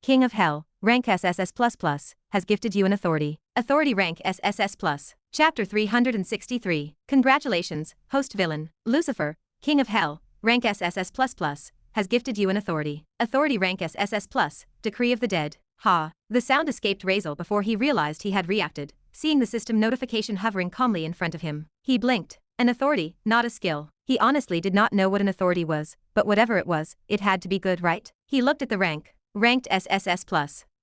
King of Hell, rank SSS++, has gifted you an authority. Authority rank SSS+. Chapter 363. Congratulations, host villain Lucifer, King of Hell, rank SSS++, has gifted you an authority. Authority rank SSS+, Decree of the Dead. Ha. The sound escaped Razeal before he realized he had reacted, seeing the system notification hovering calmly in front of him. He blinked. An authority, not a skill. He honestly did not know what an authority was, but whatever it was, it had to be good, right? He looked at the rank. Ranked SSS+.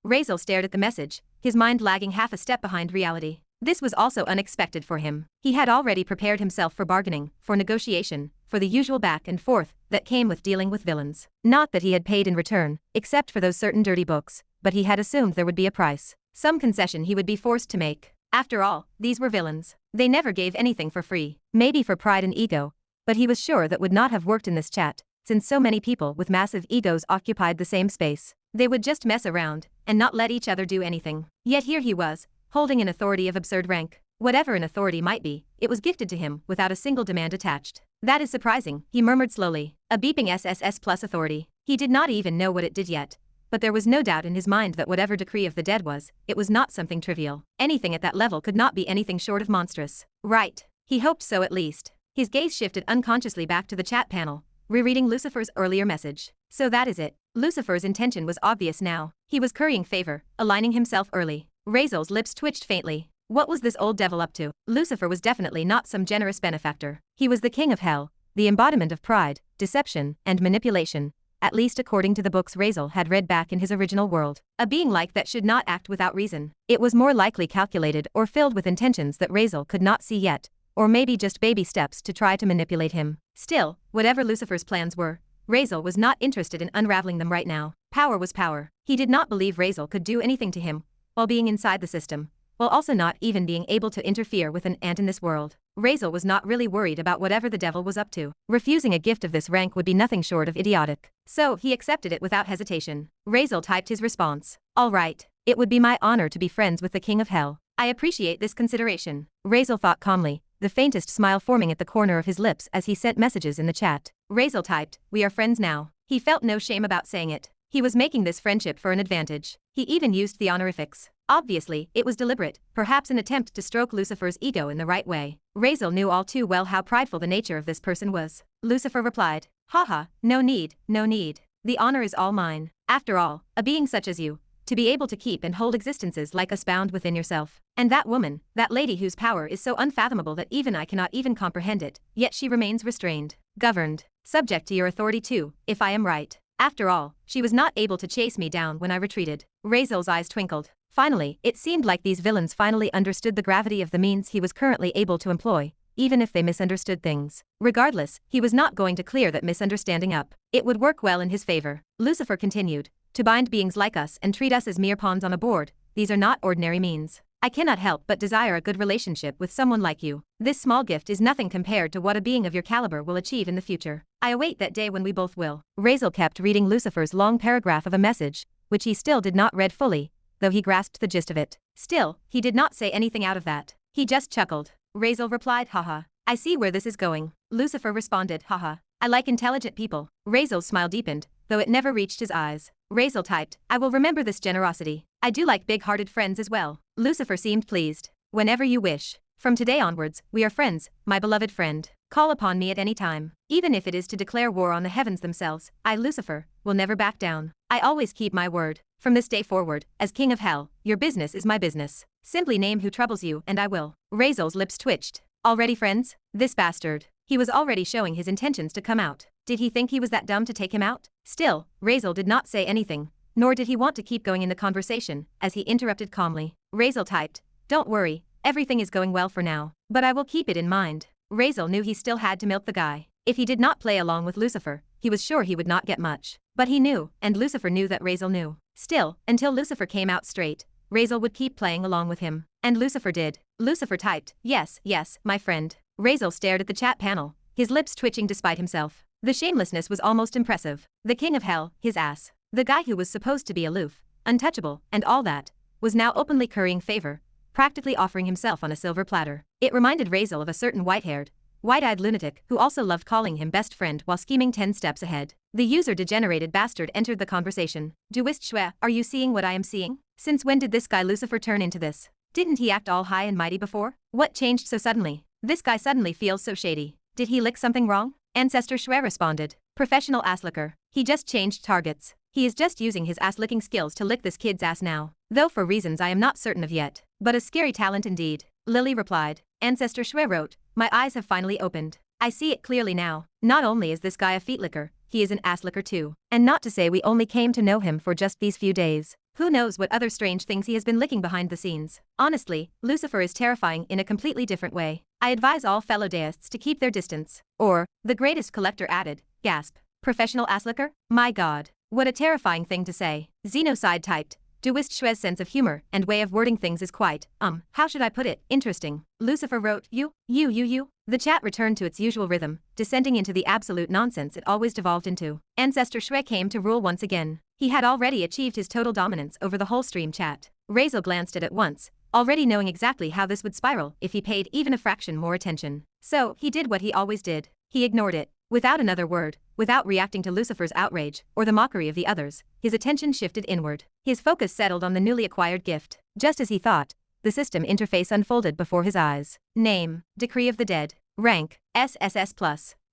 Razeal stared at the message, his mind lagging half a step behind reality. This was also unexpected for him. He had already prepared himself for bargaining, for negotiation, for the usual back and forth that came with dealing with villains. Not that he had paid in return, except for those certain dirty books, but he had assumed there would be a price. Some concession he would be forced to make. After all, these were villains. They never gave anything for free. Maybe for pride and ego. But he was sure that would not have worked in this chat, since so many people with massive egos occupied the same space. They would just mess around, and not let each other do anything. Yet here he was, holding an authority of absurd rank. Whatever an authority might be, it was gifted to him without a single demand attached. That is surprising, he murmured slowly. A beeping SSS+ authority. He did not even know what it did yet. But there was no doubt in his mind that whatever Decree of the Dead was, it was not something trivial. Anything at that level could not be anything short of monstrous. Right. He hoped so at least. His gaze shifted unconsciously back to the chat panel, rereading Lucifer's earlier message. So that is it. Lucifer's intention was obvious now. He was currying favor, aligning himself early. Razeal's lips twitched faintly. What was this old devil up to? Lucifer was definitely not some generous benefactor. He was the king of hell, the embodiment of pride, deception, and manipulation, at least according to the books Razeal had read back in his original world. A being like that should not act without reason. It was more likely calculated or filled with intentions that Razeal could not see yet, or maybe just baby steps to try to manipulate him. Still, whatever Lucifer's plans were, Razeal was not interested in unraveling them right now. Power was power. He did not believe Razeal could do anything to him, while being inside the system, while also not even being able to interfere with an ant in this world. Razeal was not really worried about whatever the devil was up to. Refusing a gift of this rank would be nothing short of idiotic. So he accepted it without hesitation. Razeal typed his response. All right. It would be my honor to be friends with the King of Hell. I appreciate this consideration. Razeal thought calmly, the faintest smile forming at the corner of his lips as he sent messages in the chat. Razeal typed, we are friends now. He felt no shame about saying it. He was making this friendship for an advantage. He even used the honorifics. Obviously, it was deliberate, perhaps an attempt to stroke Lucifer's ego in the right way. Razeal knew all too well how prideful the nature of this person was. Lucifer replied, haha, no need, no need. The honor is all mine. After all, a being such as you, to be able to keep and hold existences like us bound within yourself. And that woman, that lady whose power is so unfathomable that even I cannot even comprehend it, yet she remains restrained, governed, subject to your authority too, if I am right. After all, she was not able to chase me down when I retreated. Razeal's eyes twinkled. Finally, it seemed like these villains finally understood the gravity of the means he was currently able to employ, even if they misunderstood things. Regardless, he was not going to clear that misunderstanding up. It would work well in his favor. Lucifer continued, to bind beings like us and treat us as mere pawns on a board, these are not ordinary means. I cannot help but desire a good relationship with someone like you. This small gift is nothing compared to what a being of your caliber will achieve in the future. I await that day when we both will. Razeal kept reading Lucifer's long paragraph of a message, which he still did not read fully, though he grasped the gist of it. Still, he did not say anything out of that. He just chuckled. Razeal replied, haha. I see where this is going. Lucifer responded, haha. I like intelligent people. Razeal's smile deepened, though it never reached his eyes. Razeal typed, I will remember this generosity. I do like big-hearted friends as well. Lucifer seemed pleased. Whenever you wish. From today onwards, we are friends, my beloved friend. Call upon me at any time. Even if it is to declare war on the heavens themselves, I, Lucifer, will never back down. I always keep my word. From this day forward, as king of hell, your business is my business. Simply name who troubles you and I will. Razeal's lips twitched. Already friends? This bastard. He was already showing his intentions to come out. Did he think he was that dumb to take him out? Still, Razeal did not say anything, nor did he want to keep going in the conversation, as he interrupted calmly. Razeal typed, don't worry, everything is going well for now, but I will keep it in mind. Razeal knew he still had to milk the guy. If he did not play along with Lucifer, he was sure he would not get much. But he knew, and Lucifer knew that Razeal knew. Still, until Lucifer came out straight, Razeal would keep playing along with him. And Lucifer did. Lucifer typed, yes, my friend. Razeal stared at the chat panel, his lips twitching despite himself. The shamelessness was almost impressive. The king of hell, his ass. The guy who was supposed to be aloof, untouchable, and all that, was now openly currying favor, practically offering himself on a silver platter. It reminded Razeal of a certain white-haired, white-eyed lunatic who also loved calling him best friend while scheming 10 steps ahead. The user-degenerated bastard entered the conversation. Du bist schwer, are you seeing what I am seeing? Since when did this guy Lucifer turn into this? Didn't he act all high and mighty before? What changed so suddenly? This guy suddenly feels so shady. Did he lick something wrong? Ancestor Schwer responded. Professional asslicker. He just changed targets. He is just using his ass-licking skills to lick this kid's ass now. Though for reasons I am not certain of yet. But a scary talent indeed. Lily replied. Ancestor Schwer wrote, my eyes have finally opened. I see it clearly now. Not only is this guy a feet licker, he is an ass licker too. And not to say we only came to know him for just these few days. Who knows what other strange things he has been licking behind the scenes. Honestly, Lucifer is terrifying in a completely different way. I advise all fellow deists to keep their distance. Or, the greatest collector added, gasp. Professional asslicker? My god. What a terrifying thing to say. Xenocide typed. Duist Schwez's sense of humor and way of wording things is quite, how should I put it, interesting. Lucifer wrote, you. The chat returned to its usual rhythm, descending into the absolute nonsense it always devolved into. Ancestor Schwe came to rule once again. He had already achieved his total dominance over the whole stream chat. Razeal glanced at it once, already knowing exactly how this would spiral if he paid even a fraction more attention. So, he did what he always did. He ignored it. Without another word, without reacting to Lucifer's outrage or the mockery of the others, his attention shifted inward. His focus settled on the newly acquired gift. Just as he thought, the system interface unfolded before his eyes. Name, Decree of the Dead. Rank, SSS+.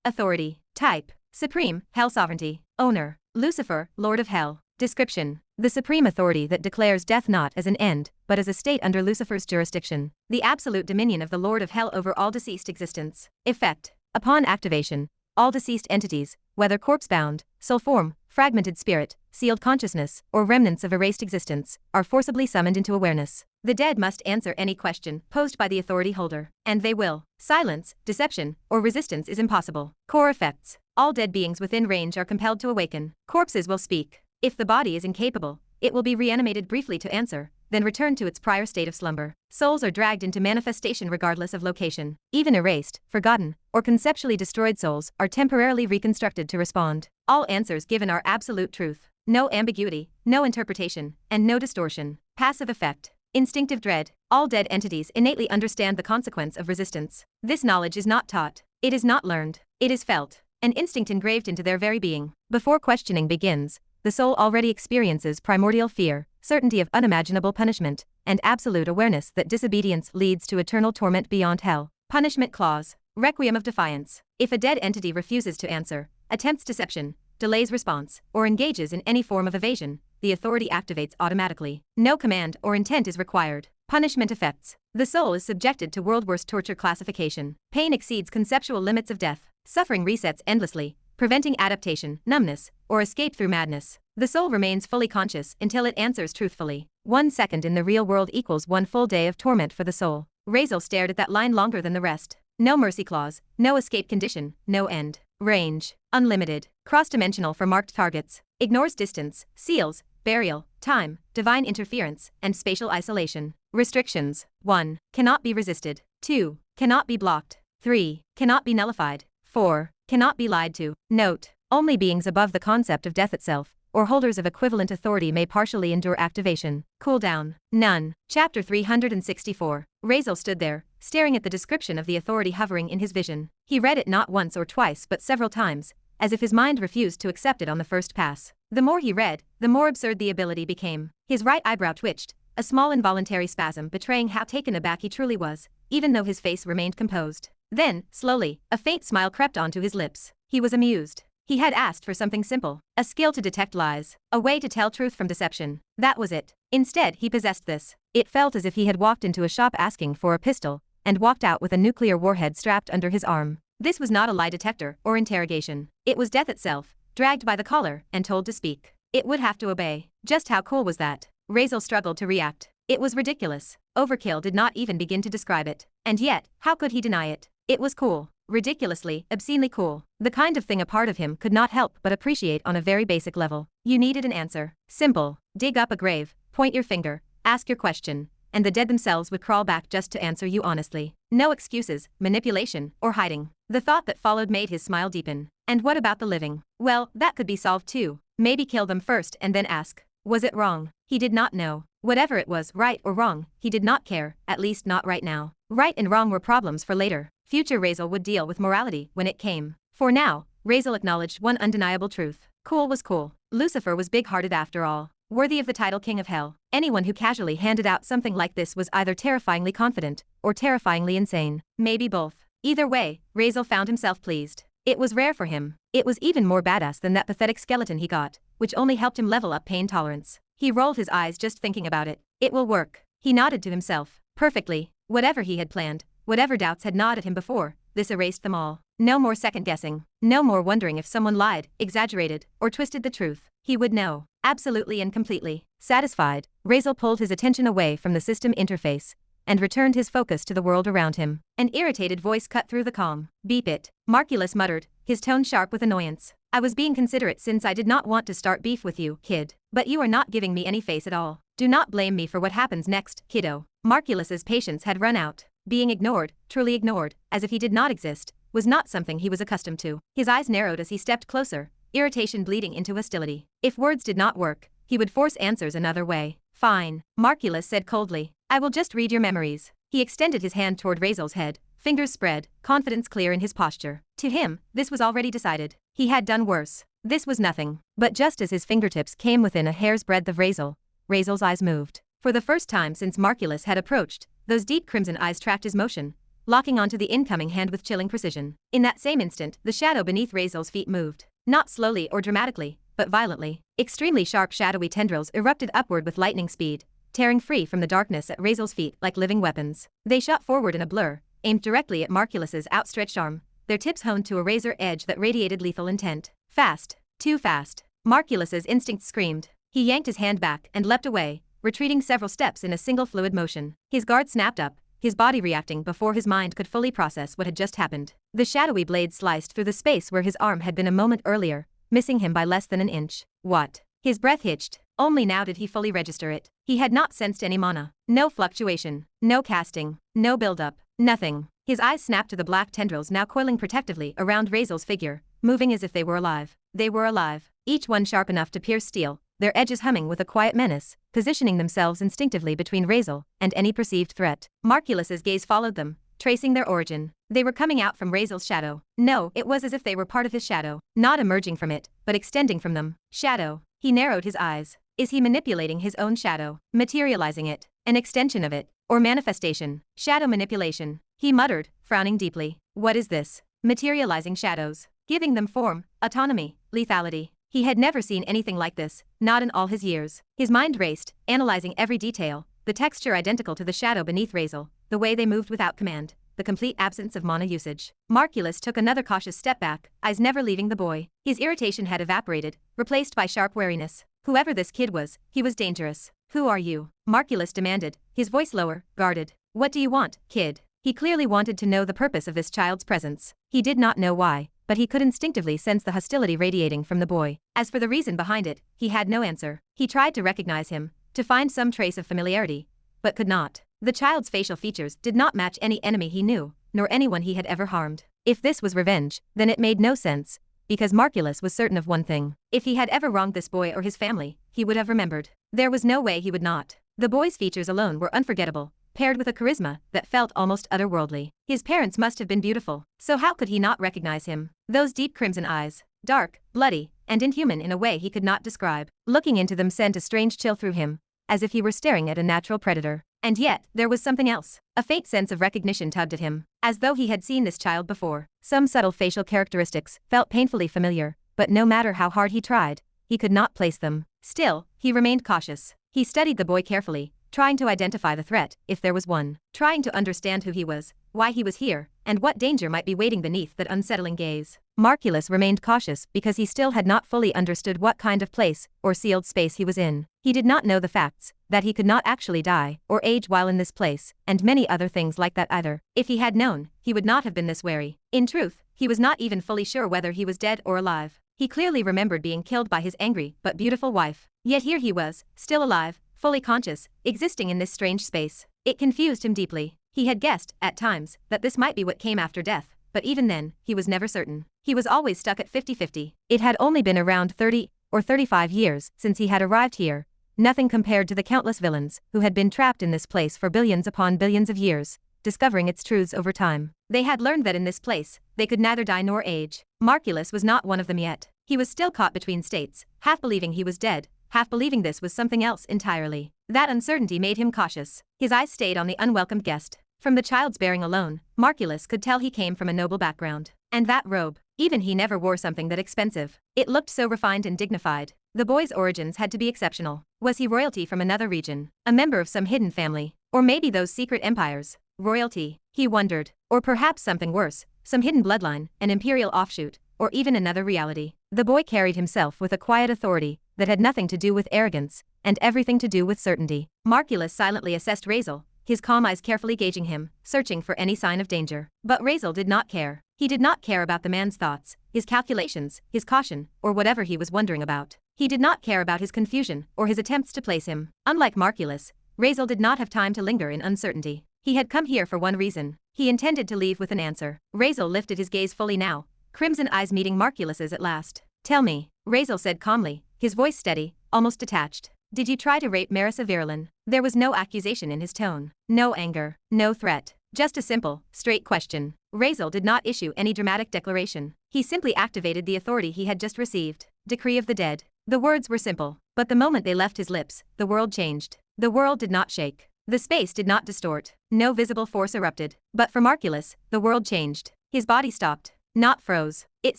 Authority, Type, Supreme, Hell Sovereignty. Owner, Lucifer, Lord of Hell. Description, the supreme authority that declares death not as an end, but as a state under Lucifer's jurisdiction. The absolute dominion of the Lord of Hell over all deceased existence. Effect, upon activation, all deceased entities, whether corpse-bound, soul form, fragmented spirit, sealed consciousness, or remnants of erased existence, are forcibly summoned into awareness. The dead must answer any question posed by the authority holder, and they will. Silence, deception, or resistance is impossible. Core effects. All dead beings within range are compelled to awaken. Corpses will speak. If the body is incapable, it will be reanimated briefly to answer, then return to its prior state of slumber. Souls are dragged into manifestation regardless of location. Even erased, forgotten, or conceptually destroyed souls are temporarily reconstructed to respond. All answers given are absolute truth. No ambiguity, no interpretation, and no distortion. Passive effect. Instinctive dread. All dead entities innately understand the consequence of resistance. This knowledge is not taught. It is not learned. It is felt. An instinct engraved into their very being. Before questioning begins, the soul already experiences primordial fear, certainty of unimaginable punishment, and absolute awareness that disobedience leads to eternal torment beyond hell. Punishment clause. Requiem of defiance. If a dead entity refuses to answer, attempts deception, delays response, or engages in any form of evasion, the authority activates automatically. No command or intent is required. Punishment effects. The soul is subjected to world-worst torture classification. Pain exceeds conceptual limits of death. Suffering resets endlessly, preventing adaptation, numbness, or escape through madness. The soul remains fully conscious until it answers truthfully. 1 second in the real world equals 1 full day of torment for the soul. Razeal stared at that line longer than the rest. No mercy clause, no escape condition, no end. Range. Unlimited. Cross-dimensional for marked targets. Ignores distance, seals, burial, time, divine interference, and spatial isolation. Restrictions. 1. Cannot be resisted. 2. Cannot be blocked. 3. Cannot be nullified. 4. Cannot be lied to. Note: only beings above the concept of death itself, or holders of equivalent authority may partially endure activation. Cooldown. None. Chapter 364. Razeal stood there, staring at the description of the authority hovering in his vision. He read it not once or twice but several times, as if his mind refused to accept it on the first pass. The more he read, the more absurd the ability became. His right eyebrow twitched, a small involuntary spasm betraying how taken aback he truly was, even though his face remained composed. Then, slowly, a faint smile crept onto his lips. He was amused. He had asked for something simple, a skill to detect lies, a way to tell truth from deception. That was it. Instead, he possessed this. It felt as if he had walked into a shop asking for a pistol, and walked out with a nuclear warhead strapped under his arm. This was not a lie detector or interrogation. It was death itself, dragged by the collar and told to speak. It would have to obey. Just how cool was that? Razeal struggled to react. It was ridiculous. Overkill did not even begin to describe it. And yet, how could he deny it? It was cool. Ridiculously, obscenely cool. The kind of thing a part of him could not help but appreciate on a very basic level. You needed an answer. Simple. Dig up a grave, point your finger, ask your question, and the dead themselves would crawl back just to answer you honestly. No excuses, manipulation, or hiding. The thought that followed made his smile deepen. And what about the living? Well, that could be solved too. Maybe kill them first and then ask, was it wrong? He did not know. Whatever it was, right or wrong, he did not care, at least not right now. Right and wrong were problems for later. Future Razeal would deal with morality when it came. For now, Razeal acknowledged one undeniable truth. Cool was cool. Lucifer was big-hearted after all. Worthy of the title King of Hell. Anyone who casually handed out something like this was either terrifyingly confident, or terrifyingly insane. Maybe both. Either way, Razeal found himself pleased. It was rare for him. It was even more badass than that pathetic skeleton he got, which only helped him level up pain tolerance. He rolled his eyes just thinking about it. It will work. He nodded to himself. Perfectly. Whatever he had planned, whatever doubts had gnawed at him before, this erased them all. No more second-guessing. No more wondering if someone lied, exaggerated, or twisted the truth. He would know. Absolutely and completely. Satisfied, Razeal pulled his attention away from the system interface and returned his focus to the world around him. An irritated voice cut through the calm. Beep it. Markeilous muttered, his tone sharp with annoyance. I was being considerate since I did not want to start beef with you, kid. But you are not giving me any face at all. Do not blame me for what happens next, kiddo. Markeilous's patience had run out. Being ignored, truly ignored, as if he did not exist, was not something he was accustomed to. His eyes narrowed as he stepped closer, irritation bleeding into hostility. If words did not work, he would force answers another way. Fine, Markeilous said coldly. I will just read your memories. He extended his hand toward Razeal's head, fingers spread, confidence clear in his posture. To him, this was already decided. He had done worse. This was nothing. But just as his fingertips came within a hair's breadth of Razeal's eyes moved. For the first time since Markeilous had approached, those deep crimson eyes tracked his motion, locking onto the incoming hand with chilling precision. In that same instant, the shadow beneath Razeal's feet moved. Not slowly or dramatically, but violently. Extremely sharp shadowy tendrils erupted upward with lightning speed, tearing free from the darkness at Razeal's feet like living weapons. They shot forward in a blur, aimed directly at Markeilous's outstretched arm, their tips honed to a razor edge that radiated lethal intent. Fast. Too fast. Markeilous's instinct screamed. He yanked his hand back and leapt away, retreating several steps in a single fluid motion. His guard snapped up, his body reacting before his mind could fully process what had just happened. The shadowy blade sliced through the space where his arm had been a moment earlier, missing him by less than an inch. What? His breath hitched. Only now did he fully register it. He had not sensed any mana. No fluctuation. No casting. No buildup. Nothing. His eyes snapped to the black tendrils now coiling protectively around Razeal's figure, moving as if they were alive. They were alive. Each one sharp enough to pierce steel, their edges humming with a quiet menace, positioning themselves instinctively between Razeal and any perceived threat. Markeilous's gaze followed them, tracing their origin. They were coming out from Razeal's shadow. No, it was as if they were part of his shadow, not emerging from it, but extending from them. Shadow. He narrowed his eyes. Is he manipulating his own shadow? Materializing it? An extension of it? Or manifestation? Shadow manipulation. He muttered, frowning deeply. What is this? Materializing shadows. Giving them form, autonomy, lethality. He had never seen anything like this, not in all his years. His mind raced, analyzing every detail, the texture identical to the shadow beneath Razeal, the way they moved without command, the complete absence of mana usage. Markeilous took another cautious step back, eyes never leaving the boy. His irritation had evaporated, replaced by sharp wariness. Whoever this kid was, he was dangerous. Who are you? Markeilous demanded, his voice lower, guarded. What do you want, kid? He clearly wanted to know the purpose of this child's presence. He did not know why, but he could instinctively sense the hostility radiating from the boy. As for the reason behind it, he had no answer. He tried to recognize him, to find some trace of familiarity, but could not. The child's facial features did not match any enemy he knew, nor anyone he had ever harmed. If this was revenge, then it made no sense, because Markeilous was certain of one thing. If he had ever wronged this boy or his family, he would have remembered. There was no way he would not. The boy's features alone were unforgettable, paired with a charisma that felt almost otherworldly. His parents must have been beautiful, so how could he not recognize him? Those deep crimson eyes, dark, bloody, and inhuman in a way he could not describe. Looking into them sent a strange chill through him, as if he were staring at a natural predator. And yet, there was something else. A faint sense of recognition tugged at him, as though he had seen this child before. Some subtle facial characteristics felt painfully familiar, but no matter how hard he tried, he could not place them. Still, he remained cautious. He studied the boy carefully, trying to identify the threat, if there was one, trying to understand who he was, why he was here, and what danger might be waiting beneath that unsettling gaze. Markeilous remained cautious because he still had not fully understood what kind of place or sealed space he was in. He did not know the facts, that he could not actually die or age while in this place, and many other things like that either. If he had known, he would not have been this wary. In truth, he was not even fully sure whether he was dead or alive. He clearly remembered being killed by his angry but beautiful wife. Yet here he was, still alive, fully conscious, existing in this strange space. It confused him deeply. He had guessed, at times, that this might be what came after death, but even then, he was never certain. He was always stuck at 50-50. It had only been around 30 or 35 years since he had arrived here, nothing compared to the countless villains who had been trapped in this place for billions upon billions of years, discovering its truths over time. They had learned that in this place, they could neither die nor age. Markeilous was not one of them yet. He was still caught between states, half believing he was dead, half believing this was something else entirely. That uncertainty made him cautious. His eyes stayed on the unwelcomed guest. From the child's bearing alone, Markeilous could tell he came from a noble background. And that robe, even he never wore something that expensive. It looked so refined and dignified. The boy's origins had to be exceptional. Was he royalty from another region? A member of some hidden family? Or maybe those secret empires? Royalty, he wondered. Or perhaps something worse, some hidden bloodline, an imperial offshoot, or even another reality. The boy carried himself with a quiet authority that had nothing to do with arrogance, and everything to do with certainty. Markeilous silently assessed Razeal, his calm eyes carefully gauging him, searching for any sign of danger. But Razeal did not care. He did not care about the man's thoughts, his calculations, his caution, or whatever he was wondering about. He did not care about his confusion or his attempts to place him. Unlike Markeilous, Razeal did not have time to linger in uncertainty. He had come here for one reason. He intended to leave with an answer. Razeal lifted his gaze fully now, crimson eyes meeting Markeilous's at last. Tell me, Razeal said calmly, his voice steady, almost detached. Did you try to rape Markeilous Virelan? There was no accusation in his tone, no anger, no threat, just a simple, straight question. Razeal did not issue any dramatic declaration. He simply activated the authority he had just received. Decree of the dead. The words were simple, but the moment they left his lips, the world changed. The world did not shake. The space did not distort. No visible force erupted. But for Markeilous, the world changed. His body stopped, not froze. It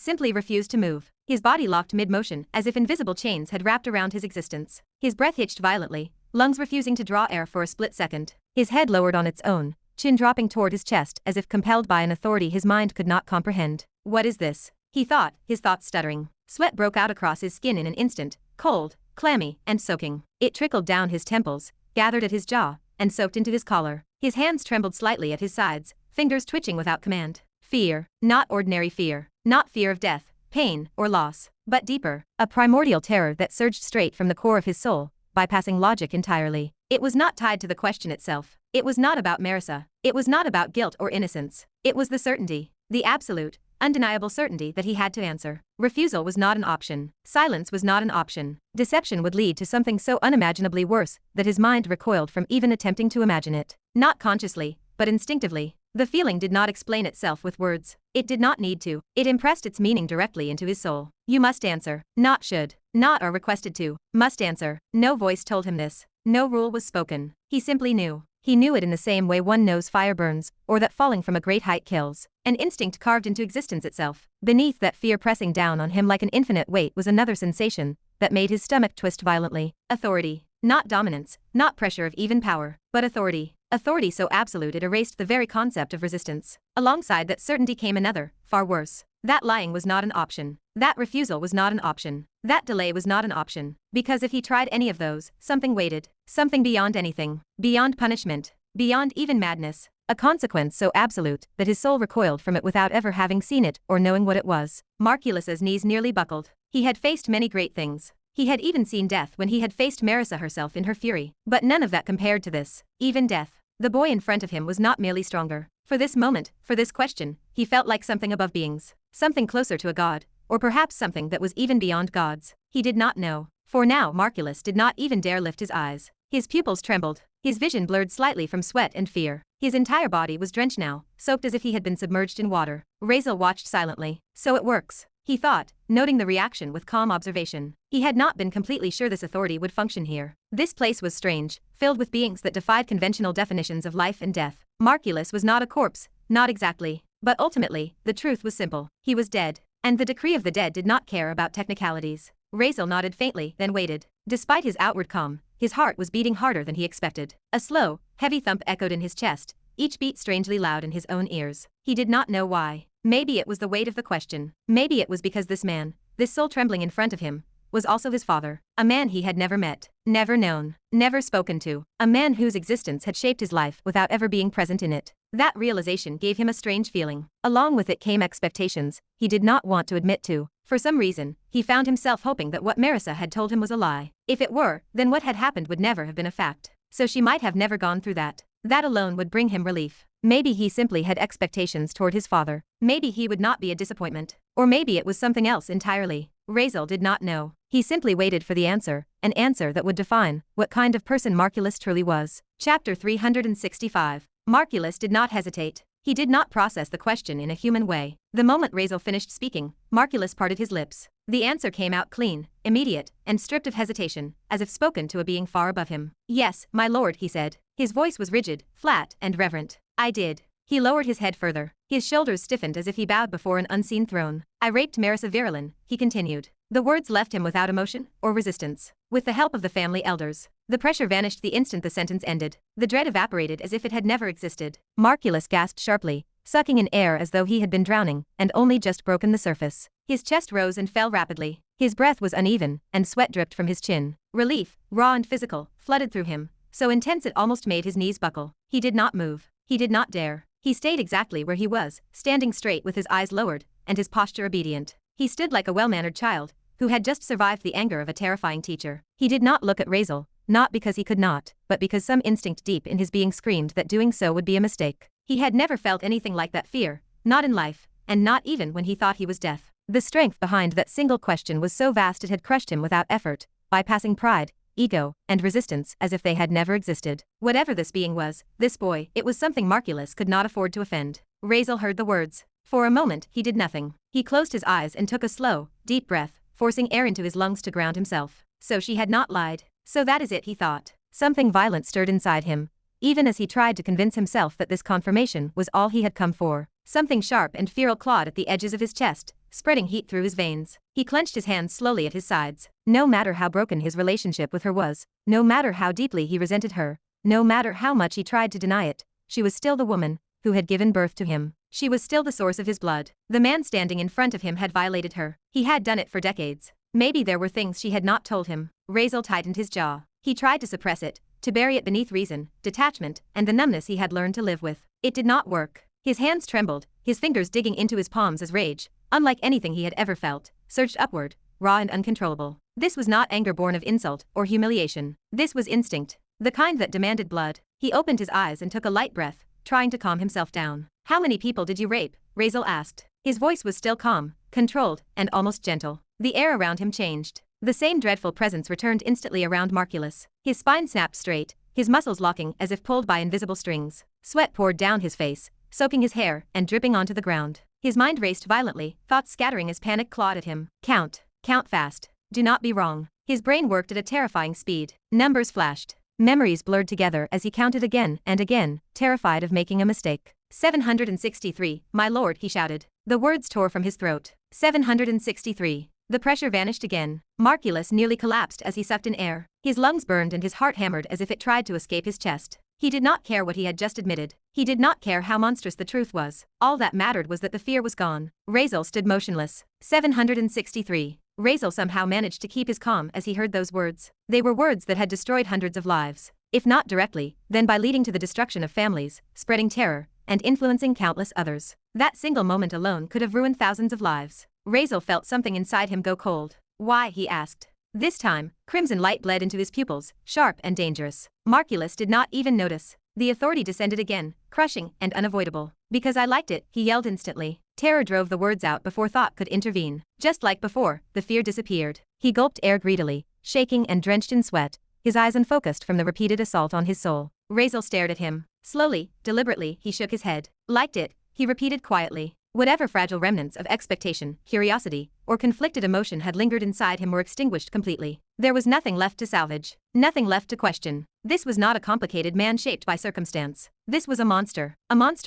simply refused to move. His body locked mid-motion as if invisible chains had wrapped around his existence. His breath hitched violently, lungs refusing to draw air for a split second. His head lowered on its own, chin dropping toward his chest as if compelled by an authority his mind could not comprehend. What is this? He thought, his thoughts stuttering. Sweat broke out across his skin in an instant, cold, clammy, and soaking. It trickled down his temples, gathered at his jaw, and soaked into his collar. His hands trembled slightly at his sides, fingers twitching without command. Fear, not ordinary fear, not fear of death, pain, or loss, but deeper, a primordial terror that surged straight from the core of his soul, bypassing logic entirely. It was not tied to the question itself. It was not about Merisa. It was not about guilt or innocence. It was the certainty, the absolute, undeniable certainty that he had to answer. Refusal was not an option. Silence was not an option. Deception would lead to something so unimaginably worse that his mind recoiled from even attempting to imagine it. Not consciously, but instinctively. The feeling did not explain itself with words. It did not need to. It impressed its meaning directly into his soul. You must answer. Not should. Not are requested to. Must answer. No voice told him this. No rule was spoken. He simply knew. He knew it in the same way one knows fire burns, or that falling from a great height kills. An instinct carved into existence itself. Beneath that fear pressing down on him like an infinite weight was another sensation that made his stomach twist violently. Authority. Not dominance, not pressure of even power, but authority. Authority so absolute it erased the very concept of resistance. Alongside that certainty came another, far worse. That lying was not an option. That refusal was not an option. That delay was not an option. Because if he tried any of those, something waited. Something beyond anything. Beyond punishment. Beyond even madness. A consequence so absolute that his soul recoiled from it without ever having seen it or knowing what it was. Markeilous's knees nearly buckled. He had faced many great things. He had even seen death when he had faced Merisa herself in her fury. But none of that compared to this. Even death. The boy in front of him was not merely stronger. For this moment, for this question, he felt like something above beings. Something closer to a god. Or perhaps something that was even beyond gods. He did not know. For now Markeilous did not even dare lift his eyes. His pupils trembled. His vision blurred slightly from sweat and fear. His entire body was drenched now, soaked as if he had been submerged in water. Razeal watched silently. So it works, he thought, noting the reaction with calm observation. He had not been completely sure this authority would function here. This place was strange, filled with beings that defied conventional definitions of life and death. Markeilous was not a corpse, not exactly. But ultimately, the truth was simple. He was dead. And the decree of the dead did not care about technicalities. Razeal nodded faintly, then waited. Despite his outward calm, his heart was beating harder than he expected. A slow, heavy thump echoed in his chest, each beat strangely loud in his own ears. He did not know why. Maybe it was the weight of the question. Maybe it was because this man, this soul trembling in front of him, was also his father. A man he had never met, never known, never spoken to. A man whose existence had shaped his life without ever being present in it. That realization gave him a strange feeling. Along with it came expectations he did not want to admit to. For some reason, he found himself hoping that what Merisa had told him was a lie. If it were, then what had happened would never have been a fact. So she might have never gone through that. That alone would bring him relief. Maybe he simply had expectations toward his father. Maybe he would not be a disappointment. Or maybe it was something else entirely. Razeal did not know. He simply waited for the answer, an answer that would define what kind of person Markeilous truly was. Chapter 365. Markeilous did not hesitate. He did not process the question in a human way. The moment Razeal finished speaking, Markeilous parted his lips. The answer came out clean, immediate, and stripped of hesitation, as if spoken to a being far above him. "Yes, my lord," he said. His voice was rigid, flat, and reverent. "I did." He lowered his head further. His shoulders stiffened as if he bowed before an unseen throne. "I raped Markeilous Virelan," he continued. The words left him without emotion or resistance. With the help of the family elders, the pressure vanished the instant the sentence ended. The dread evaporated as if it had never existed. Markeilous gasped sharply, sucking in air as though he had been drowning and only just broken the surface. His chest rose and fell rapidly. His breath was uneven, and sweat dripped from his chin. Relief, raw and physical, flooded through him, so intense it almost made his knees buckle. He did not move. He did not dare. He stayed exactly where he was, standing straight with his eyes lowered, and his posture obedient. He stood like a well-mannered child, who had just survived the anger of a terrifying teacher. He did not look at Razeal, not because he could not, but because some instinct deep in his being screamed that doing so would be a mistake. He had never felt anything like that fear, not in life, and not even when he thought he was deaf. The strength behind that single question was so vast it had crushed him without effort, bypassing pride, ego, and resistance as if they had never existed. Whatever this being was, this boy, it was something Markeilous could not afford to offend. Razeal heard the words. For a moment, he did nothing. He closed his eyes and took a slow, deep breath, forcing air into his lungs to ground himself. So she had not lied. So that is it, he thought. Something violent stirred inside him, even as he tried to convince himself that this confirmation was all he had come for. Something sharp and feral clawed at the edges of his chest, spreading heat through his veins. He clenched his hands slowly at his sides. No matter how broken his relationship with her was, no matter how deeply he resented her, no matter how much he tried to deny it, she was still the woman who had given birth to him. She was still the source of his blood. The man standing in front of him had violated her. He had done it for decades. Maybe there were things she had not told him. Razeal tightened his jaw. He tried to suppress it, to bury it beneath reason, detachment, and the numbness he had learned to live with. It did not work. His hands trembled, his fingers digging into his palms as rage, unlike anything he had ever felt, surged upward, raw and uncontrollable. This was not anger born of insult or humiliation. This was instinct, the kind that demanded blood. He opened his eyes and took a light breath, trying to calm himself down. "How many people did you rape?" Razeal asked. His voice was still calm, controlled, and almost gentle. The air around him changed. The same dreadful presence returned instantly around Markeilous. His spine snapped straight, his muscles locking as if pulled by invisible strings. Sweat poured down his face, soaking his hair and dripping onto the ground. His mind raced violently, thoughts scattering as panic clawed at him. Count fast. Do not be wrong. His brain worked at a terrifying speed. Numbers flashed. Memories blurred together as he counted again and again, terrified of making a mistake. 763, my lord, he shouted. The words tore from his throat. 763. The pressure vanished again. Markeilous nearly collapsed as he sucked in air. His lungs burned and his heart hammered as if it tried to escape his chest. He did not care what he had just admitted. He did not care how monstrous the truth was. All that mattered was that the fear was gone. Razeal stood motionless. 763. Razeal somehow managed to keep his calm as he heard those words. They were words that had destroyed hundreds of lives. If not directly, then by leading to the destruction of families, spreading terror, and influencing countless others. That single moment alone could have ruined thousands of lives. Razeal felt something inside him go cold. Why, he asked. This time, crimson light bled into his pupils, sharp and dangerous. Markeilous did not even notice. The authority descended again, crushing and unavoidable. Because I liked it, he yelled instantly. Terror drove the words out before thought could intervene. Just like before, the fear disappeared. He gulped air greedily, shaking and drenched in sweat, his eyes unfocused from the repeated assault on his soul. Razeal stared at him. Slowly, deliberately, he shook his head. Liked it, he repeated quietly. Whatever fragile remnants of expectation, curiosity, or conflicted emotion had lingered inside him were extinguished completely. There was nothing left to salvage, nothing left to question. This was not a complicated man shaped by circumstance. This was a monster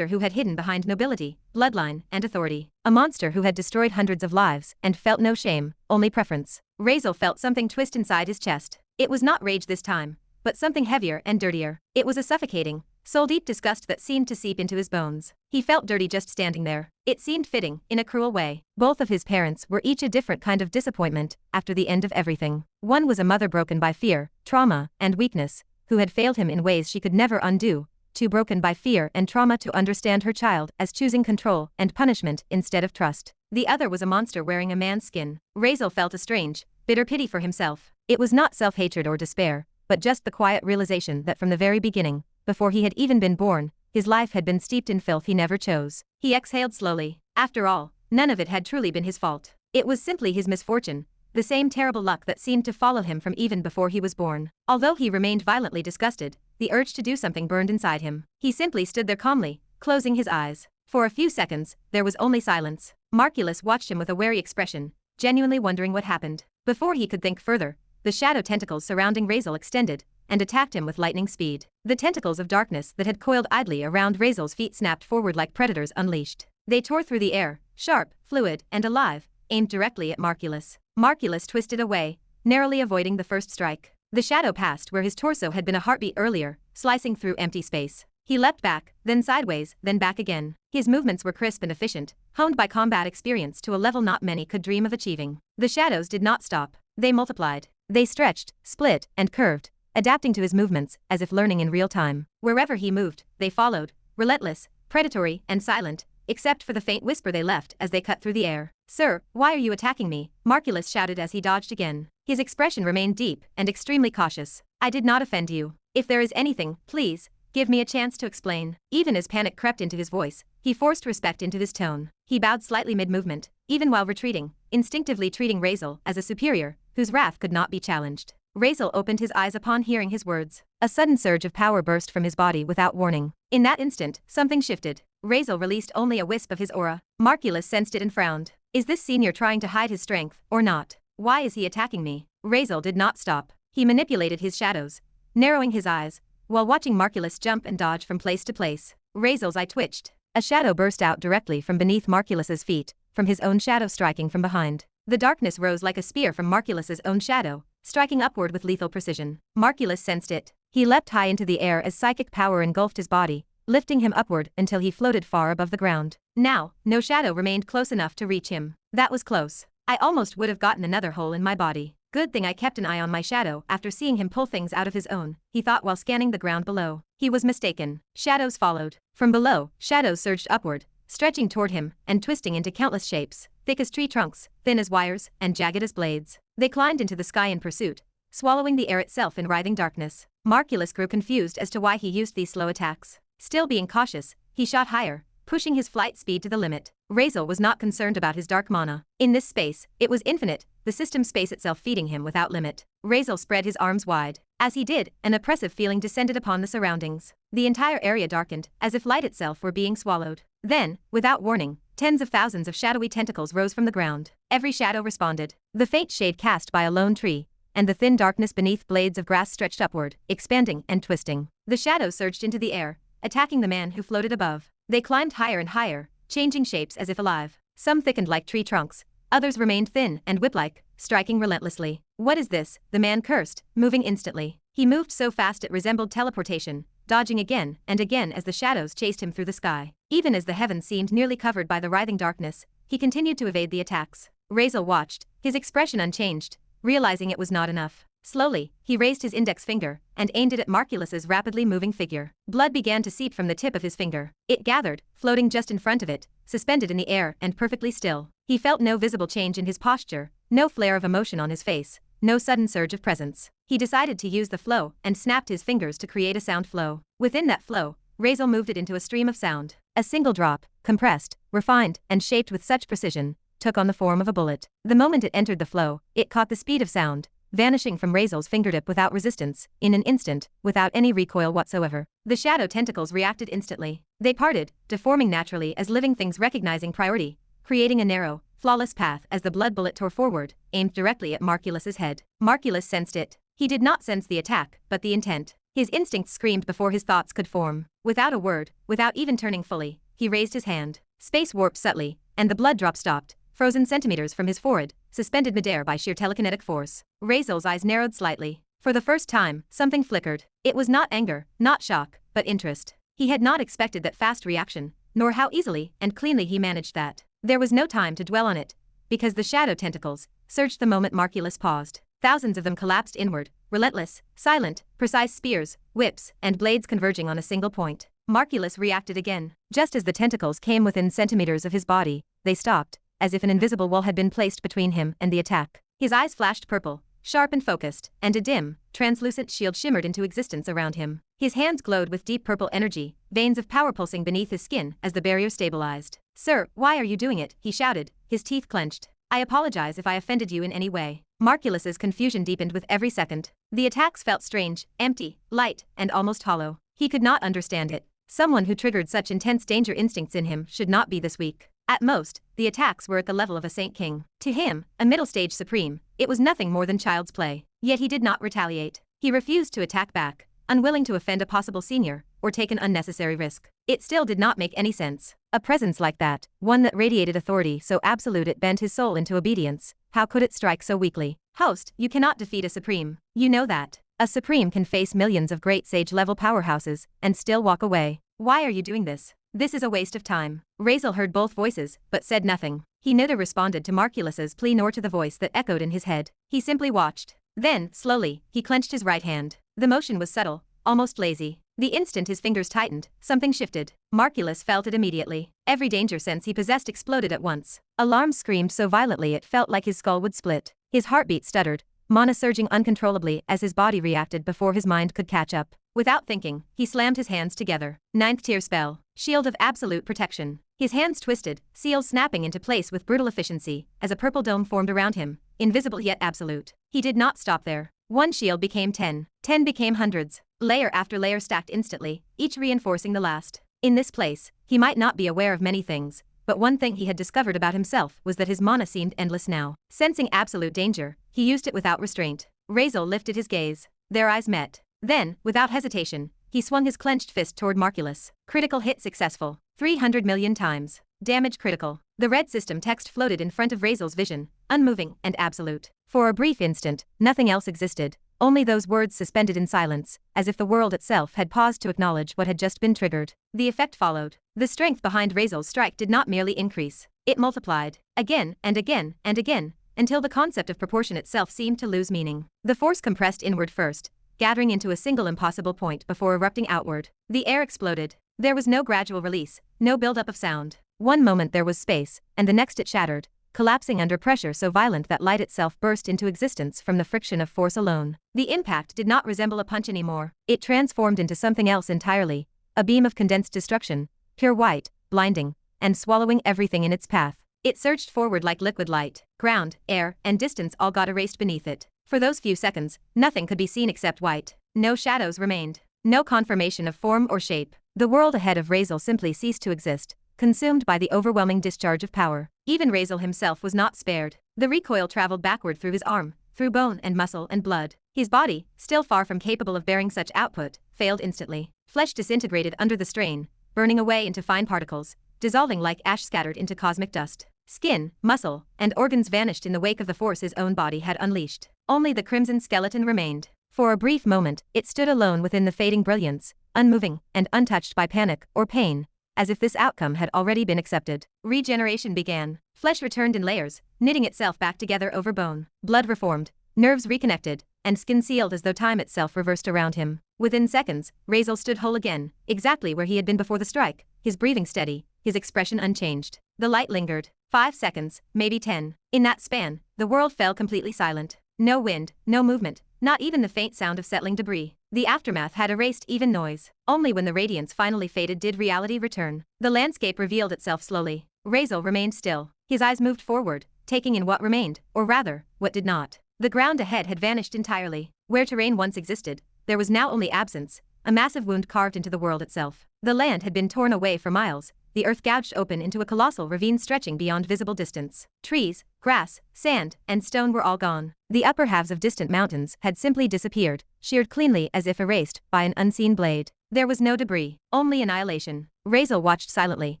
who had hidden behind nobility, bloodline, and authority. A monster who had destroyed hundreds of lives and felt no shame, only preference. Razeal felt something twist inside his chest. It was not rage this time, but something heavier and dirtier. It was a suffocating, soul-deep disgust that seemed to seep into his bones. He felt dirty just standing there. It seemed fitting, in a cruel way. Both of his parents were each a different kind of disappointment after the end of everything. One was a mother broken by fear, trauma, and weakness, who had failed him in ways she could never undo, too broken by fear and trauma to understand her child as choosing control and punishment instead of trust. The other was a monster wearing a man's skin. Razeal felt a strange, bitter pity for himself. It was not self-hatred or despair, but just the quiet realization that from the very beginning, before he had even been born, his life had been steeped in filth he never chose. He exhaled slowly. After all, none of it had truly been his fault. It was simply his misfortune, the same terrible luck that seemed to follow him from even before he was born. Although he remained violently disgusted, the urge to do something burned inside him. He simply stood there calmly, closing his eyes. For a few seconds, there was only silence. Markeilous watched him with a wary expression, genuinely wondering what happened. Before he could think further, the shadow tentacles surrounding Razeal extended and attacked him with lightning speed. The tentacles of darkness that had coiled idly around Razeal's feet snapped forward like predators unleashed. They tore through the air, sharp, fluid, and alive, aimed directly at Markeilous. Markeilous twisted away, narrowly avoiding the first strike. The shadow passed where his torso had been a heartbeat earlier, slicing through empty space. He leapt back, then sideways, then back again. His movements were crisp and efficient, honed by combat experience to a level not many could dream of achieving. The shadows did not stop. They multiplied. They stretched, split, and curved, adapting to his movements as if learning in real time. Wherever he moved, they followed, relentless, predatory, and silent, except for the faint whisper they left as they cut through the air. Sir, why are you attacking me? Markeilous shouted as he dodged again. His expression remained deep and extremely cautious. I did not offend you. If there is anything, please, give me a chance to explain. Even as panic crept into his voice, he forced respect into his tone. He bowed slightly mid-movement, even while retreating, instinctively treating Razeal as a superior, whose wrath could not be challenged. Razeal opened his eyes upon hearing his words. A sudden surge of power burst from his body without warning. In that instant, something shifted. Razeal released only a wisp of his aura. Markeilous sensed it and frowned. Is this senior trying to hide his strength, or not? Why is he attacking me? Razeal did not stop. He manipulated his shadows, narrowing his eyes, while watching Markeilous jump and dodge from place to place. Razeal's eye twitched. A shadow burst out directly from beneath Markeilous's feet, from his own shadow striking from behind. The darkness rose like a spear from Markeilous's own shadow, striking upward with lethal precision. Markeilous sensed it. He leapt high into the air as psychic power engulfed his body, lifting him upward until he floated far above the ground. Now, no shadow remained close enough to reach him. That was close. I almost would have gotten another hole in my body. Good thing I kept an eye on my shadow after seeing him pull things out of his own, he thought while scanning the ground below. He was mistaken. Shadows followed. From below, shadows surged upward, stretching toward him and twisting into countless shapes, thick as tree trunks, thin as wires, and jagged as blades. They climbed into the sky in pursuit, swallowing the air itself in writhing darkness. Markeilous grew confused as to why he used these slow attacks. Still being cautious, he shot higher, pushing his flight speed to the limit. Razeal was not concerned about his dark mana. In this space, it was infinite, the system space itself feeding him without limit. Razeal spread his arms wide. As he did, an oppressive feeling descended upon the surroundings. The entire area darkened, as if light itself were being swallowed. Then, without warning, tens of thousands of shadowy tentacles rose from the ground. Every shadow responded. The faint shade cast by a lone tree, and the thin darkness beneath blades of grass stretched upward, expanding and twisting. The shadows surged into the air, attacking the man who floated above. They climbed higher and higher, changing shapes as if alive. Some thickened like tree trunks, others remained thin and whip-like, striking relentlessly. "What is this?" the man cursed, moving instantly. He moved so fast it resembled teleportation, dodging again and again as the shadows chased him through the sky. Even as the heavens seemed nearly covered by the writhing darkness, he continued to evade the attacks. Razeal watched, his expression unchanged, realizing it was not enough. Slowly, he raised his index finger and aimed it at Markeilous' rapidly moving figure. Blood began to seep from the tip of his finger. It gathered, floating just in front of it, suspended in the air and perfectly still. He felt no visible change in his posture, no flare of emotion on his face, no sudden surge of presence. He decided to use the flow and snapped his fingers to create a sound flow. Within that flow, Razeal moved it into a stream of sound. A single drop, compressed, refined, and shaped with such precision, took on the form of a bullet. The moment it entered the flow, it caught the speed of sound, vanishing from Razeal's fingertip without resistance, in an instant, without any recoil whatsoever. The shadow tentacles reacted instantly. They parted, deforming naturally as living things recognizing priority, creating a narrow, flawless path as the blood bullet tore forward, aimed directly at Markeilous' head. Markeilous sensed it. He did not sense the attack, but the intent. His instincts screamed before his thoughts could form. Without a word, without even turning fully, he raised his hand. Space warped subtly, and the blood drop stopped, frozen centimeters from his forehead, suspended midair by sheer telekinetic force. Razeal's eyes narrowed slightly. For the first time, something flickered. It was not anger, not shock, but interest. He had not expected that fast reaction, nor how easily and cleanly he managed that. There was no time to dwell on it, because the shadow tentacles surged the moment Markeilous paused. Thousands of them collapsed inward, relentless, silent, precise spears, whips, and blades converging on a single point. Markeilous reacted again. Just as the tentacles came within centimeters of his body, they stopped, as if an invisible wall had been placed between him and the attack. His eyes flashed purple, sharp and focused, and a dim, translucent shield shimmered into existence around him. His hands glowed with deep purple energy, veins of power pulsing beneath his skin as the barrier stabilized. "Sir, why are you doing it?" he shouted, his teeth clenched. "I apologize if I offended you in any way." Markeilous' confusion deepened with every second. The attacks felt strange, empty, light, and almost hollow. He could not understand it. Someone who triggered such intense danger instincts in him should not be this weak. At most, the attacks were at the level of a Saint King. To him, a middle stage supreme, it was nothing more than child's play. Yet he did not retaliate. He refused to attack back, unwilling to offend a possible senior, or take an unnecessary risk. It still did not make any sense. A presence like that, one that radiated authority so absolute it bent his soul into obedience, how could it strike so weakly? "Host, you cannot defeat a supreme. You know that. A supreme can face millions of great sage-level powerhouses, and still walk away. Why are you doing this? This is a waste of time." Razeal heard both voices, but said nothing. He neither responded to Markeilous' plea nor to the voice that echoed in his head. He simply watched. Then, slowly, he clenched his right hand. The motion was subtle, almost lazy. The instant his fingers tightened, something shifted. Markeilous felt it immediately. Every danger sense he possessed exploded at once. Alarm screamed so violently it felt like his skull would split. His heartbeat stuttered, mana surging uncontrollably as his body reacted before his mind could catch up. Without thinking, he slammed his hands together. Ninth tier spell. Shield of absolute protection. His hands twisted, seals snapping into place with brutal efficiency, as a purple dome formed around him, invisible yet absolute. He did not stop there. One shield became 10. 10 became hundreds. Layer after layer stacked instantly, each reinforcing the last. In this place, he might not be aware of many things, but one thing he had discovered about himself was that his mana seemed endless now. Sensing absolute danger, he used it without restraint. Razeal lifted his gaze. Their eyes met. Then, without hesitation, he swung his clenched fist toward Markeilous. Critical hit successful. 300 million times. Damage critical. The red system text floated in front of Razeal's vision, unmoving and absolute. For a brief instant, nothing else existed, only those words suspended in silence, as if the world itself had paused to acknowledge what had just been triggered. The effect followed. The strength behind Razeal's strike did not merely increase. It multiplied. Again and again and again, until the concept of proportion itself seemed to lose meaning. The force compressed inward first, gathering into a single impossible point before erupting outward. The air exploded. There was no gradual release, no buildup of sound. One moment there was space, and the next it shattered, collapsing under pressure so violent that light itself burst into existence from the friction of force alone. The impact did not resemble a punch anymore. It transformed into something else entirely, a beam of condensed destruction, pure white, blinding, and swallowing everything in its path. It surged forward like liquid light. Ground, air, and distance all got erased beneath it. For those few seconds, nothing could be seen except white. No shadows remained. No confirmation of form or shape. The world ahead of Razeal simply ceased to exist, consumed by the overwhelming discharge of power. Even Razeal himself was not spared. The recoil traveled backward through his arm, through bone and muscle and blood. His body, still far from capable of bearing such output, failed instantly. Flesh disintegrated under the strain, burning away into fine particles, dissolving like ash scattered into cosmic dust. Skin, muscle, and organs vanished in the wake of the force his own body had unleashed. Only the crimson skeleton remained. For a brief moment, it stood alone within the fading brilliance, unmoving and untouched by panic or pain, as if this outcome had already been accepted. Regeneration began. Flesh returned in layers, knitting itself back together over bone. Blood reformed, nerves reconnected, and skin sealed as though time itself reversed around him. Within seconds, Razeal stood whole again, exactly where he had been before the strike, his breathing steady, his expression unchanged. The light lingered. 5 seconds, maybe 10. In that span, the world fell completely silent. No wind, no movement, not even the faint sound of settling debris. The aftermath had erased even noise. Only when the radiance finally faded did reality return. The landscape revealed itself slowly. Razeal remained still. His eyes moved forward, taking in what remained, or rather, what did not. The ground ahead had vanished entirely. Where terrain once existed, there was now only absence, a massive wound carved into the world itself. The land had been torn away for miles, the earth gouged open into a colossal ravine stretching beyond visible distance. Trees, grass, sand, and stone were all gone. The upper halves of distant mountains had simply disappeared, sheared cleanly as if erased by an unseen blade. There was no debris, only annihilation. Razeal watched silently,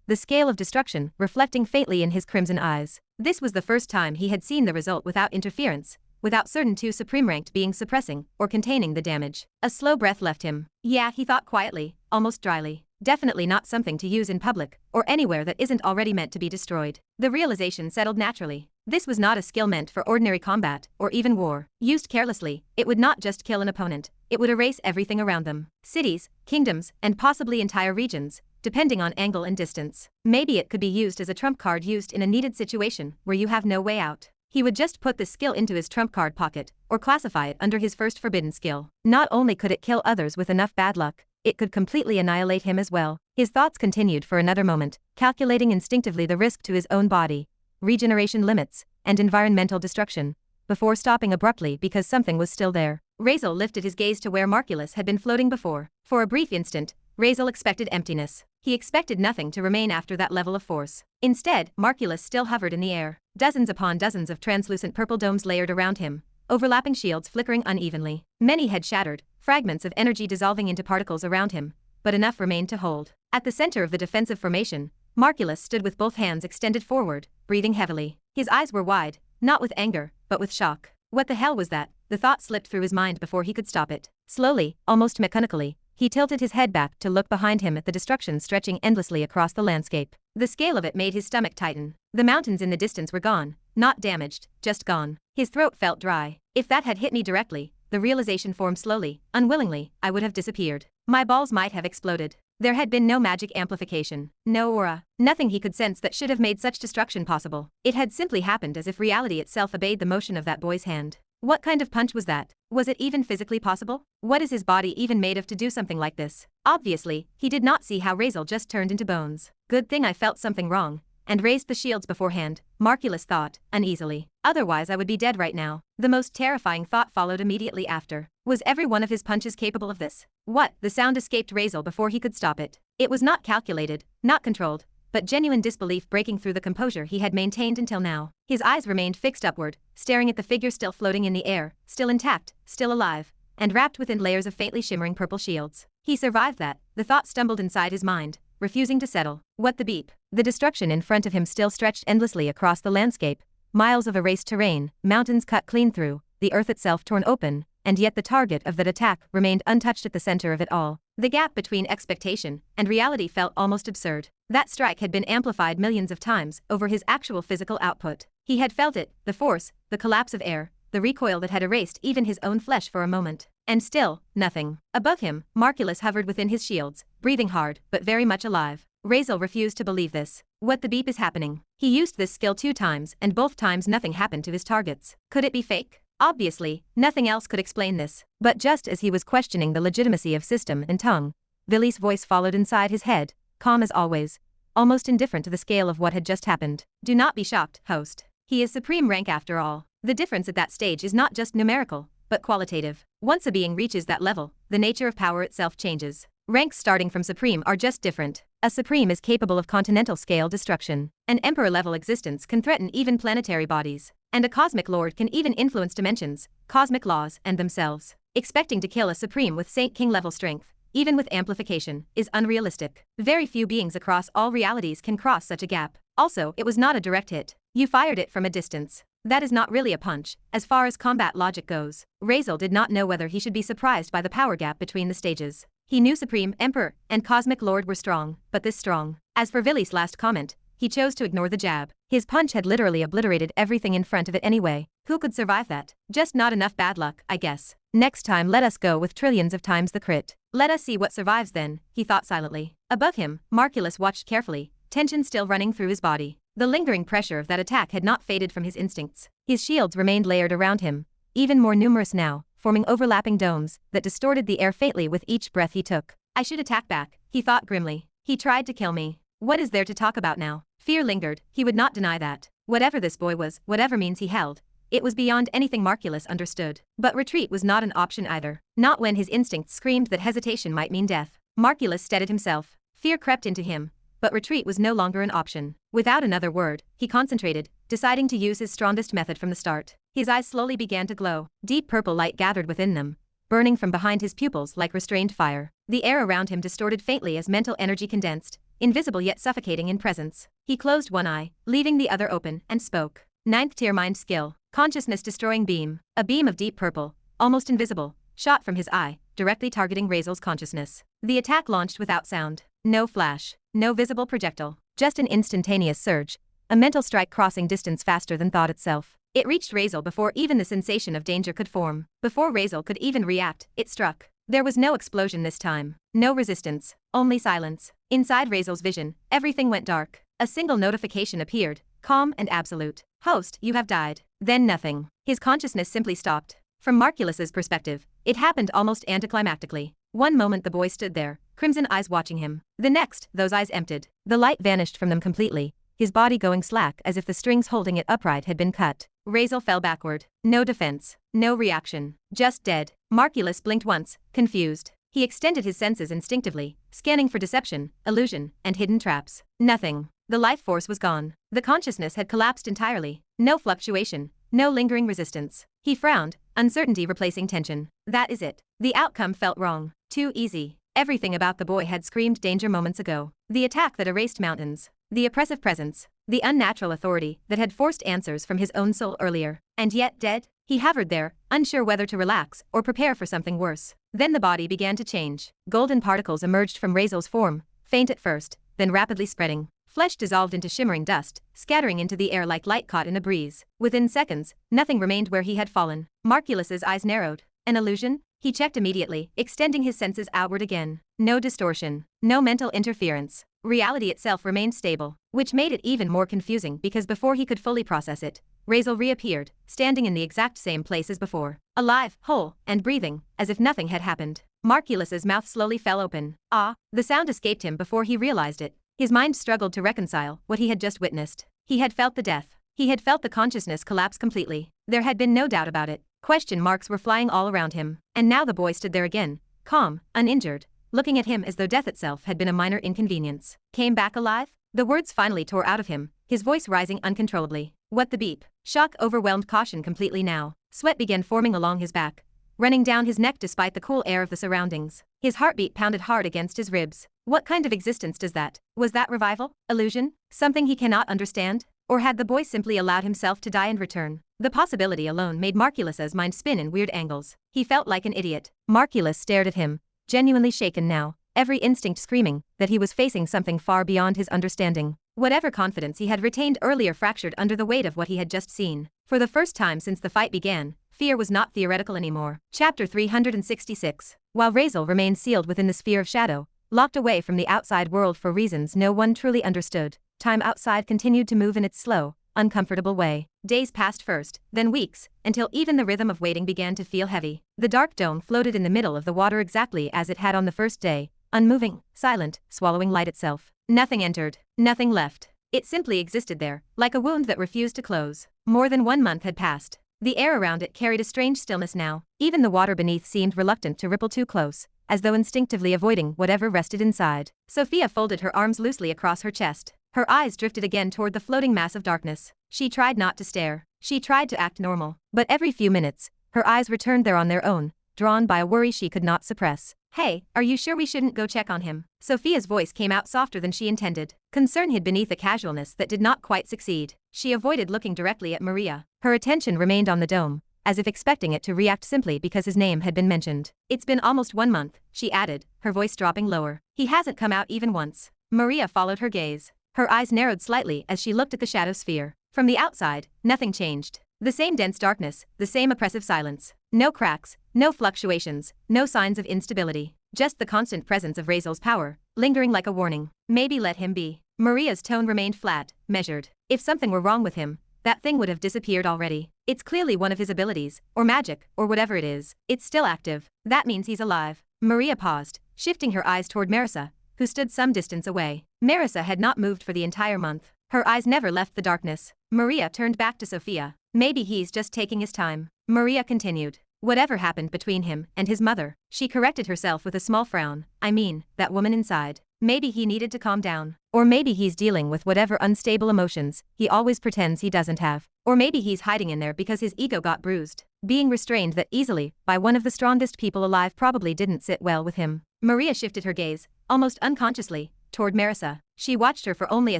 the scale of destruction reflecting faintly in his crimson eyes. This was the first time he had seen the result without interference, without certain two supreme-ranked beings suppressing or containing the damage. A slow breath left him. Yeah, he thought quietly, almost dryly. Definitely not something to use in public, or anywhere that isn't already meant to be destroyed. The realization settled naturally. This was not a skill meant for ordinary combat, or even war. Used carelessly, it would not just kill an opponent, it would erase everything around them. Cities, kingdoms, and possibly entire regions, depending on angle and distance. Maybe it could be used as a trump card used in a needed situation where you have no way out. He would just put this skill into his trump card pocket, or classify it under his first forbidden skill. Not only could it kill others with enough bad luck, it could completely annihilate him as well. His thoughts continued for another moment, calculating instinctively the risk to his own body, regeneration limits, and environmental destruction, before stopping abruptly because something was still there. Razeal lifted his gaze to where Markeilous had been floating before. For a brief instant, Razeal expected emptiness. He expected nothing to remain after that level of force. Instead, Markeilous still hovered in the air. Dozens upon dozens of translucent purple domes layered around him, overlapping shields flickering unevenly. Many had shattered, fragments of energy dissolving into particles around him, but enough remained to hold. At the center of the defensive formation, Markeilous stood with both hands extended forward, breathing heavily. His eyes were wide, not with anger, but with shock. What the hell was that? The thought slipped through his mind before he could stop it. Slowly, almost mechanically, he tilted his head back to look behind him at the destruction stretching endlessly across the landscape. The scale of it made his stomach tighten. The mountains in the distance were gone, not damaged, just gone. His throat felt dry. If that had hit me directly, the realization formed slowly, unwillingly, I would have disappeared. My balls might have exploded. There had been no magic amplification, no aura, nothing he could sense that should have made such destruction possible. It had simply happened as if reality itself obeyed the motion of that boy's hand. What kind of punch was that? Was it even physically possible? What is his body even made of to do something like this? Obviously, he did not see how Razeal just turned into bones. Good thing I felt something wrong, and raised the shields beforehand, Markeilous thought, uneasily. Otherwise I would be dead right now. The most terrifying thought followed immediately after. Was every one of his punches capable of this? What? The sound escaped Razeal before he could stop it. It was not calculated, not controlled, but genuine disbelief breaking through the composure he had maintained until now. His eyes remained fixed upward, staring at the figure still floating in the air, still intact, still alive, and wrapped within layers of faintly shimmering purple shields. He survived that. The thought stumbled inside his mind, refusing to settle. What the beep? The destruction in front of him still stretched endlessly across the landscape, miles of erased terrain, mountains cut clean through, the earth itself torn open, and yet the target of that attack remained untouched at the center of it all. The gap between expectation and reality felt almost absurd. That strike had been amplified millions of times over his actual physical output. He had felt it, the force, the collapse of air, the recoil that had erased even his own flesh for a moment. And still, nothing. Above him, Markeilous hovered within his shields, breathing hard, but very much alive. Razeal refused to believe this. What the beep is happening? He used this skill 2 times and both times nothing happened to his targets. Could it be fake? Obviously, nothing else could explain this. But just as he was questioning the legitimacy of system and tongue, Vili's voice followed inside his head, calm as always, almost indifferent to the scale of what had just happened. Do not be shocked, host. He is supreme rank after all. The difference at that stage is not just numerical, but qualitative. Once a being reaches that level, the nature of power itself changes. Ranks starting from supreme are just different. A supreme is capable of continental scale destruction. An emperor-level existence can threaten even planetary bodies. And a cosmic lord can even influence dimensions, cosmic laws, and themselves. Expecting to kill a supreme with Saint King level strength, even with amplification, is unrealistic. Very few beings across all realities can cross such a gap. Also, it was not a direct hit. You fired it from a distance. That is not really a punch, as far as combat logic goes. Razeal did not know whether he should be surprised by the power gap between the stages. He knew Supreme, Emperor, and Cosmic Lord were strong, but this strong. As for Villy's last comment, he chose to ignore the jab. His punch had literally obliterated everything in front of it anyway. Who could survive that? Just not enough bad luck, I guess. Next time let us go with trillions of times the crit. Let us see what survives then, he thought silently. Above him, Markeilous watched carefully, tension still running through his body. The lingering pressure of that attack had not faded from his instincts. His shields remained layered around him, even more numerous now, forming overlapping domes that distorted the air faintly with each breath he took. I should attack back, he thought grimly. He tried to kill me. What is there to talk about now? Fear lingered, he would not deny that. Whatever this boy was, whatever means he held, it was beyond anything Markeilous understood. But retreat was not an option either. Not when his instincts screamed that hesitation might mean death. Markeilous steadied himself. Fear crept into him, but retreat was no longer an option. Without another word, he concentrated, deciding to use his strongest method from the start. His eyes slowly began to glow. Deep purple light gathered within them, burning from behind his pupils like restrained fire. The air around him distorted faintly as mental energy condensed, invisible yet suffocating in presence. He closed one eye, leaving the other open, and spoke. 9th tier mind skill, consciousness-destroying beam. A beam of deep purple, almost invisible, shot from his eye, directly targeting Razeal's consciousness. The attack launched without sound. No flash, no visible projectile, just an instantaneous surge, a mental strike crossing distance faster than thought itself. It reached Razeal before even the sensation of danger could form. Before Razeal could even react, it struck. There was no explosion this time, no resistance, only silence. Inside Razeal's vision, everything went dark. A single notification appeared, calm and absolute. Host, you have died. Then nothing. His consciousness simply stopped. From Markeilous' perspective, it happened almost anticlimactically. One moment the boy stood there, crimson eyes watching him. The next, those eyes emptied. The light vanished from them completely, his body going slack as if the strings holding it upright had been cut. Razeal fell backward. No defense, no reaction, just dead. Markeilous blinked once, confused. He extended his senses instinctively, scanning for deception, illusion, and hidden traps. Nothing. The life force was gone. The consciousness had collapsed entirely. No fluctuation, no lingering resistance. He frowned, uncertainty replacing tension. That is it. The outcome felt wrong. Too easy. Everything about the boy had screamed danger moments ago. The attack that erased mountains. The oppressive presence. The unnatural authority that had forced answers from his own soul earlier. And yet dead? He hovered there, unsure whether to relax or prepare for something worse. Then the body began to change. Golden particles emerged from Razeal's form, faint at first, then rapidly spreading. Flesh dissolved into shimmering dust, scattering into the air like light caught in a breeze. Within seconds, nothing remained where he had fallen. Markeilous' eyes narrowed. An illusion? He checked immediately, extending his senses outward again. No distortion. No mental interference. Reality itself remained stable, which made it even more confusing because before he could fully process it, Razeal reappeared, standing in the exact same place as before. Alive, whole, and breathing, as if nothing had happened. Markeilous' mouth slowly fell open. Ah! The sound escaped him before he realized it. His mind struggled to reconcile what he had just witnessed. He had felt the death. He had felt the consciousness collapse completely. There had been no doubt about it. Question marks were flying all around him. And now the boy stood there again, calm, uninjured, looking at him as though death itself had been a minor inconvenience. Came back alive? The words finally tore out of him, his voice rising uncontrollably. What the beep? Shock overwhelmed caution completely now. Sweat began forming along his back, running down his neck despite the cool air of the surroundings. His heartbeat pounded hard against his ribs. What kind of existence does that? Was that revival? Illusion? Something he cannot understand? Or had the boy simply allowed himself to die and return? The possibility alone made Markeilous' mind spin in weird angles. He felt like an idiot. Markeilous stared at him, genuinely shaken now, every instinct screaming that he was facing something far beyond his understanding. Whatever confidence he had retained earlier fractured under the weight of what he had just seen. For the first time since the fight began, fear was not theoretical anymore. Chapter 366. While Razeal remained sealed within the sphere of shadow, locked away from the outside world for reasons no one truly understood, time outside continued to move in its slow, uncomfortable way. Days passed first, then weeks, until even the rhythm of waiting began to feel heavy. The dark dome floated in the middle of the water exactly as it had on the first day, unmoving, silent, swallowing light itself. Nothing entered, nothing left. It simply existed there, like a wound that refused to close. More than 1 month had passed. The air around it carried a strange stillness now. Even the water beneath seemed reluctant to ripple too close, as though instinctively avoiding whatever rested inside. Sophia folded her arms loosely across her chest. Her eyes drifted again toward the floating mass of darkness. She tried not to stare. She tried to act normal. But every few minutes, her eyes returned there on their own, drawn by a worry she could not suppress. "Hey, are you sure we shouldn't go check on him?" Sophia's voice came out softer than she intended. Concern hid beneath a casualness that did not quite succeed. She avoided looking directly at Maria. Her attention remained on the dome, as if expecting it to react simply because his name had been mentioned. "It's been almost 1 month," she added, her voice dropping lower. "He hasn't come out even once." Maria followed her gaze. Her eyes narrowed slightly as she looked at the shadow sphere. From the outside, nothing changed. The same dense darkness, the same oppressive silence. No cracks, no fluctuations, no signs of instability. Just the constant presence of Razeal's power, lingering like a warning. "Maybe let him be." Maria's tone remained flat, measured. If something were wrong with him, that thing would have disappeared already. "It's clearly one of his abilities, or magic, or whatever it is. It's still active. That means he's alive." Maria paused, shifting her eyes toward Merisa, who stood some distance away. Merisa had not moved for the entire month. Her eyes never left the darkness. Maria turned back to Sophia. "Maybe he's just taking his time." Maria continued. "Whatever happened between him and his mother," she corrected herself with a small frown. "I mean, that woman inside. Maybe he needed to calm down. Or maybe he's dealing with whatever unstable emotions he always pretends he doesn't have. Or maybe he's hiding in there because his ego got bruised. Being restrained that easily by one of the strongest people alive probably didn't sit well with him." Maria shifted her gaze, almost unconsciously, toward Merisa. She watched her for only a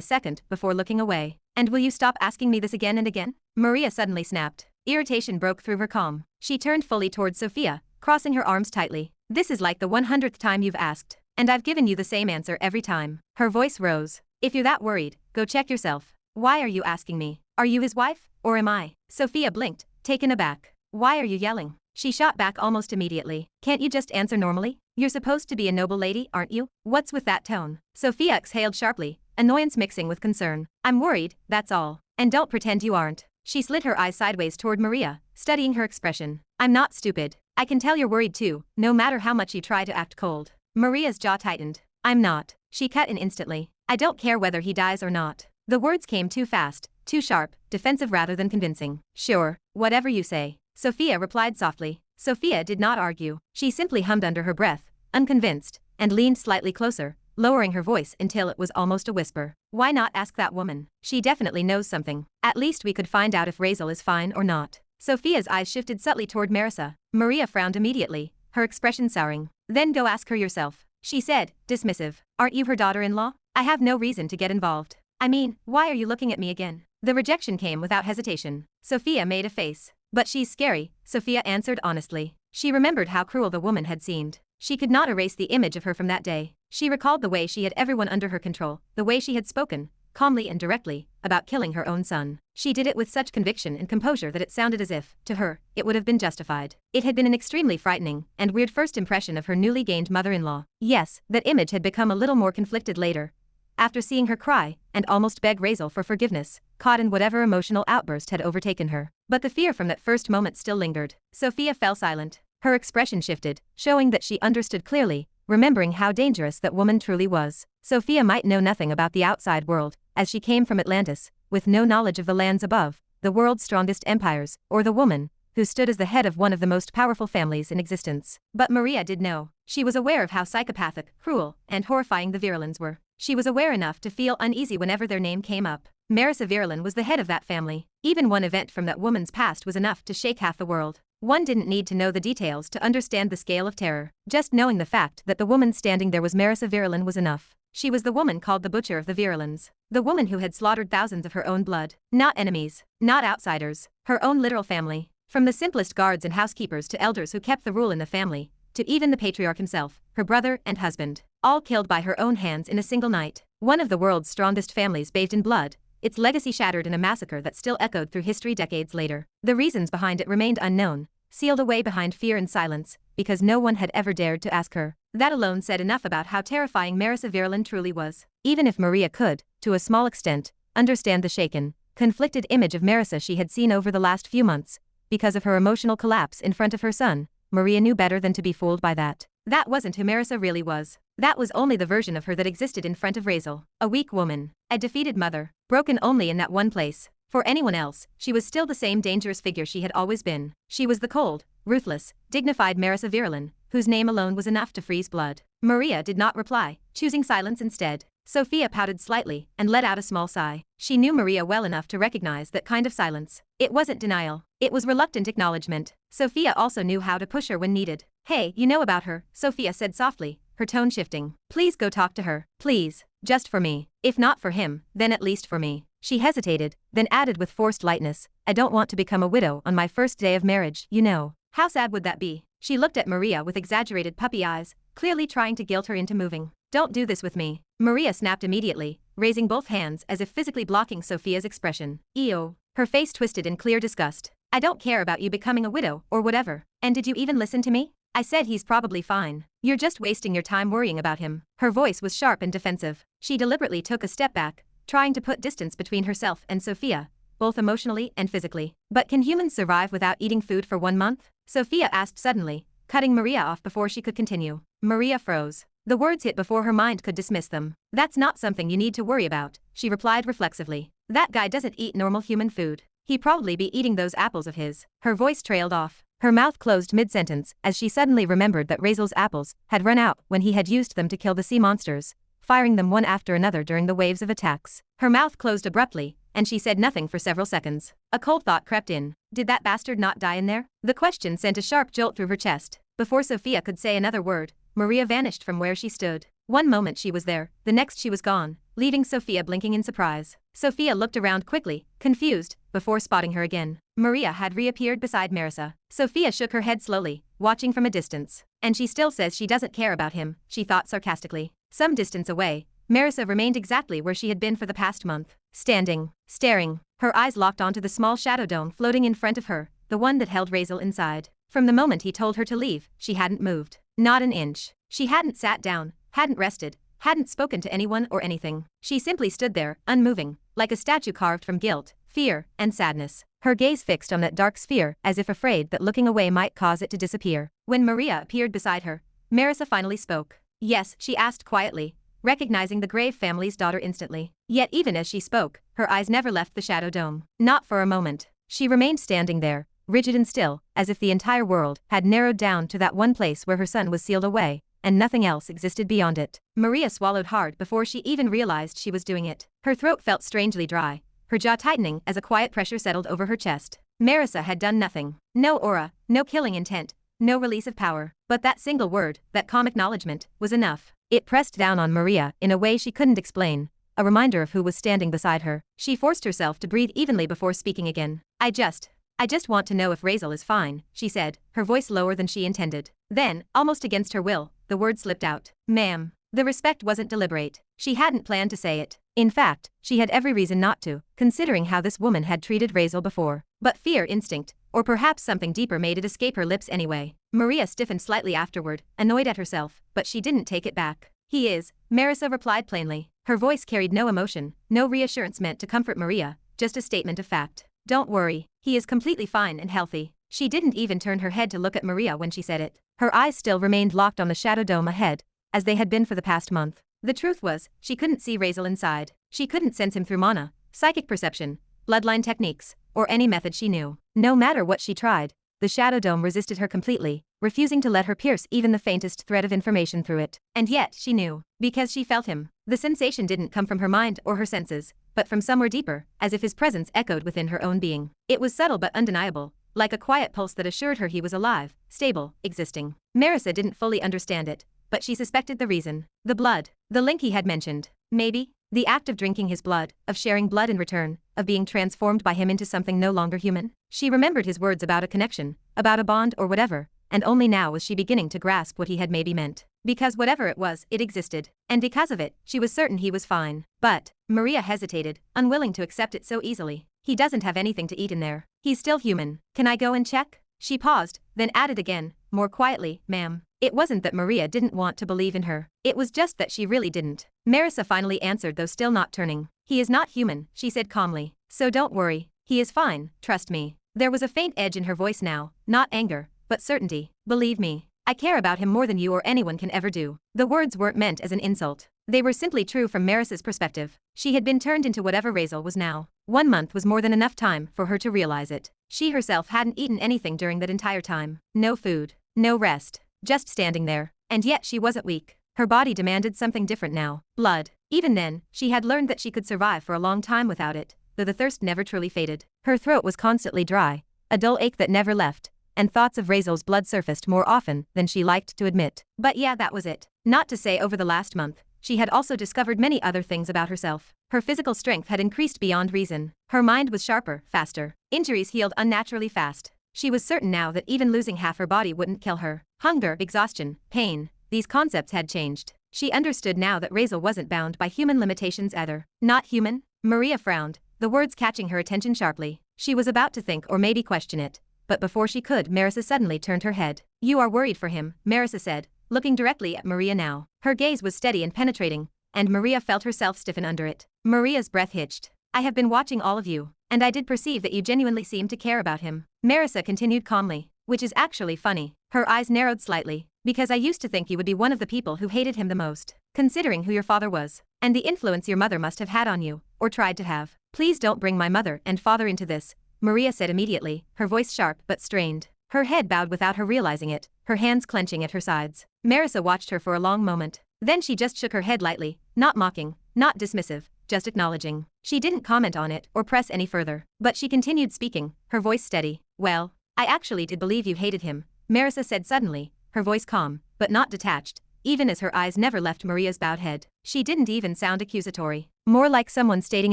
second before looking away. "And will you stop asking me this again and again?" Maria suddenly snapped. Irritation broke through her calm. She turned fully towards Sophia, crossing her arms tightly. "This is like the 100th time you've asked. And I've given you the same answer every time." Her voice rose. "If you're that worried, go check yourself. Why are you asking me? Are you his wife, or am I?" Sophia blinked, taken aback. "Why are you yelling?" She shot back almost immediately. "Can't you just answer normally? You're supposed to be a noble lady, aren't you? What's with that tone?" Sophia exhaled sharply, annoyance mixing with concern. "I'm worried, that's all. And don't pretend you aren't." She slid her eyes sideways toward Maria, studying her expression. "I'm not stupid. I can tell you're worried too, no matter how much you try to act cold." Maria's jaw tightened. "I'm not." She cut in instantly. "I don't care whether he dies or not." The words came too fast, too sharp, defensive rather than convincing. "Sure, whatever you say," Sophia replied softly. Sophia did not argue. She simply hummed under her breath, unconvinced, and leaned slightly closer, lowering her voice until it was almost a whisper. "Why not ask that woman? She definitely knows something. At least we could find out if Razeal is fine or not." Sophia's eyes shifted subtly toward Merisa. Maria frowned immediately, her expression souring. "Then go ask her yourself," she said, dismissive. "Aren't you her daughter-in-law? I have no reason to get involved. I mean, why are you looking at me again?" The rejection came without hesitation. Sophia made a face. "But she's scary," Sophia answered honestly. She remembered how cruel the woman had seemed. She could not erase the image of her from that day. She recalled the way she had everyone under her control, the way she had spoken, calmly and directly, about killing her own son. She did it with such conviction and composure that it sounded as if, to her, it would have been justified. It had been an extremely frightening and weird first impression of her newly gained mother-in-law. Yes, that image had become a little more conflicted later, after seeing her cry and almost beg Razeal for forgiveness, caught in whatever emotional outburst had overtaken her. But the fear from that first moment still lingered. Sophia fell silent. Her expression shifted, showing that she understood clearly, remembering how dangerous that woman truly was. Sophia might know nothing about the outside world, as she came from Atlantis, with no knowledge of the lands above, the world's strongest empires, or the woman who stood as the head of one of the most powerful families in existence. But Maria did know. She was aware of how psychopathic, cruel, and horrifying the Virelans were. She was aware enough to feel uneasy whenever their name came up. Merisa Virelan was the head of that family. Even one event from that woman's past was enough to shake half the world. One didn't need to know the details to understand the scale of terror. Just knowing the fact that the woman standing there was Merisa Virelan was enough. She was the woman called the Butcher of the Virelans. The woman who had slaughtered thousands of her own blood. Not enemies. Not outsiders. Her own literal family. From the simplest guards and housekeepers to elders who kept the rule in the family, to even the patriarch himself, her brother and husband. All killed by her own hands in a single night. One of the world's strongest families bathed in blood, its legacy shattered in a massacre that still echoed through history decades later. The reasons behind it remained unknown, sealed away behind fear and silence, because no one had ever dared to ask her. That alone said enough about how terrifying Merisa Virelan truly was. Even if Maria could, to a small extent, understand the shaken, conflicted image of Merisa she had seen over the last few months, because of her emotional collapse in front of her son, Maria knew better than to be fooled by that. That wasn't who Merisa really was. That was only the version of her that existed in front of Razeal. A weak woman. A defeated mother. Broken only in that one place. For anyone else, she was still the same dangerous figure she had always been. She was the cold, ruthless, dignified Merisa Virelan, whose name alone was enough to freeze blood. Maria did not reply, choosing silence instead. Sophia pouted slightly and let out a small sigh. She knew Maria well enough to recognize that kind of silence. It wasn't denial. It was reluctant acknowledgement. Sophia also knew how to push her when needed. Hey, you know about her, Sophia said softly, her tone shifting. Please go talk to her. Please. Just for me. If not for him, then at least for me. She hesitated, then added with forced lightness, I don't want to become a widow on my first day of marriage, you know. How sad would that be? She looked at Maria with exaggerated puppy eyes, clearly trying to guilt her into moving. Don't do this with me. Maria snapped immediately, raising both hands as if physically blocking Sophia's expression. Ew. Her face twisted in clear disgust. I don't care about you becoming a widow or whatever. And did you even listen to me? I said he's probably fine. You're just wasting your time worrying about him. Her voice was sharp and defensive. She deliberately took a step back, trying to put distance between herself and Sophia, both emotionally and physically. But can humans survive without eating food for 1 month? Sophia asked suddenly, cutting Maria off before she could continue. Maria froze. The words hit before her mind could dismiss them. That's not something you need to worry about, she replied reflexively. That guy doesn't eat normal human food. He'd probably be eating those apples of his. Her voice trailed off. Her mouth closed mid-sentence as she suddenly remembered that Razeal's apples had run out when he had used them to kill the sea monsters, firing them one after another during the waves of attacks. Her mouth closed abruptly, and she said nothing for several seconds. A cold thought crept in. Did that bastard not die in there? The question sent a sharp jolt through her chest. Before Sophia could say another word, Maria vanished from where she stood. One moment she was there, the next she was gone, leaving Sophia blinking in surprise. Sophia looked around quickly, confused, before spotting her again. Maria had reappeared beside Merisa. Sophia shook her head slowly, watching from a distance. And she still says she doesn't care about him, she thought sarcastically. Some distance away, Merisa remained exactly where she had been for the past month. Standing, staring, her eyes locked onto the small shadow dome floating in front of her, the one that held Razeal inside. From the moment he told her to leave, she hadn't moved. Not an inch. She hadn't sat down, hadn't rested, hadn't spoken to anyone or anything. She simply stood there, unmoving, like a statue carved from guilt, fear, and sadness. Her gaze fixed on that dark sphere as if afraid that looking away might cause it to disappear. When Maria appeared beside her, Merisa finally spoke. Yes, she asked quietly, recognizing the Grave family's daughter instantly. Yet even as she spoke, her eyes never left the shadow dome. Not for a moment. She remained standing there, rigid and still, as if the entire world had narrowed down to that one place where her son was sealed away, and nothing else existed beyond it. Maria swallowed hard before she even realized she was doing it. Her throat felt strangely dry, her jaw tightening as a quiet pressure settled over her chest. Merisa had done nothing. No aura, no killing intent, no release of power. But that single word, that calm acknowledgement, was enough. It pressed down on Maria in a way she couldn't explain, a reminder of who was standing beside her. She forced herself to breathe evenly before speaking again. I just want to know if Razeal is fine, she said, her voice lower than she intended. Then, almost against her will, the word slipped out. Ma'am. The respect wasn't deliberate. She hadn't planned to say it. In fact, she had every reason not to, considering how this woman had treated Razeal before. But fear instinct, or perhaps something deeper made it escape her lips anyway. Maria stiffened slightly afterward, annoyed at herself, but she didn't take it back. He is, Merisa replied plainly. Her voice carried no emotion, no reassurance meant to comfort Maria, just a statement of fact. Don't worry, he is completely fine and healthy. She didn't even turn her head to look at Maria when she said it. Her eyes still remained locked on the shadow dome ahead, as they had been for the past month. The truth was, she couldn't see Razeal inside. She couldn't sense him through mana, psychic perception, bloodline techniques, or any method she knew. No matter what she tried, the shadow dome resisted her completely, refusing to let her pierce even the faintest thread of information through it. And yet she knew, because she felt him. The sensation didn't come from her mind or her senses, but from somewhere deeper, as if his presence echoed within her own being. It was subtle but undeniable, like a quiet pulse that assured her he was alive, stable, existing. Merisa didn't fully understand it, but she suspected the reason. The blood. The link he had mentioned. Maybe. The act of drinking his blood, of sharing blood in return, of being transformed by him into something no longer human. She remembered his words about a connection, about a bond or whatever, and only now was she beginning to grasp what he had maybe meant. Because whatever it was, it existed. And because of it, she was certain he was fine. But Maria hesitated, unwilling to accept it so easily. He doesn't have anything to eat in there. He's still human. Can I go and check? She paused, then added again, more quietly, ma'am. It wasn't that Maria didn't want to believe in her. It was just that she really didn't. Merisa finally answered, though still not turning. He is not human, she said calmly. So don't worry. He is fine, trust me. There was a faint edge in her voice now, not anger, but certainty. Believe me. I care about him more than you or anyone can ever do. The words weren't meant as an insult. They were simply true from Marisa's perspective. She had been turned into whatever Razeal was now. 1 month was more than enough time for her to realize it. She herself hadn't eaten anything during that entire time. No food. No rest. Just standing there. And yet she wasn't weak. Her body demanded something different now. Blood. Even then, she had learned that she could survive for a long time without it, though the thirst never truly faded. Her throat was constantly dry, a dull ache that never left, and thoughts of Razeal's blood surfaced more often than she liked to admit. But yeah, that was it. Not to say over the last month, she had also discovered many other things about herself. Her physical strength had increased beyond reason. Her mind was sharper, faster. Injuries healed unnaturally fast. She was certain now that even losing half her body wouldn't kill her. Hunger, exhaustion, pain, these concepts had changed. She understood now that Razeal wasn't bound by human limitations either. Not human? Maria frowned, the words catching her attention sharply. She was about to think or maybe question it, but before she could, Merisa suddenly turned her head. "You are worried for him," Merisa said, looking directly at Maria now. Her gaze was steady and penetrating, and Maria felt herself stiffen under it. Maria's breath hitched. "I have been watching all of you, and I did perceive that you genuinely seemed to care about him," Merisa continued calmly, "which is actually funny." Her eyes narrowed slightly, "because I used to think you would be one of the people who hated him the most, considering who your father was, and the influence your mother must have had on you, or tried to have." "Please don't bring my mother and father into this," Maria said immediately, her voice sharp but strained. Her head bowed without her realizing it, her hands clenching at her sides. Marisa watched her for a long moment. Then she just shook her head lightly, not mocking, not dismissive, just acknowledging. She didn't comment on it or press any further, but she continued speaking, her voice steady. "Well, I actually did believe you hated him," Marisa said suddenly, her voice calm, but not detached, even as her eyes never left Maria's bowed head. She didn't even sound accusatory, more like someone stating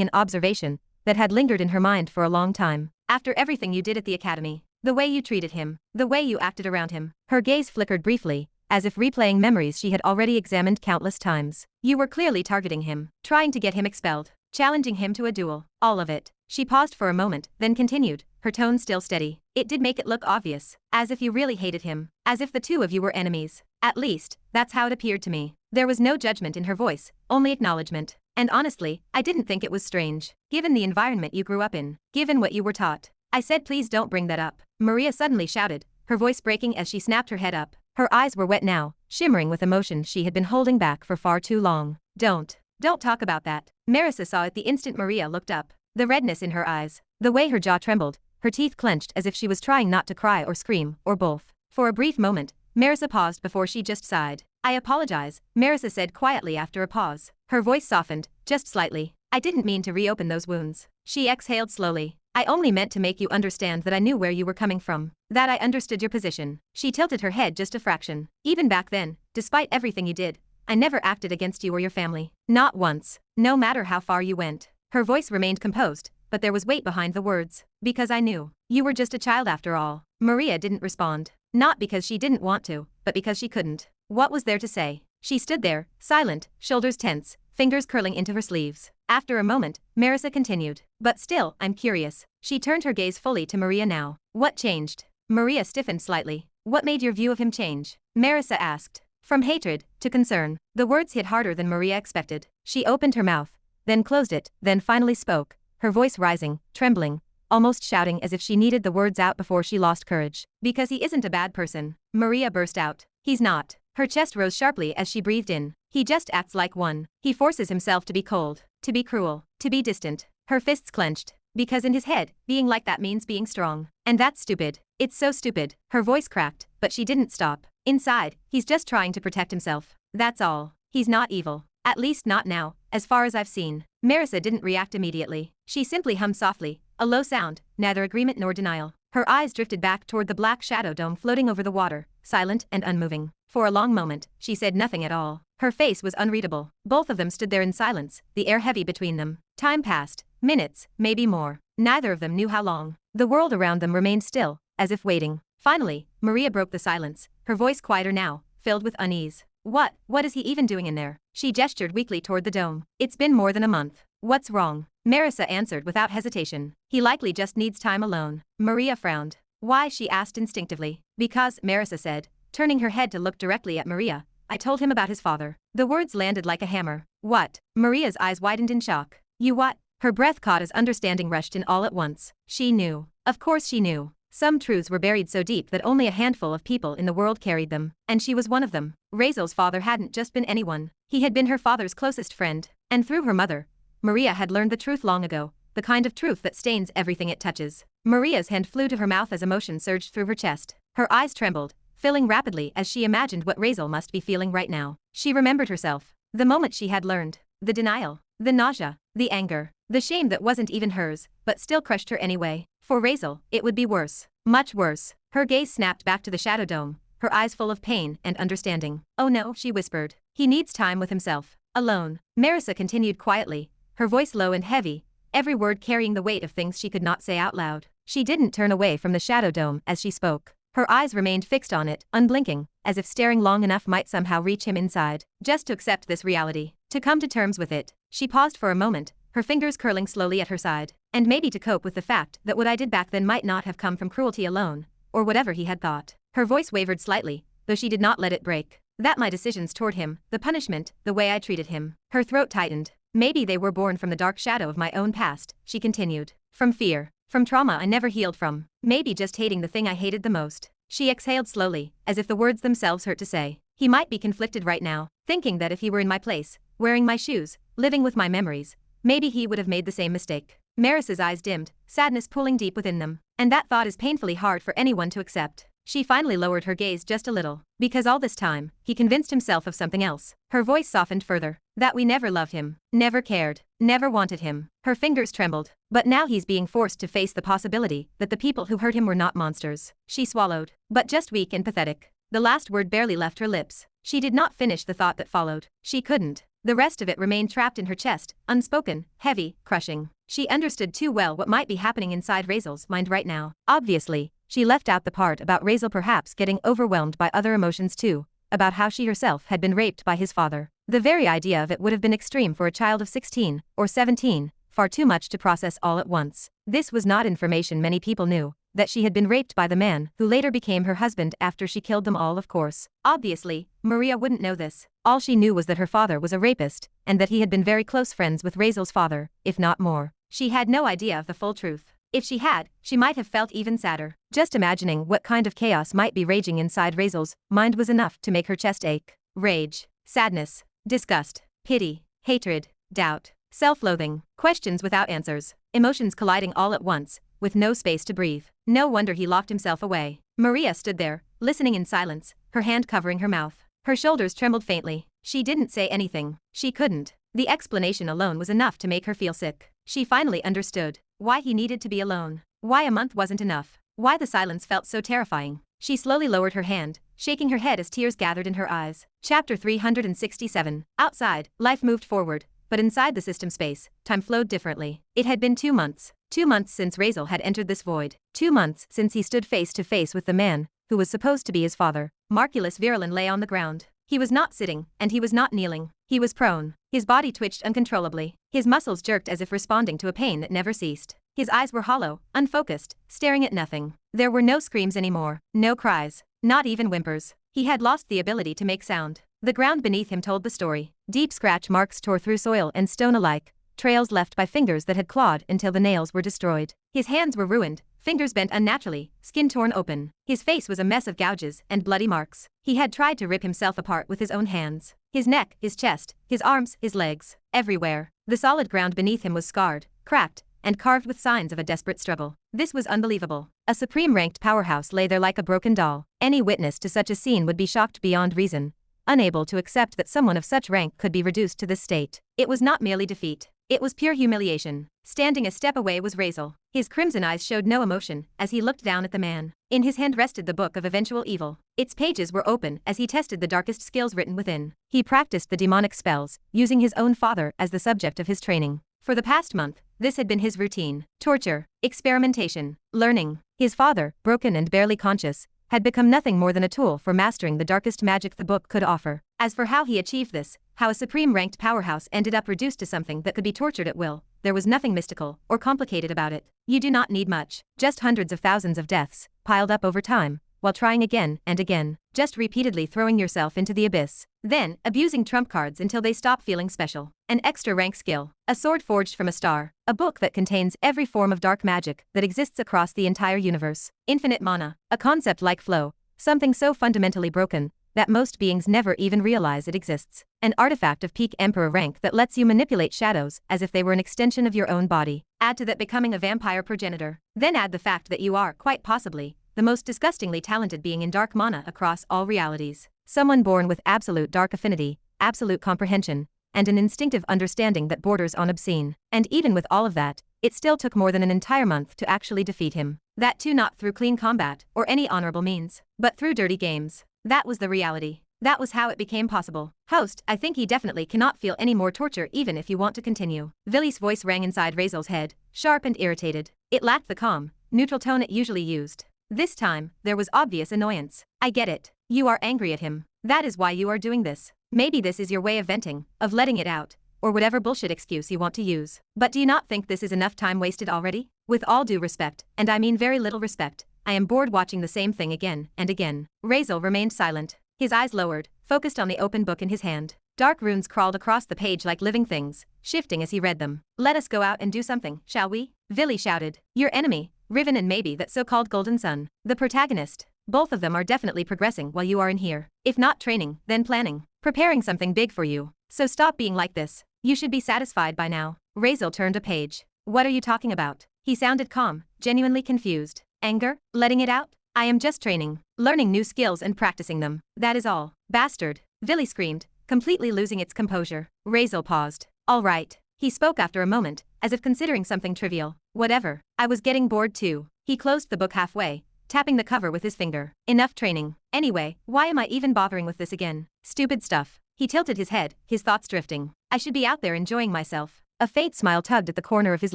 an observation that had lingered in her mind for a long time. "After everything you did at the academy, the way you treated him, the way you acted around him." Her gaze flickered briefly, as if replaying memories she had already examined countless times. "You were clearly targeting him, trying to get him expelled, challenging him to a duel, all of it." She paused for a moment, then continued, her tone still steady. "It did make it look obvious, as if you really hated him, as if the two of you were enemies. At least, that's how it appeared to me." There was no judgment in her voice, only acknowledgement. "And honestly, I didn't think it was strange, given the environment you grew up in, given what you were taught." "I said please don't bring that up," Maria suddenly shouted, her voice breaking as she snapped her head up. Her eyes were wet now, shimmering with emotion she had been holding back for far too long. Don't talk about that." Marisa saw it the instant Maria looked up, the redness in her eyes, the way her jaw trembled, her teeth clenched as if she was trying not to cry or scream, or both. For a brief moment, Marisa paused before she just sighed. "I apologize," Marisa said quietly after a pause. Her voice softened, just slightly. "I didn't mean to reopen those wounds." She exhaled slowly. "I only meant to make you understand that I knew where you were coming from, that I understood your position." She tilted her head just a fraction. "Even back then, despite everything you did, I never acted against you or your family. Not once, no matter how far you went." Her voice remained composed, but there was weight behind the words. "Because I knew. You were just a child after all." Maria didn't respond. Not because she didn't want to, but because she couldn't. What was there to say? She stood there, silent, shoulders tense, fingers curling into her sleeves. After a moment, Marisa continued. "But still, I'm curious." She turned her gaze fully to Maria now. "What changed?" Maria stiffened slightly. "What made your view of him change?" Marisa asked. "From hatred to concern." The words hit harder than Maria expected. She opened her mouth, then closed it, then finally spoke, her voice rising, trembling, almost shouting as if she needed the words out before she lost courage. "Because he isn't a bad person," Maria burst out. "He's not." Her chest rose sharply as she breathed in. "He just acts like one. He forces himself to be cold, to be cruel, to be distant." Her fists clenched. "Because in his head, being like that means being strong. And that's stupid. It's so stupid." Her voice cracked, but she didn't stop. "Inside, he's just trying to protect himself. That's all. He's not evil. At least not now, as far as I've seen." Marisa didn't react immediately. She simply hummed softly, a low sound, neither agreement nor denial. Her eyes drifted back toward the black shadow dome floating over the water, silent and unmoving. For a long moment, she said nothing at all. Her face was unreadable. Both of them stood there in silence, the air heavy between them. Time passed, minutes, maybe more. Neither of them knew how long. The world around them remained still, as if waiting. Finally, Maria broke the silence, her voice quieter now, filled with unease. What is he even doing in there?" She gestured weakly toward the dome. "It's been more than a month. What's wrong?" Marisa answered without hesitation. "He likely just needs time alone." Maria frowned. "Why?" she asked instinctively. "Because," Marisa said, turning her head to look directly at Maria, "I told him about his father." The words landed like a hammer. "What?" Maria's eyes widened in shock. "You what?" Her breath caught as understanding rushed in all at once. She knew. Of course she knew. Some truths were buried so deep that only a handful of people in the world carried them, and she was one of them. Razeal's father hadn't just been anyone. He had been her father's closest friend, and through her mother, Maria had learned the truth long ago, the kind of truth that stains everything it touches. Maria's hand flew to her mouth as emotion surged through her chest. Her eyes trembled, filling rapidly as she imagined what Razeal must be feeling right now. She remembered herself, the moment she had learned The denial, the nausea, the anger, the shame that wasn't even hers, but still crushed her anyway. For Razeal, it would be worse. Much worse. Her gaze snapped back to the Shadow Dome, her eyes full of pain and understanding. "Oh no," she whispered. "He needs time with himself. Alone." Merisa continued quietly, her voice low and heavy, every word carrying the weight of things she could not say out loud. She didn't turn away from the Shadow Dome as she spoke. Her eyes remained fixed on it, unblinking, as if staring long enough might somehow reach him inside. Just to accept this reality, to come to terms with it. She paused for a moment, her fingers curling slowly at her side. And maybe to cope with the fact that what I did back then might not have come from cruelty alone, or whatever he had thought. Her voice wavered slightly, though she did not let it break. That my decisions toward him, the punishment, the way I treated him. Her throat tightened. Maybe they were born from the dark shadow of my own past, she continued. From fear. From trauma I never healed from. Maybe just hating the thing I hated the most. She exhaled slowly, as if the words themselves hurt to say. He might be conflicted right now, thinking that if he were in my place, wearing my shoes, living with my memories, maybe he would have made the same mistake. Marisa's eyes dimmed, sadness pooling deep within them. And that thought is painfully hard for anyone to accept. She finally lowered her gaze just a little. Because all this time, he convinced himself of something else. Her voice softened further. That we never loved him, never cared, never wanted him. Her fingers trembled. But now he's being forced to face the possibility that the people who hurt him were not monsters. She swallowed. But just weak and pathetic. The last word barely left her lips. She did not finish the thought that followed. She couldn't. The rest of it remained trapped in her chest, unspoken, heavy, crushing. She understood too well what might be happening inside Razeal's mind right now. Obviously, she left out the part about Razeal perhaps getting overwhelmed by other emotions too, about how she herself had been raped by his father. The very idea of it would have been extreme for a child of 16 or 17, far too much to process all at once. This was not information many people knew, that she had been raped by the man who later became her husband after she killed them all, of course. Obviously, Maria wouldn't know this. All she knew was that her father was a rapist, and that he had been very close friends with Razeal's father, if not more. She had no idea of the full truth. If she had, she might have felt even sadder. Just imagining what kind of chaos might be raging inside Razeal's mind was enough to make her chest ache. Rage, sadness, disgust, pity, hatred, doubt, self-loathing, questions without answers, emotions colliding all at once, with no space to breathe. No wonder he locked himself away. Maria stood there, listening in silence, her hand covering her mouth. Her shoulders trembled faintly. She didn't say anything. She couldn't. The explanation alone was enough to make her feel sick. She finally understood why he needed to be alone. Why a month wasn't enough. Why the silence felt so terrifying. She slowly lowered her hand, shaking her head as tears gathered in her eyes. Chapter 367. Outside, life moved forward, but inside the system space, time flowed differently. It had been 2 months. 2 months since Razeal had entered this void. 2 months since he stood face to face with the man who was supposed to be his father. Markeilous Virelan lay on the ground. He was not sitting, and he was not kneeling. He was prone. His body twitched uncontrollably. His muscles jerked as if responding to a pain that never ceased. His eyes were hollow, unfocused, staring at nothing. There were no screams anymore, no cries, not even whimpers. He had lost the ability to make sound. The ground beneath him told the story. Deep scratch marks tore through soil and stone alike, trails left by fingers that had clawed until the nails were destroyed. His hands were ruined, fingers bent unnaturally, skin torn open. His face was a mess of gouges and bloody marks. He had tried to rip himself apart with his own hands. His neck, his chest, his arms, his legs, everywhere. The solid ground beneath him was scarred, cracked, and carved with signs of a desperate struggle. This was unbelievable. A supreme-ranked powerhouse lay there like a broken doll. Any witness to such a scene would be shocked beyond reason, unable to accept that someone of such rank could be reduced to this state. It was not merely defeat. It was pure humiliation. Standing a step away was Razeal. His crimson eyes showed no emotion as he looked down at the man. In his hand rested the Book of Eventual Evil. Its pages were open as he tested the darkest skills written within. He practiced the demonic spells, using his own father as the subject of his training. For the past month, this had been his routine. Torture, experimentation, learning. His father, broken and barely conscious, had become nothing more than a tool for mastering the darkest magic the book could offer. As for how he achieved this, how a supreme-ranked powerhouse ended up reduced to something that could be tortured at will, there was nothing mystical or complicated about it. You do not need much, just hundreds of thousands of deaths, piled up over time, while trying again and again, just repeatedly throwing yourself into the abyss. Then, abusing trump cards until they stop feeling special. An extra rank skill, a sword forged from a star, a book that contains every form of dark magic that exists across the entire universe. Infinite mana, a concept like flow, something so fundamentally broken that most beings never even realize it exists. An artifact of peak emperor rank that lets you manipulate shadows as if they were an extension of your own body. Add to that becoming a vampire progenitor. Then add the fact that you are, quite possibly, the most disgustingly talented being in dark mana across all realities. Someone born with absolute dark affinity, absolute comprehension, and an instinctive understanding that borders on obscene. And even with all of that, it still took more than an entire month to actually defeat him. That too not through clean combat or any honorable means, but through dirty games. That was the reality. That was how it became possible. Host, I think he definitely cannot feel any more torture even if you want to continue. Vili's voice rang inside Razeal's head, sharp and irritated. It lacked the calm, neutral tone it usually used. This time, there was obvious annoyance. I get it. You are angry at him. That is why you are doing this. Maybe this is your way of venting, of letting it out, or whatever bullshit excuse you want to use. But do you not think this is enough time wasted already? With all due respect, and I mean very little respect, I am bored watching the same thing again and again. Razeal remained silent. His eyes lowered, focused on the open book in his hand. Dark runes crawled across the page like living things, shifting as he read them. Let us go out and do something, shall we? Vili shouted. Your enemy, Riven and maybe that so-called Golden Sun. The protagonist. Both of them are definitely progressing while you are in here. If not training, then planning. Preparing something big for you. So stop being like this. You should be satisfied by now. Razeal turned a page. What are you talking about? He sounded calm, genuinely confused. Anger? Letting it out? I am just training, learning new skills and practicing them. That is all. Bastard. Vili screamed, completely losing its composure. Razeal paused. All right. He spoke after a moment, as if considering something trivial. Whatever. I was getting bored too. He closed the book halfway, tapping the cover with his finger. Enough training. Anyway, why am I even bothering with this again? Stupid stuff. He tilted his head, his thoughts drifting. I should be out there enjoying myself. A faint smile tugged at the corner of his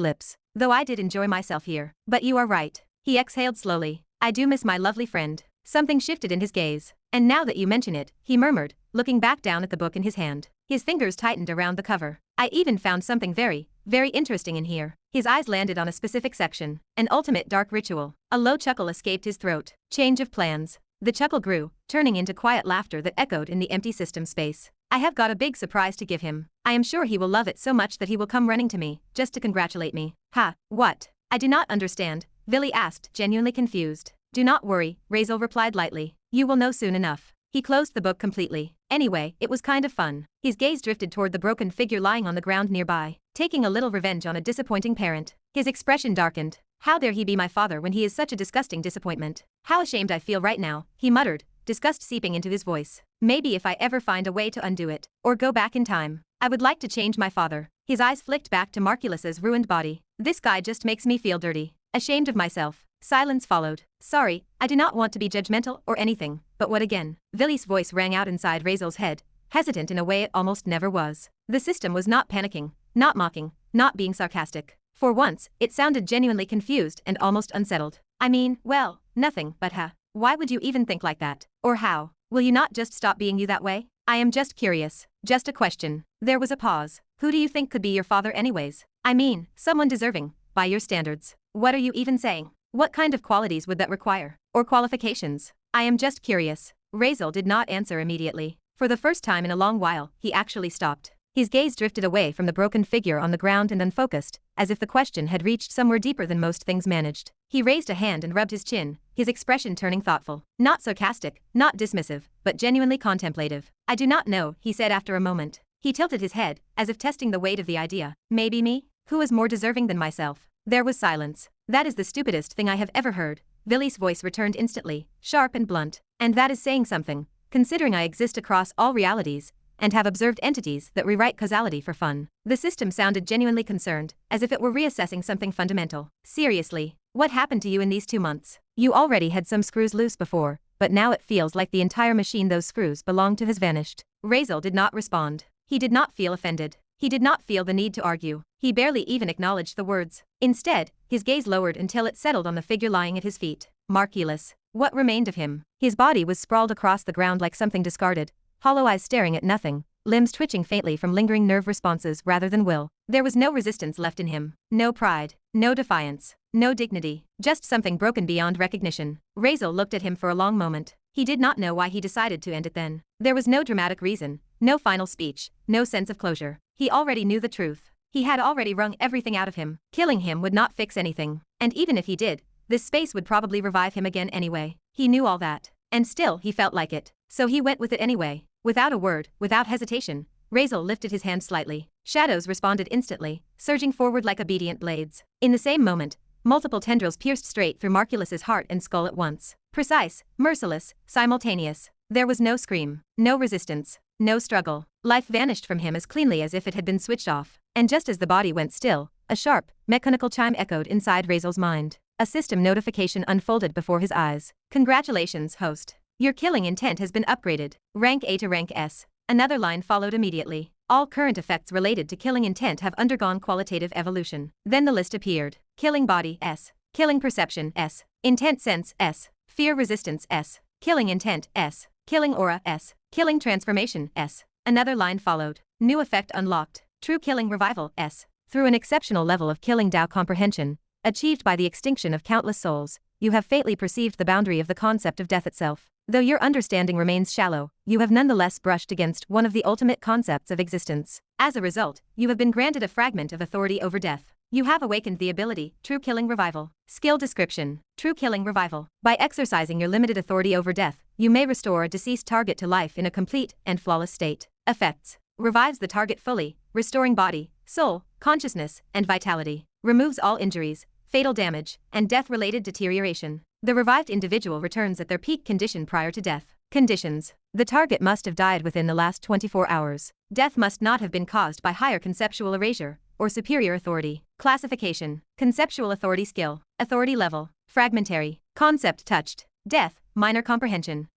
lips. Though I did enjoy myself here. But you are right. He exhaled slowly. I do miss my lovely friend. Something shifted in his gaze. And now that you mention it, he murmured, looking back down at the book in his hand. His fingers tightened around the cover. I even found something very, very interesting in here. His eyes landed on a specific section. An ultimate dark ritual. A low chuckle escaped his throat. Change of plans. The chuckle grew, turning into quiet laughter that echoed in the empty system space. I have got a big surprise to give him. I am sure he will love it so much that he will come running to me, just to congratulate me. Ha, what? I do not understand, Vili asked, genuinely confused. Do not worry, Razeal replied lightly. You will know soon enough. He closed the book completely. Anyway, it was kind of fun. His gaze drifted toward the broken figure lying on the ground nearby, taking a little revenge on a disappointing parent. His expression darkened. How dare he be my father when he is such a disgusting disappointment? How ashamed I feel right now, he muttered, disgust seeping into his voice. Maybe if I ever find a way to undo it, or go back in time, I would like to change my father. His eyes flicked back to Markeilous' ruined body. This guy just makes me feel dirty. Ashamed of myself. Silence followed. Sorry, I do not want to be judgmental or anything, but what again? Vili's voice rang out inside Razeal's head, hesitant in a way it almost never was. The system was not panicking, not mocking, not being sarcastic. For once, it sounded genuinely confused and almost unsettled. I mean, well, nothing, but why would you even think like that? Or how? Will you not just stop being you that way? I am just curious. Just a question. There was a pause. Who do you think could be your father anyways? I mean, someone deserving, by your standards. What are you even saying? What kind of qualities would that require? Or qualifications? I am just curious. Razeal did not answer immediately. For the first time in a long while, he actually stopped. His gaze drifted away from the broken figure on the ground and unfocused, as if the question had reached somewhere deeper than most things managed. He raised a hand and rubbed his chin, his expression turning thoughtful. Not sarcastic, not dismissive, but genuinely contemplative. I do not know, he said after a moment. He tilted his head, as if testing the weight of the idea. Maybe me? Who is more deserving than myself? There was silence. That is the stupidest thing I have ever heard. Vili's voice returned instantly, sharp and blunt. And that is saying something, considering I exist across all realities, and have observed entities that rewrite causality for fun. The system sounded genuinely concerned, as if it were reassessing something fundamental. Seriously, what happened to you in these 2 months? You already had some screws loose before, but now it feels like the entire machine those screws belong to has vanished. Razeal did not respond. He did not feel offended. He did not feel the need to argue. He barely even acknowledged the words. Instead, his gaze lowered until it settled on the figure lying at his feet. Markeilous. What remained of him? His body was sprawled across the ground like something discarded, hollow eyes staring at nothing, limbs twitching faintly from lingering nerve responses rather than will. There was no resistance left in him. No pride. No defiance. No dignity. Just something broken beyond recognition. Razeal looked at him for a long moment. He did not know why he decided to end it then. There was no dramatic reason, no final speech, no sense of closure. He already knew the truth. He had already wrung everything out of him. Killing him would not fix anything. And even if he did, this space would probably revive him again anyway. He knew all that. And still he felt like it. So he went with it anyway. Without a word, without hesitation, Razeal lifted his hand slightly. Shadows responded instantly, surging forward like obedient blades. In the same moment, multiple tendrils pierced straight through Markeilous' heart and skull at once. Precise, merciless, simultaneous. There was no scream, no resistance, no struggle. Life vanished from him as cleanly as if it had been switched off. And just as the body went still, a sharp, mechanical chime echoed inside Razeal's mind. A system notification unfolded before his eyes. Congratulations, host. Your killing intent has been upgraded. Rank A to rank S. Another line followed immediately. All current effects related to killing intent have undergone qualitative evolution. Then the list appeared. Killing body S. Killing perception S. Intent sense S. Fear resistance S. Killing intent S. Killing aura S. Killing transformation S. Another line followed. New effect unlocked. True killing revival S. Through an exceptional level of killing Tao comprehension, achieved by the extinction of countless souls, you have fatally perceived the boundary of the concept of death itself. Though your understanding remains shallow, you have nonetheless brushed against one of the ultimate concepts of existence. As a result, you have been granted a fragment of authority over death. You have awakened the ability, True Killing Revival. Skill description, True Killing Revival. By exercising your limited authority over death, you may restore a deceased target to life in a complete and flawless state. Effects. Revives the target fully, restoring body, soul, consciousness, and vitality. Removes all injuries, fatal damage, and death-related deterioration. The revived individual returns at their peak condition prior to death. Conditions. The target must have died within the last 24 hours. Death must not have been caused by higher conceptual erasure or superior authority. Classification. Conceptual authority skill. Authority level. Fragmentary. Concept touched. Death. Minor comprehension.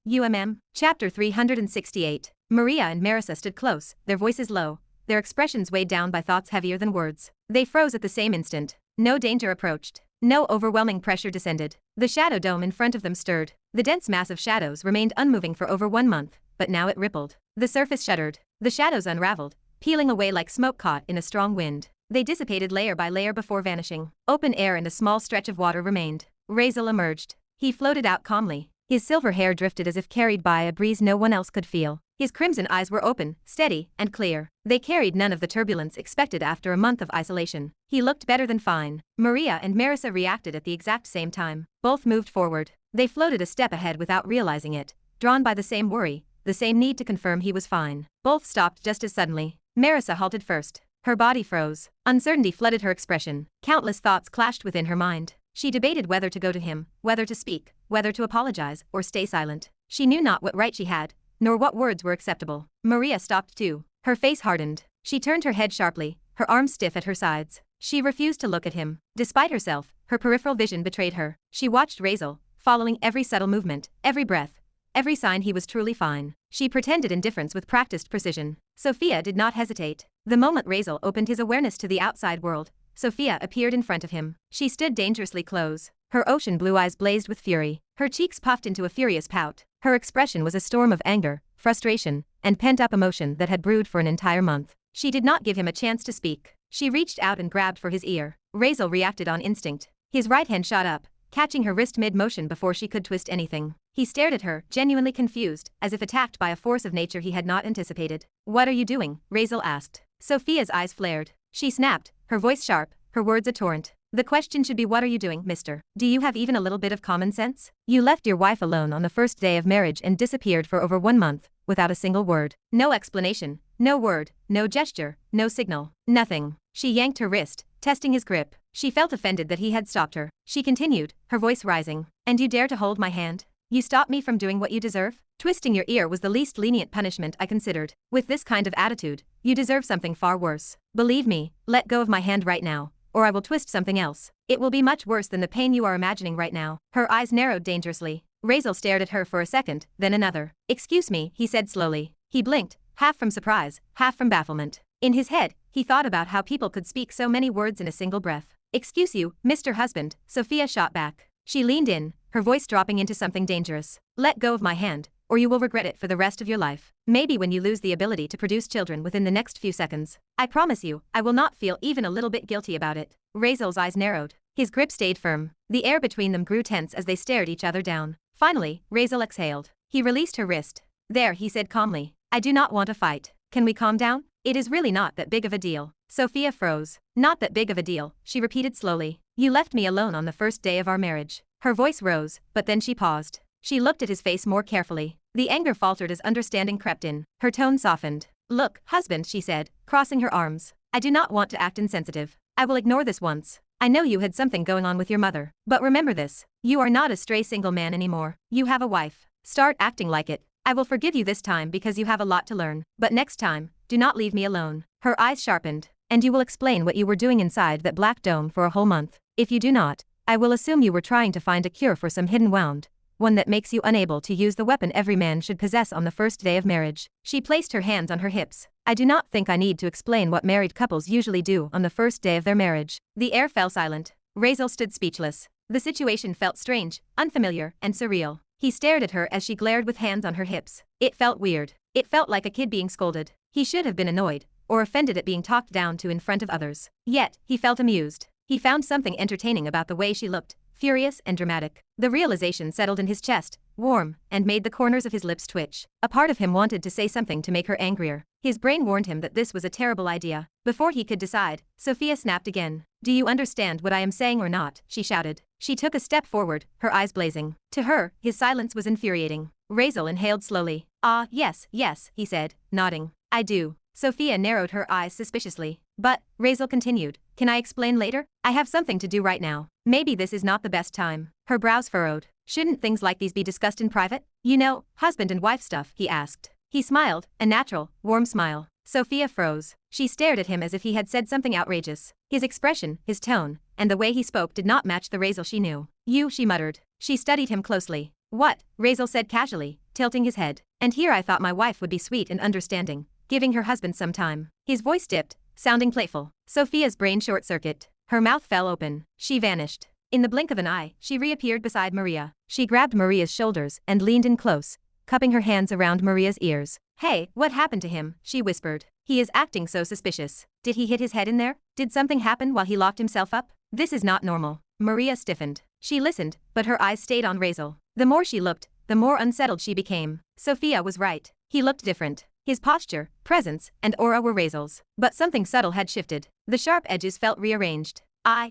Chapter 368. Maria and Merisa stood close, their voices low, their expressions weighed down by thoughts heavier than words. They froze at the same instant. No danger approached. No overwhelming pressure descended. The shadow dome in front of them stirred. The dense mass of shadows remained unmoving for over 1 month, but now it rippled. The surface shuddered. The shadows unraveled, peeling away like smoke caught in a strong wind. They dissipated layer by layer before vanishing. Open air and a small stretch of water remained. Razeal emerged. He floated out calmly. His silver hair drifted as if carried by a breeze no one else could feel. His crimson eyes were open, steady, and clear. They carried none of the turbulence expected after a month of isolation. He looked better than fine. Maria and Merisa reacted at the exact same time. Both moved forward. They floated a step ahead without realizing it, drawn by the same worry, the same need to confirm he was fine. Both stopped just as suddenly. Merisa halted first. Her body froze. Uncertainty flooded her expression. Countless thoughts clashed within her mind. She debated whether to go to him, whether to speak, whether to apologize, or stay silent. She knew not what right she had, nor what words were acceptable. Maria stopped too. Her face hardened. She turned her head sharply, her arms stiff at her sides. She refused to look at him. Despite herself, her peripheral vision betrayed her. She watched Razeal, following every subtle movement, every breath, every sign he was truly fine. She pretended indifference with practiced precision. Sophia did not hesitate. The moment Razeal opened his awareness to the outside world, Sophia appeared in front of him. She stood dangerously close. Her ocean blue eyes blazed with fury. Her cheeks puffed into a furious pout. Her expression was a storm of anger, frustration, and pent-up emotion that had brewed for an entire month. She did not give him a chance to speak. She reached out and grabbed for his ear. Razeal reacted on instinct. His right hand shot up, catching her wrist mid-motion before she could twist anything. He stared at her, genuinely confused, as if attacked by a force of nature he had not anticipated. "What are you doing?" Razeal asked. Sophia's eyes flared. She snapped, her voice sharp, her words a torrent. "The question should be, what are you doing, mister? Do you have even a little bit of common sense? You left your wife alone on the first day of marriage and disappeared for over 1 month, without a single word. No explanation, no word, no gesture, no signal, nothing." She yanked her wrist, testing his grip. She felt offended that he had stopped her. She continued, her voice rising. "And you dare to hold my hand? You stop me from doing what you deserve? Twisting your ear was the least lenient punishment I considered. With this kind of attitude, you deserve something far worse. Believe me, let go of my hand right now, or I will twist something else. It will be much worse than the pain you are imagining right now." Her eyes narrowed dangerously. Razeal stared at her for a second, then another. "Excuse me," he said slowly. He blinked, half from surprise, half from bafflement. In his head, he thought about how people could speak so many words in a single breath. "Excuse you, Mr. Husband," Sophia shot back. She leaned in, her voice dropping into something dangerous. "Let go of my hand, or you will regret it for the rest of your life. Maybe when you lose the ability to produce children within the next few seconds. I promise you, I will not feel even a little bit guilty about it." Razeal's eyes narrowed. His grip stayed firm. The air between them grew tense as they stared each other down. Finally, Razeal exhaled. He released her wrist. "There," he said calmly. "I do not want a fight. Can we calm down? It is really not that big of a deal." Sophia froze. "Not that big of a deal," she repeated slowly. "You left me alone on the first day of our marriage." Her voice rose, but then she paused. She looked at his face more carefully. The anger faltered as understanding crept in. Her tone softened. "Look, husband," she said, crossing her arms. "I do not want to act insensitive. I will ignore this once. I know you had something going on with your mother. But remember this. You are not a stray single man anymore. You have a wife. Start acting like it. I will forgive you this time because you have a lot to learn. But next time, do not leave me alone. Her eyes sharpened. And you will explain what you were doing inside that black dome for a whole month. If you do not, I will assume you were trying to find a cure for some hidden wound. One that makes you unable to use the weapon every man should possess on the first day of marriage. She placed her hands on her hips. I do not think I need to explain what married couples usually do on the first day of their marriage. The air fell silent. Razeal stood speechless. The situation felt strange, unfamiliar, and surreal. He stared at her as she glared with hands on her hips. It felt weird. It felt like a kid being scolded. He should have been annoyed, or offended at being talked down to in front of others. Yet, he felt amused. He found something entertaining about the way she looked, furious and dramatic. The realization settled in his chest, warm, and made the corners of his lips twitch. A part of him wanted to say something to make her angrier. His brain warned him that this was a terrible idea. Before he could decide, Sophia snapped again. Do you understand what I am saying or not? She shouted. She took a step forward, her eyes blazing. To her, his silence was infuriating. Razeal inhaled slowly. Ah, yes, he said, nodding. I do. Sophia narrowed her eyes suspiciously. But, Razeal continued, can I explain later? I have something to do right now. Maybe this is not the best time. Her brows furrowed. Shouldn't things like these be discussed in private? You know, husband and wife stuff, he asked. He smiled, a natural, warm smile. Sophia froze. She stared at him as if he had said something outrageous. His expression, his tone, and the way he spoke did not match the Razeal she knew. You, she muttered. She studied him closely. What? Razeal said casually, tilting his head. And here I thought my wife would be sweet and understanding, giving her husband some time. His voice dipped, sounding playful. Sophia's brain short-circuited. Her mouth fell open. She vanished. In the blink of an eye, she reappeared beside Maria. She grabbed Maria's shoulders and leaned in close, cupping her hands around Maria's ears. Hey, what happened to him? She whispered. He is acting so suspicious. Did he hit his head in there? Did something happen while he locked himself up? This is not normal. Maria stiffened. She listened, but her eyes stayed on Razeal. The more she looked, the more unsettled she became. Sophia was right. He looked different. His posture, presence, and aura were Razeal's. But something subtle had shifted. The sharp edges felt rearranged.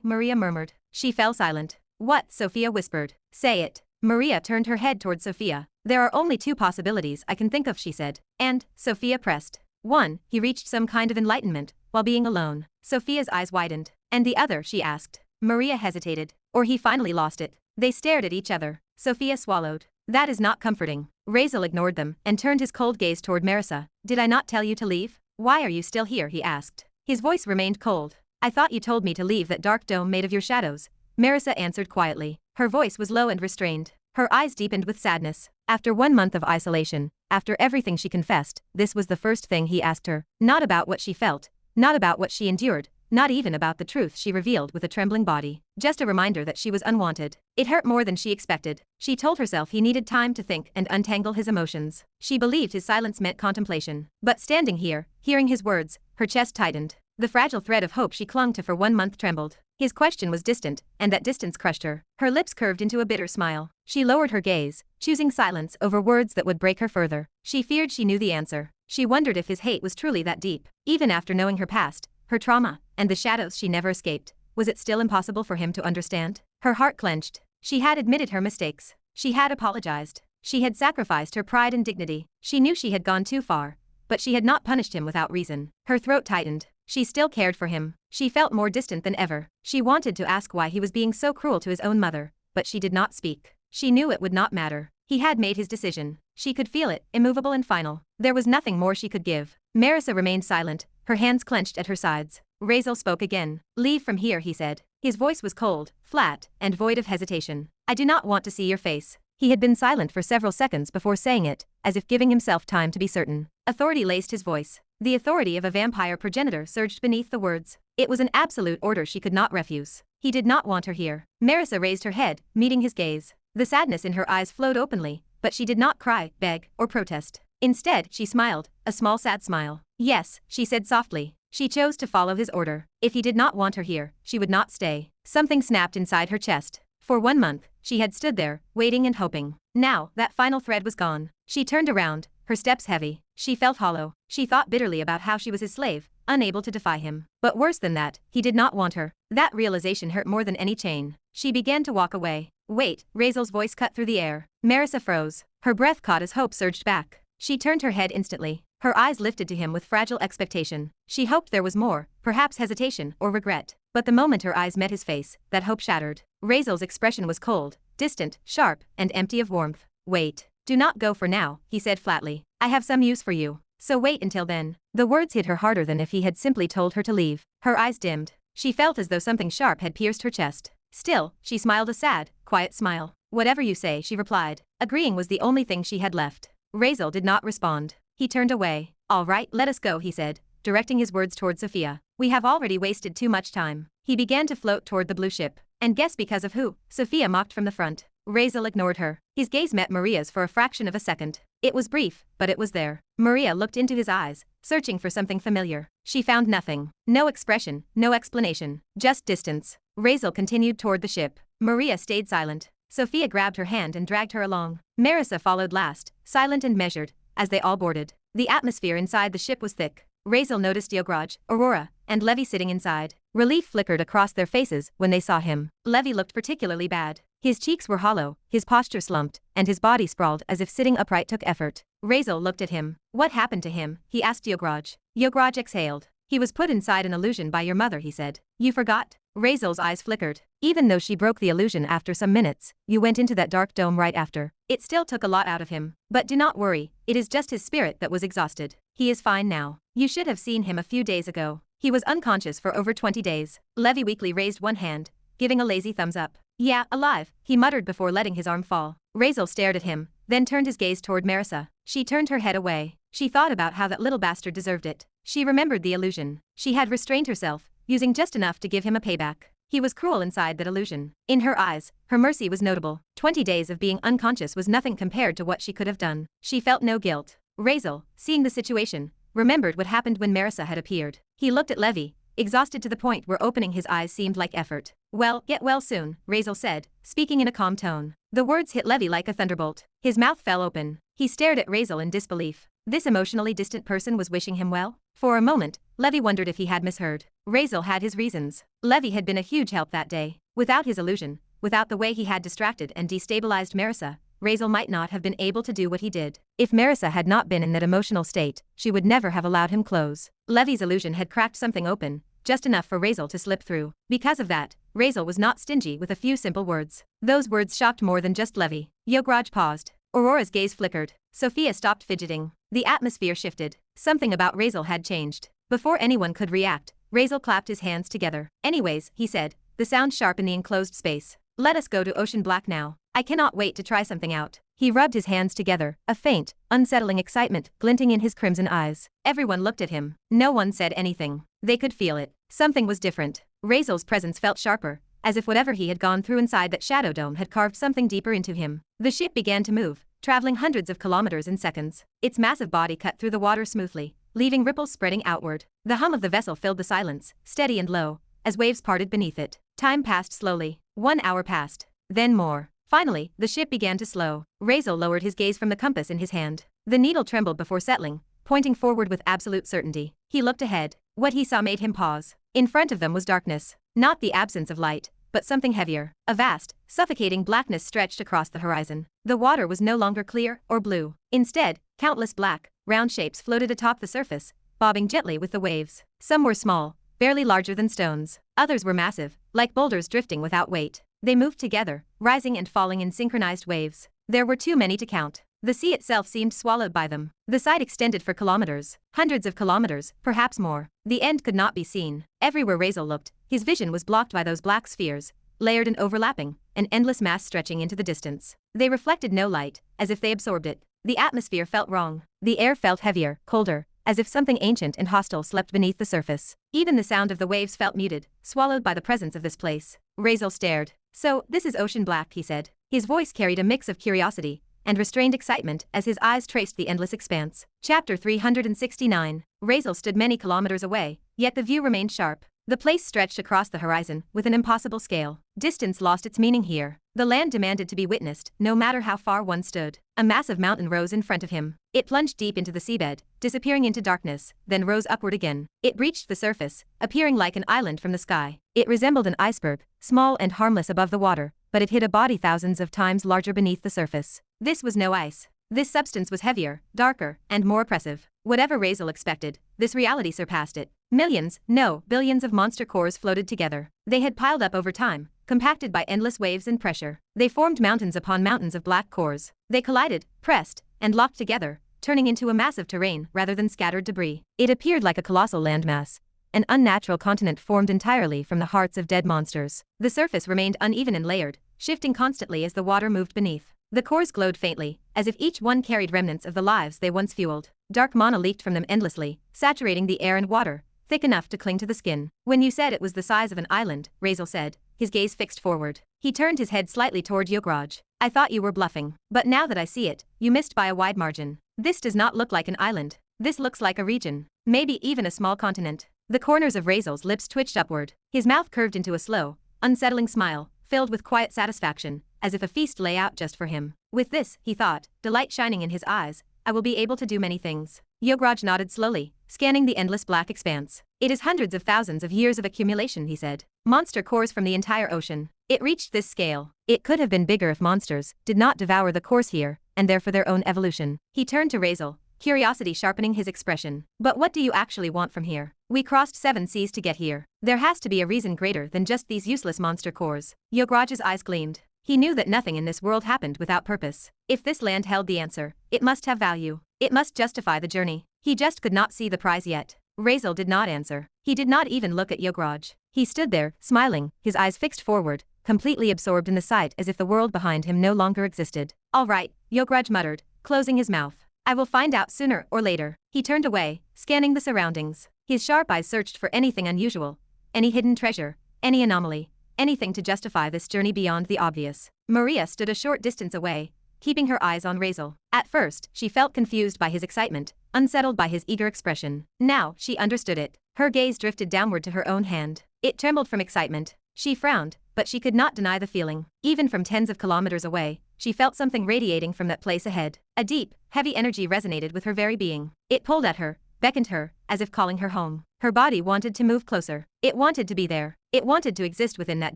Maria murmured. She fell silent. What? Sophia whispered. Say it. Maria turned her head toward Sophia. There are only two possibilities I can think of, she said. And, Sophia pressed. One, he reached some kind of enlightenment while being alone. Sophia's eyes widened. And the other, she asked. Maria hesitated. Or he finally lost it. They stared at each other. Sophia swallowed. That is not comforting. Razeal ignored them and turned his cold gaze toward Merisa. Did I not tell you to leave? Why are you still here? He asked. His voice remained cold. I thought you told me to leave that dark dome made of your shadows. Merisa answered quietly. Her voice was low and restrained. Her eyes deepened with sadness. After 1 month of isolation, after everything she confessed, this was the first thing he asked her. Not about what she felt, not about what she endured, not even about the truth she revealed with a trembling body. Just a reminder that she was unwanted. It hurt more than she expected. She told herself he needed time to think and untangle his emotions. She believed his silence meant contemplation. But standing here, hearing his words, her chest tightened. The fragile thread of hope she clung to for 1 month trembled. His question was distant, and that distance crushed her. Her lips curved into a bitter smile. She lowered her gaze, choosing silence over words that would break her further. She feared she knew the answer. She wondered if his hate was truly that deep. Even after knowing her past, her trauma, and the shadows she never escaped, was it still impossible for him to understand? Her heart clenched. She had admitted her mistakes. She had apologized. She had sacrificed her pride and dignity. She knew she had gone too far, but she had not punished him without reason. Her throat tightened. She still cared for him. She felt more distant than ever. She wanted to ask why he was being so cruel to his own mother, but she did not speak. She knew it would not matter. He had made his decision. She could feel it, immovable and final. There was nothing more she could give. Merisa remained silent, her hands clenched at her sides. Razeal spoke again. Leave from here, he said. His voice was cold, flat, and void of hesitation. I do not want to see your face. He had been silent for several seconds before saying it, as if giving himself time to be certain. Authority laced his voice. The authority of a vampire progenitor surged beneath the words. It was an absolute order she could not refuse. He did not want her here. Merisa raised her head, meeting his gaze. The sadness in her eyes flowed openly, but she did not cry, beg, or protest. Instead, she smiled, a small sad smile. Yes, she said softly. She chose to follow his order. If he did not want her here, she would not stay. Something snapped inside her chest. For 1 month, she had stood there, waiting and hoping. Now, that final thread was gone. She turned around, her steps heavy. She felt hollow. She thought bitterly about how she was his slave, unable to defy him. But worse than that, he did not want her. That realization hurt more than any chain. She began to walk away. Wait, Razeal's voice cut through the air. Merisa froze. Her breath caught as hope surged back. She turned her head instantly. Her eyes lifted to him with fragile expectation. She hoped there was more, perhaps hesitation or regret. But the moment her eyes met his face, that hope shattered. Razeal's expression was cold, distant, sharp, and empty of warmth. Wait. Do not go for now, he said flatly. I have some use for you. so wait until then. The words hit her harder than if he had simply told her to leave. Her eyes dimmed. She felt as though something sharp had pierced her chest. Still, she smiled a sad, quiet smile. Whatever you say, she replied. Agreeing was the only thing she had left. Razeal did not respond. He turned away. All right, let us go, he said, directing his words toward Sophia. We have already wasted too much time. He began to float toward the blue ship. And guess because of who? Sophia mocked from the front. Razeal ignored her. His gaze met Maria's for a fraction of a second. It was brief, but it was there. Maria looked into his eyes, searching for something familiar. She found nothing. No expression, no explanation, just distance. Razeal continued toward the ship. Maria stayed silent. Sophia grabbed her hand and dragged her along. Merisa followed last, silent and measured, as they all boarded. The atmosphere inside the ship was thick. Razeal noticed Yograj, Aurora, and Levi sitting inside. Relief flickered across their faces when they saw him. Levi looked particularly bad. His cheeks were hollow, his posture slumped, and his body sprawled as if sitting upright took effort. Razeal looked at him. What happened to him? He asked Yograj. Yograj exhaled. He was put inside an illusion by your mother, he said. You forgot? Razeal's eyes flickered. Even though she broke the illusion after some minutes, you went into that dark dome right after. It still took a lot out of him. But do not worry, it is just his spirit that was exhausted. He is fine now. You should have seen him a few days ago. He was unconscious for over 20 days. Levi weakly raised one hand, giving a lazy thumbs up. Yeah, alive, he muttered before letting his arm fall. Razeal stared at him, then turned his gaze toward Merisa. She turned her head away. She thought about how that little bastard deserved it. She remembered the illusion. She had restrained herself, using just enough to give him a payback. He was cruel inside that illusion. In her eyes, her mercy was notable. 20 days of being unconscious was nothing compared to what she could have done. She felt no guilt. Razeal, seeing the situation, remembered what happened when Merisa had appeared. He looked at Levi, exhausted to the point where opening his eyes seemed like effort. Well, get well soon, Razeal said, speaking in a calm tone. The words hit Levi like a thunderbolt. His mouth fell open. He stared at Razeal in disbelief. This emotionally distant person was wishing him well? For a moment, Levi wondered if he had misheard. Razeal had his reasons. Levi had been a huge help that day. Without his illusion, without the way he had distracted and destabilized Merisa, Razeal might not have been able to do what he did. If Merisa had not been in that emotional state, she would never have allowed him close. Levi's illusion had cracked something open, just enough for Razeal to slip through. Because of that, Razeal was not stingy with a few simple words. Those words shocked more than just Levi. Yograj paused. Aurora's gaze flickered. Sophia stopped fidgeting. The atmosphere shifted. Something about Razeal had changed. Before anyone could react, Razeal clapped his hands together. Anyways, he said, the sound sharp in the enclosed space. Let us go to Ocean Black now. I cannot wait to try something out. He rubbed his hands together, a faint, unsettling excitement glinting in his crimson eyes. Everyone looked at him. No one said anything. They could feel it. Something was different. Razeal's presence felt sharper, as if whatever he had gone through inside that shadow dome had carved something deeper into him. The ship began to move, traveling hundreds of kilometers in seconds. Its massive body cut through the water smoothly, leaving ripples spreading outward. The hum of the vessel filled the silence, steady and low, as waves parted beneath it. Time passed slowly. 1 hour passed. Then more. Finally, the ship began to slow. Razeal lowered his gaze from the compass in his hand. The needle trembled before settling, pointing forward with absolute certainty. He looked ahead. What he saw made him pause. In front of them was darkness. Not the absence of light, but something heavier. A vast, suffocating blackness stretched across the horizon. The water was no longer clear or blue. Instead, countless black, round shapes floated atop the surface, bobbing gently with the waves. Some were small, barely larger than stones. Others were massive, like boulders drifting without weight. They moved together, rising and falling in synchronized waves. There were too many to count. The sea itself seemed swallowed by them. The sight extended for kilometers, hundreds of kilometers, perhaps more. The end could not be seen. Everywhere Razeal looked, his vision was blocked by those black spheres, layered and overlapping, an endless mass stretching into the distance. They reflected no light, as if they absorbed it. The atmosphere felt wrong. The air felt heavier, colder, as if something ancient and hostile slept beneath the surface. Even the sound of the waves felt muted, swallowed by the presence of this place. Razeal stared. So, this is Ocean Black, he said. His voice carried a mix of curiosity and restrained excitement as his eyes traced the endless expanse. Chapter 369. Razeal stood many kilometers away, yet the view remained sharp. The place stretched across the horizon with an impossible scale. Distance lost its meaning here. The land demanded to be witnessed, no matter how far one stood. A massive mountain rose in front of him. It plunged deep into the seabed, disappearing into darkness, then rose upward again. It reached the surface, appearing like an island from the sky. It resembled an iceberg, small and harmless above the water, but it hid a body thousands of times larger beneath the surface. This was no ice. This substance was heavier, darker, and more oppressive. Whatever Razeal expected, this reality surpassed it. Millions, no, billions of monster cores floated together. They had piled up over time, compacted by endless waves and pressure. They formed mountains upon mountains of black cores. They collided, pressed, and locked together, turning into a massive terrain rather than scattered debris. It appeared like a colossal landmass. An unnatural continent formed entirely from the hearts of dead monsters. The surface remained uneven and layered, shifting constantly as the water moved beneath. The cores glowed faintly, as if each one carried remnants of the lives they once fueled. Dark mana leaked from them endlessly, saturating the air and water, thick enough to cling to the skin. When you said it was the size of an island, Razeal said, his gaze fixed forward. He turned his head slightly toward Yograj. I thought you were bluffing. But now that I see it, you missed by a wide margin. This does not look like an island. This looks like a region. Maybe even a small continent. The corners of Razeal's lips twitched upward. His mouth curved into a slow, unsettling smile, filled with quiet satisfaction, as if a feast lay out just for him. With this, he thought, delight shining in his eyes, I will be able to do many things. Yograj nodded slowly, scanning the endless black expanse. It is hundreds of thousands of years of accumulation, he said. Monster cores from the entire ocean. It reached this scale. It could have been bigger if monsters did not devour the cores here, and there for their own evolution. He turned to Razeal, curiosity sharpening his expression. But what do you actually want from here? We crossed 7 seas to get here. There has to be a reason greater than just these useless monster cores. Yograj's eyes gleamed. He knew that nothing in this world happened without purpose. If this land held the answer, it must have value. It must justify the journey. He just could not see the prize yet. Razeal did not answer. He did not even look at Yograj. He stood there, smiling, his eyes fixed forward, completely absorbed in the sight as if the world behind him no longer existed. All right, Yograj muttered, closing his mouth. I will find out sooner or later. He turned away, scanning the surroundings. His sharp eyes searched for anything unusual, any hidden treasure, any anomaly, anything to justify this journey beyond the obvious. Maria stood a short distance away, keeping her eyes on Razeal. At first, she felt confused by his excitement, unsettled by his eager expression. Now, she understood it. Her gaze drifted downward to her own hand. It trembled from excitement. She frowned, but she could not deny the feeling. Even from tens of kilometers away, she felt something radiating from that place ahead. A deep, heavy energy resonated with her very being. It pulled at her, beckoned her, as if calling her home. Her body wanted to move closer. It wanted to be there. It wanted to exist within that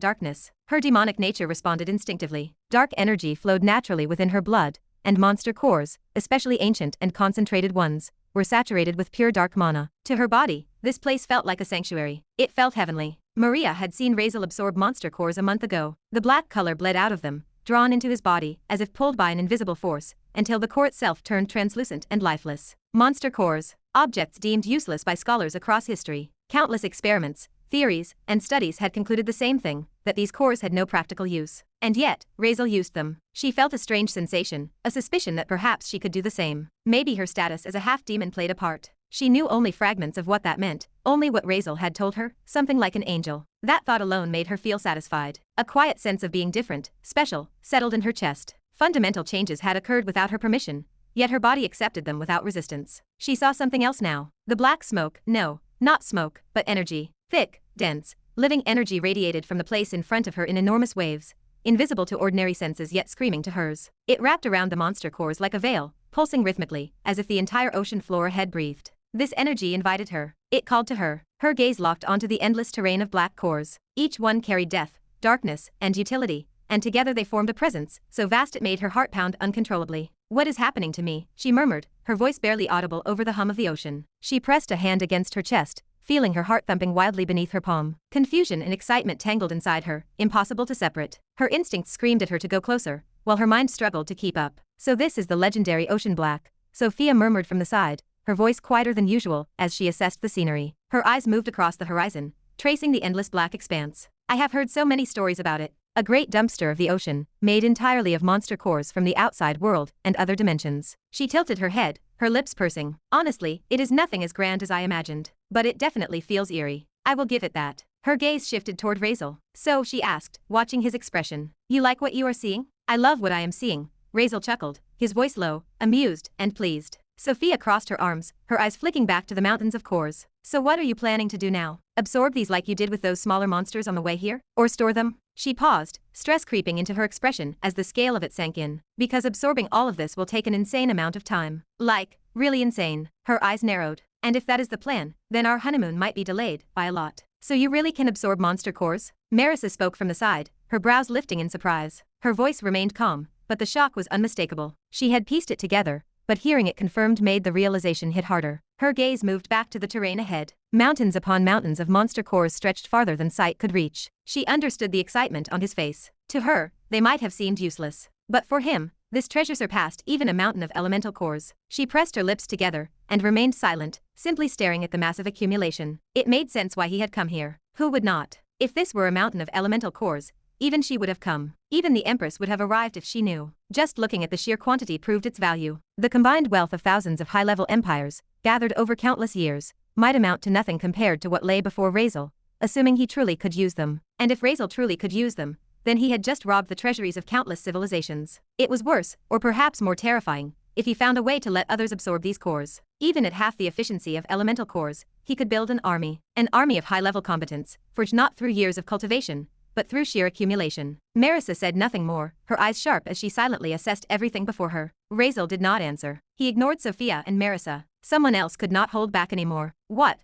darkness. Her demonic nature responded instinctively. Dark energy flowed naturally within her blood, and monster cores, especially ancient and concentrated ones, were saturated with pure dark mana. To her body, this place felt like a sanctuary. It felt heavenly. Maria had seen Razeal absorb monster cores a month ago. The black color bled out of them, drawn into his body, as if pulled by an invisible force, until the core itself turned translucent and lifeless. Monster cores, objects deemed useless by scholars across history. Countless experiments, theories, and studies had concluded the same thing, that these cores had no practical use. And yet, Razeal used them. She felt a strange sensation, a suspicion that perhaps she could do the same. Maybe her status as a half-demon played a part. She knew only fragments of what that meant, only what Razeal had told her, something like an angel. That thought alone made her feel satisfied. A quiet sense of being different, special, settled in her chest. Fundamental changes had occurred without her permission, yet her body accepted them without resistance. She saw something else now. The black smoke, no, not smoke, but energy. Thick, dense, living energy radiated from the place in front of her in enormous waves, invisible to ordinary senses yet screaming to hers. It wrapped around the monster cores like a veil, pulsing rhythmically, as if the entire ocean floor had breathed. This energy invited her. It called to her. Her gaze locked onto the endless terrain of black cores. Each one carried death, darkness, and utility, and together they formed a presence, so vast it made her heart pound uncontrollably. What is happening to me? She murmured, her voice barely audible over the hum of the ocean. She pressed a hand against her chest, feeling her heart thumping wildly beneath her palm. Confusion and excitement tangled inside her, impossible to separate. Her instincts screamed at her to go closer, while her mind struggled to keep up. So this is the legendary ocean black, Sophia murmured from the side, her voice quieter than usual as she assessed the scenery. Her eyes moved across the horizon, tracing the endless black expanse. I have heard so many stories about it. A great dumpster of the ocean, made entirely of monster cores from the outside world and other dimensions. She tilted her head, her lips pursing. Honestly, it is nothing as grand as I imagined. But it definitely feels eerie. I will give it that. Her gaze shifted toward Razeal. So, she asked, watching his expression. You like what you are seeing? I love what I am seeing. Razeal chuckled, his voice low, amused, and pleased. Sophia crossed her arms, her eyes flicking back to the mountains of cores. So what are you planning to do now? Absorb these like you did with those smaller monsters on the way here? Or store them? She paused, stress creeping into her expression as the scale of it sank in. Because absorbing all of this will take an insane amount of time. Like, really insane. Her eyes narrowed. And if that is the plan, then our honeymoon might be delayed by a lot. So you really can absorb monster cores? Merisa spoke from the side, her brows lifting in surprise. Her voice remained calm, but the shock was unmistakable. She had pieced it together, but hearing it confirmed made the realization hit harder. Her gaze moved back to the terrain ahead. Mountains upon mountains of monster cores stretched farther than sight could reach. She understood the excitement on his face. To her, they might have seemed useless. But for him, This treasure surpassed even a mountain of elemental cores. She pressed her lips together and remained silent, simply staring at the massive accumulation. It made sense why he had come here. Who would not? If this were a mountain of elemental cores, even she would have come. Even the Empress would have arrived if she knew. Just looking at the sheer quantity proved its value. The combined wealth of thousands of high-level empires, gathered over countless years, might amount to nothing compared to what lay before Razeal, assuming he truly could use them. And if Razeal truly could use them, then he had just robbed the treasuries of countless civilizations. It was worse, or perhaps more terrifying, if he found a way to let others absorb these cores. Even at half the efficiency of elemental cores, he could build an army of high-level combatants, forged not through years of cultivation, but through sheer accumulation. Merisa said nothing more, her eyes sharp as she silently assessed everything before her. Razeal did not answer. He ignored Sophia and Merisa. Someone else could not hold back anymore. What?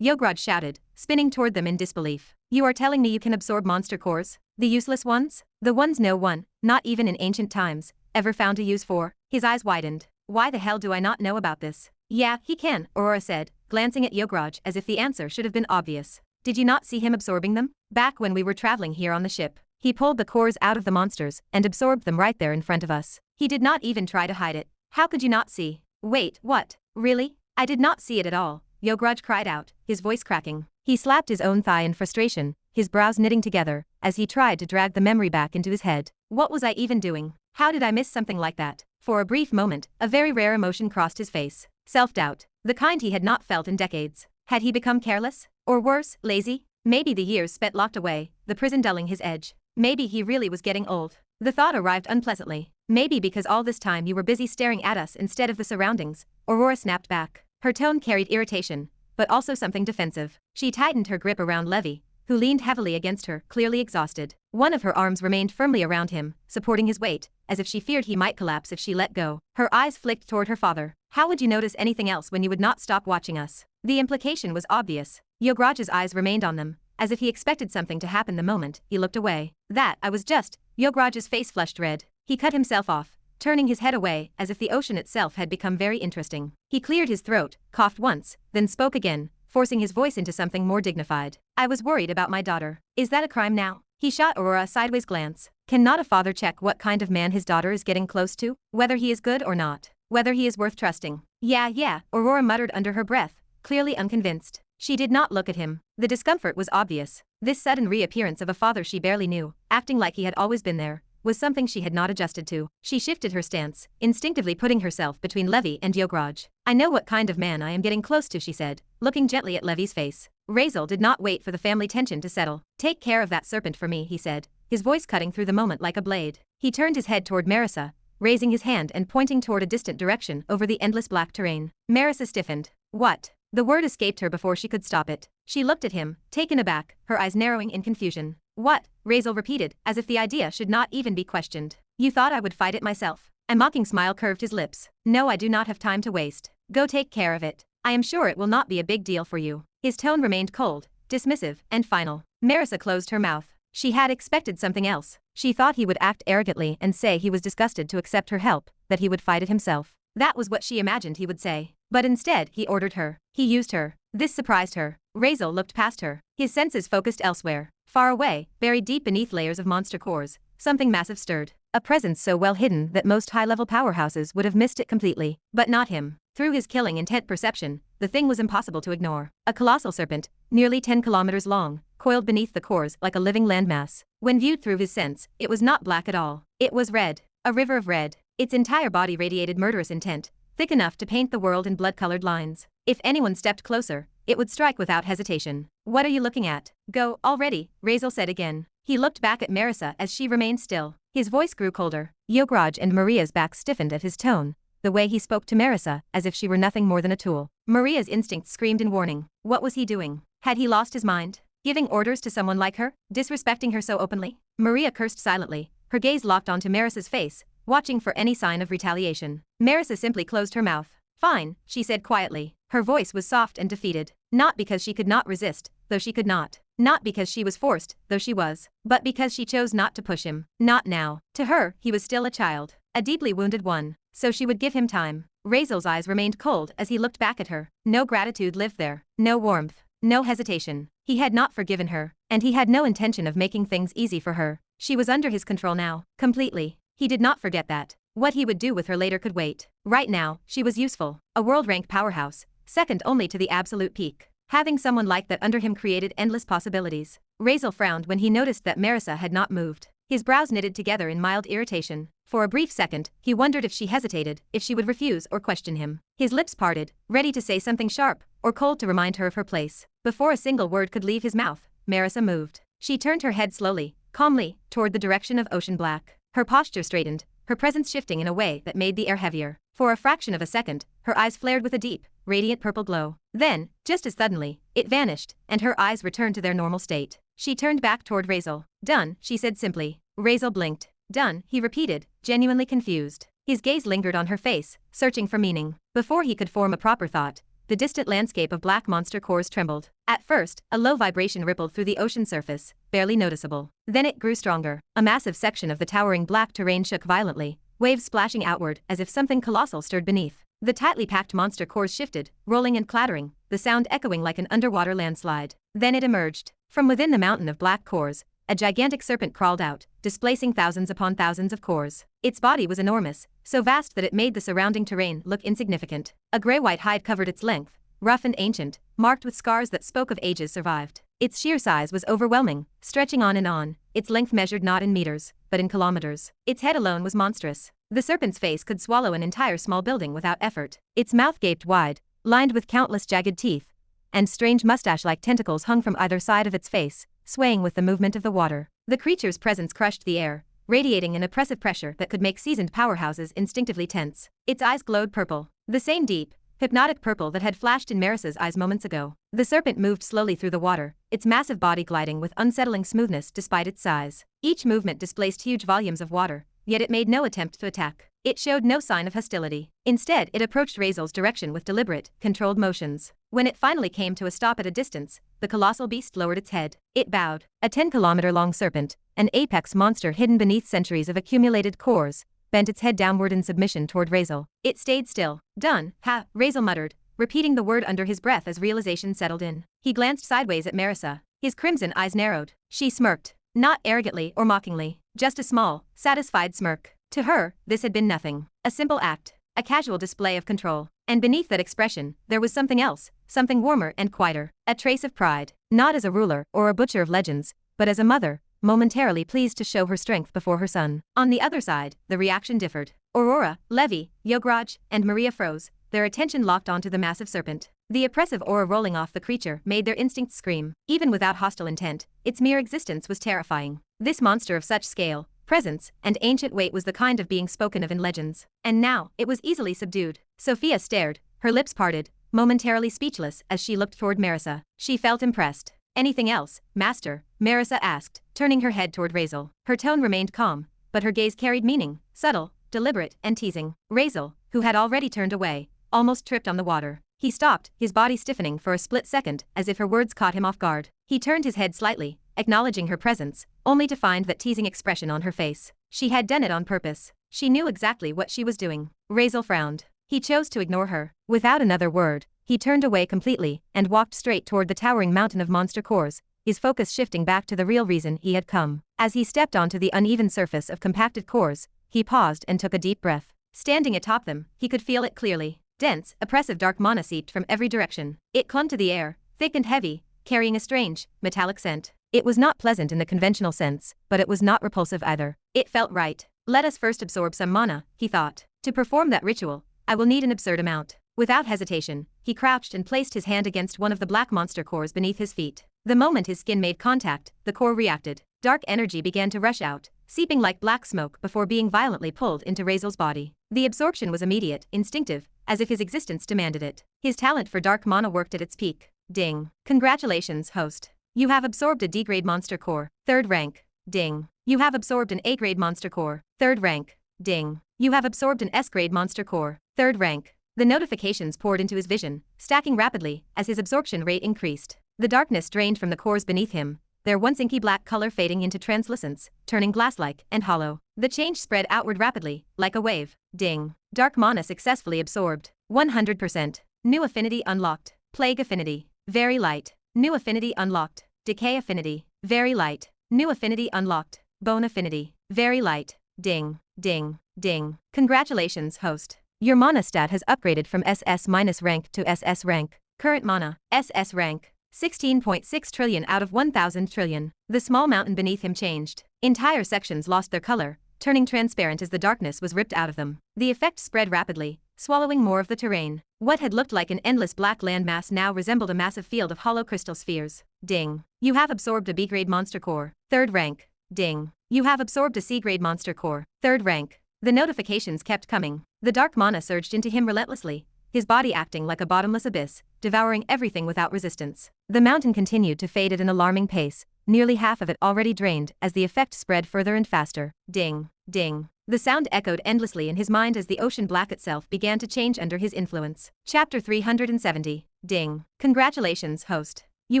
Yograj shouted, spinning toward them in disbelief. You are telling me you can absorb monster cores? The useless ones? The ones no one, not even in ancient times, ever found a use for? His eyes widened. Why the hell do I not know about this? Yeah, he can, Aurora said, glancing at Yograj as if the answer should have been obvious. Did you not see him absorbing them? Back when we were traveling here on the ship, he pulled the cores out of the monsters and absorbed them right there in front of us. He did not even try to hide it. How could you not see? Wait, what? Really? I did not see it at all, Yograj cried out, his voice cracking. He slapped his own thigh in frustration, his brows knitting together, as he tried to drag the memory back into his head. What was I even doing? How did I miss something like that? For a brief moment, a very rare emotion crossed his face. Self-doubt. The kind he had not felt in decades. Had he become careless? Or worse, lazy? Maybe the years spent locked away, the prison dulling his edge. Maybe he really was getting old. The thought arrived unpleasantly. Maybe because all this time you were busy staring at us instead of the surroundings, Aurora snapped back. Her tone carried irritation, but also something defensive. She tightened her grip around Levi, who leaned heavily against her, clearly exhausted. One of her arms remained firmly around him, supporting his weight, as if she feared he might collapse if she let go. Her eyes flicked toward her father. How would you notice anything else when you would not stop watching us? The implication was obvious. Yograj's eyes remained on them, as if he expected something to happen the moment he looked away. Yograj's face flushed red. He cut himself off, turning his head away as if the ocean itself had become very interesting. He cleared his throat, coughed once, then spoke again, forcing his voice into something more dignified. I was worried about my daughter. Is that a crime now? He shot Aurora a sideways glance. Can not a father check what kind of man his daughter is getting close to? Whether he is good or not? Whether he is worth trusting? Yeah, Aurora muttered under her breath, clearly unconvinced. She did not look at him. The discomfort was obvious. This sudden reappearance of a father she barely knew, acting like he had always been there, was something she had not adjusted to. She shifted her stance, instinctively putting herself between Levi and Yograj. I know what kind of man I am getting close to, she said, looking gently at Levi's face. Razeal did not wait for the family tension to settle. Take care of that serpent for me, he said, his voice cutting through the moment like a blade. He turned his head toward Merisa, raising his hand and pointing toward a distant direction over the endless black terrain. Merisa stiffened. What? The word escaped her before she could stop it. She looked at him, taken aback, her eyes narrowing in confusion. What? Razeal repeated, as if the idea should not even be questioned. You thought I would fight it myself? A mocking smile curved his lips. No, I do not have time to waste. Go take care of it. I am sure it will not be a big deal for you. His tone remained cold, dismissive, and final. Merisa closed her mouth. She had expected something else. She thought he would act arrogantly and say he was disgusted to accept her help, that he would fight it himself. That was what she imagined he would say. But instead, he ordered her. He used her. This surprised her. Razeal looked past her, his senses focused elsewhere. Far away, buried deep beneath layers of monster cores, something massive stirred. A presence so well hidden that most high-level powerhouses would have missed it completely. But not him. Through his killing intent perception, the thing was impossible to ignore. A colossal serpent, nearly 10 kilometers long, coiled beneath the cores like a living landmass. When viewed through his sense, it was not black at all. It was red. A river of red. Its entire body radiated murderous intent, thick enough to paint the world in blood-colored lines. If anyone stepped closer, it would strike without hesitation. What are you looking at? Go, already, Razeal said again. He looked back at Merisa as she remained still. His voice grew colder. Yograj and Maria's backs stiffened at his tone, the way he spoke to Merisa as if she were nothing more than a tool. Maria's instincts screamed in warning. What was he doing? Had he lost his mind? Giving orders to someone like her? Disrespecting her so openly? Maria cursed silently, her gaze locked onto Marisa's face, watching for any sign of retaliation. Merisa simply closed her mouth. Fine, she said quietly. Her voice was soft and defeated. Not because she could not resist, though she could not. Not because she was forced, though she was. But because she chose not to push him. Not now. To her, he was still a child. A deeply wounded one. So she would give him time. Razeal's eyes remained cold as he looked back at her. No gratitude lived there. No warmth. No hesitation. He had not forgiven her, and he had no intention of making things easy for her. She was under his control now. Completely. He did not forget that. What he would do with her later could wait. Right now, she was useful. A world-rank powerhouse, second only to the absolute peak. Having someone like that under him created endless possibilities. Razeal frowned when he noticed that Merisa had not moved. His brows knitted together in mild irritation. For a brief second, he wondered if she hesitated, if she would refuse or question him. His lips parted, ready to say something sharp, or cold to remind her of her place. Before a single word could leave his mouth, Merisa moved. She turned her head slowly, calmly, toward the direction of ocean black. Her posture straightened, her presence shifting in a way that made the air heavier. For a fraction of a second, her eyes flared with a deep, radiant purple glow. Then, just as suddenly, it vanished, and her eyes returned to their normal state. She turned back toward Razeal. "Done," she said simply. Razeal blinked. "Done," he repeated, genuinely confused. His gaze lingered on her face, searching for meaning. Before he could form a proper thought, the distant landscape of black monster cores trembled. At first, a low vibration rippled through the ocean surface, barely noticeable. Then it grew stronger. A massive section of the towering black terrain shook violently, waves splashing outward as if something colossal stirred beneath. The tightly packed monster cores shifted, rolling and clattering, the sound echoing like an underwater landslide. Then it emerged. From within the mountain of black cores, a gigantic serpent crawled out, displacing thousands upon thousands of cores. Its body was enormous, so vast that it made the surrounding terrain look insignificant. A gray-white hide covered its length, rough and ancient, marked with scars that spoke of ages survived. Its sheer size was overwhelming, stretching on and on. Its length measured not in meters, but in kilometers. Its head alone was monstrous. The serpent's face could swallow an entire small building without effort. Its mouth gaped wide, lined with countless jagged teeth, and strange mustache-like tentacles hung from either side of its face, swaying with the movement of the water. The creature's presence crushed the air, radiating an oppressive pressure that could make seasoned powerhouses instinctively tense. Its eyes glowed purple, the same deep, hypnotic purple that had flashed in Marisa's eyes moments ago. The serpent moved slowly through the water, its massive body gliding with unsettling smoothness despite its size. Each movement displaced huge volumes of water, yet it made no attempt to attack. It showed no sign of hostility. Instead, it approached Razeal's direction with deliberate, controlled motions. When it finally came to a stop at a distance, the colossal beast lowered its head. It bowed. A 10-kilometer-long serpent, an apex monster hidden beneath centuries of accumulated cores, bent its head downward in submission toward Razeal. It stayed still. "Done, ha," Razeal muttered, repeating the word under his breath as realization settled in. He glanced sideways at Merisa. His crimson eyes narrowed. She smirked. Not arrogantly or mockingly, just a small, satisfied smirk. To her, this had been nothing. A simple act. A casual display of control. And beneath that expression, there was something else, something warmer and quieter. A trace of pride. Not as a ruler or a butcher of legends, but as a mother, momentarily pleased to show her strength before her son. On the other side, the reaction differed. Aurora, Levi, Yograj, and Maria froze, their attention locked onto the massive serpent. The oppressive aura rolling off the creature made their instincts scream. Even without hostile intent, its mere existence was terrifying. This monster of such scale, presence, and ancient weight was the kind of being spoken of in legends. And now, it was easily subdued. Sophia stared, her lips parted, momentarily speechless as she looked toward Merisa. She felt impressed. "Anything else, Master?" Merisa asked, turning her head toward Razeal. Her tone remained calm, but her gaze carried meaning, subtle, deliberate, and teasing. Razeal, who had already turned away, almost tripped on the water. He stopped, his body stiffening for a split second, as if her words caught him off guard. He turned his head slightly, acknowledging her presence, only to find that teasing expression on her face. She had done it on purpose. She knew exactly what she was doing. Razeal frowned. He chose to ignore her. Without another word, he turned away completely and walked straight toward the towering mountain of monster cores, his focus shifting back to the real reason he had come. As he stepped onto the uneven surface of compacted cores, he paused and took a deep breath. Standing atop them, he could feel it clearly. Dense, oppressive dark mana seeped from every direction. It clung to the air, thick and heavy, carrying a strange, metallic scent. It was not pleasant in the conventional sense, but it was not repulsive either. It felt right. Let us first absorb some mana, he thought. To perform that ritual, I will need an absurd amount. Without hesitation, he crouched and placed his hand against one of the black monster cores beneath his feet. The moment his skin made contact, the core reacted. Dark energy began to rush out, seeping like black smoke before being violently pulled into Razeal's body. The absorption was immediate, instinctive, as if his existence demanded it. His talent for dark mana worked at its peak. Ding. Congratulations, host. You have absorbed a D-grade monster core, 3rd rank. Ding. You have absorbed an A-grade monster core, 3rd rank. Ding. You have absorbed an S-grade monster core, 3rd rank. The notifications poured into his vision, stacking rapidly as his absorption rate increased. The darkness drained from the cores beneath him, their once inky black color fading into translucence, turning glass-like and hollow. The change spread outward rapidly, like a wave. Ding. Dark mana successfully absorbed. 100%. New affinity unlocked. Plague affinity. Very light. New affinity unlocked. Decay affinity. Very light. New affinity unlocked. Bone affinity. Very light. Ding. Ding. Ding. Congratulations, host. Your mana stat has upgraded from SS- rank to SS rank. Current mana, SS rank. 16.6 trillion out of 1,000 trillion. The small mountain beneath him changed. Entire sections lost their color, turning transparent as the darkness was ripped out of them. The effect spread rapidly, swallowing more of the terrain. What had looked like an endless black landmass now resembled a massive field of hollow crystal spheres. Ding. You have absorbed a B-grade monster core. 3rd rank. Ding. You have absorbed a C-grade monster core. 3rd rank. The notifications kept coming. The dark mana surged into him relentlessly, his body acting like a bottomless abyss, devouring everything without resistance. The mountain continued to fade at an alarming pace, nearly half of it already drained as the effect spread further and faster. Ding. Ding. The sound echoed endlessly in his mind as the ocean black itself began to change under his influence. Chapter 370. Ding. Congratulations, host. You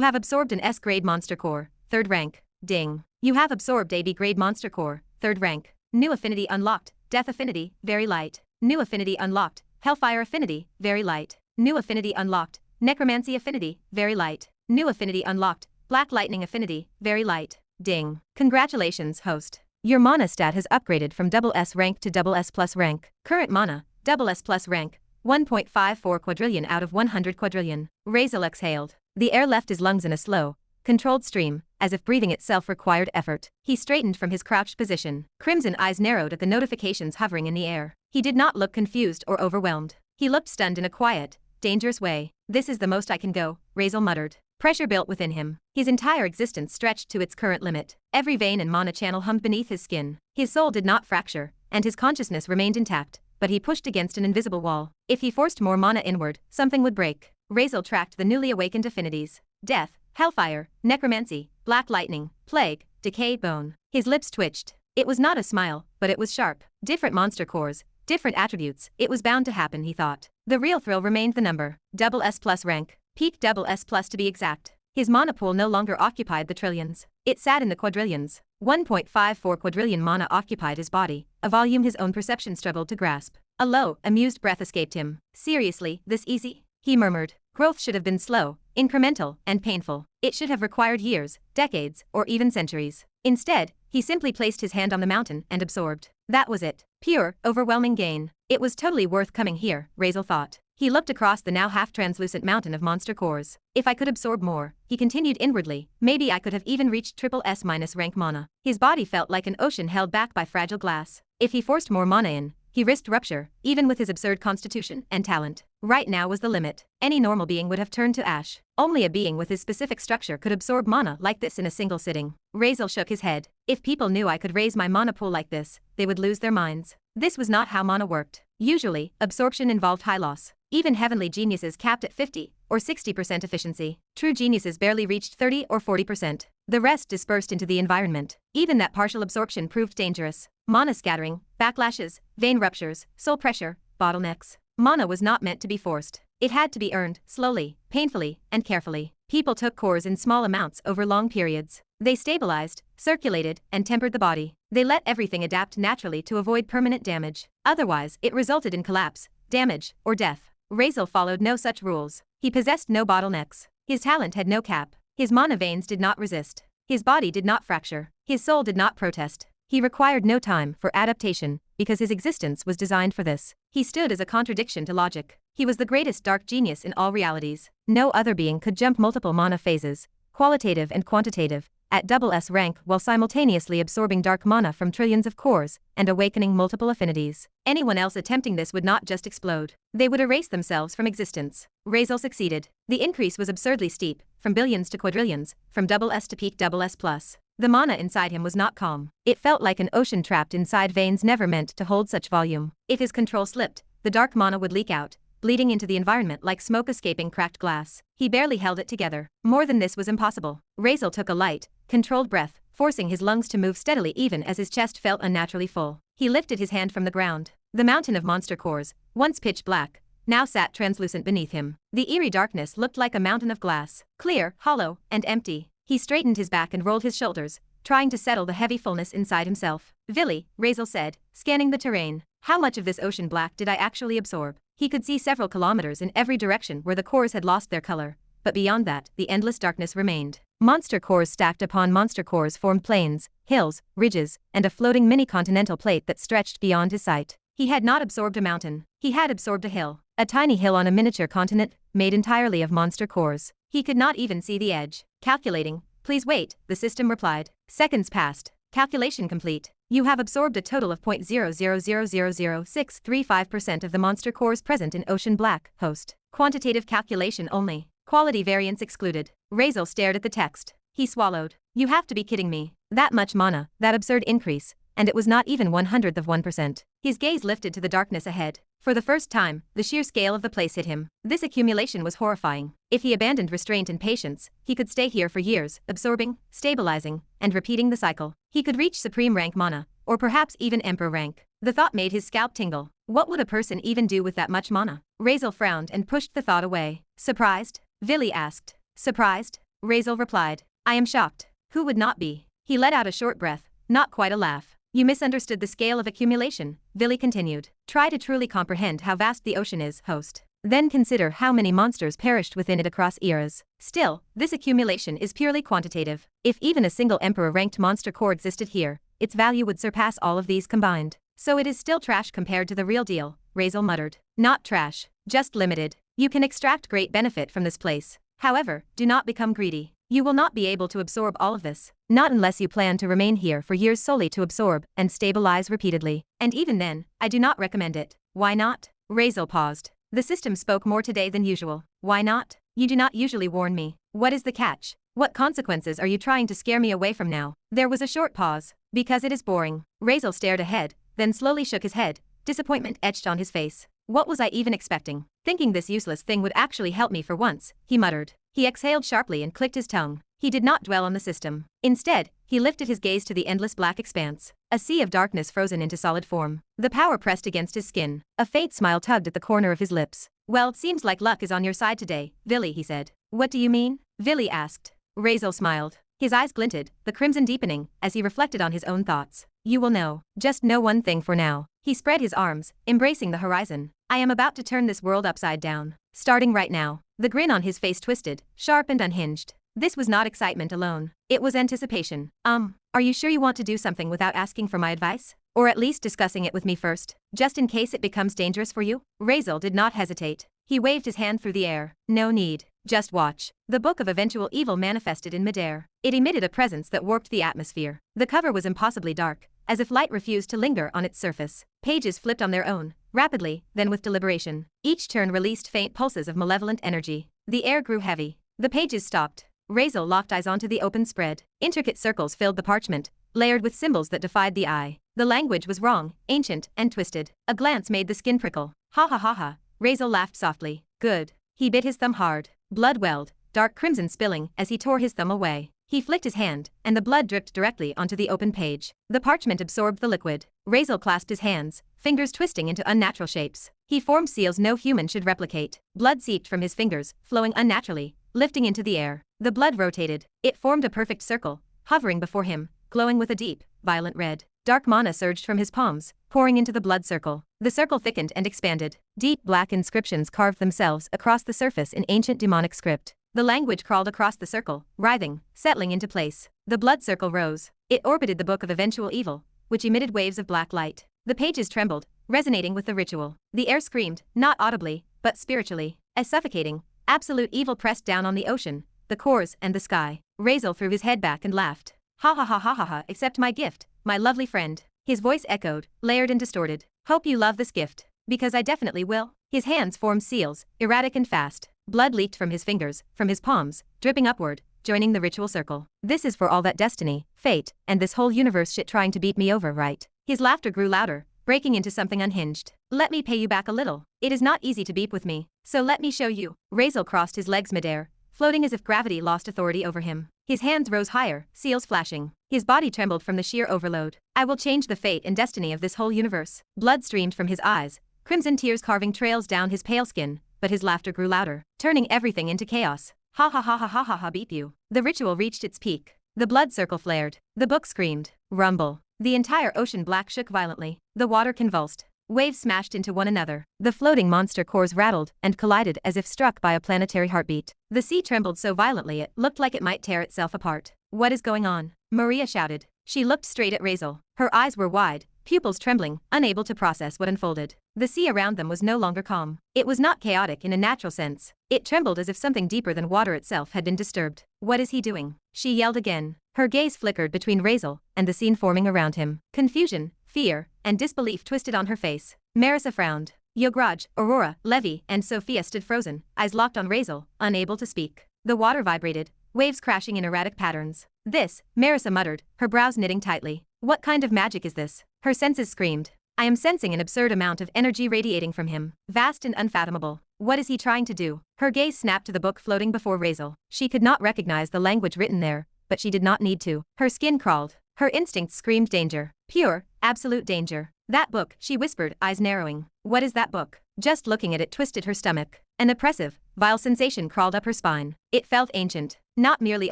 have absorbed an S-grade monster core, 3rd rank. Ding. You have absorbed a B-grade monster core, 3rd rank. New affinity unlocked. Death affinity, very light. New affinity unlocked. Hellfire affinity, very light. New affinity unlocked. Necromancy affinity, very light. New affinity unlocked. Black lightning affinity, very light. Ding. Congratulations, host. Your mana stat has upgraded from SS rank to SS+ rank. Current mana, SS+ rank. 1.54 quadrillion out of 100 quadrillion. Razeal exhaled. The air left his lungs in a slow, controlled stream, as if breathing itself required effort. He straightened from his crouched position. Crimson eyes narrowed at the notifications hovering in the air. He did not look confused or overwhelmed. He looked stunned in a quiet, dangerous way. This is the most I can go, Razeal muttered. Pressure built within him. His entire existence stretched to its current limit. Every vein and mana channel hummed beneath his skin. His soul did not fracture, and his consciousness remained intact, but he pushed against an invisible wall. If he forced more mana inward, something would break. Razeal tracked the newly awakened affinities. Death, hellfire, necromancy, black lightning, plague, decay, bone. His lips twitched. It was not a smile, but it was sharp. Different monster cores, different attributes. It was bound to happen, he thought. The real thrill remained the number. SS+ rank. Peak SS+ to be exact. His mana pool no longer occupied the trillions. It sat in the quadrillions. 1.54 quadrillion mana occupied his body, a volume his own perception struggled to grasp. A low, amused breath escaped him. Seriously, this easy? He murmured. Growth should have been slow, incremental, and painful. It should have required years, decades, or even centuries. Instead, he simply placed his hand on the mountain and absorbed. That was it. Pure, overwhelming gain. It was totally worth coming here, Razeal thought. He looked across the now half-translucent mountain of monster cores. If I could absorb more, he continued inwardly, maybe I could have even reached SS- rank mana. His body felt like an ocean held back by fragile glass. If he forced more mana in, he risked rupture, even with his absurd constitution and talent. Right now was the limit. Any normal being would have turned to ash. Only a being with his specific structure could absorb mana like this in a single sitting. Razeal shook his head. If people knew I could raise my mana pool like this, they would lose their minds. This was not how mana worked. Usually, absorption involved high loss. Even heavenly geniuses capped at 50 or 60% efficiency. True geniuses barely reached 30 or 40%. The rest dispersed into the environment. Even that partial absorption proved dangerous. Mana scattering, backlashes, vein ruptures, soul pressure, bottlenecks. Mana was not meant to be forced. It had to be earned, slowly, painfully, and carefully. People took cores in small amounts over long periods. They stabilized, circulated, and tempered the body. They let everything adapt naturally to avoid permanent damage. Otherwise, it resulted in collapse, damage, or death. Razeal followed no such rules. He possessed no bottlenecks. His talent had no cap. His mana veins did not resist. His body did not fracture. His soul did not protest. He required no time for adaptation, because his existence was designed for this. He stood as a contradiction to logic. He was the greatest dark genius in all realities. No other being could jump multiple mana phases, qualitative and quantitative, at SS rank while simultaneously absorbing dark mana from trillions of cores and awakening multiple affinities. Anyone else attempting this would not just explode. They would erase themselves from existence. Razeal succeeded. The increase was absurdly steep, from billions to quadrillions, from SS to peak SS+. The mana inside him was not calm. It felt like an ocean trapped inside veins never meant to hold such volume. If his control slipped, the dark mana would leak out, bleeding into the environment like smoke escaping cracked glass. He barely held it together. More than this was impossible. Razeal took a light, controlled breath, forcing his lungs to move steadily even as his chest felt unnaturally full. He lifted his hand from the ground. The mountain of monster cores, once pitch black, now sat translucent beneath him. The eerie darkness looked like a mountain of glass, clear, hollow, and empty. He straightened his back and rolled his shoulders, trying to settle the heavy fullness inside himself. Villy, Razeal said, scanning the terrain. How much of this ocean black did I actually absorb? He could see several kilometers in every direction where the cores had lost their color, but beyond that, the endless darkness remained. Monster cores stacked upon monster cores formed plains, hills, ridges, and a floating mini-continental plate that stretched beyond his sight. He had not absorbed a mountain. He had absorbed a hill. A tiny hill on a miniature continent, made entirely of monster cores. He could not even see the edge. Calculating. Please wait, the system replied. Seconds passed. Calculation complete. You have absorbed a total of 0.0000635% of the monster cores present in Ocean Black, host. Quantitative calculation only. Quality variance excluded. Razeal stared at the text. He swallowed. You have to be kidding me. That much mana, that absurd increase, and it was not even 1/100%. His gaze lifted to the darkness ahead. For the first time, the sheer scale of the place hit him. This accumulation was horrifying. If he abandoned restraint and patience, he could stay here for years, absorbing, stabilizing, and repeating the cycle. He could reach supreme rank mana, or perhaps even emperor rank. The thought made his scalp tingle. What would a person even do with that much mana? Razeal frowned and pushed the thought away. Surprised? Vili asked. Surprised? Razeal replied. I am shocked. Who would not be? He let out a short breath, not quite a laugh. You misunderstood the scale of accumulation, Vili continued. Try to truly comprehend how vast the ocean is, host. Then consider how many monsters perished within it across eras. Still, this accumulation is purely quantitative. If even a single emperor-ranked monster core existed here, its value would surpass all of these combined. So it is still trash compared to the real deal, Razeal muttered. Not trash, just limited. You can extract great benefit from this place. However, do not become greedy. You will not be able to absorb all of this. Not unless you plan to remain here for years solely to absorb and stabilize repeatedly. And even then, I do not recommend it. Why not? Razeal paused. The system spoke more today than usual. Why not? You do not usually warn me. What is the catch? What consequences are you trying to scare me away from now? There was a short pause. Because it is boring. Razeal stared ahead, then slowly shook his head, disappointment etched on his face. What was I even expecting? Thinking this useless thing would actually help me for once, he muttered. He exhaled sharply and clicked his tongue. He did not dwell on the system. Instead, he lifted his gaze to the endless black expanse. A sea of darkness frozen into solid form. The power pressed against his skin. A faint smile tugged at the corner of his lips. Well, seems like luck is on your side today, Vili, he said. What do you mean? Vili asked. Razeal smiled. His eyes glinted, the crimson deepening, as he reflected on his own thoughts. You will know. Just know one thing for now. He spread his arms, embracing the horizon. I am about to turn this world upside down. Starting right now. The grin on his face twisted, sharp and unhinged. This was not excitement alone. It was anticipation. Are you sure you want to do something without asking for my advice? Or at least discussing it with me first, just in case it becomes dangerous for you? Razeal did not hesitate. He waved his hand through the air. No need. Just watch. The Book of Eventual Evil manifested in midair. It emitted a presence that warped the atmosphere. The cover was impossibly dark, as if light refused to linger on its surface. Pages flipped on their own, rapidly, then with deliberation. Each turn released faint pulses of malevolent energy. The air grew heavy. The pages stopped. Razeal locked eyes onto the open spread. Intricate circles filled the parchment, layered with symbols that defied the eye. The language was wrong, ancient, and twisted. A glance made the skin prickle. Ha ha ha ha. Razeal laughed softly. Good. He bit his thumb hard. Blood welled, dark crimson spilling as he tore his thumb away. He flicked his hand, and the blood dripped directly onto the open page. The parchment absorbed the liquid. Razeal clasped his hands, fingers twisting into unnatural shapes. He formed seals no human should replicate. Blood seeped from his fingers, flowing unnaturally, lifting into the air. The blood rotated. It formed a perfect circle, hovering before him, glowing with a deep, violent red. Dark mana surged from his palms, pouring into the blood circle. The circle thickened and expanded. Deep black inscriptions carved themselves across the surface in ancient demonic script. The language crawled across the circle, writhing, settling into place. The blood circle rose. It orbited the Book of Eventual Evil, which emitted waves of black light. The pages trembled, resonating with the ritual. The air screamed, not audibly, but spiritually. As suffocating, absolute evil pressed down on the ocean, the cores, and the sky. Razeal threw his head back and laughed. Ha ha ha ha ha ha, accept my gift, my lovely friend. His voice echoed, layered and distorted. Hope you love this gift. Because I definitely will. His hands formed seals, erratic and fast. Blood leaked from his fingers, from his palms, dripping upward, joining the ritual circle. This is for all that destiny, fate, and this whole universe shit trying to beat me over, right? His laughter grew louder, breaking into something unhinged. Let me pay you back a little. It is not easy to beep with me, so let me show you. Razeal crossed his legs midair, floating as if gravity lost authority over him. His hands rose higher, seals flashing. His body trembled from the sheer overload. I will change the fate and destiny of this whole universe. Blood streamed from his eyes, crimson tears carving trails down his pale skin, but his laughter grew louder, turning everything into chaos. Ha ha ha ha ha ha ha, beat you. The ritual reached its peak. The blood circle flared. The book screamed. Rumble. The entire ocean black shook violently. The water convulsed. Waves smashed into one another. The floating monster cores rattled and collided as if struck by a planetary heartbeat. The sea trembled so violently it looked like it might tear itself apart. What is going on? Maria shouted. She looked straight at Razeal. Her eyes were wide, pupils trembling, unable to process what unfolded. The sea around them was no longer calm. It was not chaotic in a natural sense. It trembled as if something deeper than water itself had been disturbed. What is he doing? She yelled again. Her gaze flickered between Razeal and the scene forming around him. Confusion, fear, and disbelief twisted on her face. Merisa frowned. Yograj, Aurora, Levi, and Sophia stood frozen, eyes locked on Razeal, unable to speak. The water vibrated, waves crashing in erratic patterns. This, Merisa muttered, her brows knitting tightly. What kind of magic is this? Her senses screamed. I am sensing an absurd amount of energy radiating from him, vast and unfathomable. What is he trying to do? Her gaze snapped to the book floating before Razeal. She could not recognize the language written there, but she did not need to. Her skin crawled. Her instincts screamed danger. Pure, absolute danger. That book, she whispered, eyes narrowing. What is that book? Just looking at it twisted her stomach. An oppressive, vile sensation crawled up her spine. It felt ancient, not merely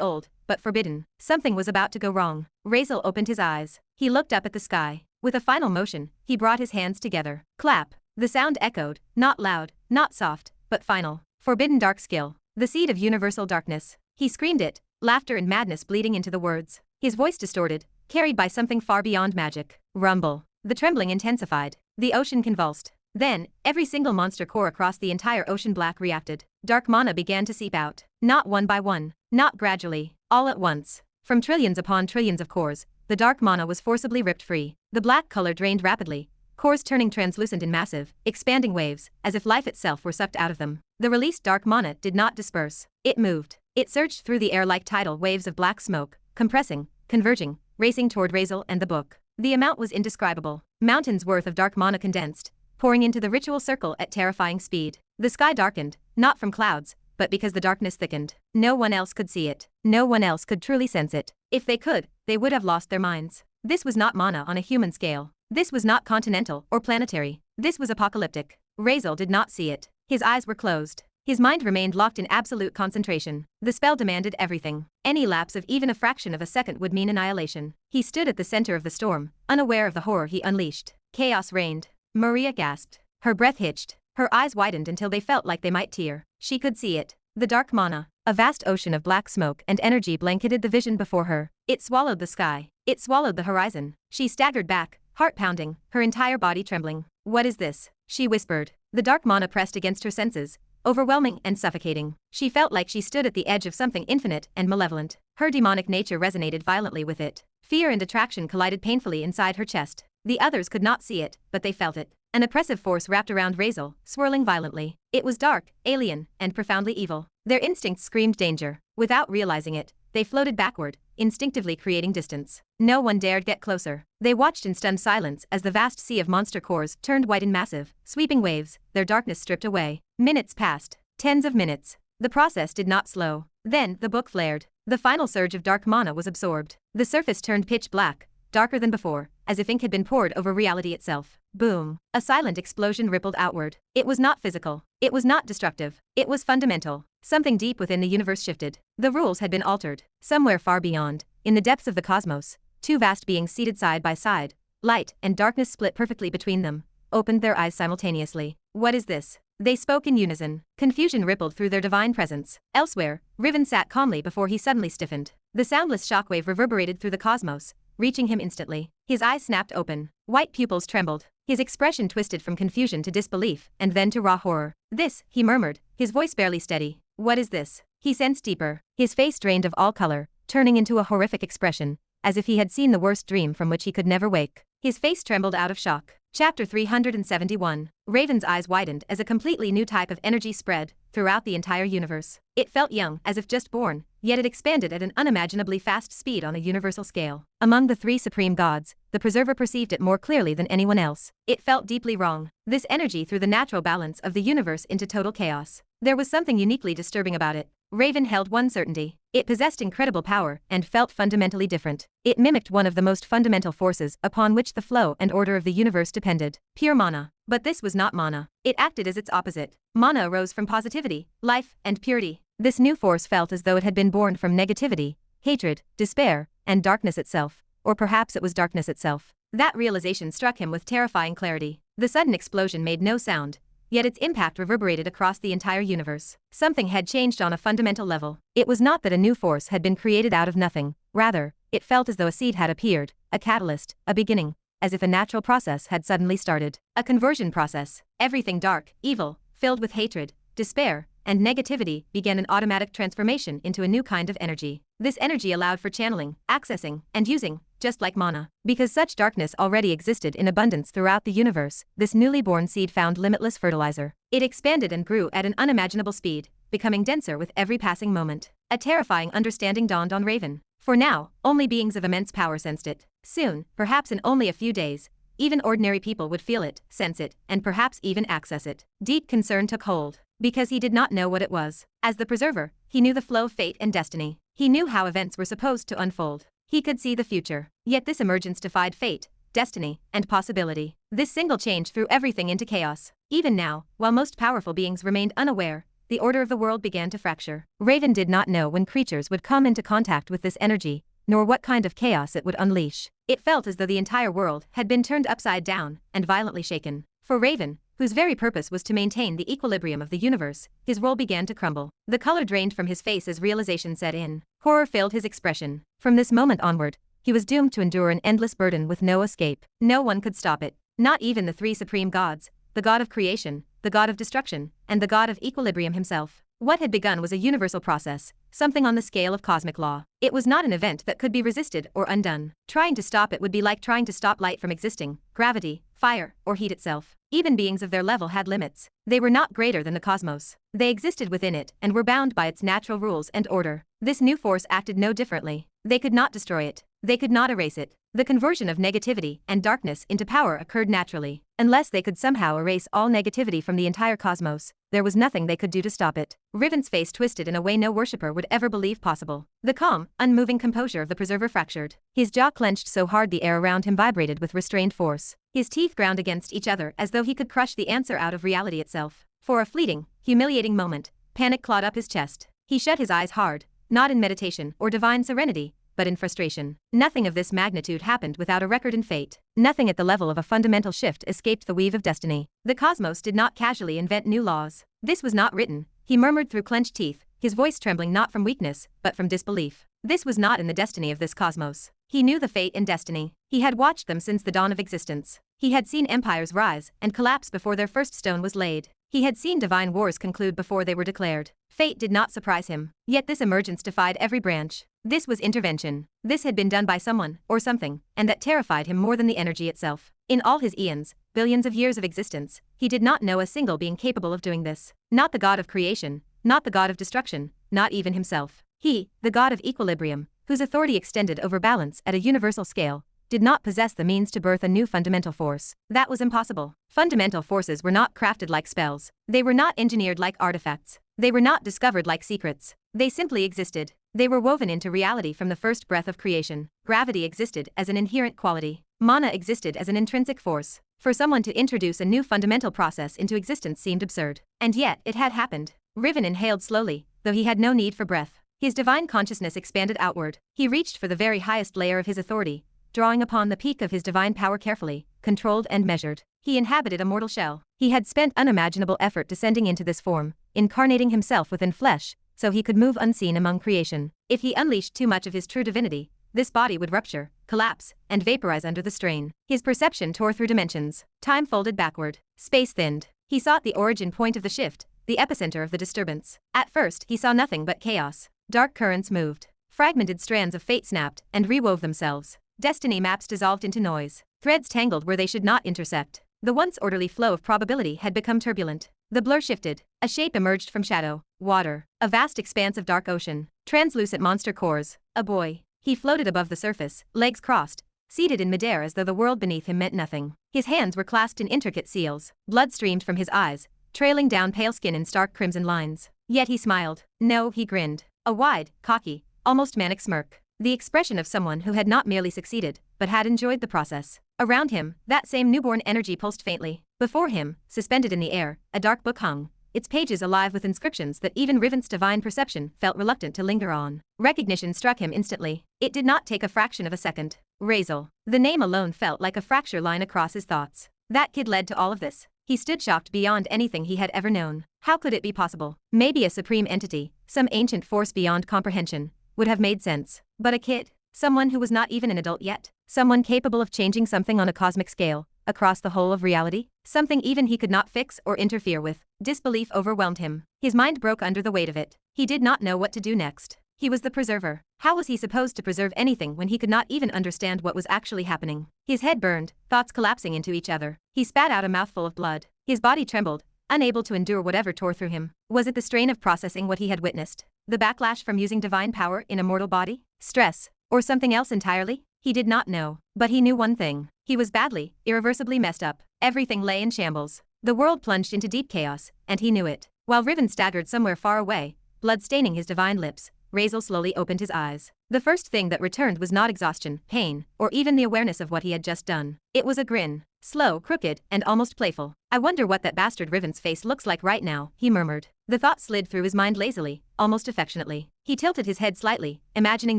old, but forbidden. Something was about to go wrong. Razeal opened his eyes. He looked up at the sky. With a final motion, he brought his hands together. Clap. The sound echoed, not loud, not soft, but final. Forbidden dark skill. The seed of universal darkness. He screamed it, laughter and madness bleeding into the words. His voice distorted, carried by something far beyond magic. Rumble. The trembling intensified. The ocean convulsed. Then, every single monster core across the entire ocean black reacted. Dark mana began to seep out. Not one by one, not gradually, all at once. From trillions upon trillions of cores, the dark mana was forcibly ripped free. The black color drained rapidly, cores turning translucent in massive, expanding waves, as if life itself were sucked out of them. The released dark mana did not disperse. It moved. It surged through the air like tidal waves of black smoke, compressing, converging, racing toward Razeal and the book. The amount was indescribable. Mountains worth of dark mana condensed, pouring into the ritual circle at terrifying speed. The sky darkened, not from clouds, but because the darkness thickened. No one else could see it. No one else could truly sense it. If they could, they would have lost their minds. This was not mana on a human scale. This was not continental or planetary. This was apocalyptic. Razeal did not see it. His eyes were closed. His mind remained locked in absolute concentration. The spell demanded everything. Any lapse of even a fraction of a second would mean annihilation. He stood at the center of the storm, unaware of the horror he unleashed. Chaos reigned. Maria gasped. Her breath hitched. Her eyes widened until they felt like they might tear. She could see it. The dark mana, a vast ocean of black smoke and energy blanketed the vision before her. It swallowed the sky. It swallowed the horizon. She staggered back, heart pounding, her entire body trembling. What is this? She whispered. The dark mana pressed against her senses, overwhelming and suffocating. She felt like she stood at the edge of something infinite and malevolent. Her demonic nature resonated violently with it. Fear and attraction collided painfully inside her chest. The others could not see it, but they felt it. An oppressive force wrapped around Razeal, swirling violently. It was dark, alien, and profoundly evil. Their instincts screamed danger. Without realizing it, they floated backward, instinctively creating distance. No one dared get closer. They watched in stunned silence as the vast sea of monster cores turned white in massive, sweeping waves, their darkness stripped away. Minutes passed. Tens of minutes. The process did not slow. Then, the book flared. The final surge of dark mana was absorbed. The surface turned pitch black, darker than before, as if ink had been poured over reality itself. Boom. A silent explosion rippled outward. It was not physical. It was not destructive. It was fundamental. Something deep within the universe shifted. The rules had been altered. Somewhere far beyond, in the depths of the cosmos, two vast beings seated side by side, light and darkness split perfectly between them, opened their eyes simultaneously. What is this? They spoke in unison. Confusion rippled through their divine presence. Elsewhere, Riven sat calmly before he suddenly stiffened. The soundless shockwave reverberated through the cosmos, reaching him instantly. His eyes snapped open. White pupils trembled. His expression twisted from confusion to disbelief and then to raw horror. This, he murmured, his voice barely steady. What is this? He sensed deeper. His face drained of all color, turning into a horrific expression, as if he had seen the worst dream from which he could never wake. His face trembled out of shock. Chapter 371. Raven's eyes widened as a completely new type of energy spread throughout the entire universe. It felt young, as if just born, yet it expanded at an unimaginably fast speed on a universal scale. Among the three supreme gods, the Preserver perceived it more clearly than anyone else. It felt deeply wrong. This energy threw the natural balance of the universe into total chaos. There was something uniquely disturbing about it. Raven held one certainty. It possessed incredible power and felt fundamentally different. It mimicked one of the most fundamental forces upon which the flow and order of the universe depended. Pure mana. But this was not mana. It acted as its opposite. Mana arose from positivity, life, and purity. This new force felt as though it had been born from negativity, hatred, despair, and darkness itself. Or perhaps it was darkness itself. That realization struck him with terrifying clarity. The sudden explosion made no sound, yet its impact reverberated across the entire universe. Something had changed on a fundamental level. It was not that a new force had been created out of nothing. Rather, it felt as though a seed had appeared, a catalyst, a beginning, as if a natural process had suddenly started. A conversion process. Everything dark, evil, filled with hatred, despair, and negativity began an automatic transformation into a new kind of energy. This energy allowed for channeling, accessing, and using, just like mana. Because such darkness already existed in abundance throughout the universe, this newly born seed found limitless fertilizer. It expanded and grew at an unimaginable speed, becoming denser with every passing moment. A terrifying understanding dawned on Raven. For now, only beings of immense power sensed it. Soon, perhaps in only a few days, even ordinary people would feel it, sense it, and perhaps even access it. Deep concern took hold. Because he did not know what it was. As the preserver, he knew the flow of fate and destiny. He knew how events were supposed to unfold. He could see the future. Yet this emergence defied fate, destiny, and possibility. This single change threw everything into chaos. Even now, while most powerful beings remained unaware, the order of the world began to fracture. Raven did not know when creatures would come into contact with this energy, nor what kind of chaos it would unleash. It felt as though the entire world had been turned upside down and violently shaken. For Raven, whose very purpose was to maintain the equilibrium of the universe, his role began to crumble. The color drained from his face as realization set in. Horror filled his expression. From this moment onward, he was doomed to endure an endless burden with no escape. No one could stop it. Not even the three supreme gods, the god of creation, the god of destruction, and the god of equilibrium himself. What had begun was a universal process, something on the scale of cosmic law. It was not an event that could be resisted or undone. Trying to stop it would be like trying to stop light from existing, gravity, fire, or heat itself. Even beings of their level had limits. They were not greater than the cosmos. They existed within it and were bound by its natural rules and order. This new force acted no differently. They could not destroy it. They could not erase it. The conversion of negativity and darkness into power occurred naturally. Unless they could somehow erase all negativity from the entire cosmos, there was nothing they could do to stop it. Riven's face twisted in a way no worshipper would ever believe possible. The calm, unmoving composure of the preserver fractured. His jaw clenched so hard the air around him vibrated with restrained force. His teeth ground against each other as though he could crush the answer out of reality itself. For a fleeting, humiliating moment, panic clawed up his chest. He shut his eyes hard, not in meditation or divine serenity, but in frustration. Nothing of this magnitude happened without a record in fate. Nothing at the level of a fundamental shift escaped the weave of destiny. The cosmos did not casually invent new laws. This was not written, he murmured through clenched teeth, his voice trembling not from weakness, but from disbelief. This was not in the destiny of this cosmos. He knew the fate and destiny. He had watched them since the dawn of existence. He had seen empires rise and collapse before their first stone was laid. He had seen divine wars conclude before they were declared. Fate did not surprise him. Yet this emergence defied every branch. This was intervention. This had been done by someone, or something, and that terrified him more than the energy itself. In all his eons, billions of years of existence, he did not know a single being capable of doing this. Not the god of creation, not the god of destruction, not even himself. He, the god of equilibrium, whose authority extended over balance at a universal scale, did not possess the means to birth a new fundamental force. That was impossible. Fundamental forces were not crafted like spells. They were not engineered like artifacts. They were not discovered like secrets. They simply existed. They were woven into reality from the first breath of creation. Gravity existed as an inherent quality. Mana existed as an intrinsic force. For someone to introduce a new fundamental process into existence seemed absurd. And yet, it had happened. Riven inhaled slowly, though he had no need for breath. His divine consciousness expanded outward. He reached for the very highest layer of his authority, drawing upon the peak of his divine power carefully, controlled and measured. He inhabited a mortal shell. He had spent unimaginable effort descending into this form, incarnating himself within flesh, so he could move unseen among creation. If he unleashed too much of his true divinity, this body would rupture, collapse, and vaporize under the strain. His perception tore through dimensions. Time folded backward. Space thinned. He sought the origin point of the shift, the epicenter of the disturbance. At first, he saw nothing but chaos. Dark currents moved. Fragmented strands of fate snapped and rewove themselves. Destiny maps dissolved into noise. Threads tangled where they should not intersect. The once orderly flow of probability had become turbulent. The blur shifted. A shape emerged from shadow. Water. A vast expanse of dark ocean. Translucent monster cores. A boy. He floated above the surface, legs crossed, seated in midair as though the world beneath him meant nothing. His hands were clasped in intricate seals. Blood streamed from his eyes, trailing down pale skin in stark crimson lines. Yet he smiled. No, he grinned. A wide, cocky, almost manic smirk. The expression of someone who had not merely succeeded, but had enjoyed the process. Around him, that same newborn energy pulsed faintly. Before him, suspended in the air, a dark book hung, its pages alive with inscriptions that even Riven's divine perception felt reluctant to linger on. Recognition struck him instantly. It did not take a fraction of a second. Razeal. The name alone felt like a fracture line across his thoughts. That kid led to all of this. He stood shocked beyond anything he had ever known. How could it be possible? Maybe a supreme entity, some ancient force beyond comprehension, would have made sense. But a kid? Someone who was not even an adult yet? Someone capable of changing something on a cosmic scale, across the whole of reality? Something even he could not fix or interfere with. Disbelief overwhelmed him. His mind broke under the weight of it. He did not know what to do next. He was the preserver. How was he supposed to preserve anything when he could not even understand what was actually happening? His head burned, thoughts collapsing into each other. He spat out a mouthful of blood. His body trembled, unable to endure whatever tore through him. Was it the strain of processing what he had witnessed? The backlash from using divine power in a mortal body? Stress? Or something else entirely? He did not know. But he knew one thing. He was badly, irreversibly messed up. Everything lay in shambles. The world plunged into deep chaos, and he knew it. While Riven staggered somewhere far away, blood staining his divine lips, Razeal slowly opened his eyes. The first thing that returned was not exhaustion, pain, or even the awareness of what he had just done. It was a grin. Slow, crooked, and almost playful. I wonder what that bastard Riven's face looks like right now, he murmured. The thought slid through his mind lazily, almost affectionately. He tilted his head slightly, imagining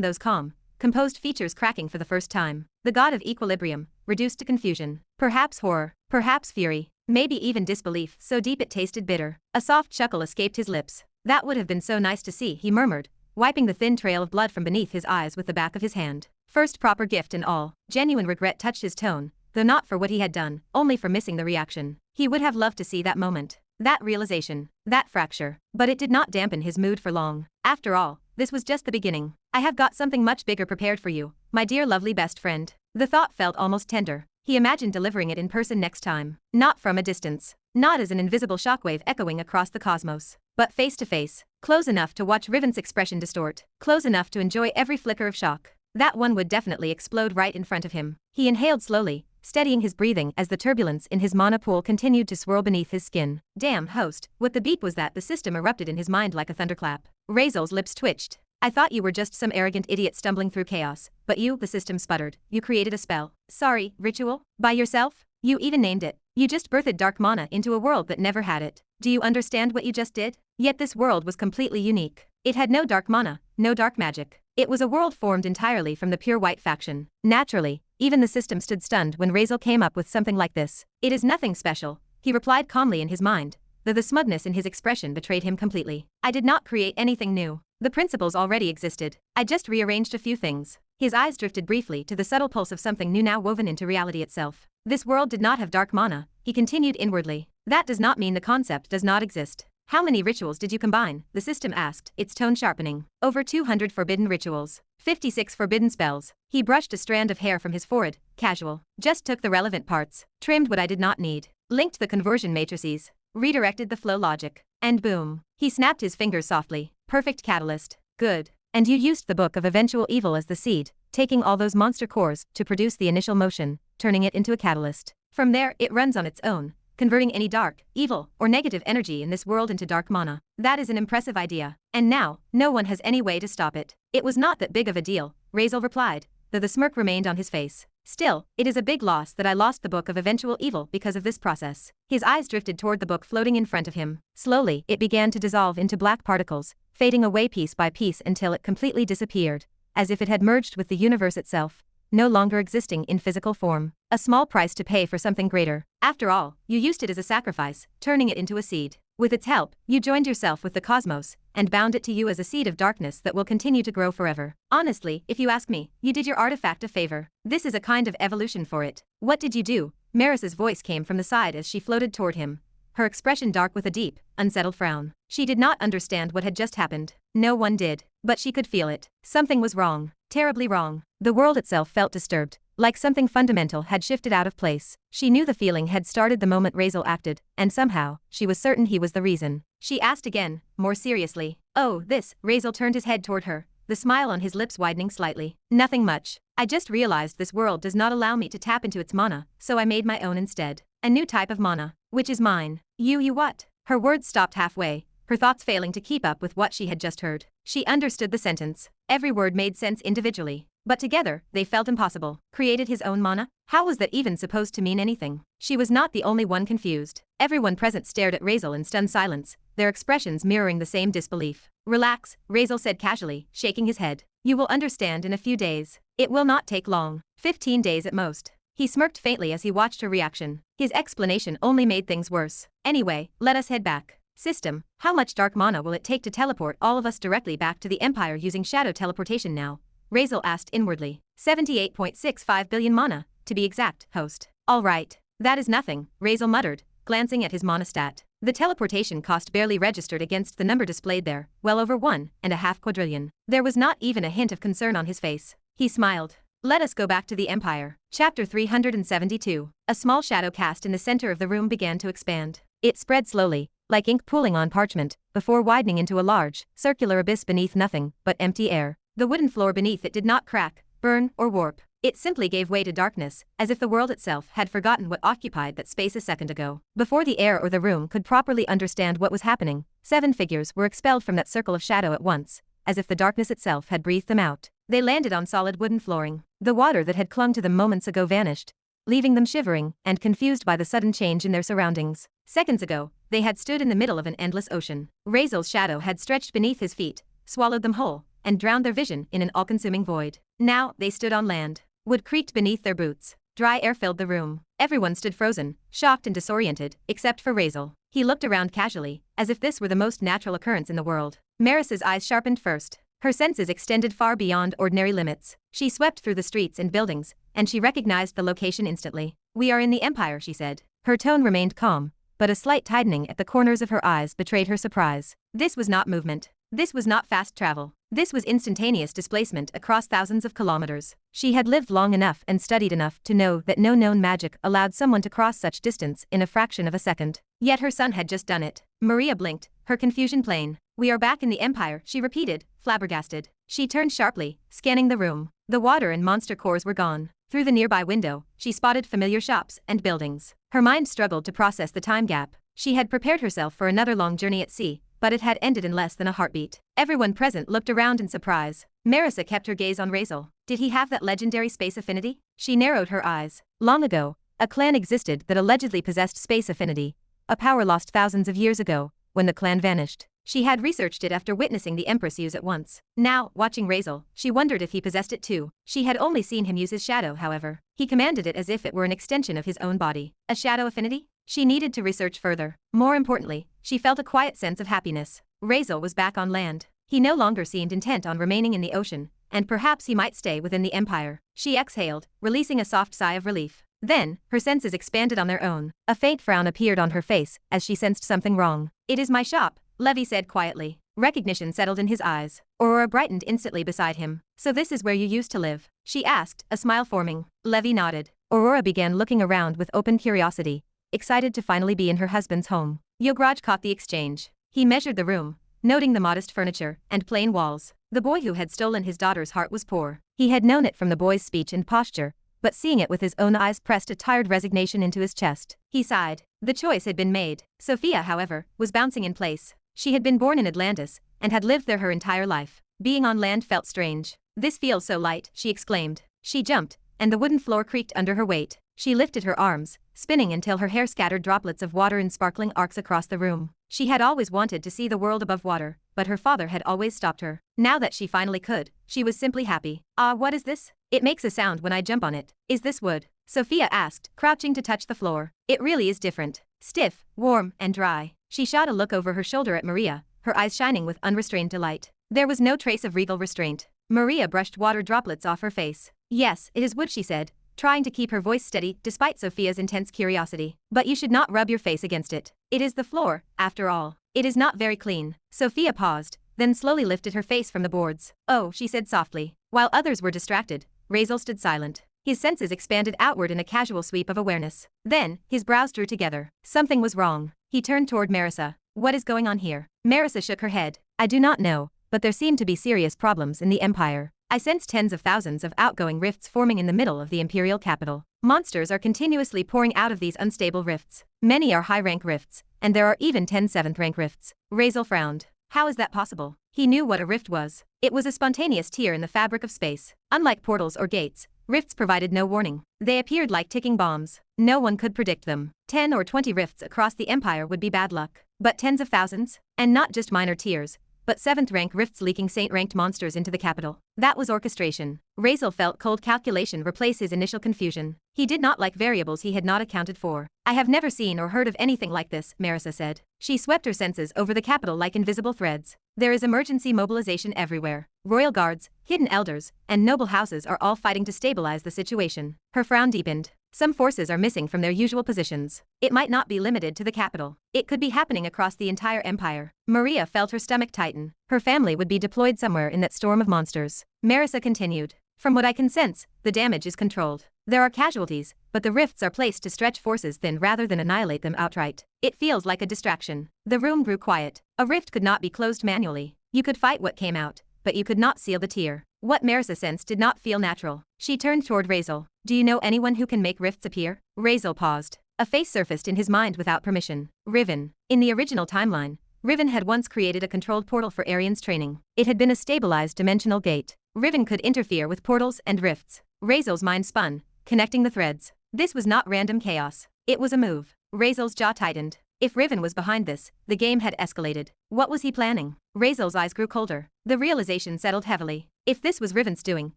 those calm, composed features cracking for the first time. The god of equilibrium, reduced to confusion. Perhaps horror, perhaps fury, maybe even disbelief, so deep it tasted bitter. A soft chuckle escaped his lips. That would have been so nice to see, he murmured, wiping the thin trail of blood from beneath his eyes with the back of his hand. First proper gift and all. Genuine regret touched his tone, though not for what he had done, only for missing the reaction. He would have loved to see that moment. That realization. That fracture. But it did not dampen his mood for long. After all, this was just the beginning. I have got something much bigger prepared for you, my dear lovely best friend. The thought felt almost tender. He imagined delivering it in person next time. Not from a distance. Not as an invisible shockwave echoing across the cosmos. But face to face. Close enough to watch Riven's expression distort. Close enough to enjoy every flicker of shock. That one would definitely explode right in front of him. He inhaled slowly, steadying his breathing as the turbulence in his mana pool continued to swirl beneath his skin. Damn, host, what the beep was that? The system erupted in his mind like a thunderclap. Razeal's lips twitched. I thought you were just some arrogant idiot stumbling through chaos, but you, the system sputtered. You created a spell. Sorry, ritual? By yourself? You even named it. You just birthed dark mana into a world that never had it. Do you understand what you just did? Yet this world was completely unique. It had no dark mana, no dark magic. It was a world formed entirely from the pure white faction. Naturally, even the system stood stunned when Razeal came up with something like this. It is nothing special, he replied calmly in his mind, though the smugness in his expression betrayed him completely. I did not create anything new. The principles already existed. I just rearranged a few things. His eyes drifted briefly to the subtle pulse of something new now woven into reality itself. This world did not have dark mana, he continued inwardly. That does not mean the concept does not exist. How many rituals did you combine? The system asked, its tone sharpening. Over 200 forbidden rituals. 56 forbidden spells. He brushed a strand of hair from his forehead, casual. Just took the relevant parts, trimmed what I did not need, linked the conversion matrices, redirected the flow logic, and boom. He snapped his fingers softly. Perfect catalyst. Good. And you used the Book of Eventual Evil as the seed, taking all those monster cores to produce the initial motion, turning it into a catalyst. From there, it runs on its own, converting any dark, evil, or negative energy in this world into dark mana. That is an impressive idea. And now, no one has any way to stop it. It was not that big of a deal, Razeal replied, though the smirk remained on his face. Still, it is a big loss that I lost the Book of Eventual Evil because of this process. His eyes drifted toward the book floating in front of him. Slowly, it began to dissolve into black particles, fading away piece by piece until it completely disappeared, as if it had merged with the universe itself, no longer existing in physical form. A small price to pay for something greater. After all, you used it as a sacrifice, turning it into a seed. With its help, you joined yourself with the cosmos, and bound it to you as a seed of darkness that will continue to grow forever. Honestly, if you ask me, you did your artifact a favor. This is a kind of evolution for it. What did you do? Merisa's voice came from the side as she floated toward him, her expression dark with a deep, unsettled frown. She did not understand what had just happened. No one did. But she could feel it. Something was wrong. Terribly wrong. The world itself felt disturbed, like something fundamental had shifted out of place. She knew the feeling had started the moment Razeal acted, and somehow, she was certain he was the reason. She asked again, more seriously. Oh, this. Razeal turned his head toward her, the smile on his lips widening slightly. Nothing much. I just realized this world does not allow me to tap into its mana, so I made my own instead. A new type of mana, which is mine. You what? Her words stopped halfway, her thoughts failing to keep up with what she had just heard. She understood the sentence. Every word made sense individually, but together, they felt impossible. Created his own mana? How was that even supposed to mean anything? She was not the only one confused. Everyone present stared at Razeal in stunned silence, their expressions mirroring the same disbelief. Relax, Razeal said casually, shaking his head. You will understand in a few days. It will not take long. 15 days at most. He smirked faintly as he watched her reaction. His explanation only made things worse. Anyway, let us head back. System, how much dark mana will it take to teleport all of us directly back to the Empire using shadow teleportation now? Razeal asked inwardly. 78.65 billion mana, to be exact, host. All right. That is nothing, Razeal muttered, glancing at his mana stat. The teleportation cost barely registered against the number displayed there, well over 1.5 quadrillion. There was not even a hint of concern on his face. He smiled. Let us go back to the Empire. Chapter 372. A small shadow cast in the center of the room began to expand. It spread slowly, like ink pooling on parchment, before widening into a large, circular abyss beneath nothing but empty air. The wooden floor beneath it did not crack, burn, or warp. It simply gave way to darkness, as if the world itself had forgotten what occupied that space a second ago. Before the air or the room could properly understand what was happening, 7 figures were expelled from that circle of shadow at once, as if the darkness itself had breathed them out. They landed on solid wooden flooring. The water that had clung to them moments ago vanished, leaving them shivering and confused by the sudden change in their surroundings. Seconds ago, they had stood in the middle of an endless ocean. Razeal's shadow had stretched beneath his feet, swallowed them whole, and drowned their vision in an all-consuming void. Now, they stood on land. Wood creaked beneath their boots. Dry air filled the room. Everyone stood frozen, shocked and disoriented, except for Razeal. He looked around casually, as if this were the most natural occurrence in the world. Merisa's eyes sharpened first. Her senses extended far beyond ordinary limits. She swept through the streets and buildings, and she recognized the location instantly. We are in the Empire, she said. Her tone remained calm, but a slight tightening at the corners of her eyes betrayed her surprise. This was not movement. This was not fast travel. This was instantaneous displacement across thousands of kilometers. She had lived long enough and studied enough to know that no known magic allowed someone to cross such distance in a fraction of a second. Yet her son had just done it. Maria blinked, her confusion plain. We are back in the Empire, she repeated, flabbergasted. She turned sharply, scanning the room. The water and monster cores were gone. Through the nearby window, she spotted familiar shops and buildings. Her mind struggled to process the time gap. She had prepared herself for another long journey at sea, but it had ended in less than a heartbeat. Everyone present looked around in surprise. Merisa kept her gaze on Razeal. Did he have that legendary space affinity? She narrowed her eyes. Long ago, a clan existed that allegedly possessed space affinity, a power lost thousands of years ago, when the clan vanished. She had researched it after witnessing the Empress use it once. Now, watching Razeal, she wondered if he possessed it too. She had only seen him use his shadow, however. He commanded it as if it were an extension of his own body. A shadow affinity? She needed to research further. More importantly, she felt a quiet sense of happiness. Razeal was back on land. He no longer seemed intent on remaining in the ocean, and perhaps he might stay within the Empire. She exhaled, releasing a soft sigh of relief. Then, her senses expanded on their own. A faint frown appeared on her face as she sensed something wrong. It is my shop, Levi said quietly. Recognition settled in his eyes. Aurora brightened instantly beside him. So this is where you used to live? She asked, a smile forming. Levi nodded. Aurora began looking around with open curiosity, excited to finally be in her husband's home. Yograj caught the exchange. He measured the room, noting the modest furniture and plain walls. The boy who had stolen his daughter's heart was poor. He had known it from the boy's speech and posture, but seeing it with his own eyes pressed a tired resignation into his chest. He sighed. The choice had been made. Sophia, however, was bouncing in place. She had been born in Atlantis, and had lived there her entire life. Being on land felt strange. This feels so light, she exclaimed. She jumped, and the wooden floor creaked under her weight. She lifted her arms, spinning until her hair scattered droplets of water in sparkling arcs across the room. She had always wanted to see the world above water, but her father had always stopped her. Now that she finally could, she was simply happy. Ah, what is this? It makes a sound when I jump on it. Is this wood? Sophia asked, crouching to touch the floor. It really is different. Stiff, warm, and dry. She shot a look over her shoulder at Maria, her eyes shining with unrestrained delight. There was no trace of regal restraint. Maria brushed water droplets off her face. Yes, it is wood, she said, trying to keep her voice steady despite Sophia's intense curiosity. But you should not rub your face against it. It is the floor, after all. It is not very clean. Sophia paused, then slowly lifted her face from the boards. Oh, she said softly. While others were distracted, Razeal stood silent. His senses expanded outward in a casual sweep of awareness. Then, his brows drew together. Something was wrong. He turned toward Merisa. What is going on here? Merisa shook her head. I do not know, but there seem to be serious problems in the Empire. I sense tens of thousands of outgoing rifts forming in the middle of the Imperial capital. Monsters are continuously pouring out of these unstable rifts. Many are high-rank rifts, and there are even 10 7th-rank rifts. Razeal frowned. How is that possible? He knew what a rift was. It was a spontaneous tear in the fabric of space. Unlike portals or gates, rifts provided no warning. They appeared like ticking bombs. No one could predict them. 10 or 20 rifts across the Empire would be bad luck. But tens of thousands? And not just minor tears, but 7th rank rifts leaking saint-ranked monsters into the capital. That was orchestration. Razeal felt cold calculation replace his initial confusion. He did not like variables he had not accounted for. I have never seen or heard of anything like this, Merisa said. She swept her senses over the capital like invisible threads. There is emergency mobilization everywhere. Royal guards, hidden elders, and noble houses are all fighting to stabilize the situation. Her frown deepened. Some forces are missing from their usual positions. It might not be limited to the capital. It could be happening across the entire empire. Maria felt her stomach tighten. Her family would be deployed somewhere in that storm of monsters. Merisa continued. From what I can sense, the damage is controlled. There are casualties, but the rifts are placed to stretch forces thin rather than annihilate them outright. It feels like a distraction. The room grew quiet. A rift could not be closed manually. You could fight what came out, but you could not seal the tear. What Merisa sensed did not feel natural. She turned toward Razeal. Do you know anyone who can make rifts appear? Razeal paused. A face surfaced in his mind without permission. Riven. In the original timeline, Riven had once created a controlled portal for Arian's training. It had been a stabilized dimensional gate. Riven could interfere with portals and rifts. Razeal's mind spun, connecting the threads. This was not random chaos. It was a move. Razeal's jaw tightened. If Riven was behind this, the game had escalated. What was he planning? Razeal's eyes grew colder. The realization settled heavily. If this was Riven's doing,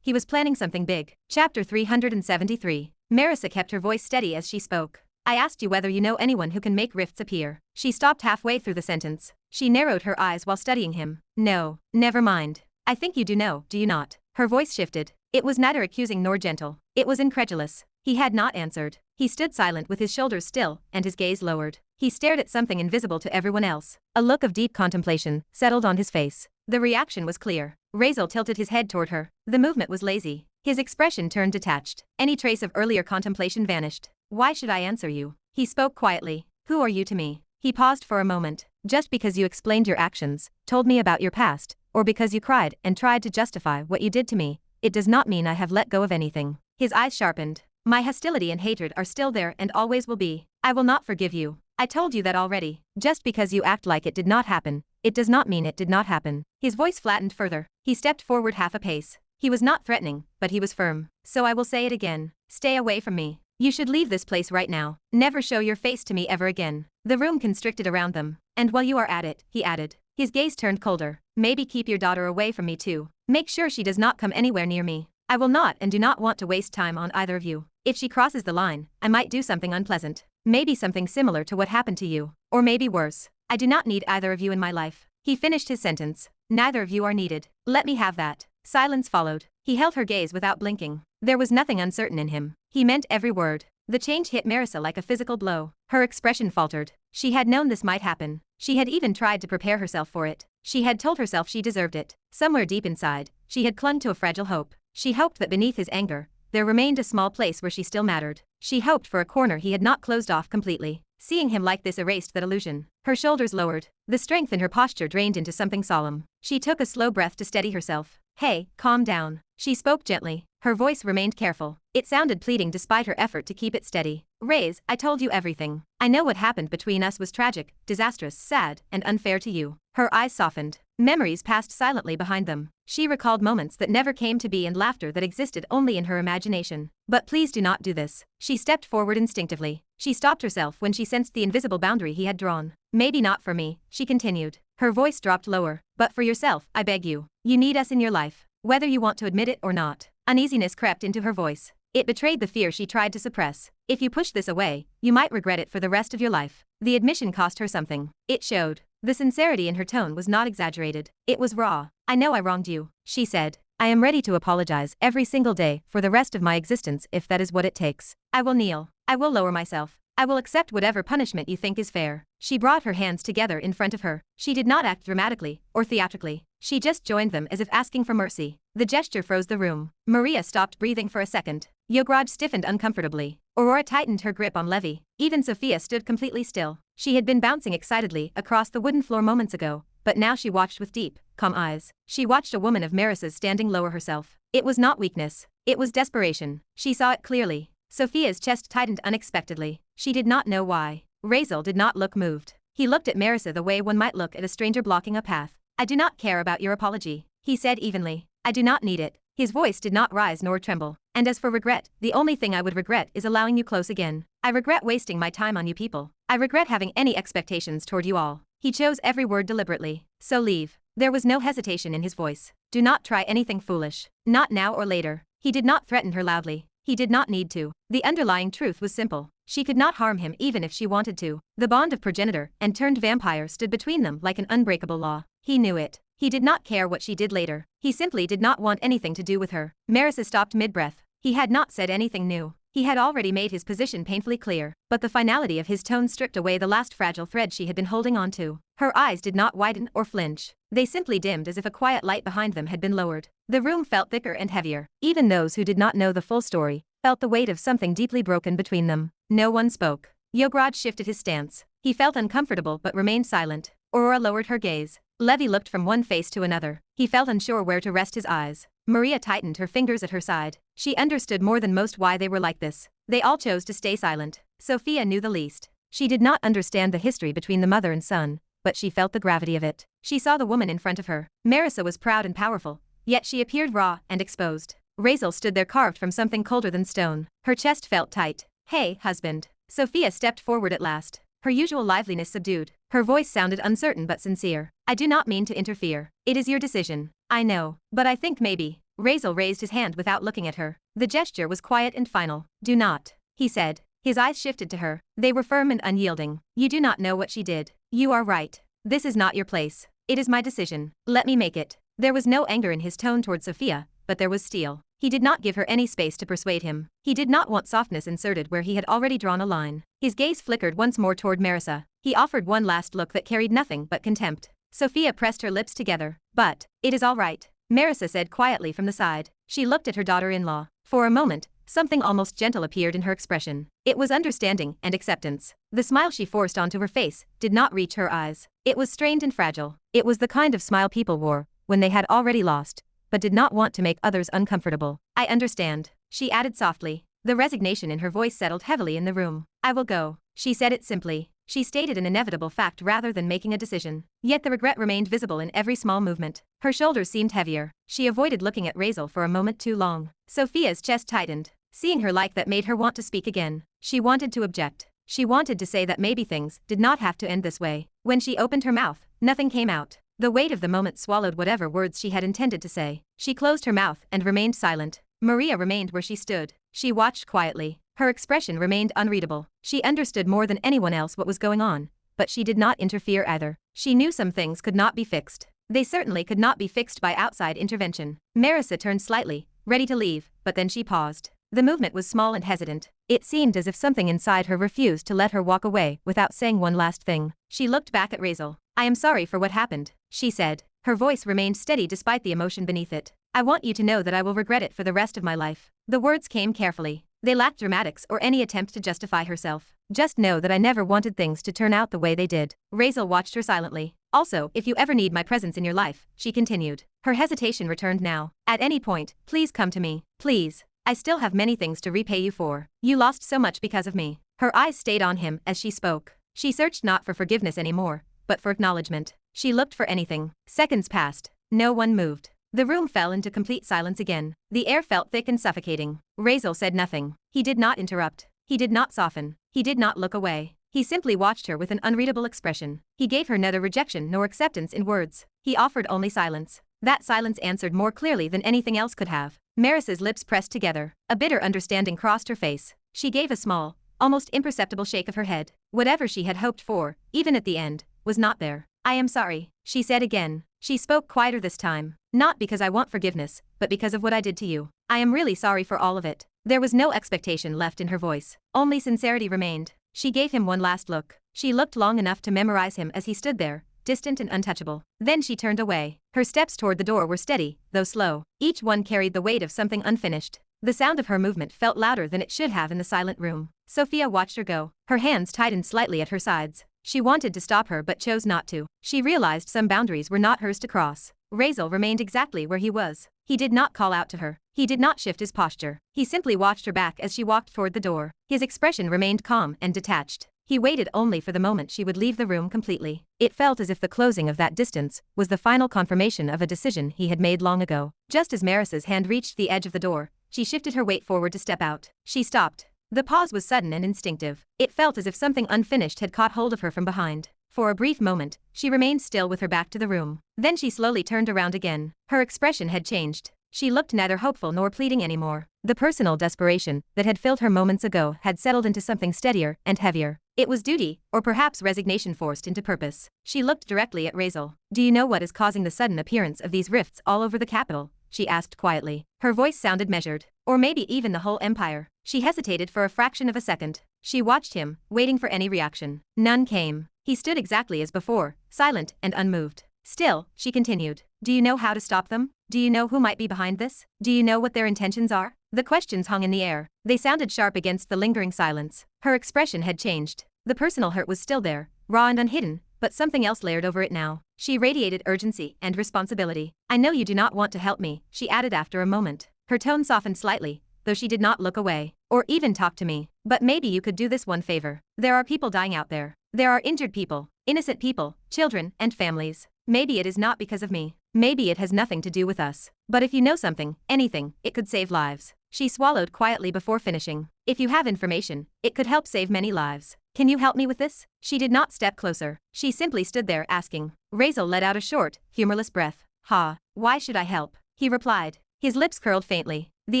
he was planning something big. Chapter 373. Merisa kept her voice steady as she spoke. I asked you whether you know anyone who can make rifts appear. She stopped halfway through the sentence. She narrowed her eyes while studying him. No, never mind. I think you do know, do you not? Her voice shifted. It was neither accusing nor gentle. It was incredulous. He had not answered. He stood silent with his shoulders still and his gaze lowered. He stared at something invisible to everyone else. A look of deep contemplation settled on his face. The reaction was clear. Razeal tilted his head toward her. The movement was lazy. His expression turned detached. Any trace of earlier contemplation vanished. Why should I answer you? He spoke quietly. Who are you to me? He paused for a moment. Just because you explained your actions, told me about your past, or because you cried and tried to justify what you did to me, it does not mean I have let go of anything. His eyes sharpened. My hostility and hatred are still there and always will be. I will not forgive you. I told you that already. Just because you act like it did not happen, it does not mean it did not happen. His voice flattened further. He stepped forward half a pace. He was not threatening, but he was firm. So I will say it again. Stay away from me. You should leave this place right now. Never show your face to me ever again. The room constricted around them. And while you are at it, he added. His gaze turned colder. Maybe keep your daughter away from me too. Make sure she does not come anywhere near me. I will not and do not want to waste time on either of you. If she crosses the line, I might do something unpleasant. Maybe something similar to what happened to you. Or maybe worse. I do not need either of you in my life. He finished his sentence. Neither of you are needed. Let me have that. Silence followed. He held her gaze without blinking. There was nothing uncertain in him. He meant every word. The change hit Merisa like a physical blow. Her expression faltered. She had known this might happen. She had even tried to prepare herself for it. She had told herself she deserved it. Somewhere deep inside, she had clung to a fragile hope. She hoped that beneath his anger, there remained a small place where she still mattered. She hoped for a corner he had not closed off completely. Seeing him like this erased that illusion. Her shoulders lowered. The strength in her posture drained into something solemn. She took a slow breath to steady herself. Hey, calm down. She spoke gently. Her voice remained careful. It sounded pleading despite her effort to keep it steady. Raze, I told you everything. I know what happened between us was tragic, disastrous, sad, and unfair to you. Her eyes softened. Memories passed silently behind them. She recalled moments that never came to be and laughter that existed only in her imagination. But please do not do this. She stepped forward instinctively. She stopped herself when she sensed the invisible boundary he had drawn. Maybe not for me, she continued. Her voice dropped lower. But for yourself, I beg you. You need us in your life. Whether you want to admit it or not. Uneasiness crept into her voice. It betrayed the fear she tried to suppress. If you push this away, you might regret it for the rest of your life. The admission cost her something. It showed. The sincerity in her tone was not exaggerated. It was raw. I know I wronged you, she said. I am ready to apologize every single day for the rest of my existence if that is what it takes. I will kneel. I will lower myself. I will accept whatever punishment you think is fair. She brought her hands together in front of her. She did not act dramatically or theatrically. She just joined them as if asking for mercy. The gesture froze the room. Maria stopped breathing for a second. Yograj stiffened uncomfortably. Aurora tightened her grip on Levi. Even Sophia stood completely still. She had been bouncing excitedly across the wooden floor moments ago, but now she watched with deep, calm eyes. She watched a woman of Merisa's standing lower herself. It was not weakness. It was desperation. She saw it clearly. Sophia's chest tightened unexpectedly. She did not know why. Razeal did not look moved. He looked at Merisa the way one might look at a stranger blocking a path. I do not care about your apology, he said evenly. I do not need it. His voice did not rise nor tremble. And as for regret, the only thing I would regret is allowing you close again. I regret wasting my time on you people. I regret having any expectations toward you all. He chose every word deliberately. So leave. There was no hesitation in his voice. Do not try anything foolish. Not now or later. He did not threaten her loudly. He did not need to. The underlying truth was simple. She could not harm him even if she wanted to. The bond of progenitor and turned vampire stood between them like an unbreakable law. He knew it. He did not care what she did later. He simply did not want anything to do with her. Merisa stopped mid-breath. He had not said anything new. He had already made his position painfully clear, but the finality of his tone stripped away the last fragile thread she had been holding on to. Her eyes did not widen or flinch. They simply dimmed as if a quiet light behind them had been lowered. The room felt thicker and heavier. Even those who did not know the full story felt the weight of something deeply broken between them. No one spoke. Yograd shifted his stance. He felt uncomfortable but remained silent. Aurora lowered her gaze. Levi looked from one face to another. He felt unsure where to rest his eyes. Maria tightened her fingers at her side. She understood more than most why they were like this. They all chose to stay silent. Sophia knew the least. She did not understand the history between the mother and son, but she felt the gravity of it. She saw the woman in front of her. Merisa was proud and powerful, yet she appeared raw and exposed. Razeal stood there carved from something colder than stone. Her chest felt tight. Hey, husband. Sophia stepped forward at last. Her usual liveliness subdued. Her voice sounded uncertain but sincere. I do not mean to interfere. It is your decision. I know. But I think maybe. Razeal raised his hand without looking at her. The gesture was quiet and final. Do not, he said. His eyes shifted to her. They were firm and unyielding. You do not know what she did. You are right. This is not your place. It is my decision. Let me make it. There was no anger in his tone toward Sophia, but there was steel. He did not give her any space to persuade him. He did not want softness inserted where he had already drawn a line. His gaze flickered once more toward Merisa. He offered one last look that carried nothing but contempt. Sophia pressed her lips together. But, it is all right, Merisa said quietly from the side. She looked at her daughter-in-law. For a moment, something almost gentle appeared in her expression. It was understanding and acceptance. The smile she forced onto her face did not reach her eyes. It was strained and fragile. It was the kind of smile people wore when they had already lost, but did not want to make others uncomfortable. I understand, she added softly. The resignation in her voice settled heavily in the room. I will go. She said it simply. She stated an inevitable fact rather than making a decision. Yet the regret remained visible in every small movement. Her shoulders seemed heavier. She avoided looking at Razeal for a moment too long. Sophia's chest tightened. Seeing her like that made her want to speak again. She wanted to object. She wanted to say that maybe things did not have to end this way. When she opened her mouth, nothing came out. The weight of the moment swallowed whatever words she had intended to say. She closed her mouth and remained silent. Maria remained where she stood. She watched quietly. Her expression remained unreadable. She understood more than anyone else what was going on, but she did not interfere either. She knew some things could not be fixed. They certainly could not be fixed by outside intervention. Merisa turned slightly, ready to leave, but then she paused. The movement was small and hesitant. It seemed as if something inside her refused to let her walk away without saying one last thing. She looked back at Razeal. I am sorry for what happened, she said. Her voice remained steady despite the emotion beneath it. I want you to know that I will regret it for the rest of my life. The words came carefully. They lacked dramatics or any attempt to justify herself. Just know that I never wanted things to turn out the way they did. Razeal watched her silently. Also, if you ever need my presence in your life, she continued. Her hesitation returned now. At any point, please come to me. Please. I still have many things to repay you for. You lost so much because of me. Her eyes stayed on him as she spoke. She searched not for forgiveness anymore, but for acknowledgement. She looked for anything. Seconds passed. No one moved. The room fell into complete silence again. The air felt thick and suffocating. Razeal said nothing. He did not interrupt. He did not soften. He did not look away. He simply watched her with an unreadable expression. He gave her neither rejection nor acceptance in words. He offered only silence. That silence answered more clearly than anything else could have. Marisa's lips pressed together. A bitter understanding crossed her face. She gave a small, almost imperceptible shake of her head. Whatever she had hoped for, even at the end, was not there. I am sorry, she said again. She spoke quieter this time. Not because I want forgiveness, but because of what I did to you. I am really sorry for all of it. There was no expectation left in her voice. Only sincerity remained. She gave him one last look. She looked long enough to memorize him as he stood there, distant and untouchable. Then she turned away. Her steps toward the door were steady, though slow. Each one carried the weight of something unfinished. The sound of her movement felt louder than it should have in the silent room. Sophia watched her go. Her hands tightened slightly at her sides. She wanted to stop her but chose not to. She realized some boundaries were not hers to cross. Razeal remained exactly where he was. He did not call out to her. He did not shift his posture. He simply watched her back as she walked toward the door. His expression remained calm and detached. He waited only for the moment she would leave the room completely. It felt as if the closing of that distance was the final confirmation of a decision he had made long ago. Just as Marisa's hand reached the edge of the door, she shifted her weight forward to step out. She stopped. The pause was sudden and instinctive. It felt as if something unfinished had caught hold of her from behind. For a brief moment, she remained still with her back to the room. Then she slowly turned around again. Her expression had changed. She looked neither hopeful nor pleading anymore. The personal desperation that had filled her moments ago had settled into something steadier and heavier. It was duty, or perhaps resignation forced into purpose. She looked directly at Razeal. "Do you know what is causing the sudden appearance of these rifts all over the capital?" she asked quietly. Her voice sounded measured. "Or maybe even the whole empire." She hesitated for a fraction of a second. She watched him, waiting for any reaction. None came. He stood exactly as before, silent and unmoved. "Still," she continued, "do you know how to stop them? Do you know who might be behind this? Do you know what their intentions are?" The questions hung in the air. They sounded sharp against the lingering silence. Her expression had changed. The personal hurt was still there, raw and unhidden, but something else layered over it now. She radiated urgency and responsibility. "I know you do not want to help me," she added after a moment. Her tone softened slightly, though she did not look away, or even talk to me. "But maybe you could do this one favor. There are people dying out there. There are injured people, innocent people, children, and families. Maybe it is not because of me. Maybe it has nothing to do with us. But if you know something, anything, it could save lives." She swallowed quietly before finishing. "If you have information, it could help save many lives. Can you help me with this?" She did not step closer. She simply stood there asking. Razeal let out a short, humorless breath. "Ha, why should I help?" he replied. His lips curled faintly. The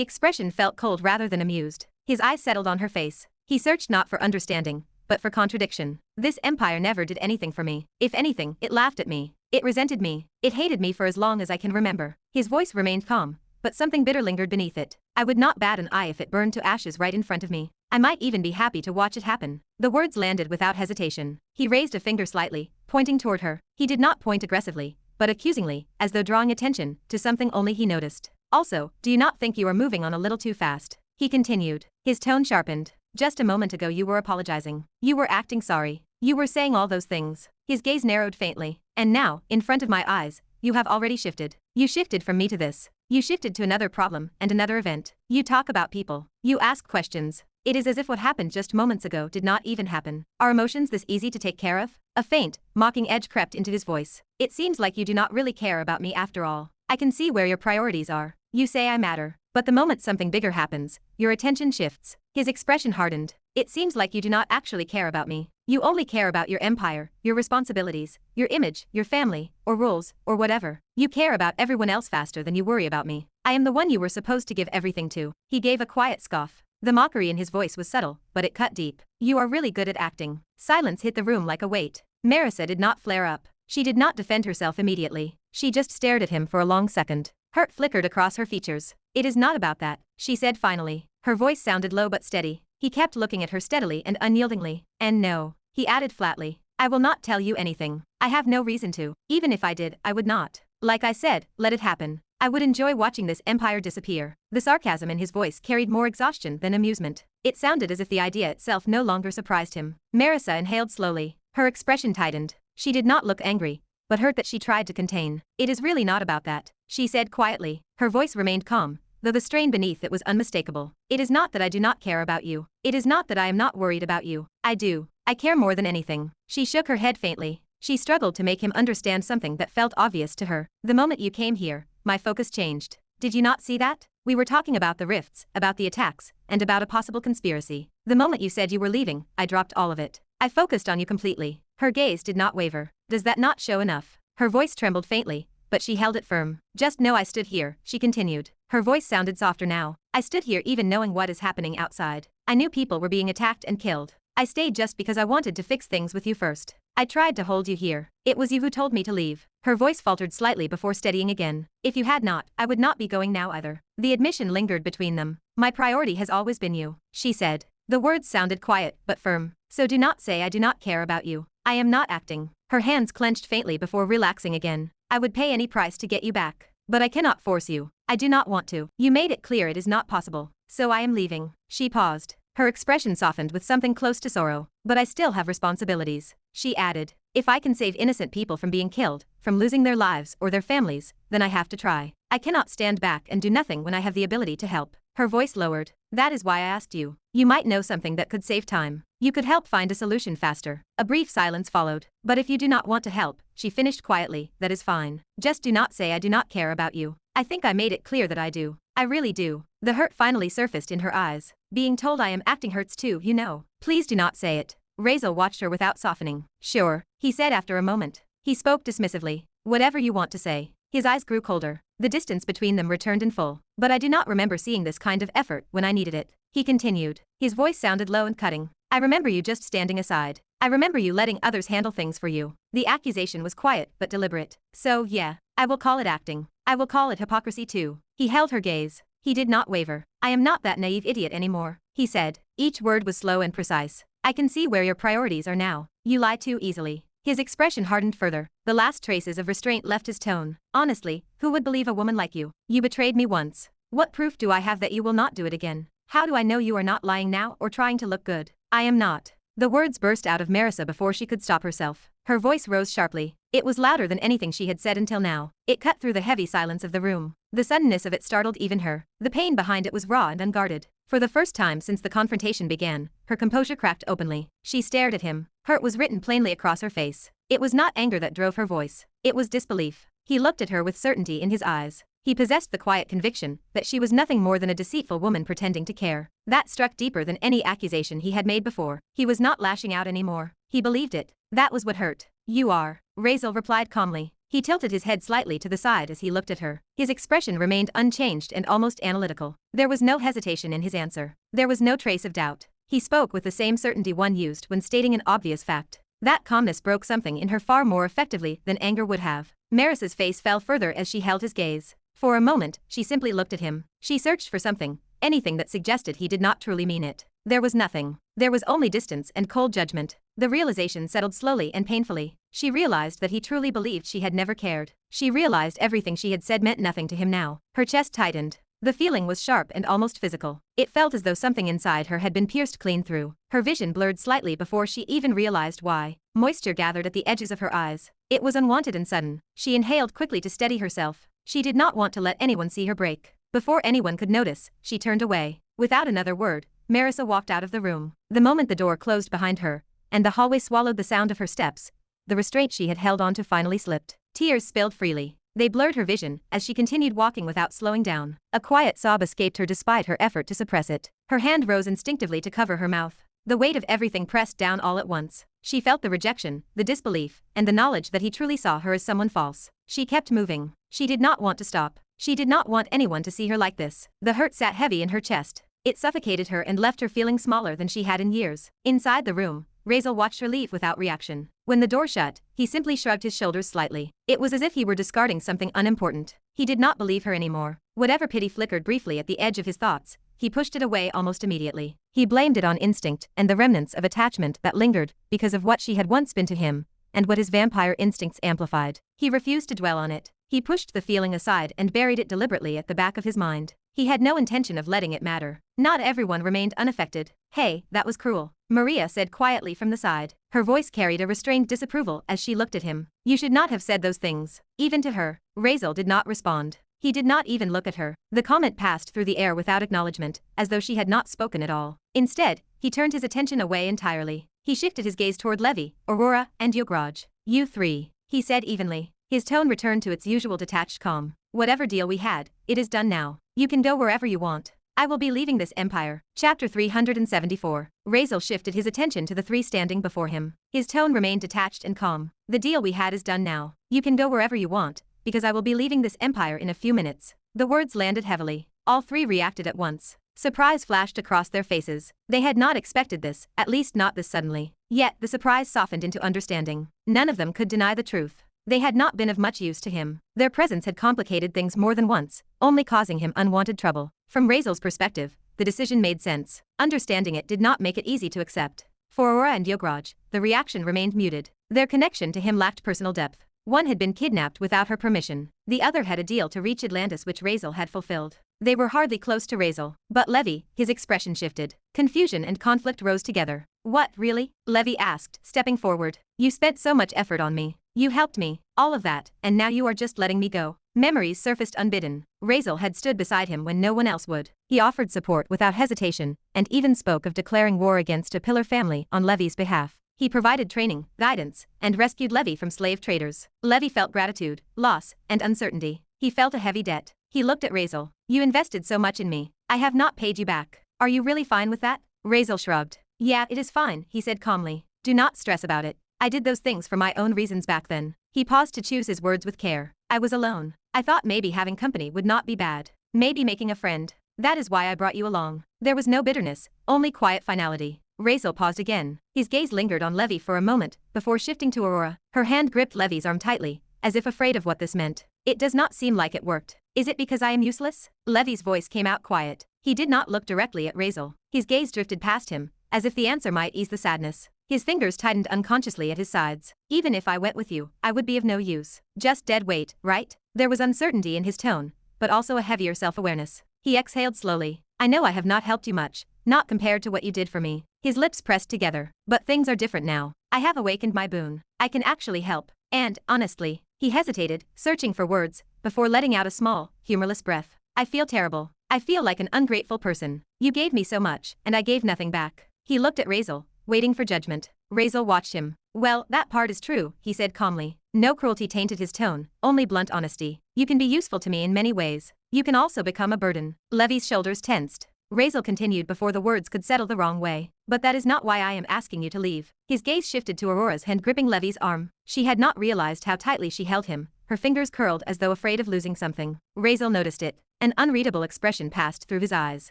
expression felt cold rather than amused. His eyes settled on her face. He searched not for understanding, but for contradiction. "This empire never did anything for me. If anything, it laughed at me. It resented me. It hated me for as long as I can remember." His voice remained calm, but something bitter lingered beneath it. "I would not bat an eye if it burned to ashes right in front of me. I might even be happy to watch it happen." The words landed without hesitation. He raised a finger slightly, pointing toward her. He did not point aggressively, but accusingly, as though drawing attention to something only he noticed. "Also, do you not think you are moving on a little too fast?" he continued. His tone sharpened. "Just a moment ago you were apologizing. You were acting sorry. You were saying all those things." His gaze narrowed faintly. "And now, in front of my eyes, you have already shifted. You shifted from me to this. You shifted to another problem and another event. You talk about people. You ask questions. It is as if what happened just moments ago did not even happen. Are emotions this easy to take care of?" A faint, mocking edge crept into his voice. "It seems like you do not really care about me after all. I can see where your priorities are. You say I matter. But the moment something bigger happens, your attention shifts." His expression hardened. "It seems like you do not actually care about me. You only care about your empire, your responsibilities, your image, your family, or rules, or whatever. You care about everyone else faster than you worry about me. I am the one you were supposed to give everything to." He gave a quiet scoff. The mockery in his voice was subtle, but it cut deep. "You are really good at acting." Silence hit the room like a weight. Merisa did not flare up. She did not defend herself immediately. She just stared at him for a long second. Hurt flickered across her features. "It is not about that," she said finally. Her voice sounded low but steady. He kept looking at her steadily and unyieldingly. "And no," he added flatly, "I will not tell you anything. I have no reason to. Even if I did, I would not. Like I said, let it happen. I would enjoy watching this empire disappear." The sarcasm in his voice carried more exhaustion than amusement. It sounded as if the idea itself no longer surprised him. Merisa inhaled slowly. Her expression tightened. She did not look angry, but hurt that she tried to contain. "It is really not about that," she said quietly. Her voice remained calm, though the strain beneath it was unmistakable. "It is not that I do not care about you. It is not that I am not worried about you. I do. I care more than anything." She shook her head faintly. She struggled to make him understand something that felt obvious to her. "The moment you came here, my focus changed. Did you not see that? We were talking about the rifts, about the attacks, and about a possible conspiracy. The moment you said you were leaving, I dropped all of it. I focused on you completely." Her gaze did not waver. "Does that not show enough?" Her voice trembled faintly, but she held it firm. "Just know I stood here," she continued. Her voice sounded softer now. "I stood here even knowing what is happening outside. I knew people were being attacked and killed. I stayed just because I wanted to fix things with you first. I tried to hold you here. It was you who told me to leave." Her voice faltered slightly before steadying again. "If you had not, I would not be going now either." The admission lingered between them. "My priority has always been you," she said. The words sounded quiet but firm. "So do not say I do not care about you. I am not acting." Her hands clenched faintly before relaxing again. "I would pay any price to get you back. But I cannot force you. I do not want to. You made it clear it is not possible. So I am leaving." She paused. Her expression softened with something close to sorrow. "But I still have responsibilities," she added. "If I can save innocent people from being killed, from losing their lives or their families, then I have to try. I cannot stand back and do nothing when I have the ability to help." Her voice lowered. "That is why I asked you. You might know something that could save time. You could help find a solution faster." A brief silence followed. "But if you do not want to help," she finished quietly, "that is fine. Just do not say I do not care about you. I think I made it clear that I do. I really do." The hurt finally surfaced in her eyes. "Being told I am acting hurts too, you know. Please do not say it." Razeal watched her without softening. Sure, he said after a moment. He spoke dismissively. Whatever you want to say. His eyes grew colder. The distance between them returned in full. But I do not remember seeing this kind of effort when I needed it. He continued. His voice sounded low and cutting. I remember you just standing aside. I remember you letting others handle things for you. The accusation was quiet but deliberate. So yeah, I will call it acting. I will call it hypocrisy too. He held her gaze. He did not waver. I am not that naive idiot anymore, he said. Each word was slow and precise. I can see where your priorities are now. You lie too easily. His expression hardened further. The last traces of restraint left his tone. Honestly, who would believe a woman like you? You betrayed me once. What proof do I have that you will not do it again? How do I know you are not lying now or trying to look good? I am not. The words burst out of Merisa before she could stop herself. Her voice rose sharply. It was louder than anything she had said until now. It cut through the heavy silence of the room. The suddenness of it startled even her. The pain behind it was raw and unguarded. For the first time since the confrontation began, her composure cracked openly. She stared at him. Hurt was written plainly across her face. It was not anger that drove her voice. It was disbelief. He looked at her with certainty in his eyes. He possessed the quiet conviction that she was nothing more than a deceitful woman pretending to care. That struck deeper than any accusation he had made before. He was not lashing out anymore. He believed it. That was what hurt. You are. Razeal replied calmly. He tilted his head slightly to the side as he looked at her. His expression remained unchanged and almost analytical. There was no hesitation in his answer. There was no trace of doubt. He spoke with the same certainty one used when stating an obvious fact. That calmness broke something in her far more effectively than anger would have. Merisa's face fell further as she held his gaze. For a moment, she simply looked at him. She searched for something, anything that suggested he did not truly mean it. There was nothing. There was only distance and cold judgment. The realization settled slowly and painfully. She realized that he truly believed she had never cared. She realized everything she had said meant nothing to him now. Her chest tightened. The feeling was sharp and almost physical. It felt as though something inside her had been pierced clean through. Her vision blurred slightly before she even realized why. Moisture gathered at the edges of her eyes. It was unwanted and sudden. She inhaled quickly to steady herself. She did not want to let anyone see her break. Before anyone could notice, she turned away. Without another word, Merisa walked out of the room. The moment the door closed behind her, and the hallway swallowed the sound of her steps, the restraint she had held on to finally slipped. Tears spilled freely. They blurred her vision as she continued walking without slowing down. A quiet sob escaped her despite her effort to suppress it. Her hand rose instinctively to cover her mouth. The weight of everything pressed down all at once. She felt the rejection, the disbelief, and the knowledge that he truly saw her as someone false. She kept moving. She did not want to stop. She did not want anyone to see her like this. The hurt sat heavy in her chest. It suffocated her and left her feeling smaller than she had in years. Inside the room, Razeal watched her leave without reaction. When the door shut, he simply shrugged his shoulders slightly. It was as if he were discarding something unimportant. He did not believe her anymore. Whatever pity flickered briefly at the edge of his thoughts, he pushed it away almost immediately. He blamed it on instinct and the remnants of attachment that lingered because of what she had once been to him, and what his vampire instincts amplified. He refused to dwell on it. He pushed the feeling aside and buried it deliberately at the back of his mind. He had no intention of letting it matter. Not everyone remained unaffected. Hey, that was cruel, Maria said quietly from the side. Her voice carried a restrained disapproval as she looked at him. You should not have said those things. Even to her. Razeal did not respond. He did not even look at her. The comment passed through the air without acknowledgement, as though she had not spoken at all. Instead, he turned his attention away entirely. He shifted his gaze toward Levi, Aurora, and Yograj. You three, he said evenly. His tone returned to its usual detached calm. Whatever deal we had, it is done now. You can go wherever you want. I will be leaving this empire. Chapter 374. Razeal shifted his attention to the three standing before him. His tone remained detached and calm. The deal we had is done now. You can go wherever you want, because I will be leaving this empire in a few minutes. The words landed heavily. All three reacted at once. Surprise flashed across their faces. They had not expected this, at least not this suddenly. Yet the surprise softened into understanding. None of them could deny the truth. They had not been of much use to him. Their presence had complicated things more than once, only causing him unwanted trouble. From Razeal's perspective, the decision made sense. Understanding it did not make it easy to accept. For Aurora and Yograj, the reaction remained muted. Their connection to him lacked personal depth. One had been kidnapped without her permission. The other had a deal to reach Atlantis which Razeal had fulfilled. They were hardly close to Razeal. But Levi, his expression shifted. Confusion and conflict rose together. What, really? Levi asked, stepping forward. You spent so much effort on me. You helped me, all of that, and now you are just letting me go. Memories surfaced unbidden. Razeal had stood beside him when no one else would. He offered support without hesitation, and even spoke of declaring war against a pillar family on Levi's behalf. He provided training, guidance, and rescued Levi from slave traders. Levi felt gratitude, loss, and uncertainty. He felt a heavy debt. He looked at Razeal. You invested so much in me. I have not paid you back. Are you really fine with that? Razeal shrugged. Yeah, it is fine, he said calmly. Do not stress about it. I did those things for my own reasons back then. He paused to choose his words with care. I was alone. I thought maybe having company would not be bad. Maybe making a friend. That is why I brought you along. There was no bitterness, only quiet finality. Razeal paused again. His gaze lingered on Levi for a moment, before shifting to Aurora. Her hand gripped Levi's arm tightly, as if afraid of what this meant. It does not seem like it worked. Is it because I am useless? Levi's voice came out quiet. He did not look directly at Razeal. His gaze drifted past him, as if the answer might ease the sadness. His fingers tightened unconsciously at his sides. Even if I went with you, I would be of no use. Just dead weight, right? There was uncertainty in his tone, but also a heavier self-awareness. He exhaled slowly. I know I have not helped you much, not compared to what you did for me. His lips pressed together. But things are different now. I have awakened my boon. I can actually help. And, honestly, he hesitated, searching for words, before letting out a small, humorless breath. I feel terrible. I feel like an ungrateful person. You gave me so much, and I gave nothing back. He looked at Razeal, waiting for judgment. Razeal watched him. Well, that part is true, he said calmly. No cruelty tainted his tone, only blunt honesty. You can be useful to me in many ways. You can also become a burden. Levi's shoulders tensed. Razeal continued before the words could settle the wrong way. But that is not why I am asking you to leave. His gaze shifted to Aurora's hand gripping Levi's arm. She had not realized how tightly she held him, her fingers curled as though afraid of losing something. Razeal noticed it. An unreadable expression passed through his eyes.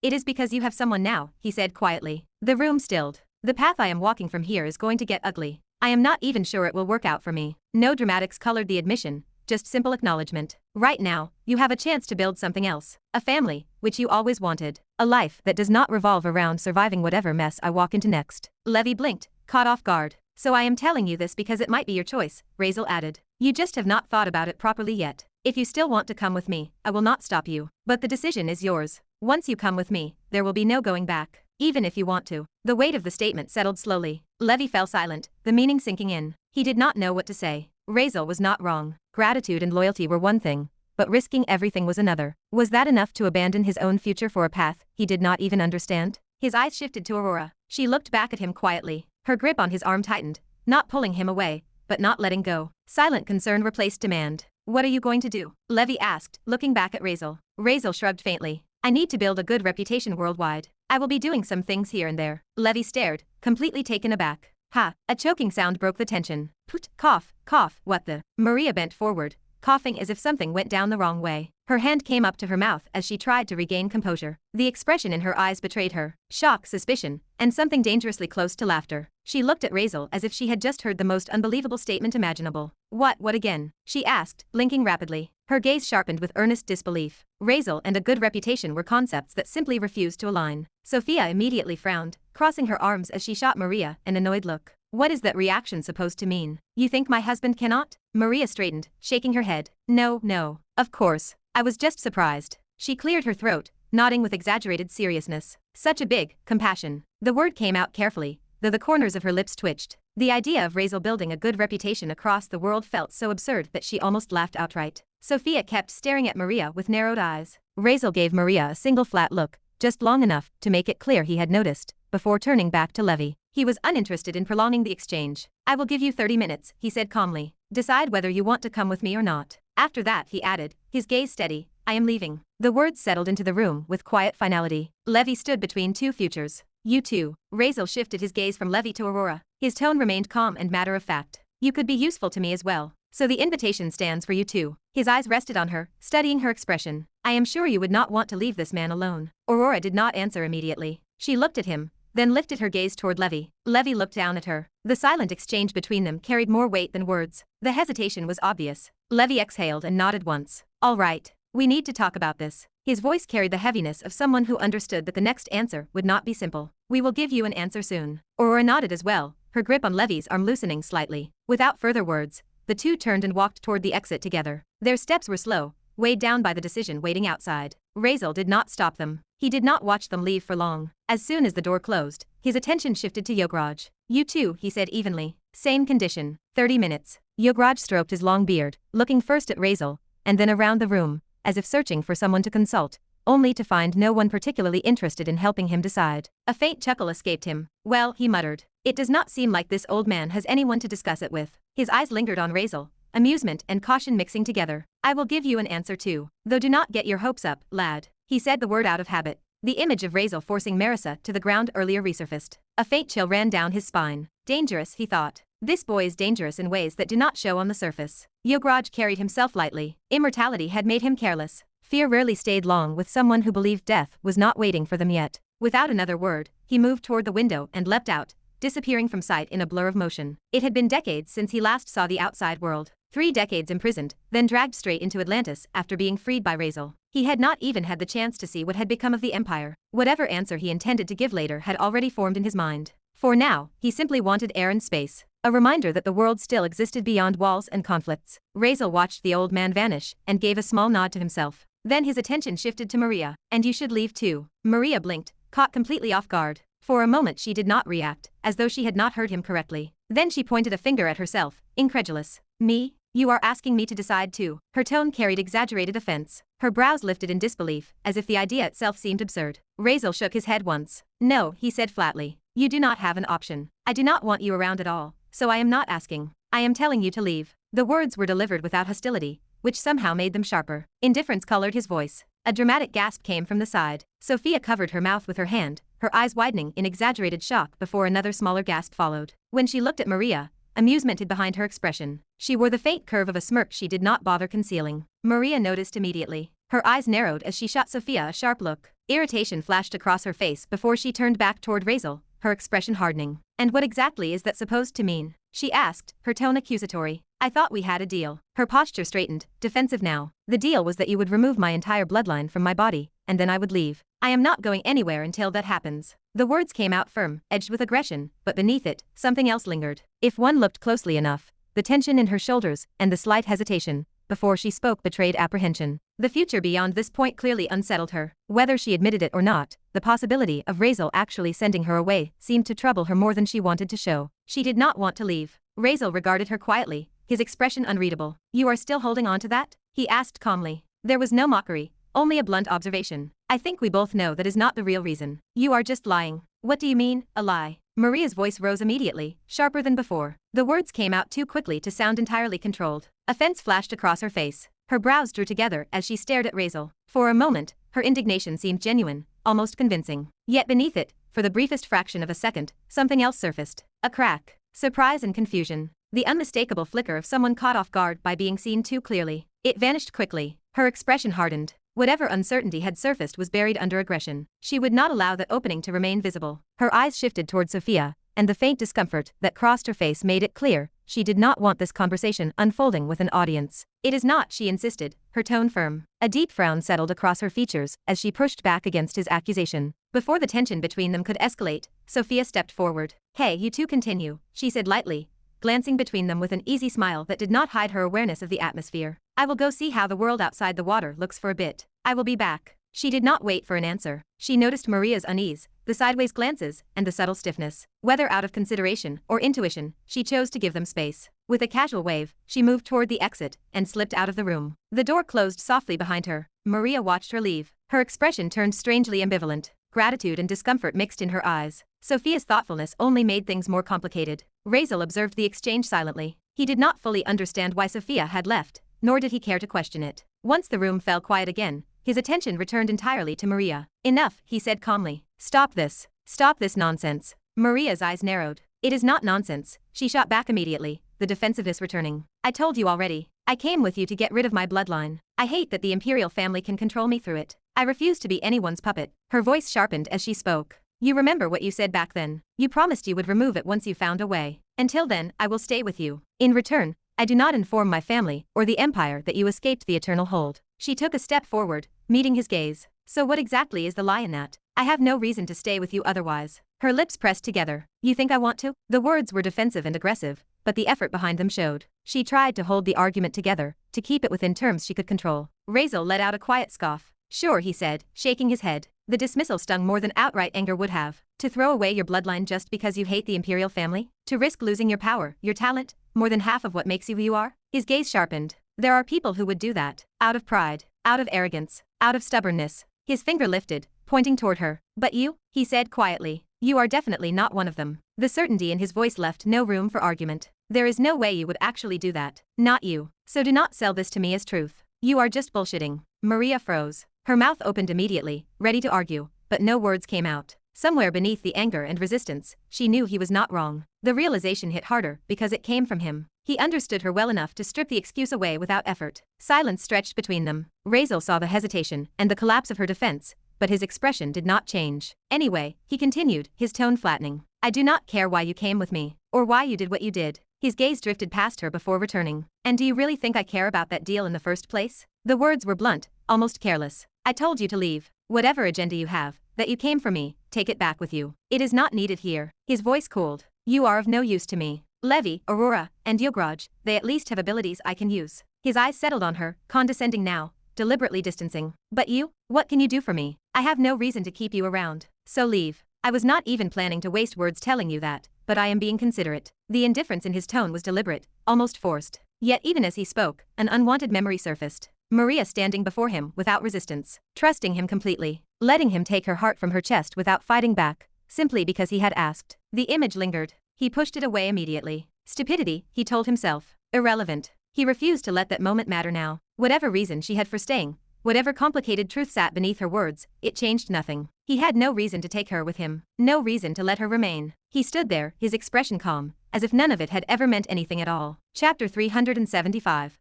It is because you have someone now, he said quietly. The room stilled. The path I am walking from here is going to get ugly. I am not even sure it will work out for me. No dramatics colored the admission, just simple acknowledgement. Right now, you have a chance to build something else. A family, which you always wanted. A life that does not revolve around surviving whatever mess I walk into next. Levi blinked, caught off guard. So I am telling you this because it might be your choice, Razeal added. You just have not thought about it properly yet. If you still want to come with me, I will not stop you. But the decision is yours. Once you come with me, there will be no going back. Even if you want to. The weight of the statement settled slowly. Levi fell silent, the meaning sinking in. He did not know what to say. Razeal was not wrong. Gratitude and loyalty were one thing, but risking everything was another. Was that enough to abandon his own future for a path he did not even understand? His eyes shifted to Aurora. She looked back at him quietly. Her grip on his arm tightened, not pulling him away, but not letting go. Silent concern replaced demand. What are you going to do? Levi asked, looking back at Razeal. Razeal shrugged faintly. I need to build a good reputation worldwide. I will be doing some things here and there. Levi stared, completely taken aback. Ha! A choking sound broke the tension. Put, cough, cough, what the? Maria bent forward, coughing as if something went down the wrong way. Her hand came up to her mouth as she tried to regain composure. The expression in her eyes betrayed her. Shock, suspicion, and something dangerously close to laughter. She looked at Razeal as if she had just heard the most unbelievable statement imaginable. What again? She asked, blinking rapidly. Her gaze sharpened with earnest disbelief. Razeal and a good reputation were concepts that simply refused to align. Sophia immediately frowned, crossing her arms as she shot Maria an annoyed look. What is that reaction supposed to mean? You think my husband cannot? Maria straightened, shaking her head. No, of course. I was just surprised. She cleared her throat, nodding with exaggerated seriousness. Such a big compassion. The word came out carefully, though the corners of her lips twitched. The idea of Razeal building a good reputation across the world felt so absurd that she almost laughed outright. Sophia kept staring at Maria with narrowed eyes. Razeal gave Maria a single flat look, just long enough to make it clear he had noticed, before turning back to Levi. He was uninterested in prolonging the exchange. I will give you 30 minutes, he said calmly. Decide whether you want to come with me or not. After that, he added, his gaze steady, I am leaving. The words settled into the room with quiet finality. Levi stood between two futures. You too. Razeal shifted his gaze from Levi to Aurora. His tone remained calm and matter-of-fact. You could be useful to me as well. So the invitation stands for you too. His eyes rested on her, studying her expression. I am sure you would not want to leave this man alone. Aurora did not answer immediately. She looked at him, then lifted her gaze toward Levi. Levi looked down at her. The silent exchange between them carried more weight than words. The hesitation was obvious. Levi exhaled and nodded once. All right. We need to talk about this. His voice carried the heaviness of someone who understood that the next answer would not be simple. We will give you an answer soon. Aurora nodded as well, her grip on Levi's arm loosening slightly. Without further words, the two turned and walked toward the exit together. Their steps were slow, weighed down by the decision waiting outside. Razeal did not stop them. He did not watch them leave for long. As soon as the door closed, his attention shifted to Yograj. You too, he said evenly. Same condition. 30 minutes. Yograj stroked his long beard, looking first at Razeal, and then around the room, as if searching for someone to consult, only to find no one particularly interested in helping him decide. A faint chuckle escaped him. Well, he muttered. It does not seem like this old man has anyone to discuss it with. His eyes lingered on Razeal, amusement and caution mixing together. I will give you an answer too. Though do not get your hopes up, lad. He said the word out of habit. The image of Razeal forcing Merisa to the ground earlier resurfaced. A faint chill ran down his spine. Dangerous, he thought. This boy is dangerous in ways that do not show on the surface. Yograj carried himself lightly. Immortality had made him careless. Fear rarely stayed long with someone who believed death was not waiting for them yet. Without another word, he moved toward the window and leapt out, disappearing from sight in a blur of motion. It had been decades since he last saw the outside world. 3 decades imprisoned, then dragged straight into Atlantis after being freed by Razeal. He had not even had the chance to see what had become of the Empire. Whatever answer he intended to give later had already formed in his mind. For now, he simply wanted air and space. A reminder that the world still existed beyond walls and conflicts. Razeal watched the old man vanish and gave a small nod to himself. Then his attention shifted to Maria. And you should leave too. Maria blinked, caught completely off guard. For a moment she did not react, as though she had not heard him correctly. Then she pointed a finger at herself, incredulous. Me? You are asking me to decide too. Her tone carried exaggerated offense. Her brows lifted in disbelief, as if the idea itself seemed absurd. Razeal shook his head once. No, he said flatly. You do not have an option. I do not want you around at all, so I am not asking. I am telling you to leave. The words were delivered without hostility, which somehow made them sharper. Indifference colored his voice. A dramatic gasp came from the side. Sophia covered her mouth with her hand, her eyes widening in exaggerated shock before another smaller gasp followed. When she looked at Maria, amusement hid behind her expression. She wore the faint curve of a smirk she did not bother concealing. Maria noticed immediately. Her eyes narrowed as she shot Sophia a sharp look. Irritation flashed across her face before she turned back toward Razeal, her expression hardening. And what exactly is that supposed to mean? She asked, her tone accusatory. I thought we had a deal. Her posture straightened, defensive now. The deal was that you would remove my entire bloodline from my body, and then I would leave. I am not going anywhere until that happens. The words came out firm, edged with aggression, but beneath it, something else lingered. If one looked closely enough, the tension in her shoulders and the slight hesitation before she spoke betrayed apprehension. The future beyond this point clearly unsettled her. Whether she admitted it or not, the possibility of Razeal actually sending her away seemed to trouble her more than she wanted to show. She did not want to leave. Razeal regarded her quietly, his expression unreadable. You are still holding on to that? He asked calmly. There was no mockery, only a blunt observation. I think we both know that is not the real reason. You are just lying. What do you mean, a lie? Maria's voice rose immediately, sharper than before. The words came out too quickly to sound entirely controlled. Offense flashed across her face. Her brows drew together as she stared at Razeal. For a moment, her indignation seemed genuine, almost convincing. Yet beneath it, for the briefest fraction of a second, something else surfaced. A crack. Surprise and confusion. The unmistakable flicker of someone caught off guard by being seen too clearly. It vanished quickly. Her expression hardened. Whatever uncertainty had surfaced was buried under aggression. She would not allow that opening to remain visible. Her eyes shifted toward Sophia, and the faint discomfort that crossed her face made it clear she did not want this conversation unfolding with an audience. It is not, she insisted, her tone firm. A deep frown settled across her features as she pushed back against his accusation. Before the tension between them could escalate, Sophia stepped forward. Hey, you two continue, she said lightly, glancing between them with an easy smile that did not hide her awareness of the atmosphere. I will go see how the world outside the water looks for a bit. I will be back. She did not wait for an answer. She noticed Maria's unease, the sideways glances, and the subtle stiffness. Whether out of consideration or intuition, she chose to give them space. With a casual wave, she moved toward the exit and slipped out of the room. The door closed softly behind her. Maria watched her leave. Her expression turned strangely ambivalent. Gratitude and discomfort mixed in her eyes. Sophia's thoughtfulness only made things more complicated. Razeal observed the exchange silently. He did not fully understand why Sophia had left, nor did he care to question it. Once the room fell quiet again, his attention returned entirely to Maria. Enough, he said calmly. Stop this. Stop this nonsense. Maria's eyes narrowed. It is not nonsense, she shot back immediately, the defensiveness returning. I told you already. I came with you to get rid of my bloodline. I hate that the imperial family can control me through it. I refuse to be anyone's puppet. Her voice sharpened as she spoke. You remember what you said back then. You promised you would remove it once you found a way. Until then, I will stay with you. In return, I do not inform my family or the empire that you escaped the eternal hold. She took a step forward, meeting his gaze. So what exactly is the lie in that? I have no reason to stay with you otherwise. Her lips pressed together. You think I want to? The words were defensive and aggressive, but the effort behind them showed. She tried to hold the argument together, to keep it within terms she could control. Razeal let out a quiet scoff. Sure, he said, shaking his head. The dismissal stung more than outright anger would have. To throw away your bloodline just because you hate the imperial family? To risk losing your power, your talent, more than half of what makes you who you are? His gaze sharpened. There are people who would do that. Out of pride, out of arrogance, out of stubbornness. His finger lifted, pointing toward her. But you, he said quietly, you are definitely not one of them. The certainty in his voice left no room for argument. There is no way you would actually do that. Not you. So do not sell this to me as truth. You are just bullshitting. Maria froze. Her mouth opened immediately, ready to argue, but no words came out. Somewhere beneath the anger and resistance, she knew he was not wrong. The realization hit harder because it came from him. He understood her well enough to strip the excuse away without effort. Silence stretched between them. Razeal saw the hesitation and the collapse of her defense, but his expression did not change. Anyway, he continued, his tone flattening. I do not care why you came with me, or why you did what you did. His gaze drifted past her before returning. And do you really think I care about that deal in the first place? The words were blunt, almost careless. I told you to leave. Whatever agenda you have, that you came for me, take it back with you. It is not needed here. His voice cooled. You are of no use to me. Levi, Aurora, and Yograj, they at least have abilities I can use. His eyes settled on her, condescending now, deliberately distancing. But you? What can you do for me? I have no reason to keep you around. So leave. I was not even planning to waste words telling you that, but I am being considerate. The indifference in his tone was deliberate, almost forced. Yet even as he spoke, an unwanted memory surfaced. Maria standing before him without resistance, trusting him completely, letting him take her heart from her chest without fighting back, simply because he had asked. The image lingered. He pushed it away immediately. Stupidity, he told himself. Irrelevant. He refused to let that moment matter now. Whatever reason she had for staying, whatever complicated truth sat beneath her words, it changed nothing. He had no reason to take her with him, no reason to let her remain. He stood there, his expression calm, as if none of it had ever meant anything at all. Chapter 375.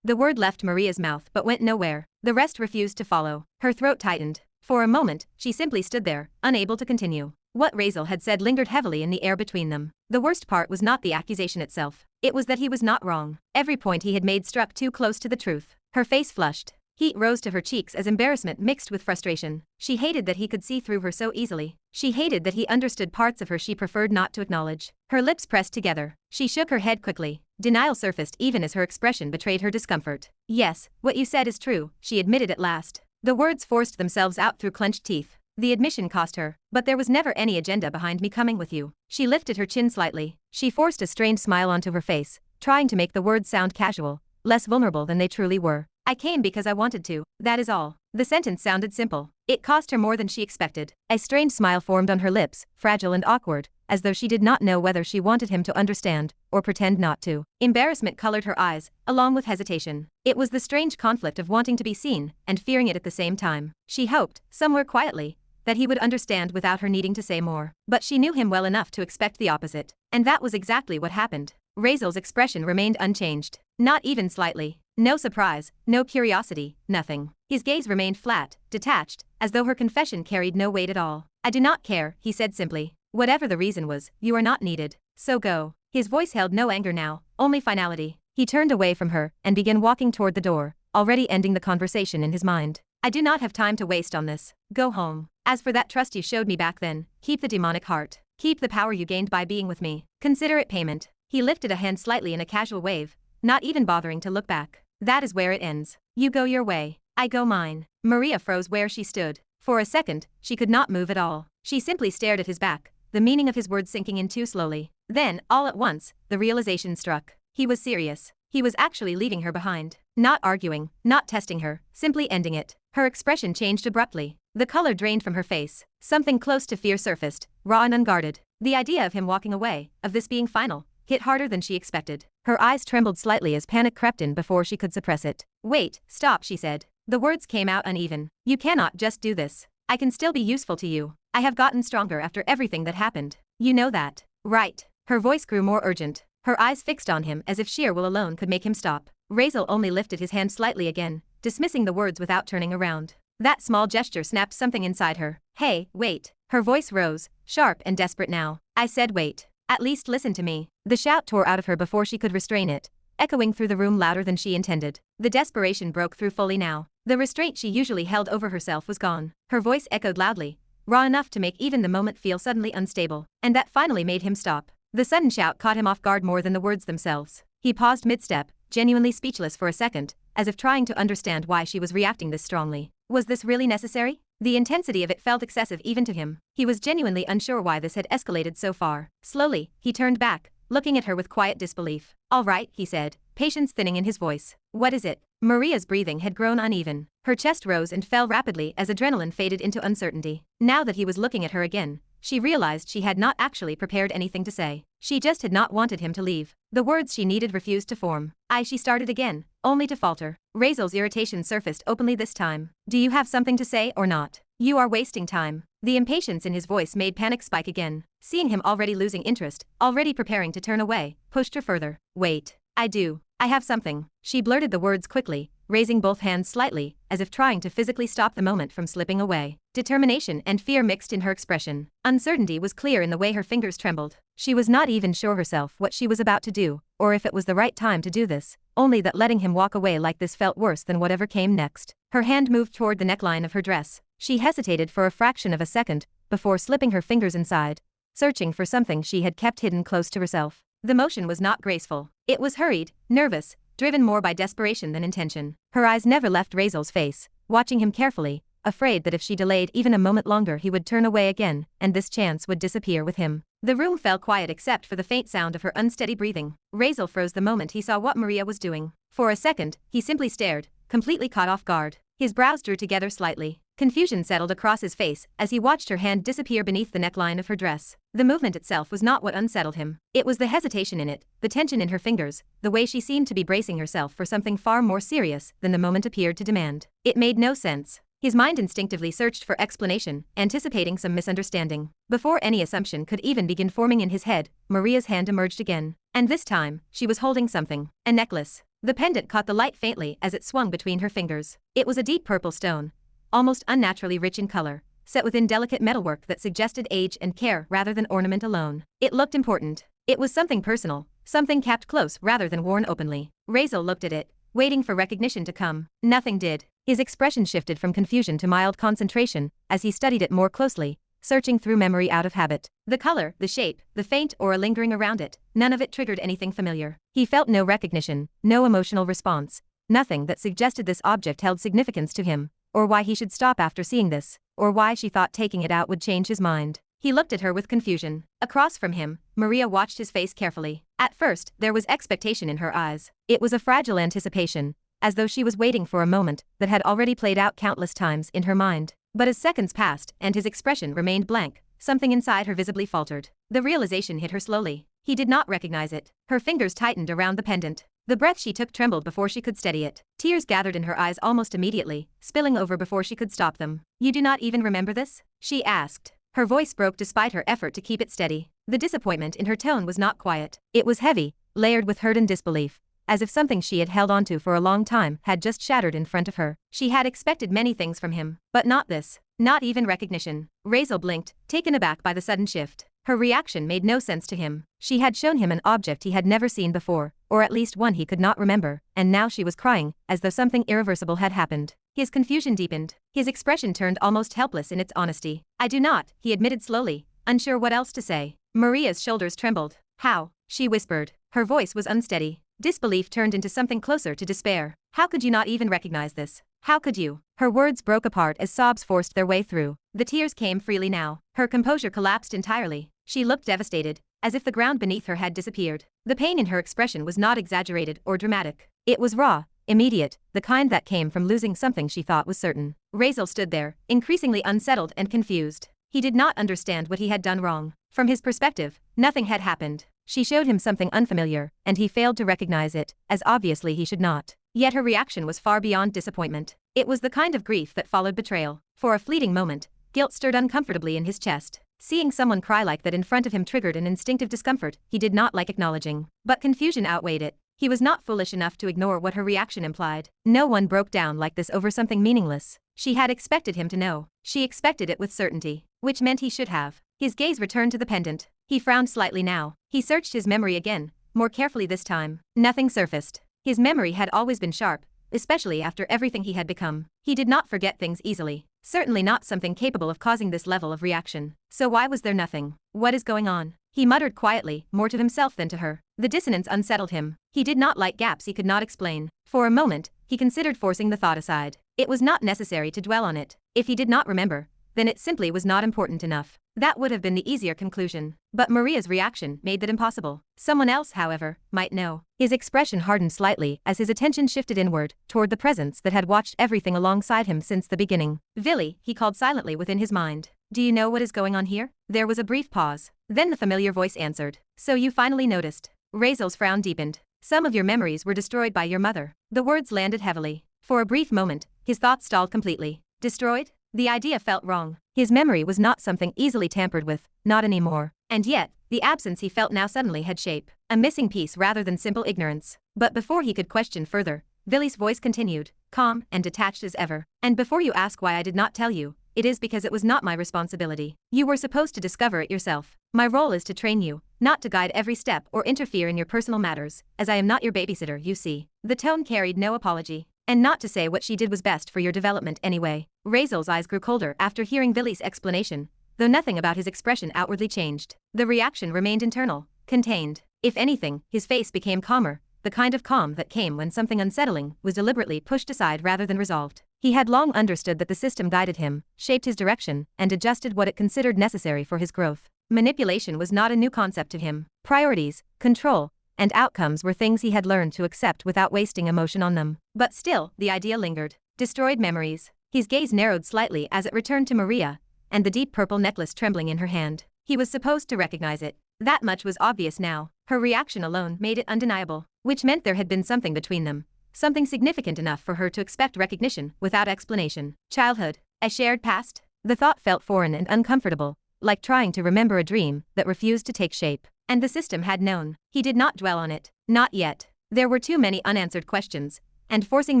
The word left Maria's mouth but went nowhere. The rest refused to follow. Her throat tightened. For a moment, she simply stood there, unable to continue. What Razeal had said lingered heavily in the air between them. The worst part was not the accusation itself. It was that he was not wrong. Every point he had made struck too close to the truth. Her face flushed. Heat rose to her cheeks as embarrassment mixed with frustration. She hated that he could see through her so easily. She hated that he understood parts of her she preferred not to acknowledge. Her lips pressed together. She shook her head quickly. Denial surfaced even as her expression betrayed her discomfort. Yes, what you said is true, she admitted at last. The words forced themselves out through clenched teeth. The admission cost her, but there was never any agenda behind me coming with you. She lifted her chin slightly. She forced a strained smile onto her face, trying to make the words sound casual, less vulnerable than they truly were. I came because I wanted to, that is all. The sentence sounded simple. It cost her more than she expected. A strained smile formed on her lips, fragile and awkward, as though she did not know whether she wanted him to understand, or pretend not to. Embarrassment colored her eyes, along with hesitation. It was the strange conflict of wanting to be seen, and fearing it at the same time. She hoped, somewhere quietly, that he would understand without her needing to say more. But she knew him well enough to expect the opposite. And that was exactly what happened. Razeal's expression remained unchanged. Not even slightly. No surprise, no curiosity, nothing. His gaze remained flat, detached, as though her confession carried no weight at all. I do not care, he said simply. Whatever the reason was, you are not needed. So go. His voice held no anger now, only finality. He turned away from her and began walking toward the door, already ending the conversation in his mind. I do not have time to waste on this. Go home. As for that trust you showed me back then, keep the demonic heart. Keep the power you gained by being with me. Consider it payment. He lifted a hand slightly in a casual wave, not even bothering to look back. That is where it ends. You go your way. I go mine. Maria froze where she stood. For a second, she could not move at all. She simply stared at his back, the meaning of his words sinking in too slowly. Then, all at once, the realization struck. He was serious. He was actually leaving her behind. Not arguing, not testing her, simply ending it. Her expression changed abruptly. The color drained from her face. Something close to fear surfaced, raw and unguarded. The idea of him walking away, of this being final, hit harder than she expected. Her eyes trembled slightly as panic crept in before she could suppress it. Wait, stop, she said. The words came out uneven. You cannot just do this. I can still be useful to you. I have gotten stronger after everything that happened. You know that. Right. Her voice grew more urgent. Her eyes fixed on him as if sheer will alone could make him stop. Razeal only lifted his hand slightly again, dismissing the words without turning around. That small gesture snapped something inside her. Hey, wait. Her voice rose, sharp and desperate now. I said wait. At least listen to me. The shout tore out of her before she could restrain it, echoing through the room louder than she intended. The desperation broke through fully now. The restraint she usually held over herself was gone. Her voice echoed loudly, raw enough to make even the moment feel suddenly unstable. And that finally made him stop. The sudden shout caught him off guard more than the words themselves. He paused mid-step, genuinely speechless for a second, as if trying to understand why she was reacting this strongly. Was this really necessary? The intensity of it felt excessive even to him. He was genuinely unsure why this had escalated so far. Slowly, he turned back, looking at her with quiet disbelief. All right, he said, patience thinning in his voice. What is it? Maria's breathing had grown uneven. Her chest rose and fell rapidly as adrenaline faded into uncertainty. Now that he was looking at her again, she realized she had not actually prepared anything to say. She just had not wanted him to leave. The words she needed refused to form. She started again, only to falter. Razeal's irritation surfaced openly this time. Do you have something to say or not? You are wasting time. The impatience in his voice made panic spike again. Seeing him already losing interest, already preparing to turn away, pushed her further. Wait. I have something. She blurted the words quickly, raising both hands slightly, as if trying to physically stop the moment from slipping away. Determination and fear mixed in her expression. Uncertainty was clear in the way her fingers trembled. She was not even sure herself what she was about to do, or if it was the right time to do this, only that letting him walk away like this felt worse than whatever came next. Her hand moved toward the neckline of her dress. She hesitated for a fraction of a second, before slipping her fingers inside, searching for something she had kept hidden close to herself. The motion was not graceful. It was hurried, nervous, driven more by desperation than intention. Her eyes never left Razeal's face, watching him carefully, afraid that if she delayed even a moment longer he would turn away again, and this chance would disappear with him. The room fell quiet except for the faint sound of her unsteady breathing. Razeal froze the moment he saw what Maria was doing. For a second, he simply stared, completely caught off guard. His brows drew together slightly. Confusion settled across his face as he watched her hand disappear beneath the neckline of her dress. The movement itself was not what unsettled him. It was the hesitation in it, the tension in her fingers, the way she seemed to be bracing herself for something far more serious than the moment appeared to demand. It made no sense. His mind instinctively searched for explanation, anticipating some misunderstanding. Before any assumption could even begin forming in his head, Maria's hand emerged again. And this time, she was holding something. A necklace. The pendant caught the light faintly as it swung between her fingers. It was a deep purple stone, almost unnaturally rich in color, set within delicate metalwork that suggested age and care rather than ornament alone. It looked important. It was something personal, something kept close rather than worn openly. Razeal looked at it, waiting for recognition to come. Nothing did. His expression shifted from confusion to mild concentration as he studied it more closely, searching through memory out of habit. The color, the shape, the faint aura lingering around it, none of it triggered anything familiar. He felt no recognition, no emotional response, nothing that suggested this object held significance to him, or why he should stop after seeing this, or why she thought taking it out would change his mind. He looked at her with confusion. Across from him, Maria watched his face carefully. At first, there was expectation in her eyes. It was a fragile anticipation, as though she was waiting for a moment that had already played out countless times in her mind. But as seconds passed and his expression remained blank, something inside her visibly faltered. The realization hit her slowly. He did not recognize it. Her fingers tightened around the pendant. The breath she took trembled before she could steady it. Tears gathered in her eyes almost immediately, spilling over before she could stop them. "You do not even remember this?" she asked. Her voice broke despite her effort to keep it steady. The disappointment in her tone was not quiet. It was heavy, layered with hurt and disbelief, as if something she had held onto for a long time had just shattered in front of her. She had expected many things from him, but not this. Not even recognition. Razeal blinked, taken aback by the sudden shift. Her reaction made no sense to him. She had shown him an object he had never seen before, or at least one he could not remember, and now she was crying, as though something irreversible had happened. His confusion deepened. His expression turned almost helpless in its honesty. "I do not," he admitted slowly, unsure what else to say. Maria's shoulders trembled. "How?" she whispered. Her voice was unsteady. Disbelief turned into something closer to despair. "How could you not even recognize this? How could you?" Her words broke apart as sobs forced their way through. The tears came freely now. Her composure collapsed entirely. She looked devastated, as if the ground beneath her had disappeared. The pain in her expression was not exaggerated or dramatic. It was raw, immediate, the kind that came from losing something she thought was certain. Razeal stood there, increasingly unsettled and confused. He did not understand what he had done wrong. From his perspective, nothing had happened. She showed him something unfamiliar, and he failed to recognize it, as obviously he should not. Yet her reaction was far beyond disappointment. It was the kind of grief that followed betrayal. For a fleeting moment, guilt stirred uncomfortably in his chest. Seeing someone cry like that in front of him triggered an instinctive discomfort he did not like acknowledging. But confusion outweighed it. He was not foolish enough to ignore what her reaction implied. No one broke down like this over something meaningless. She had expected him to know. She expected it with certainty, which meant he should have. His gaze returned to the pendant. He frowned slightly now. He searched his memory again, more carefully this time. Nothing surfaced. His memory had always been sharp, especially after everything he had become. He did not forget things easily. Certainly not something capable of causing this level of reaction. So why was there nothing? What is going on? He muttered quietly, more to himself than to her. The dissonance unsettled him. He did not like gaps he could not explain. For a moment, he considered forcing the thought aside. It was not necessary to dwell on it. If he did not remember, then it simply was not important enough. That would have been the easier conclusion. But Maria's reaction made that impossible. Someone else, however, might know. His expression hardened slightly as his attention shifted inward, toward the presence that had watched everything alongside him since the beginning. "Villy," he called silently within his mind. "Do you know what is going on here?" There was a brief pause. Then the familiar voice answered. "So you finally noticed." Razeal's frown deepened. "Some of your memories were destroyed by your mother." The words landed heavily. For a brief moment, his thoughts stalled completely. Destroyed? The idea felt wrong. His memory was not something easily tampered with, not anymore. And yet, the absence he felt now suddenly had shape. A missing piece rather than simple ignorance. But before he could question further, Villy's voice continued, calm and detached as ever. And before you ask why I did not tell you, it is because it was not my responsibility. You were supposed to discover it yourself. My role is to train you, not to guide every step or interfere in your personal matters, as I am not your babysitter, you see. The tone carried no apology. And not to say what she did was best for your development anyway. Razeal's eyes grew colder after hearing Villy's explanation, though nothing about his expression outwardly changed. The reaction remained internal, contained. If anything, his face became calmer, the kind of calm that came when something unsettling was deliberately pushed aside rather than resolved. He had long understood that the system guided him, shaped his direction, and adjusted what it considered necessary for his growth. Manipulation was not a new concept to him. Priorities, control, and outcomes were things he had learned to accept without wasting emotion on them. But still, the idea lingered. Destroyed memories. His gaze narrowed slightly as it returned to Maria, and the deep purple necklace trembling in her hand. He was supposed to recognize it. That much was obvious now. Her reaction alone made it undeniable, which meant there had been something between them. Something significant enough for her to expect recognition without explanation. Childhood. A shared past? The thought felt foreign and uncomfortable, like trying to remember a dream that refused to take shape. And the system had known. He did not dwell on it. Not yet. There were too many unanswered questions, and forcing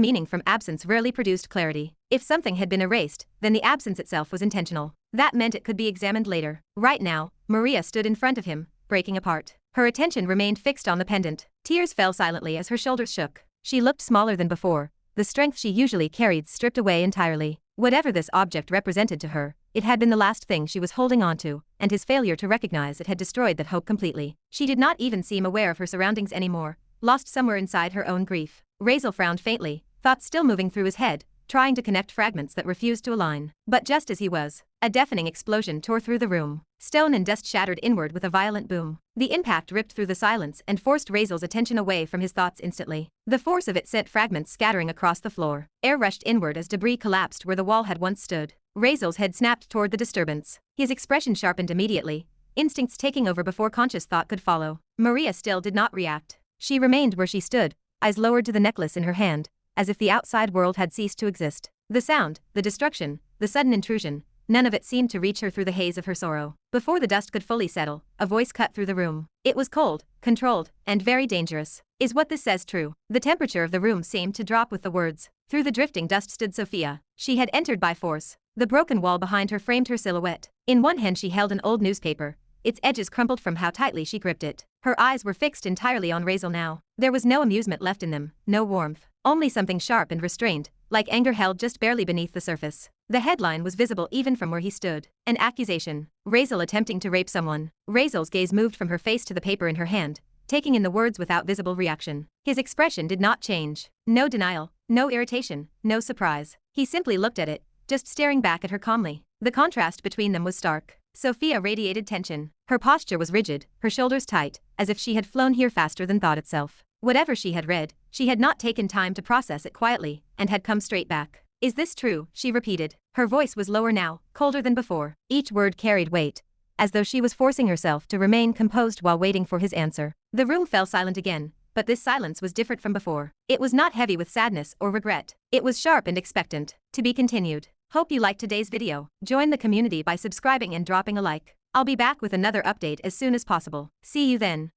meaning from absence rarely produced clarity. If something had been erased, then the absence itself was intentional. That meant it could be examined later. Right now, Maria stood in front of him, breaking apart. Her attention remained fixed on the pendant. Tears fell silently as her shoulders shook. She looked smaller than before, the strength she usually carried stripped away entirely. Whatever this object represented to her, it had been the last thing she was holding on to, and his failure to recognize it had destroyed that hope completely. She did not even seem aware of her surroundings anymore, lost somewhere inside her own grief. Razeal frowned faintly, thoughts still moving through his head, trying to connect fragments that refused to align. But just as he was, a deafening explosion tore through the room. Stone and dust shattered inward with a violent boom. The impact ripped through the silence and forced Razeal's attention away from his thoughts instantly. The force of it sent fragments scattering across the floor. Air rushed inward as debris collapsed where the wall had once stood. Razeal's head snapped toward the disturbance. His expression sharpened immediately, instincts taking over before conscious thought could follow. Maria still did not react. She remained where she stood, eyes lowered to the necklace in her hand, as if the outside world had ceased to exist. The sound, the destruction, the sudden intrusion, none of it seemed to reach her through the haze of her sorrow. Before the dust could fully settle, a voice cut through the room. It was cold, controlled, and very dangerous. Is what this says true? The temperature of the room seemed to drop with the words. Through the drifting dust stood Sophia. She had entered by force. The broken wall behind her framed her silhouette. In one hand she held an old newspaper, its edges crumpled from how tightly she gripped it. Her eyes were fixed entirely on Razeal now. There was no amusement left in them, no warmth. Only something sharp and restrained, like anger held just barely beneath the surface. The headline was visible even from where he stood. An accusation. Razeal attempting to rape someone. Razeal's gaze moved from her face to the paper in her hand, taking in the words without visible reaction. His expression did not change. No denial, no irritation, no surprise. He simply looked at it, just staring back at her calmly. The contrast between them was stark. Sophia radiated tension. Her posture was rigid, her shoulders tight, as if she had flown here faster than thought itself. Whatever she had read, she had not taken time to process it quietly, and had come straight back. Is this true? She repeated. Her voice was lower now, colder than before. Each word carried weight, as though she was forcing herself to remain composed while waiting for his answer. The room fell silent again, but this silence was different from before. It was not heavy with sadness or regret. It was sharp and expectant. To be continued. Hope you liked today's video. Join the community by subscribing and dropping a like. I'll be back with another update as soon as possible. See you then.